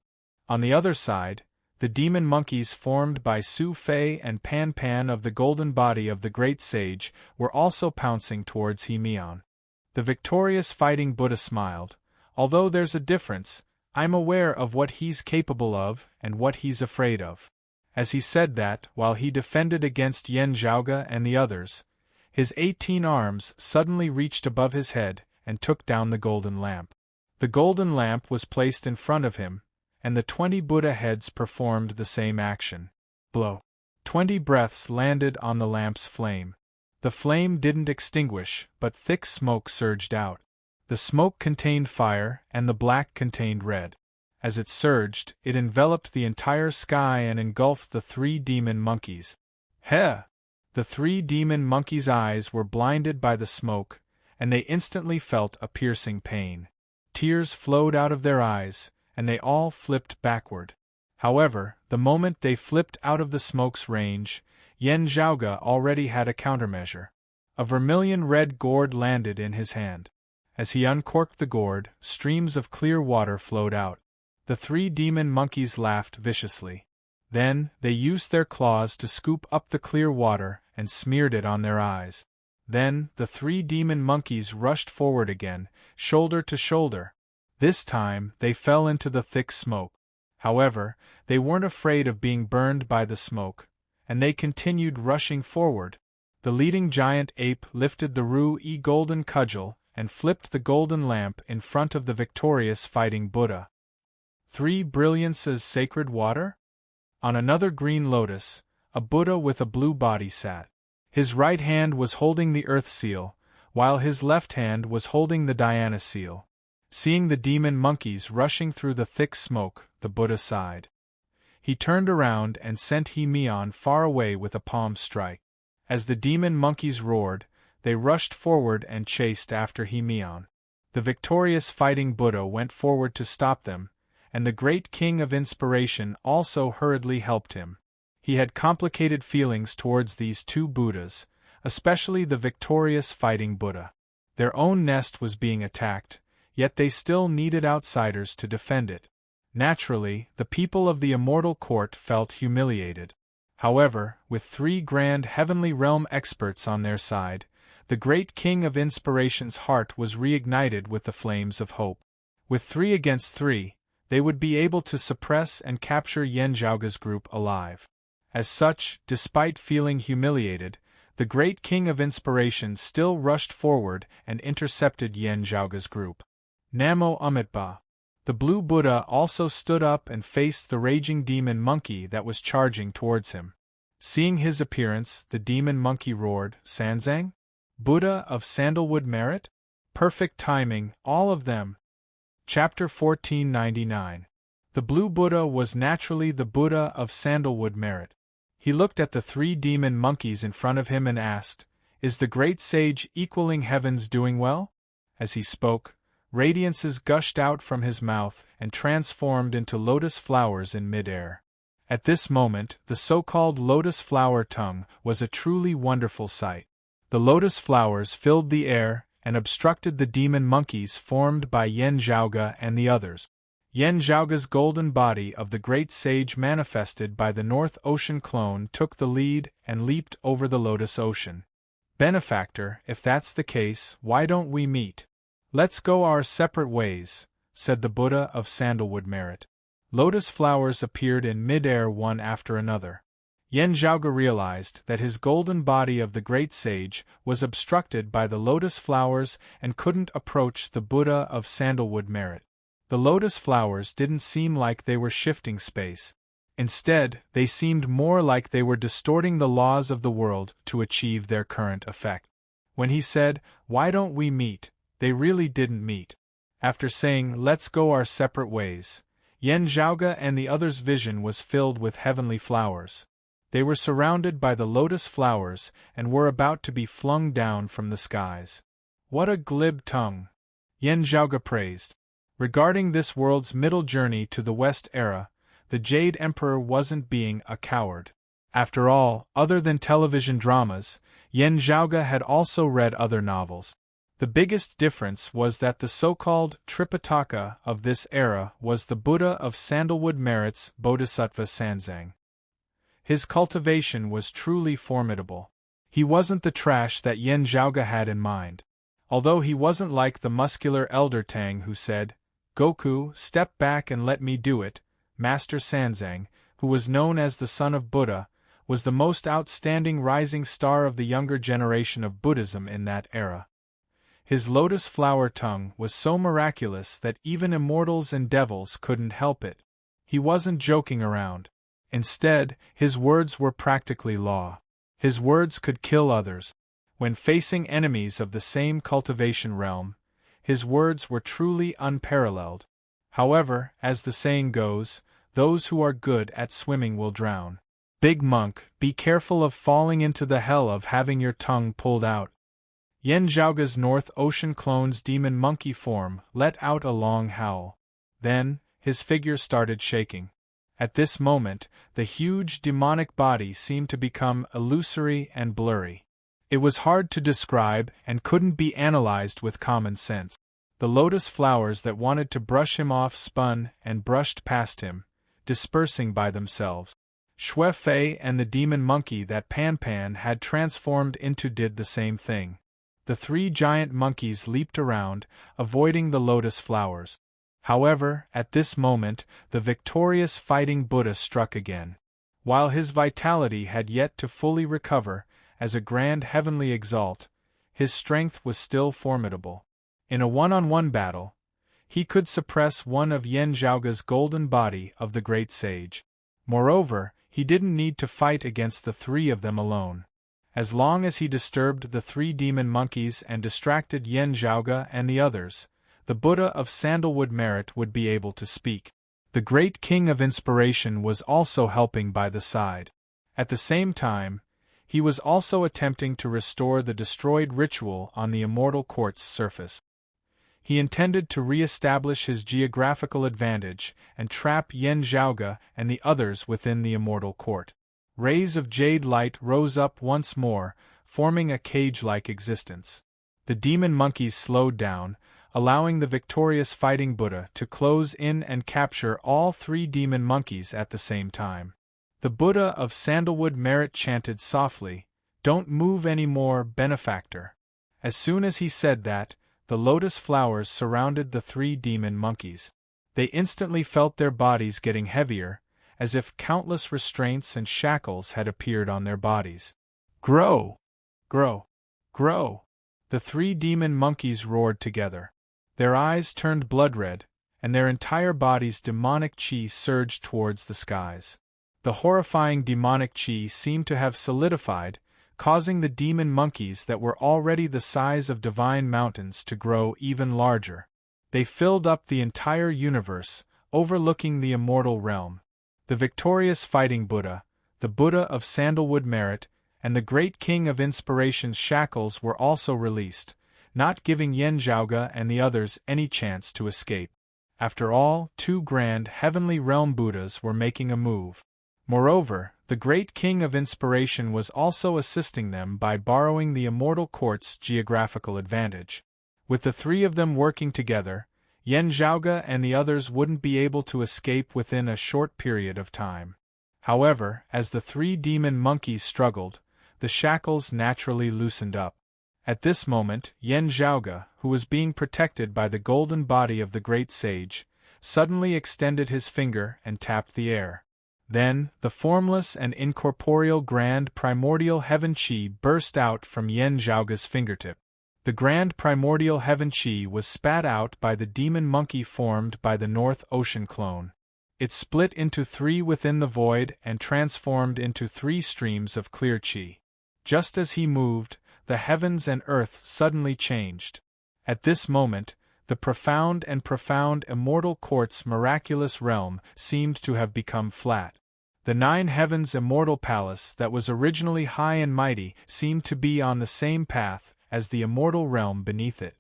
On the other side, the demon monkeys formed by Su Fei and Pan Pan of the golden body of the great sage were also pouncing towards He-Mian. The victorious fighting Buddha smiled. "Although there's a difference, I'm aware of what he's capable of and what he's afraid of." As he said that, while he defended against Yen Zhaoge and the others, his 18 arms suddenly reached above his head and took down the golden lamp. The golden lamp was placed in front of him, and the 20 Buddha heads performed the same action. Blow. 20 breaths landed on the lamp's flame. The flame didn't extinguish, but thick smoke surged out. The smoke contained fire, and the black contained red. As it surged, it enveloped the entire sky and engulfed the 3 demon monkeys. Heh! The 3 demon monkeys' eyes were blinded by the smoke, and they instantly felt a piercing pain. Tears flowed out of their eyes, and they all flipped backward. However, the moment they flipped out of the smoke's range, Yen Zhaoge already had a countermeasure. A vermilion red gourd landed in his hand. As he uncorked the gourd, streams of clear water flowed out. The 3 demon monkeys laughed viciously. Then, they used their claws to scoop up the clear water and smeared it on their eyes. Then, the 3 demon monkeys rushed forward again, shoulder to shoulder. This time, they fell into the thick smoke. However, they weren't afraid of being burned by the smoke, and they continued rushing forward. The leading giant ape lifted the Ru-E golden cudgel and flipped the golden lamp in front of the victorious fighting Buddha. 3 brilliances sacred water? On another green lotus, a Buddha with a blue body sat. His right hand was holding the earth seal, while his left hand was holding the dhyana seal. Seeing the demon monkeys rushing through the thick smoke, the Buddha sighed. He turned around and sent He-Meon far away with a palm strike. As the demon monkeys roared, they rushed forward and chased after He-Meon. The victorious fighting Buddha went forward to stop them, and the great king of inspiration also hurriedly helped him. He had complicated feelings towards these 2 Buddhas, especially the victorious fighting Buddha. Their own nest was being attacked, yet they still needed outsiders to defend it. Naturally, the people of the immortal court felt humiliated. However, with 3 grand heavenly realm experts on their side, the great king of inspiration's heart was reignited with the flames of hope. With 3 against 3, they would be able to suppress and capture Yen Zhaoge's group alive. As such, despite feeling humiliated, the great king of inspiration still rushed forward and intercepted Yen Zhaoge's group. Namo Amitabha. The blue Buddha also stood up and faced the raging demon monkey that was charging towards him. Seeing his appearance, the demon monkey roared, "Sanzang? Buddha of sandalwood merit? Perfect timing, all of them." Chapter 1499. The blue Buddha was naturally the Buddha of sandalwood merit. He looked at the 3 demon monkeys in front of him and asked, "Is the great sage equaling heavens doing well?" As he spoke, radiances gushed out from his mouth and transformed into lotus flowers in mid-air. At this moment, the so-called lotus flower tongue was a truly wonderful sight. The lotus flowers filled the air and obstructed the demon monkeys formed by Yen Zhaoge and the others. Yen Zhaoge's golden body of the great sage manifested by the North Ocean clone took the lead and leaped over the lotus ocean. "Benefactor, if that's the case, why don't we meet? Let's go our separate ways," said the Buddha of sandalwood merit. Lotus flowers appeared in mid-air one after another. Yen Zhaoge realized that his golden body of the great sage was obstructed by the lotus flowers and couldn't approach the Buddha of sandalwood merit. The lotus flowers didn't seem like they were shifting space. Instead, they seemed more like they were distorting the laws of the world to achieve their current effect. When he said, "Why don't we meet?" they really didn't meet. After saying, "Let's go our separate ways," Yen Zhaoge and the others' vision was filled with heavenly flowers. They were surrounded by the lotus flowers and were about to be flung down from the skies. "What a glib tongue!" Yen Zhaoge praised. Regarding this world's middle journey to the West era, the Jade Emperor wasn't being a coward. After all, other than television dramas, Yen Zhaoge had also read other novels. The biggest difference was that the so-called Tripitaka of this era was the Buddha of sandalwood merit's Bodhisattva Sanzang. His cultivation was truly formidable. He wasn't the trash that Yen Zhaoge had in mind. Although he wasn't like the muscular elder Tang who said, "Goku, step back and let me do it," Master Sanzang, who was known as the son of Buddha, was the most outstanding rising star of the younger generation of Buddhism in that era. His lotus flower tongue was so miraculous that even immortals and devils couldn't help it. He wasn't joking around. Instead, his words were practically law. His words could kill others. When facing enemies of the same cultivation realm, his words were truly unparalleled. However, as the saying goes, those who are good at swimming will drown. Big monk, be careful of falling into the hell of having your tongue pulled out. Yen Zhaoge's North Ocean clone's demon monkey form let out a long howl. Then, his figure started shaking. At this moment, the huge demonic body seemed to become illusory and blurry. It was hard to describe and couldn't be analyzed with common sense. The lotus flowers that wanted to brush him off spun and brushed past him, dispersing by themselves. Xue Fei and the demon monkey that Pan Pan had transformed into did the same thing. The three giant monkeys leaped around, avoiding the lotus flowers. However, at this moment, the victorious fighting Buddha struck again. While his vitality had yet to fully recover, as a grand heavenly exalt, his strength was still formidable. In a one-on-one battle, he could suppress one of Yen Zhaoge's golden body of the great sage. Moreover, he didn't need to fight against the three of them alone. As long as he disturbed the three demon monkeys and distracted Yen Zhaoge and the others, the Buddha of Sandalwood Merit would be able to speak. The great king of inspiration was also helping by the side. At the same time, he was also attempting to restore the destroyed ritual on the immortal court's surface. He intended to re-establish his geographical advantage and trap Yen Zhaoge and the others within the immortal court. Rays of jade light rose up once more, forming a cage-like existence. The demon monkeys slowed down, allowing the victorious fighting Buddha to close in and capture all three demon monkeys at the same time. The Buddha of Sandalwood Merit chanted softly, "Don't move any more, benefactor." As soon as he said that, the lotus flowers surrounded the three demon monkeys. They instantly felt their bodies getting heavier, as if countless restraints and shackles had appeared on their bodies. "Grow! Grow! Grow!" The three demon monkeys roared together. Their eyes turned blood-red, and their entire bodies' demonic chi surged towards the skies. The horrifying demonic chi seemed to have solidified, causing the demon monkeys that were already the size of divine mountains to grow even larger. They filled up the entire universe, overlooking the immortal realm. The victorious fighting Buddha, the Buddha of Sandalwood Merit, and the great king of inspiration's shackles were also released, not giving Yen Zhaoge and the others any chance to escape. After all, two grand heavenly realm Buddhas were making a move. Moreover, the great king of inspiration was also assisting them by borrowing the immortal court's geographical advantage. With the three of them working together, Yen Zhaoge and the others wouldn't be able to escape within a short period of time. However, as the three demon monkeys struggled, the shackles naturally loosened up. At this moment, Yen Zhaoge, who was being protected by the golden body of the great sage, suddenly extended his finger and tapped the air. Then, the formless and incorporeal grand primordial heaven chi burst out from Yen Zhaoge's fingertip. The grand primordial heaven chi was spat out by the demon monkey formed by the North Ocean clone. It split into three within the void and transformed into three streams of clear chi. Just as he moved, the heavens and earth suddenly changed. At this moment, the profound immortal court's miraculous realm seemed to have become flat. The nine heavens' immortal palace that was originally high and mighty seemed to be on the same path as the immortal realm beneath it.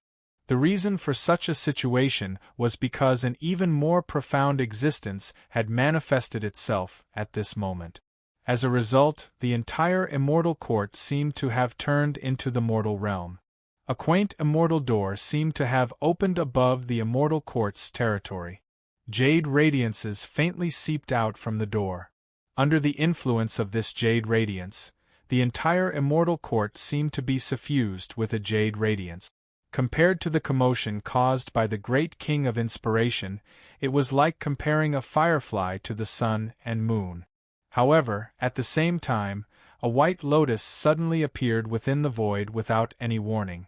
The reason for such a situation was because an even more profound existence had manifested itself at this moment. As a result, the entire immortal court seemed to have turned into the mortal realm. A quaint immortal door seemed to have opened above the immortal court's territory. Jade radiances faintly seeped out from the door. Under the influence of this jade radiance, the entire immortal court seemed to be suffused with a jade radiance. Compared to the commotion caused by the great king of inspiration, it was like comparing a firefly to the sun and moon. However, at the same time, a white lotus suddenly appeared within the void without any warning.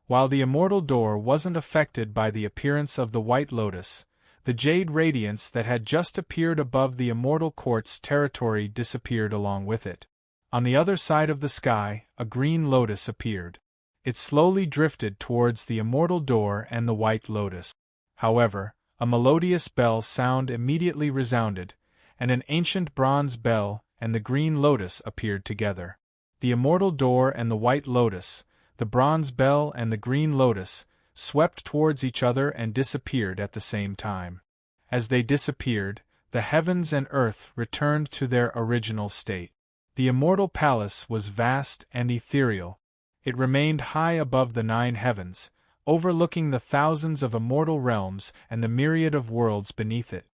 While the immortal door wasn't affected by the appearance of the white lotus, the jade radiance that had just appeared above the immortal court's territory disappeared along with it. On the other side of the sky, a green lotus appeared. It slowly drifted towards the immortal door and the white lotus. However, a melodious bell sound immediately resounded, and an ancient bronze bell and the green lotus appeared together. The immortal door and the white lotus, the bronze bell and the green lotus, swept towards each other and disappeared at the same time. As they disappeared, the heavens and earth returned to their original state. The immortal palace was vast and ethereal. It remained high above the nine heavens, overlooking the thousands of immortal realms and the myriad of worlds beneath it.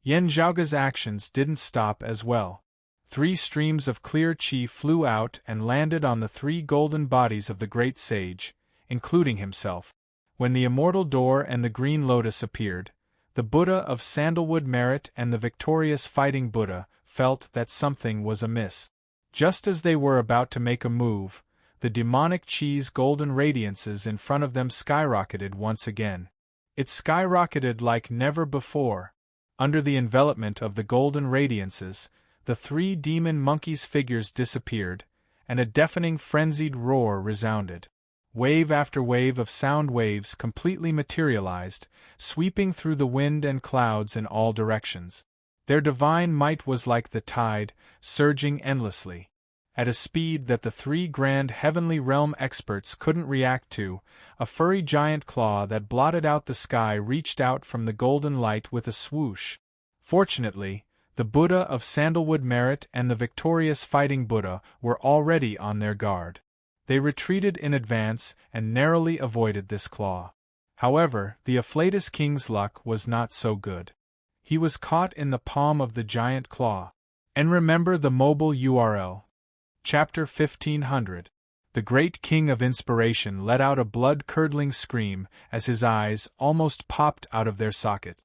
Yen Zhaoge's actions didn't stop as well. 3 streams of clear chi flew out and landed on the 3 golden bodies of the great sage, including himself. When the immortal door and the green lotus appeared, the Buddha of sandalwood merit and the victorious fighting Buddha felt that something was amiss. Just as they were about to make a move, the demonic chi's golden radiances in front of them skyrocketed once again. It skyrocketed like never before. Under the envelopment of the golden radiances, the 3 demon monkeys' figures disappeared, and a deafening frenzied roar resounded. Wave after wave of sound waves completely materialized, sweeping through the wind and clouds in all directions. Their divine might was like the tide, surging endlessly. At a speed that the 3 grand heavenly realm experts couldn't react to, a furry giant claw that blotted out the sky reached out from the golden light with a swoosh. Fortunately, the Buddha of sandalwood merit and the victorious fighting Buddha were already on their guard. They retreated in advance and narrowly avoided this claw. However, the afflatus king's luck was not so good. He was caught in the palm of the giant claw. And remember the mobile URL. Chapter 1500. The great king of inspiration let out a blood-curdling scream as his eyes almost popped out of their socket.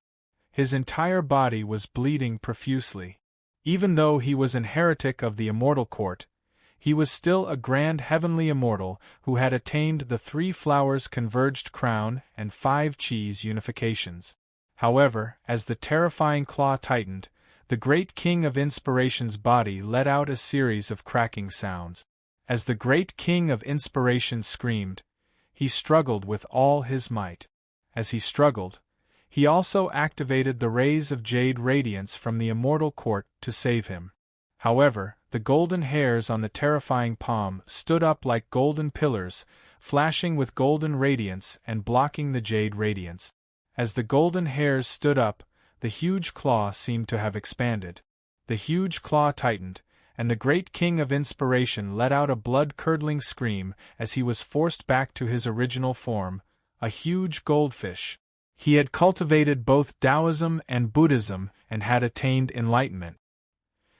His entire body was bleeding profusely. Even though he was an heretic of the immortal court, he was still a grand heavenly immortal who had attained the 3 flowers converged crown and 5 chi's unifications. However, as the terrifying claw tightened, the great king of inspiration's body let out a series of cracking sounds. As the great king of inspiration screamed, he struggled with all his might. As he struggled, he also activated the rays of jade radiance from the immortal court to save him. However, the golden hairs on the terrifying palm stood up like golden pillars, flashing with golden radiance and blocking the jade radiance. As the golden hairs stood up, the huge claw seemed to have expanded. The huge claw tightened, and the great king of inspiration let out a blood-curdling scream as he was forced back to his original form, a huge goldfish. He had cultivated both Taoism and Buddhism and had attained enlightenment.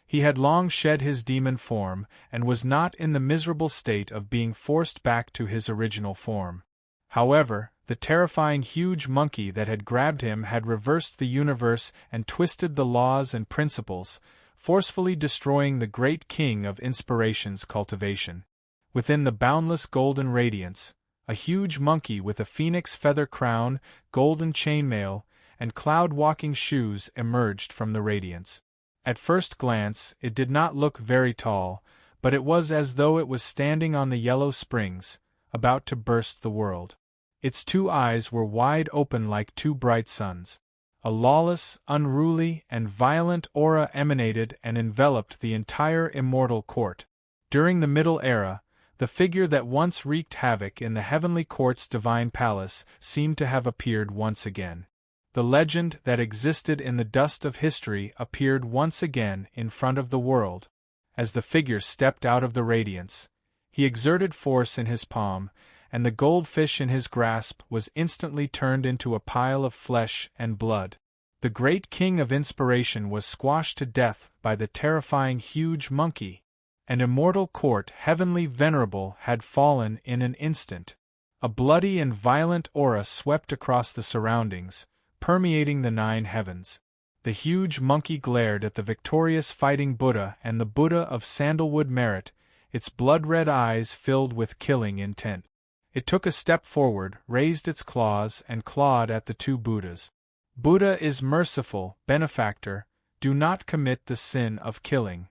He had long shed his demon form and was not in the miserable state of being forced back to his original form. However, the terrifying huge monkey that had grabbed him had reversed the universe and twisted the laws and principles, forcefully destroying the great king of inspiration's cultivation. Within the boundless golden radiance, a huge monkey with a phoenix feather crown, golden chainmail, and cloud-walking shoes emerged from the radiance. At first glance, it did not look very tall, but it was as though it was standing on the yellow springs, about to burst the world. Its 2 eyes were wide open like 2 bright suns. A lawless, unruly, and violent aura emanated and enveloped the entire immortal court. During the Middle Era, the figure that once wreaked havoc in the heavenly court's divine palace seemed to have appeared once again. The legend that existed in the dust of history appeared once again in front of the world. As the figure stepped out of the radiance, he exerted force in his palm, and the goldfish in his grasp was instantly turned into a pile of flesh and blood. The great king of inspiration was squashed to death by the terrifying huge monkey. An immortal court heavenly venerable had fallen in an instant. A bloody and violent aura swept across the surroundings, permeating the 9 heavens. The huge monkey glared at the victorious fighting Buddha and the Buddha of sandalwood merit, its blood-red eyes filled with killing intent. It took a step forward, raised its claws, and clawed at the 2 Buddhas. Buddha is merciful, benefactor, do not commit the sin of killing.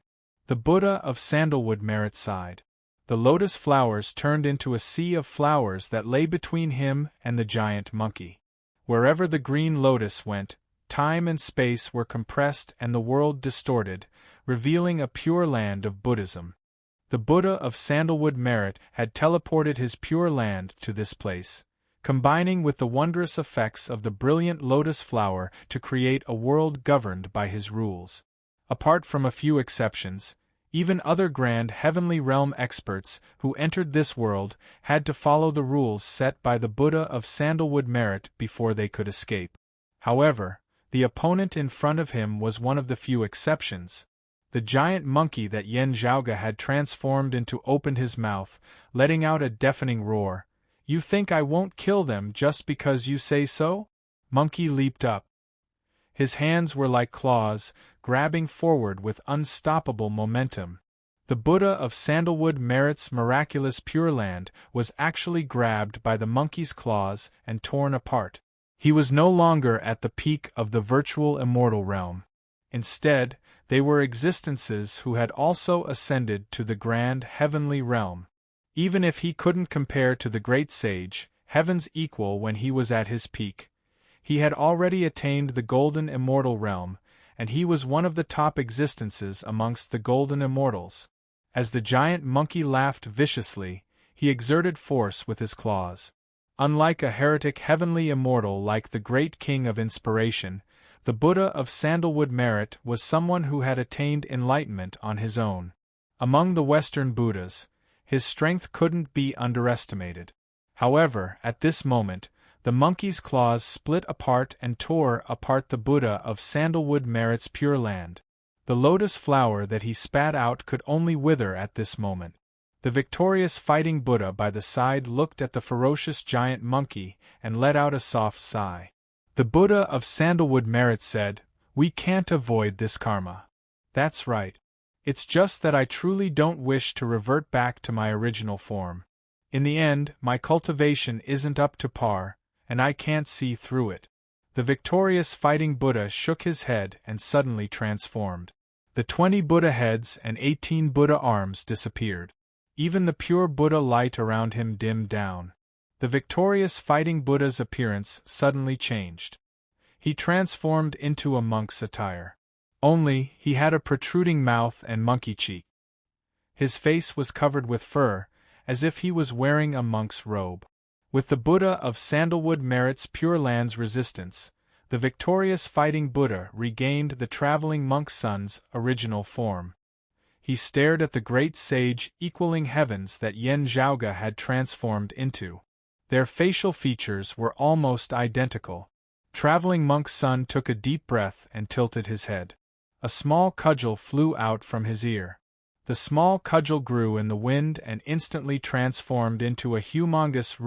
The Buddha of sandalwood merit sighed. The lotus flowers turned into a sea of flowers that lay between him and the giant monkey. Wherever the green lotus went, time and space were compressed and the world distorted, revealing a pure land of Buddhism. The Buddha of sandalwood merit had teleported his pure land to this place, combining with the wondrous effects of the brilliant lotus flower to create a world governed by his rules. Apart from a few exceptions, even other grand heavenly realm experts who entered this world had to follow the rules set by the Buddha of sandalwood merit before they could escape. However, the opponent in front of him was one of the few exceptions. The giant monkey that Yen Zhaoge had transformed into opened his mouth, letting out a deafening roar. "You think I won't kill them just because you say so?" Monkey leaped up. His hands were like claws, grabbing forward with unstoppable momentum. The Buddha of Sandalwood Merit's miraculous Pure Land was actually grabbed by the monkey's claws and torn apart. He was no longer at the peak of the virtual immortal realm. Instead, they were existences who had also ascended to the grand heavenly realm. Even if he couldn't compare to the great sage, heaven's equal when he was at his peak, he had already attained the golden immortal realm, and he was one of the top existences amongst the golden immortals. As the giant monkey laughed viciously, he exerted force with his claws. Unlike a heretic heavenly immortal like the great king of inspiration, the Buddha of Sandalwood Merit was someone who had attained enlightenment on his own. Among the Western Buddhas, his strength couldn't be underestimated. However, at this moment, the monkey's claws split apart and tore apart the Buddha of Sandalwood Merit's Pure Land. The lotus flower that he spat out could only wither at this moment. The victorious fighting Buddha by the side looked at the ferocious giant monkey and let out a soft sigh. The Buddha of Sandalwood Merit said, "We can't avoid this karma." "That's right. It's just that I truly don't wish to revert back to my original form. In the end, my cultivation isn't up to par, and I can't see through it." The victorious fighting Buddha shook his head and suddenly transformed. The 20 Buddha heads and 18 Buddha arms disappeared. Even the pure Buddha light around him dimmed down. The victorious fighting Buddha's appearance suddenly changed. He transformed into a monk's attire. Only, he had a protruding mouth and monkey cheek. His face was covered with fur, as if he was wearing a monk's robe. With the Buddha of Sandalwood Merit's Pure Land's resistance, the victorious fighting Buddha regained the traveling monk son's original form. He stared at the great sage equaling heavens that Yen Zhaoge had transformed into. Their facial features were almost identical. Traveling monk son took a deep breath and tilted his head. A small cudgel flew out from his ear. The small cudgel grew in the wind and instantly transformed into a humongous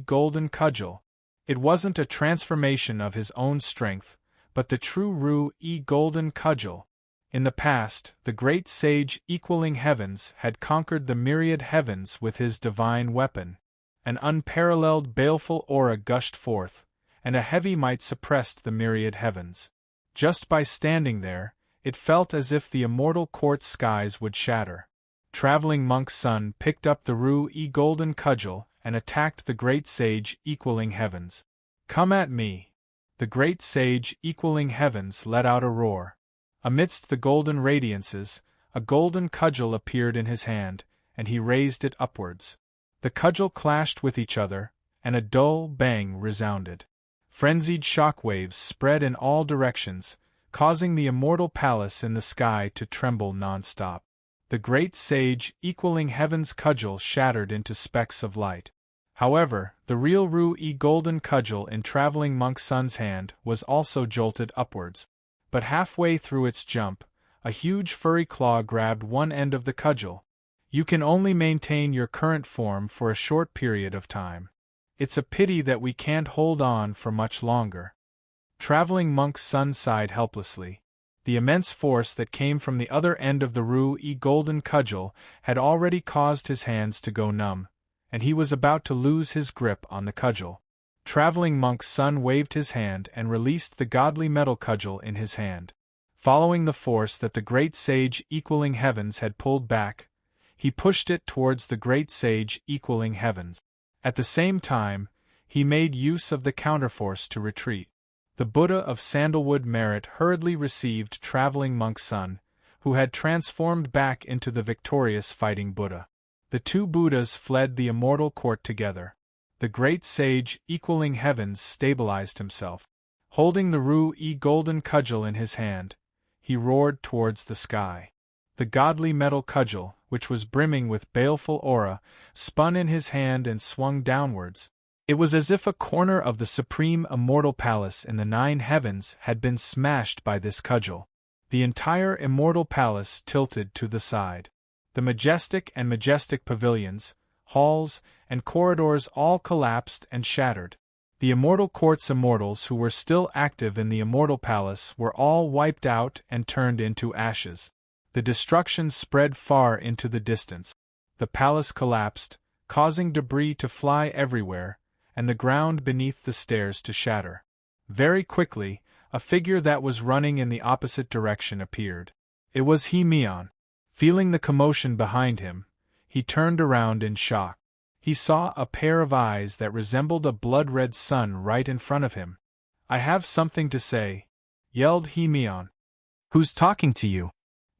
golden cudgel. It wasn't a transformation of his own strength, but the true golden cudgel. In the past, the great sage equaling heavens had conquered the myriad heavens with his divine weapon. An unparalleled baleful aura gushed forth, and a heavy might suppressed the myriad heavens. Just by standing there, it felt as if the immortal court skies would shatter. Traveling monk son picked up the golden cudgel and attacked the great sage equaling heavens. "Come at me!" The great sage equaling heavens let out a roar. Amidst the golden radiances, a golden cudgel appeared in his hand, and he raised it upwards. The cudgel clashed with each other, and a dull bang resounded. Frenzied shockwaves spread in all directions, causing the immortal palace in the sky to tremble non-stop. The great sage equaling heaven's cudgel shattered into specks of light. However, the real golden cudgel in traveling monk son's hand was also jolted upwards. But halfway through its jump, a huge furry claw grabbed one end of the cudgel. "You can only maintain your current form for a short period of time. It's a pity that we can't hold on for much longer." Traveling monk's son sighed helplessly. The immense force that came from the other end of the golden cudgel had already caused his hands to go numb, and he was about to lose his grip on the cudgel. Traveling monk's son waved his hand and released the godly metal cudgel in his hand. Following the force that the great sage equaling heavens had pulled back, he pushed it towards the great sage equaling heavens. At the same time, he made use of the counterforce to retreat. The Buddha of Sandalwood Merit hurriedly received traveling monk son, who had transformed back into the victorious fighting Buddha. The two Buddhas fled the immortal court together. The great sage equaling heavens stabilized himself. Holding the golden cudgel in his hand, he roared towards the sky. The godly metal cudgel, which was brimming with baleful aura, spun in his hand and swung downwards. It was as if a corner of the supreme immortal palace in the 9 heavens had been smashed by this cudgel. The entire immortal palace tilted to the side. The majestic pavilions, halls, and corridors all collapsed and shattered. The immortal court's immortals who were still active in the immortal palace were all wiped out and turned into ashes. The destruction spread far into the distance. The palace collapsed, causing debris to fly everywhere, and the ground beneath the stairs to shatter. Very quickly, a figure that was running in the opposite direction appeared. It was He-Mion. Feeling the commotion behind him, he turned around in shock. He saw a pair of eyes that resembled a blood-red sun right in front of him. "I have something to say," yelled He-Mion. "Who's talking to you?"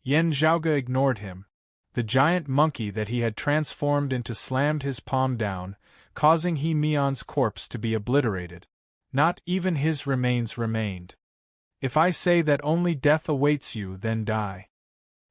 Yen Zhaoge ignored him. The giant monkey that he had transformed into slammed his palm down, causing He-Mion's corpse to be obliterated. Not even his remains remained. "If I say that only death awaits you, then die."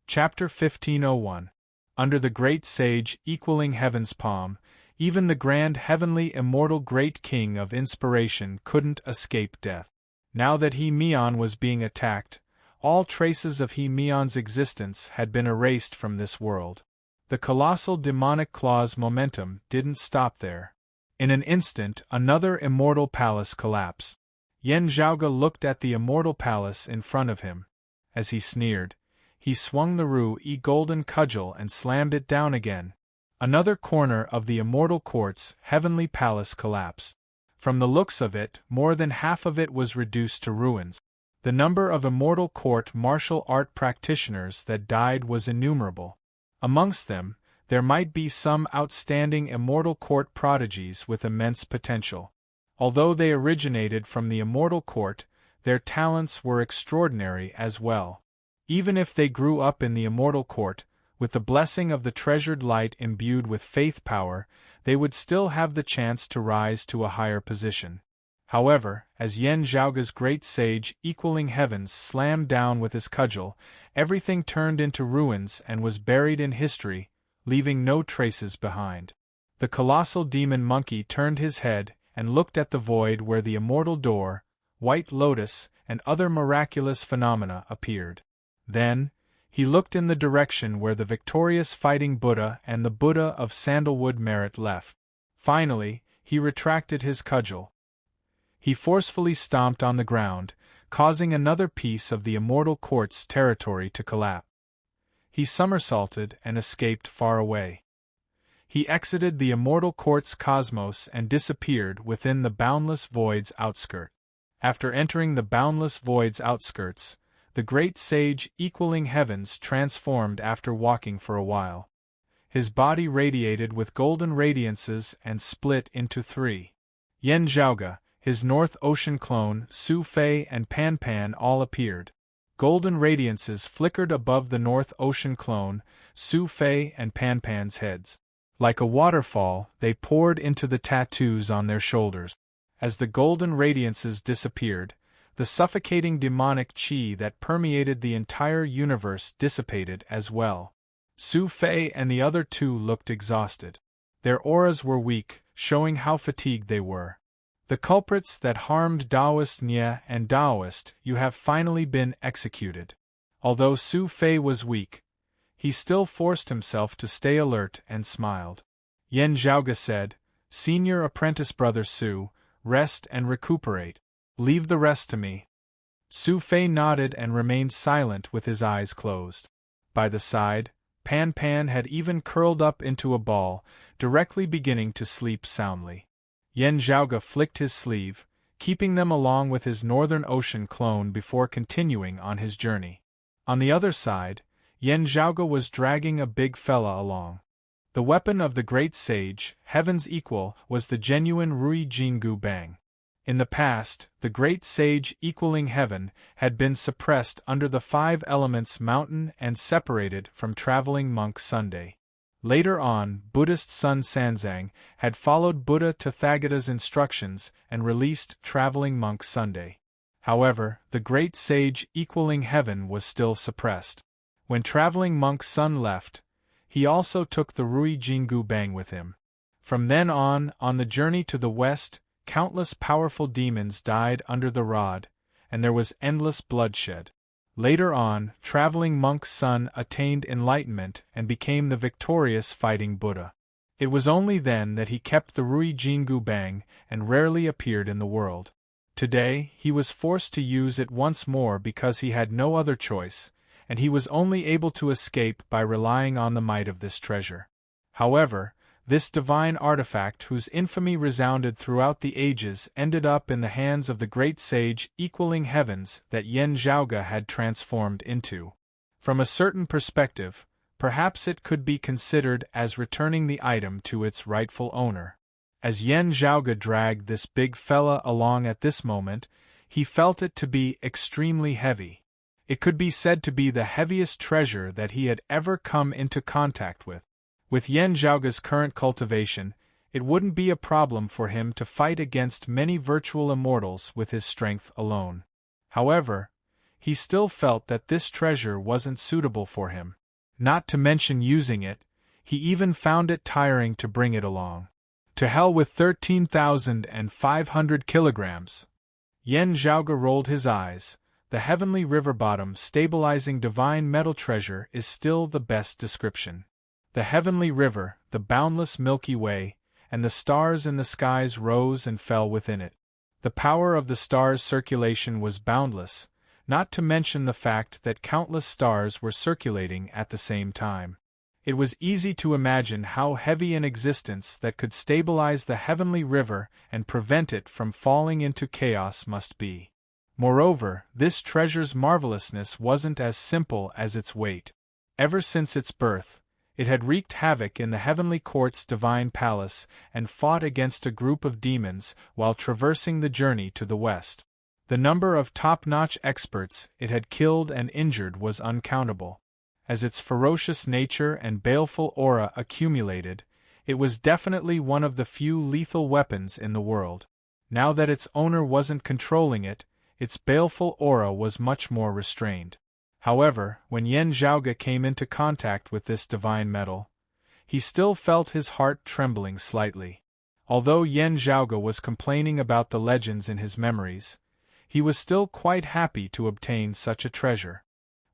Chapter 1501. Under the great sage equaling heaven's palm, even the grand heavenly immortal great king of inspiration couldn't escape death. Now that He-Mion was being attacked, all traces of He-Mion's existence had been erased from this world. The colossal demonic claw's momentum didn't stop there. In an instant, another immortal palace collapsed. Yen Zhaoge looked at the immortal palace in front of him. As he sneered, he swung the Ru-E golden cudgel and slammed it down again. Another corner of the immortal court's heavenly palace collapsed. From the looks of it, more than half of it was reduced to ruins. The number of immortal court martial art practitioners that died was innumerable. Amongst them, there might be some outstanding immortal court prodigies with immense potential. Although they originated from the immortal court, their talents were extraordinary as well. Even if they grew up in the immortal court, with the blessing of the treasured light imbued with faith power, they would still have the chance to rise to a higher position. However, as Yen Zhaoge's great sage equaling heavens slammed down with his cudgel, everything turned into ruins and was buried in history, leaving no traces behind. The colossal demon monkey turned his head and looked at the void where the immortal door, White Lotus, and other miraculous phenomena appeared. Then, he looked in the direction where the victorious fighting Buddha and the Buddha of Sandalwood Merit left. Finally, he retracted his cudgel. He forcefully stomped on the ground, causing another piece of the immortal court's territory to collapse. He somersaulted and escaped far away. He exited the immortal court's cosmos and disappeared within the boundless void's outskirt. After entering the boundless void's outskirts, the great sage equaling heavens transformed after walking for a while. His body radiated with golden radiances and split into three. Yen Zhaoge, his North Ocean clone, Su Fei and Pan Pan all appeared. Golden radiances flickered above the North Ocean clone, Su Fei and Pan Pan's heads. Like a waterfall, they poured into the tattoos on their shoulders. As the golden radiances disappeared, the suffocating demonic qi that permeated the entire universe dissipated as well. Su Fei and the other two looked exhausted. Their auras were weak, showing how fatigued they were. "The culprits that harmed Taoist Nye and Taoist, you have finally been executed." Although Su Fei was weak, he still forced himself to stay alert and smiled. Yen Zhaoge said, "Senior apprentice brother Su, rest and recuperate. Leave the rest to me." Su Fei nodded and remained silent with his eyes closed. By the side, Pan Pan had even curled up into a ball, directly beginning to sleep soundly. Yen Zhaoge flicked his sleeve, keeping them along with his Northern Ocean clone before continuing on his journey. On the other side, Yen Zhaoge was dragging a big fella along. The weapon of the great sage, Heaven's Equal, was the genuine Rui Jingu Bang. In the past, the great sage equaling heaven had been suppressed under the 5 elements mountain and separated from traveling monk Sunday. Later on, Buddhist Sun Sanzang had followed Buddha Tathagata's instructions and released traveling monk Sunday. However, the great sage equaling heaven was still suppressed. When traveling monk Sun left, he also took the Rui Jingu Bang with him. From then on the journey to the west, countless powerful demons died under the rod, and there was endless bloodshed. Later on, traveling monk's son attained enlightenment and became the victorious fighting Buddha. It was only then that he kept the Rui Jingu Bang and rarely appeared in the world. Today, he was forced to use it once more because he had no other choice, and he was only able to escape by relying on the might of this treasure. However, this divine artifact whose infamy resounded throughout the ages ended up in the hands of the great sage equaling heavens that Yen Zhaoge had transformed into. From a certain perspective, perhaps it could be considered as returning the item to its rightful owner. As Yen Zhaoge dragged this big fella along at this moment, he felt it to be extremely heavy. It could be said to be the heaviest treasure that he had ever come into contact with. With Yen Zhaoge's current cultivation, it wouldn't be a problem for him to fight against many virtual immortals with his strength alone. However, he still felt that this treasure wasn't suitable for him. Not to mention using it, he even found it tiring to bring it along. To hell with 13,500 kilograms. Yen Zhaoge rolled his eyes. The heavenly river bottom stabilizing divine metal treasure is still the best description. The heavenly river, the boundless Milky Way, and the stars in the skies rose and fell within it. The power of the stars' circulation was boundless, not to mention the fact that countless stars were circulating at the same time. It was easy to imagine how heavy an existence that could stabilize the heavenly river and prevent it from falling into chaos must be. Moreover, this treasure's marvelousness wasn't as simple as its weight. Ever since its birth, it had wreaked havoc in the heavenly court's divine palace and fought against a group of demons while traversing the journey to the west. The number of top-notch experts it had killed and injured was uncountable. As its ferocious nature and baleful aura accumulated, it was definitely one of the few lethal weapons in the world. Now that its owner wasn't controlling it, its baleful aura was much more restrained. However, when Yen Zhaoge came into contact with this divine metal, he still felt his heart trembling slightly. Although Yen Zhaoge was complaining about the legends in his memories, he was still quite happy to obtain such a treasure.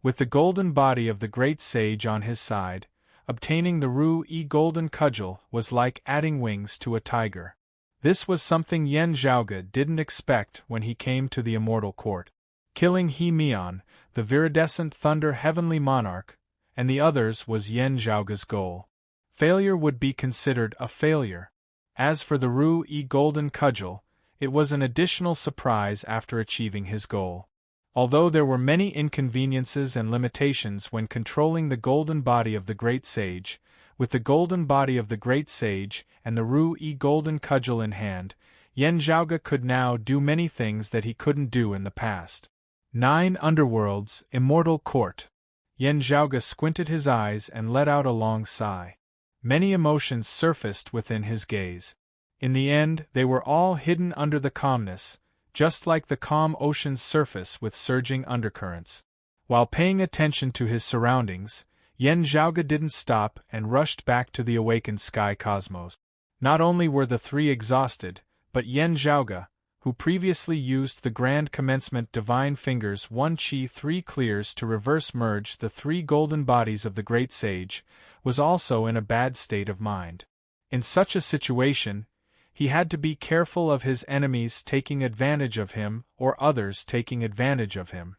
With the golden body of the great sage on his side, obtaining the Ru-E golden cudgel was like adding wings to a tiger. This was something Yen Zhaoge didn't expect when he came to the immortal court. Killing He Mian, the viridescent thunder heavenly monarch, and the others was Yen Zhaoge's goal. Failure would be considered a failure. As for the Ru-E golden cudgel, it was an additional surprise after achieving his goal. Although there were many inconveniences and limitations when controlling the golden body of the great sage, with the golden body of the great sage and the Ru-E golden cudgel in hand, Yen Zhaoge could now do many things that he couldn't do in the past. 9 Underworlds, Immortal Court. Yen Zhaoge squinted his eyes and let out a long sigh. Many emotions surfaced within his gaze. In the end, they were all hidden under the calmness, just like the calm ocean's surface with surging undercurrents. While paying attention to his surroundings, Yen Zhaoge didn't stop and rushed back to the awakened sky cosmos. Not only were the three exhausted, but Yen Zhaoge, who previously used the Grand Commencement Divine Fingers 1 Chi 3 clears to reverse merge the 3 golden bodies of the Great Sage, was also in a bad state of mind. In such a situation, he had to be careful of his enemies taking advantage of him or others taking advantage of him.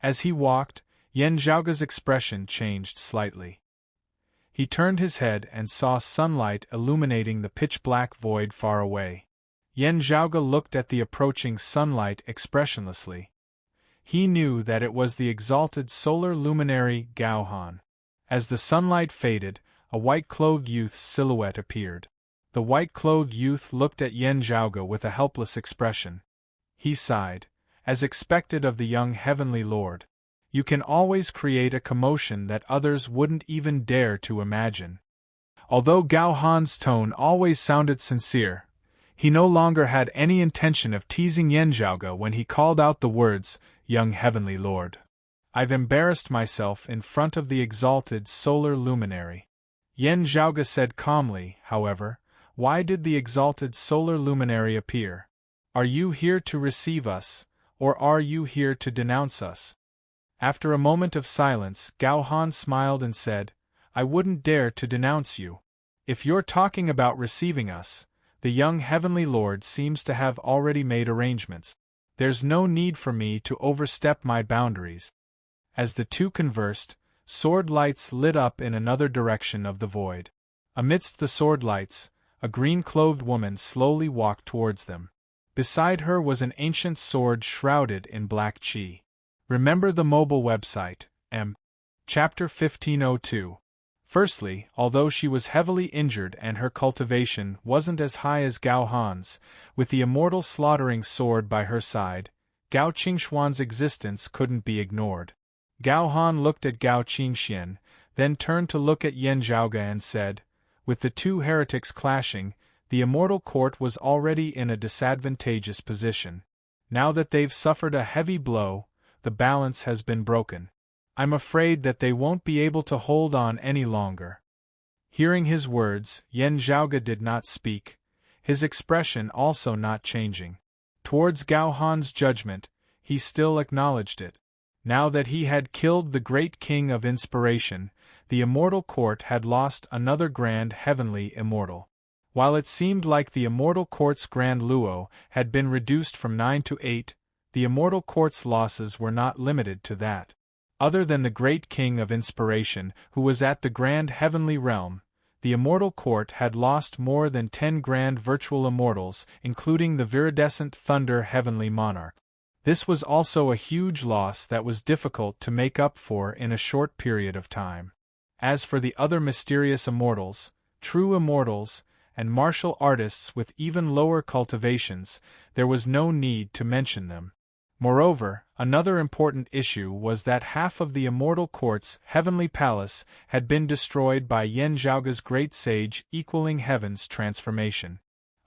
As he walked, Yen Zhaoge's expression changed slightly. He turned his head and saw sunlight illuminating the pitch-black void far away. Yen Zhaoge looked at the approaching sunlight expressionlessly. He knew that it was the exalted solar luminary Gao Han. As the sunlight faded, a white-clothed youth's silhouette appeared. The white-clothed youth looked at Yen Zhaoge with a helpless expression. He sighed, as expected of the young heavenly lord. You can always create a commotion that others wouldn't even dare to imagine. Although Gao Han's tone always sounded sincere, he no longer had any intention of teasing Yen Zhaoge when he called out the words, "Young heavenly lord. I've embarrassed myself in front of the exalted solar luminary." Yen Zhaoge said calmly, however, "Why did the exalted solar luminary appear? Are you here to receive us, or are you here to denounce us?" After a moment of silence, Gao Han smiled and said, I wouldn't dare to denounce you. If you're talking about receiving us, the young heavenly lord seems to have already made arrangements. There's no need for me to overstep my boundaries. As the two conversed, sword lights lit up in another direction of the void. Amidst the sword lights, a green-clothed woman slowly walked towards them. Beside her was an ancient sword shrouded in black qi. Remember the mobile website, Chapter 1502. Firstly, although she was heavily injured and her cultivation wasn't as high as Gao Han's, with the immortal slaughtering sword by her side, Gao Qingxuan's existence couldn't be ignored. Gao Han looked at Gao Qingxian, then turned to look at Yan Zhaoge and said, with the two heretics clashing, the immortal court was already in a disadvantageous position. Now that they've suffered a heavy blow, the balance has been broken. I'm afraid that they won't be able to hold on any longer. Hearing his words, Yan Zhaoge did not speak, his expression also not changing. Towards Gao Han's judgment, he still acknowledged it. Now that he had killed the great king of inspiration, the immortal court had lost another grand heavenly immortal. While it seemed like the immortal court's grand luo had been reduced from 9 to 8, the immortal court's losses were not limited to that. Other than the great king of inspiration who was at the grand heavenly realm, the immortal court had lost more than 10 grand virtual immortals, including the viridescent thunder heavenly monarch. This was also a huge loss that was difficult to make up for in a short period of time. As for the other mysterious immortals, true immortals, and martial artists with even lower cultivations, there was no need to mention them. Moreover, another important issue was that half of the immortal court's heavenly palace had been destroyed by Yan Zhaoge's great sage equaling heaven's transformation.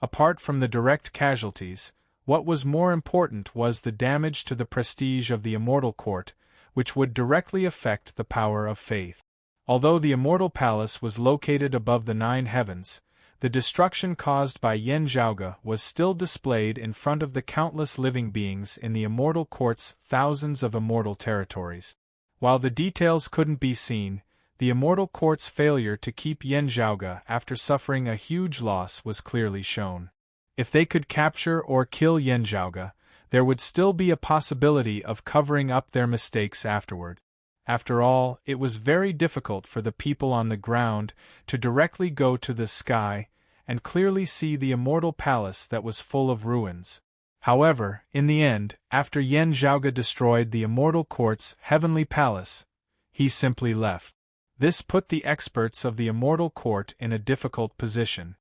Apart from the direct casualties, what was more important was the damage to the prestige of the immortal court, which would directly affect the power of faith. Although the immortal palace was located above the 9 heavens, the destruction caused by Yan Zhaoge was still displayed in front of the countless living beings in the immortal court's thousands of immortal territories. While the details couldn't be seen, the immortal court's failure to keep Yan Zhaoge after suffering a huge loss was clearly shown. If they could capture or kill Yan Zhaoge, there would still be a possibility of covering up their mistakes afterward. After all, it was very difficult for the people on the ground to directly go to the sky and clearly see the immortal palace that was full of ruins. However, in the end, after Yan Zhaoge destroyed the immortal court's heavenly palace, he simply left. This put the experts of the immortal court in a difficult position.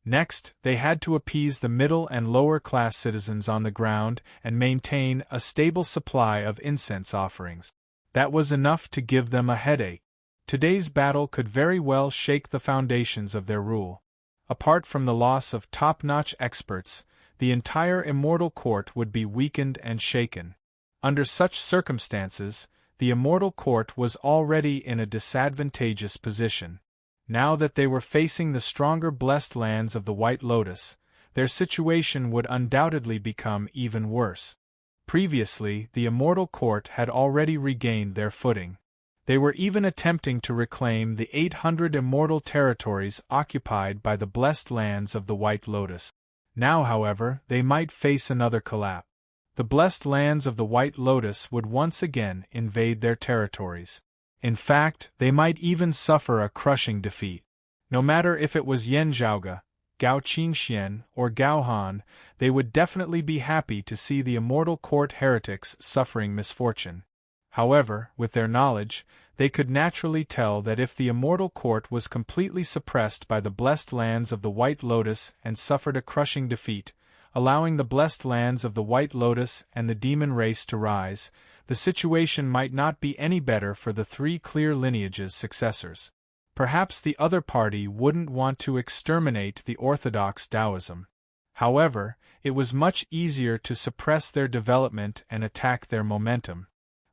Next, they had to appease the middle and lower class citizens on the ground and maintain a stable supply of incense offerings. That was enough to give them a headache. Today's battle could very well shake the foundations of their rule. Apart from the loss of top-notch experts, the entire immortal court would be weakened and shaken. Under such circumstances, the immortal court was already in a disadvantageous position. Now that they were facing the stronger blessed lands of the White Lotus, their situation would undoubtedly become even worse. Previously, the immortal court had already regained their footing. They were even attempting to reclaim the 800 immortal territories occupied by the blessed lands of the White Lotus. Now, however, they might face another collapse. The blessed lands of the White Lotus would once again invade their territories. In fact, they might even suffer a crushing defeat. No matter if it was Yan Zhaoge, Gao Qingxian, or Gao Han, they would definitely be happy to see the immortal court heretics suffering misfortune. However, with their knowledge, they could naturally tell that if the immortal court was completely suppressed by the blessed lands of the White Lotus and suffered a crushing defeat, allowing the blessed lands of the White Lotus and the demon race to rise, the situation might not be any better for the 3 clear lineages' successors. Perhaps the other party wouldn't want to exterminate the orthodox Taoism. However, it was much easier to suppress their development and attack their momentum.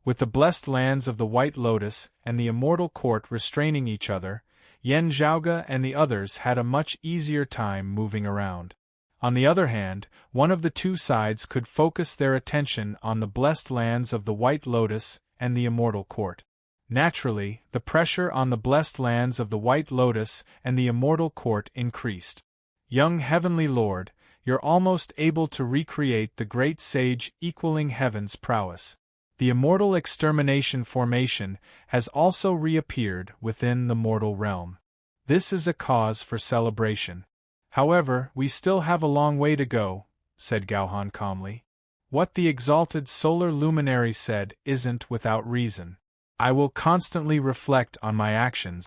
With the blessed lands of the White Lotus and the immortal court restraining each other, Yan Zhaoge and the others had a much easier time moving around. On the other hand, one of the two sides could focus their attention on the blessed lands of the White Lotus and the immortal court. Naturally, the pressure on the blessed lands of the White Lotus and the immortal court increased. Young Heavenly Lord, you're almost able to recreate the great sage equaling heaven's prowess. The immortal extermination formation has also reappeared within the mortal realm. This is a cause for celebration. However, we still have a long way to go, said Gao-Han calmly. What the exalted solar luminary said isn't without reason. I will constantly reflect on my actions.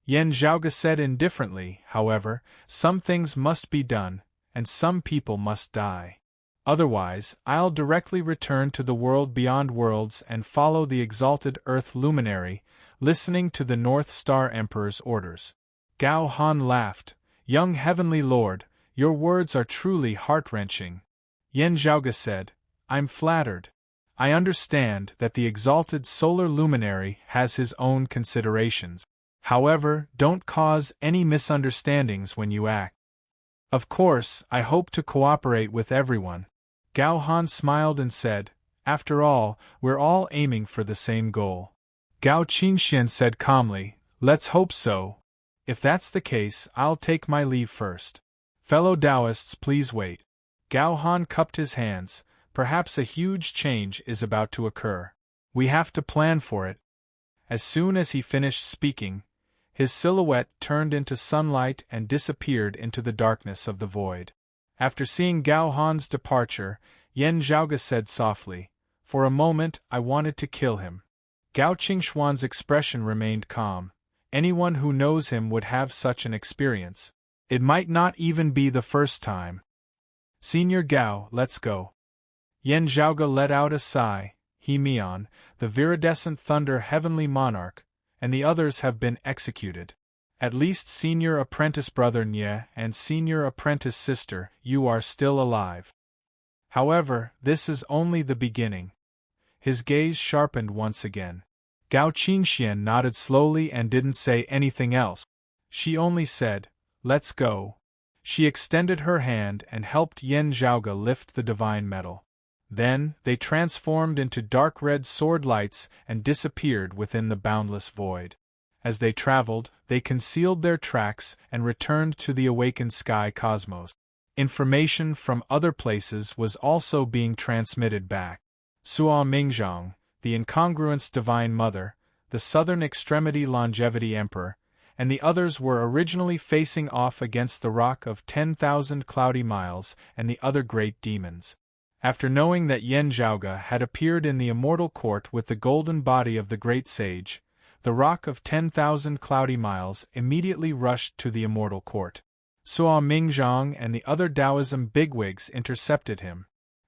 Yan Zhaoge said indifferently, however, some things must be done, and some people must die. Otherwise, I'll directly return to the world beyond worlds and follow the exalted Earth luminary, listening to the North Star Emperor's orders. Gao-Han laughed. Young Heavenly Lord, your words are truly heart-wrenching. Yan Zhaoge said, I'm flattered. I understand that the exalted solar luminary has his own considerations. However, don't cause any misunderstandings when you act. Of course, I hope to cooperate with everyone. Gao-Han smiled and said, after all, we're all aiming for the same goal. Gao Qingxian said calmly, let's hope so. If that's the case, I'll take my leave first. Fellow Taoists, please wait. Gao-Han cupped his hands. Perhaps a huge change is about to occur. We have to plan for it. As soon as he finished speaking, his silhouette turned into sunlight and disappeared into the darkness of the void. After seeing Gao-Han's departure, Yan Zhaoge said softly, for a moment I wanted to kill him. Gao Qingxuan's expression remained calm. Anyone who knows him would have such an experience. It might not even be the first time. Senior Gao, let's go. Yan Zhaoge let out a sigh. He Mian, the viridescent thunder heavenly monarch, and the others have been executed. At least senior apprentice brother Nye and senior apprentice sister, you are still alive. However, this is only the beginning. His gaze sharpened once again. Gao Qingxian nodded slowly and didn't say anything else. She only said, let's go. She extended her hand and helped Yan Zhaoge lift the divine metal. Then, they transformed into dark red sword lights and disappeared within the boundless void. As they traveled, they concealed their tracks and returned to the awakened sky cosmos. Information from other places was also being transmitted back. Sua Mingzhang, the incongruence Divine Mother, the Southern Extremity Longevity Emperor, and the others were originally facing off against the Rock of 10,000 Cloudy Miles and the other great demons. After knowing that Yan Zhaoge had appeared in the immortal court with the golden body of the great sage, the Rock of 10,000 Cloudy Miles immediately rushed to the immortal court. Sua Mingzhang and the other Taoism bigwigs intercepted him.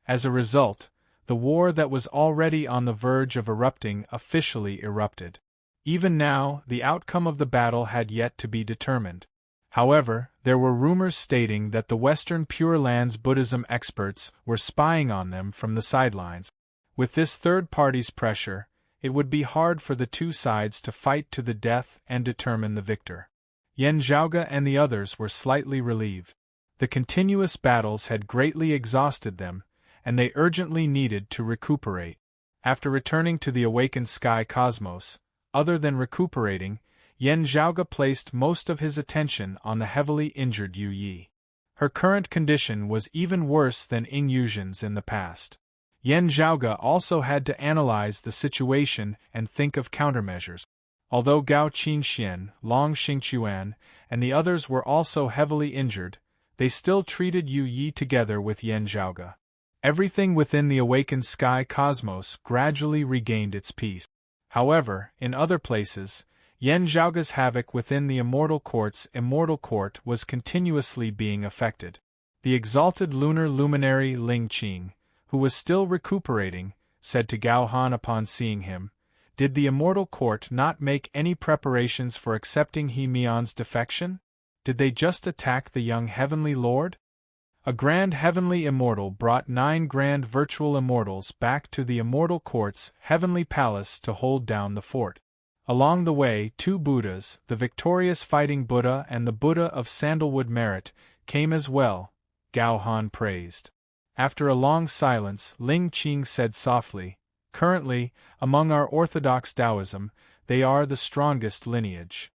As a result, the war that was already on the verge of erupting officially erupted. Even now, the outcome of the battle had yet to be determined. However, there were rumors stating that the Western Pure Lands Buddhism experts were spying on them from the sidelines. With this third party's pressure, it would be hard for the two sides to fight to the death and determine the victor. Yan Zhaoge and the others were slightly relieved. The continuous battles had greatly exhausted them, and they urgently needed to recuperate. After returning to the awakened sky cosmos, other than recuperating, Yan Zhaoge placed most of his attention on the heavily injured Yu Yi. Her current condition was even worse than Ying Yuzhen's in the past. Yan Zhaoge also had to analyze the situation and think of countermeasures. Although Gao Qingxian, Long Xingquan, and the others were also heavily injured, they still treated Yu Yi together with Yan Zhaoge. Everything within the awakened sky cosmos gradually regained its peace. However, in other places, Yan Zhaoge's havoc within the immortal court's immortal court was continuously being affected. The exalted lunar luminary Ling Qing, who was still recuperating, said to Gao Han upon seeing him, "Did the immortal court not make any preparations for accepting He Mian's defection? Did they just attack the young heavenly lord?" A grand heavenly immortal brought 9 grand virtual immortals back to the immortal court's heavenly palace to hold down the fort. Along the way, 2 Buddhas, the victorious fighting Buddha and the Buddha of sandalwood merit, came as well, Gao Han praised. After a long silence, Ling Qing said softly, Currently, among our orthodox Taoism, they are the strongest lineage.